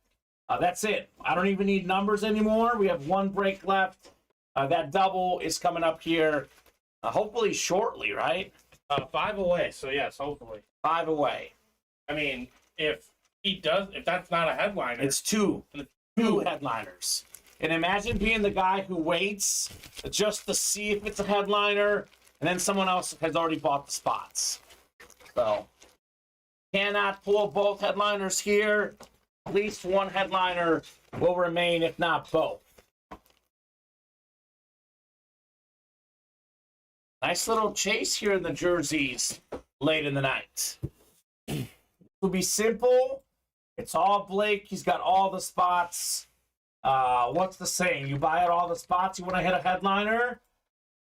that's it. I don't even need numbers anymore. We have 1 break left. That double is coming up here, hopefully shortly, right? 5 away, so yes, hopefully. 5 away. I mean, if that's not a headliner. It's 2 headliners. And imagine being the guy who waits just to see if it's a headliner, and then someone else has already bought the spots. So, cannot pull both headliners here. At least one headliner will remain, if not both. Nice little chase here in the jerseys late in the night. It will be simple. It's all Blake. He's got all the spots. What's the saying? You buy out all the spots, you want to hit a headliner?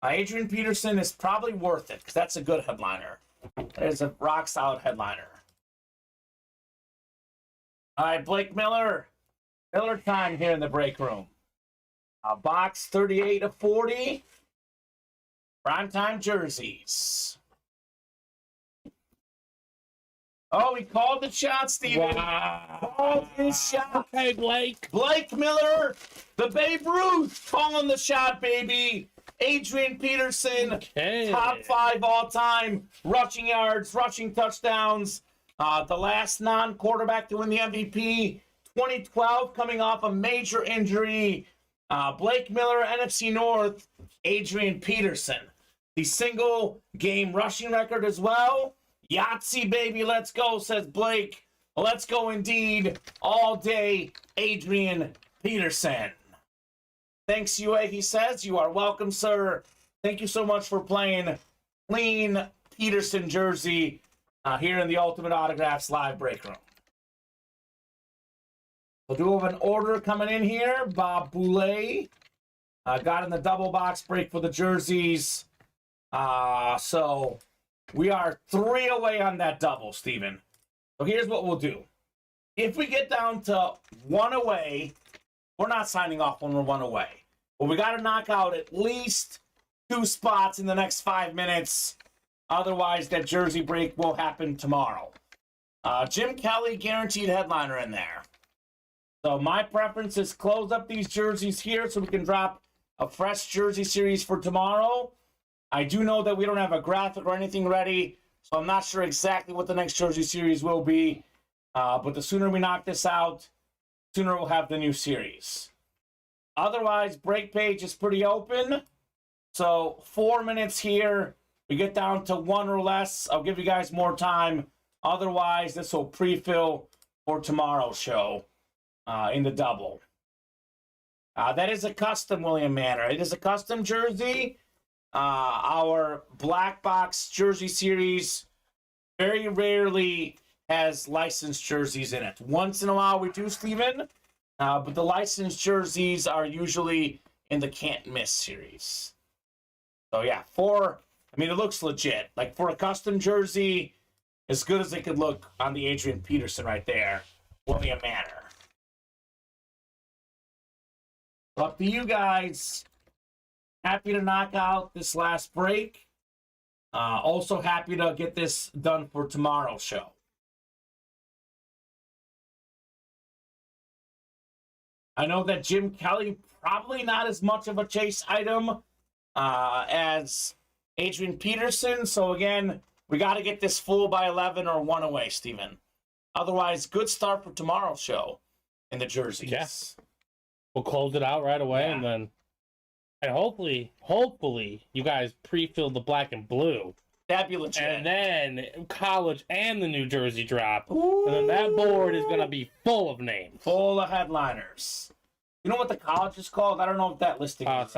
Adrian Peterson is probably worth it because that's a good headliner. That is a rock-solid headliner. All right, Blake Miller. Miller time here in the break room. Box 38 of 40. Primetime jerseys. Oh, he called the shot, Steven. Wow. Called his shot. Hey, Blake. Blake Miller, the Babe Ruth, calling the shot, baby. Adrian Peterson, Okay. top 5 all-time rushing yards, rushing touchdowns. The last non-quarterback to win the MVP, 2012, coming off a major injury. Blake Miller, NFC North, Adrian Peterson. The single-game rushing record as well. Yahtzee, baby, let's go, says Blake. Let's go indeed. All day, Adrian Peterson. Thanks, UA, he says. You are welcome, sir. Thank you so much for playing clean Peterson jersey here in the Ultimate Autographs live break room. We'll do have an order coming in here. Bob Boulay got in the double box break for the jerseys. So we are 3 away on that double, Steven. So here's what we'll do. If we get down to 1 away, we're not signing off when we're 1 away. But we got to knock out at least 2 spots in the next 5 minutes. Otherwise, that jersey break will happen tomorrow. Jim Kelly, guaranteed headliner in there. So my preference is close up these jerseys here so we can drop a fresh jersey series for tomorrow. I do know that we don't have a graphic or anything ready, so I'm not sure exactly what the next jersey series will be. But the sooner we knock this out, the sooner we'll have the new series. Otherwise, break page is pretty open. So 4 minutes here. We get down to 1 or less. I'll give you guys more time. Otherwise, this will pre-fill for tomorrow's show in the double. That is a custom William Manor. It is a custom jersey. Our black box jersey series very rarely has licensed jerseys in it. Once in a while we do, Steven. But the licensed jerseys are usually in the can't miss series. So yeah, it looks legit. Like for a custom jersey, as good as it could look on the Adrian Peterson right there, William Manor. Up to you guys. Happy to knock out this last break. Also happy to get this done for tomorrow's show. I know that Jim Kelly, probably not as much of a chase item as Adrian Peterson. So again, we got to get this full by 11 or 1 away, Steven. Otherwise, good start for tomorrow's show in the jerseys. Yes. We'll close it out right away, Yeah. and then hopefully you guys pre-fill the black and blue. That'd be legit. And then college and the New Jersey drop. Ooh. And then that board is going to be full of names. Full of headliners. You know what the college is called? I don't know if that listing is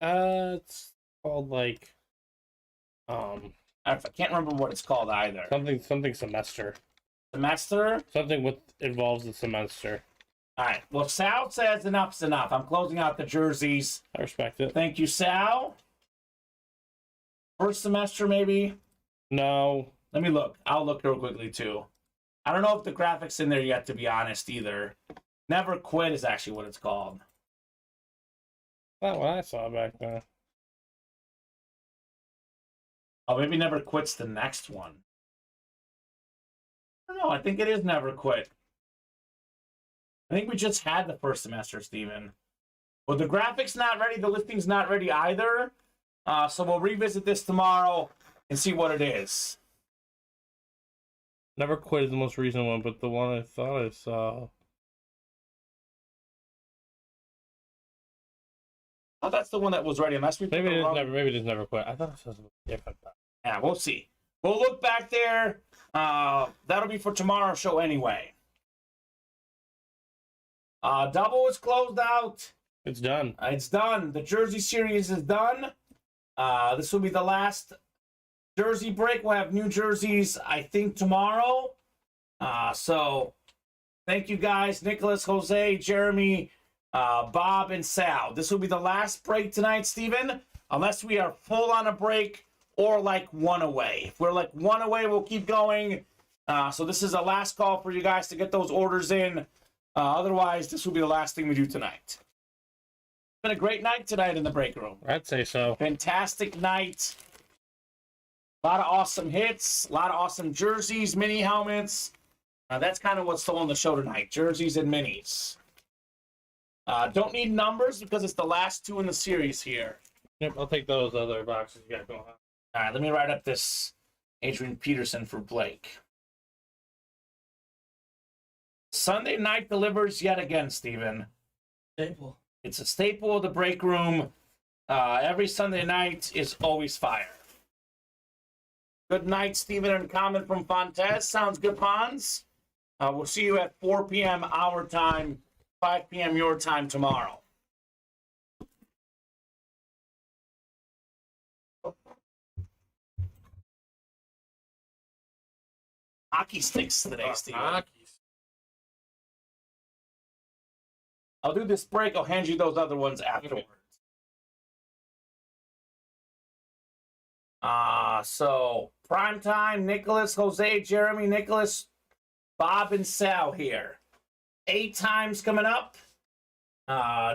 it's called like I can't remember what it's called either. Something semester. Semester? Something with involves the semester. All right. Well, Sal says enough's enough. I'm closing out the jerseys. I respect it. Thank you, Sal. First semester, maybe? No. Let me look. I'll look real quickly, too. I don't know if the graphics in there yet, to be honest, either. Never Quit is actually what it's called. Not what I saw back then. Oh, maybe Never Quit's the next one. I don't know. I think it is Never Quit. I think we just had the first semester, Steven. Well, the graphics not ready. The listing's not ready either. So we'll revisit this tomorrow and see what it is. Never Quit is the most recent one, but the one I thought I saw. Oh, that's the one that was ready. Unless we Maybe it is Never Quit. I thought it was different. Yeah, we'll see. We'll look back there. That'll be for tomorrow's show anyway. Double is closed out. It's done. It's done. The Jersey series is done. This will be the last jersey break. We'll have new jerseys, I think, tomorrow. So thank you guys, Nicholas, Jose, Jeremy, Bob, and Sal. This will be the last break tonight, Steven, unless we are full on a break or like one away. If we're like one away, we'll keep going. So this is the last call for you guys to get those orders in. Otherwise, this will be the last thing we do tonight. It's been a great night tonight in the break room. I'd say so. Fantastic night. A lot of awesome hits, a lot of awesome jerseys, mini helmets. That's kind of what's stolen the show tonight, jerseys and minis. Don't need numbers because it's the last two in the series here. Yep, I'll take those other boxes you got going on. All right, let me write up this Adrian Peterson for Blake. Sunday night delivers yet again, Steven. Staple. It's a staple of the break room. Every Sunday night is always fire. Good night, Steven and Kamen from Fontes. Sounds good, Pons. We'll see you at 4 p.m. our time, 5 p.m. your time tomorrow. Hockey sticks today, Steven. Hockey. I'll do this break. I'll hand you those other ones afterwards. So prime time, Nicholas, Jose, Jeremy, Nicholas, Bob, and Sal here. 8 times coming up.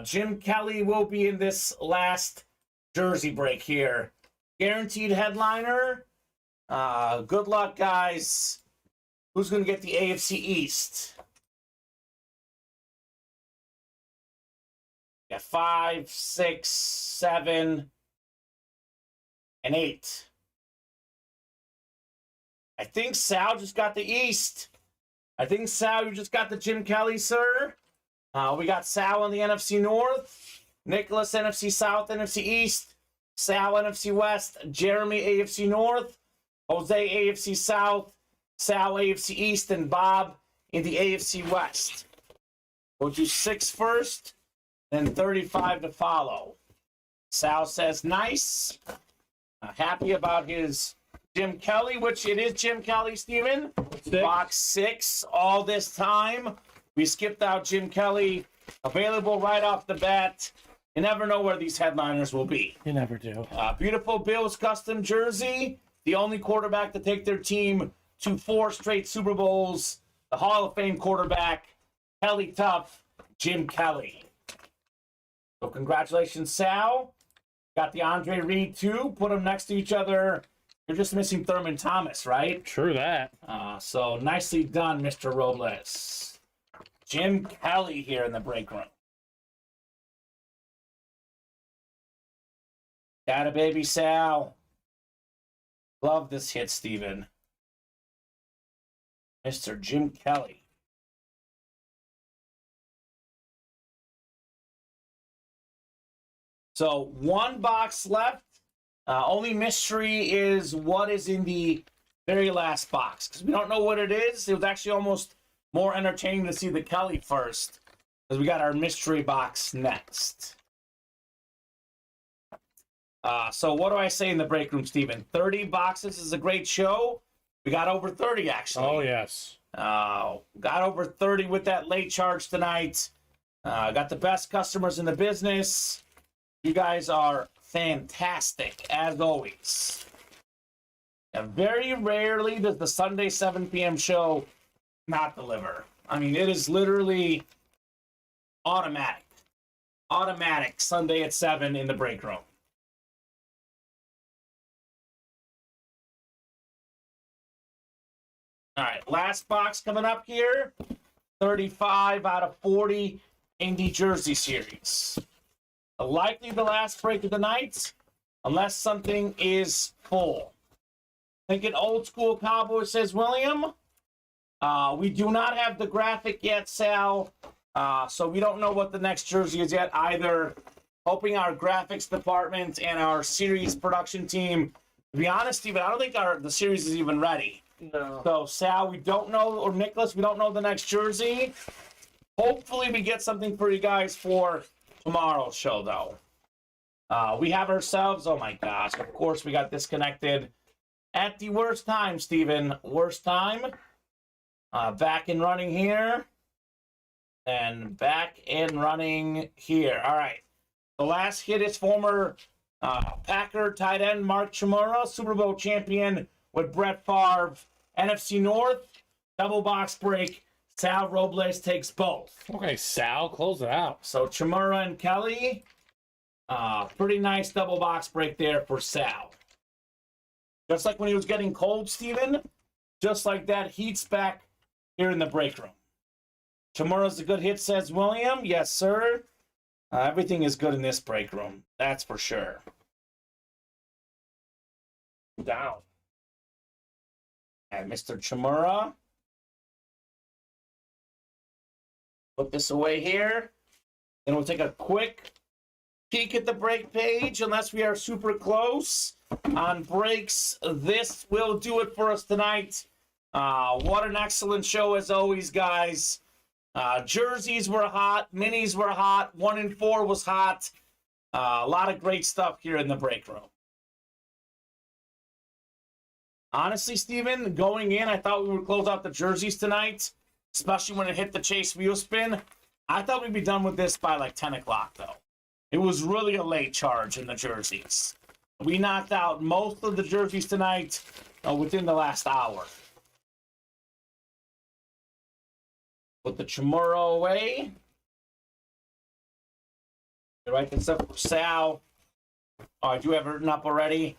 Jim Kelly will be in this last jersey break here. Guaranteed headliner. Good luck, guys. Who's going to get the AFC East? Yeah, 5, 6, 7, and 8. I think Sal just got the East. I think Sal, you just got the Jim Kelly, sir. We got Sal on the NFC North, Nicholas NFC South, NFC East, Sal NFC West, Jeremy AFC North, Jose AFC South, Sal AFC East, and Bob in the AFC West. We'll do 6 first, then 35 to follow. Sal says nice. Happy about his Jim Kelly, which it is Jim Kelly, Steven. Box 6 all this time. We skipped out Jim Kelly. Available right off the bat. You never know where these headliners will be. You never do. Beautiful Bills custom jersey. The only quarterback to take their team to 4 straight Super Bowls. The Hall of Fame quarterback, Kelly Tough, Jim Kelly. So congratulations, Sal. Got the Andre Reed, too. Put them next to each other. You're just missing Thurman Thomas, right? True that. So nicely done, Mr. Robles. Jim Kelly here in the break room. Data baby Sal. Love this hit, Steven. Mr. Jim Kelly. So 1 box left. Only mystery is what is in the very last box, because we don't know what it is. It was actually almost more entertaining to see the Kelly first, because we got our mystery box next. So what do I say in the break room, Steven? 30 boxes is a great show. We got over 30, actually. Oh, yes. Got over 30 with that late charge tonight. Got the best customers in the business. You guys are fantastic, as always. And very rarely does the Sunday 7 p.m. show not deliver. I mean, it is literally automatic. Automatic Sunday at 7 in the break room. All right, last box coming up here. 35 out of 40 in the Jersey series. Likely the last break of the night, unless something is full. Thinking old school Cowboy, says William. We do not have the graphic yet, Sal. So we don't know what the next jersey is yet either. Hoping our graphics department and our series production team, to be honest, Steven, I don't think the series is even ready. No. So, Sal, we don't know, or Nicholas, we don't know the next jersey. Hopefully we get something for you guys for tomorrow's show, though. We have ourselves, oh my gosh, of course we got disconnected at the worst time, Steven. Worst time. Back and running here. And back and running here. All right. The last hit is former Packer tight end Mark Chmura, Super Bowl champion with Brett Favre. NFC North, double box break. Sal Robles takes both. Okay, Sal, close it out. So Chmura and Kelly. Pretty nice double box break there for Sal. Just like when he was getting cold, Steven, just like that, heat's back here in the break room. Chmura's a good hit, says William. Yes, sir. Everything is good in this break room. That's for sure. Down. And Mr. Chmura. Put this away here. Then we'll take a quick peek at the break page, unless we are super close on breaks. This will do it for us tonight. What an excellent show as always, guys. Jerseys were hot, minis were hot, 1 and 4 was hot. A lot of great stuff here in the break room. Honestly, Steven, going in, I thought we would close out the jerseys tonight, especially when it hit the Chase wheel spin. I thought we'd be done with this by like 10 o'clock, though. It was really a late charge in the jerseys. We knocked out most of the jerseys tonight within the last hour. Put the Chmura away. Write this up for Sal. Oh, I do have it written up already.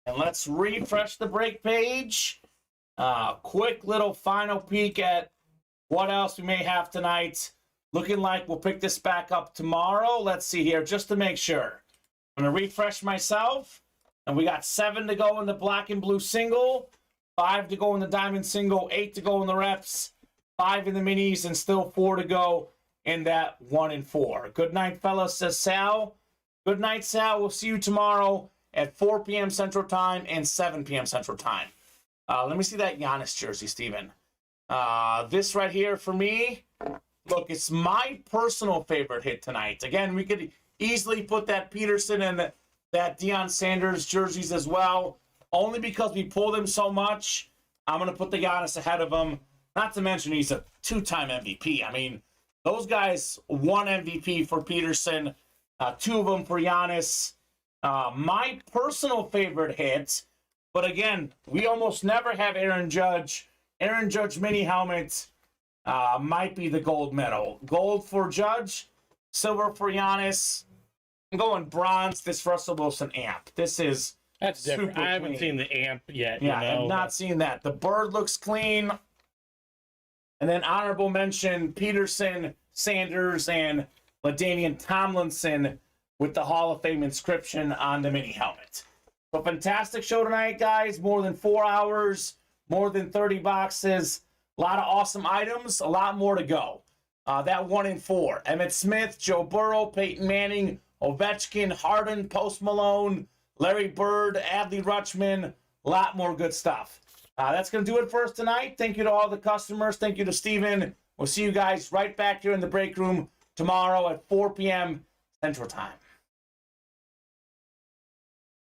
And let's refresh the break page. Quick little final peek at what else we may have tonight. Looking like we'll pick this back up tomorrow. Let's see here, just to make sure. I'm going to refresh myself. And we got 7 to go in the black and blue single, 5 to go in the diamond single, 8 to go in the reps, 5 in the minis, and still 4 to go in that 1 and 4. Good night, fellas, says Sal. Good night, Sal. We'll see you tomorrow at 4 p.m. Central Time and 7 p.m. Central Time. Let me see that Giannis jersey, Steven. This right here for me, look, it's my personal favorite hit tonight. Again, we could easily put that Peterson and that Deion Sanders jerseys as well, only because we pull them so much. I'm going to put the Giannis ahead of him. Not to mention he's a 2-time MVP. I mean, those guys won MVP for Peterson, 2 of them for Giannis. My personal favorite hit, but again, we almost never have Aaron Judge. Aaron Judge mini helmet might be the gold medal. Gold for Judge, silver for Giannis. I'm going bronze, this Russell Wilson amp. That's different. I haven't seen the amp yet. Yeah, I have not seen that. The bird looks clean. And then honorable mention, Peterson, Sanders, and LaDainian Tomlinson with the Hall of Fame inscription on the mini helmet. So fantastic show tonight, guys. More than 4 hours, more than 30 boxes. A lot of awesome items, a lot more to go. That 1 and 4. Emmitt Smith, Joe Burrow, Peyton Manning, Ovechkin, Harden, Post Malone, Larry Bird, Adley Rutschman. A lot more good stuff. That's going to do it for us tonight. Thank you to all the customers. Thank you to Steven. We'll see you guys right back here in the break room tomorrow at 4 p.m. Central Time.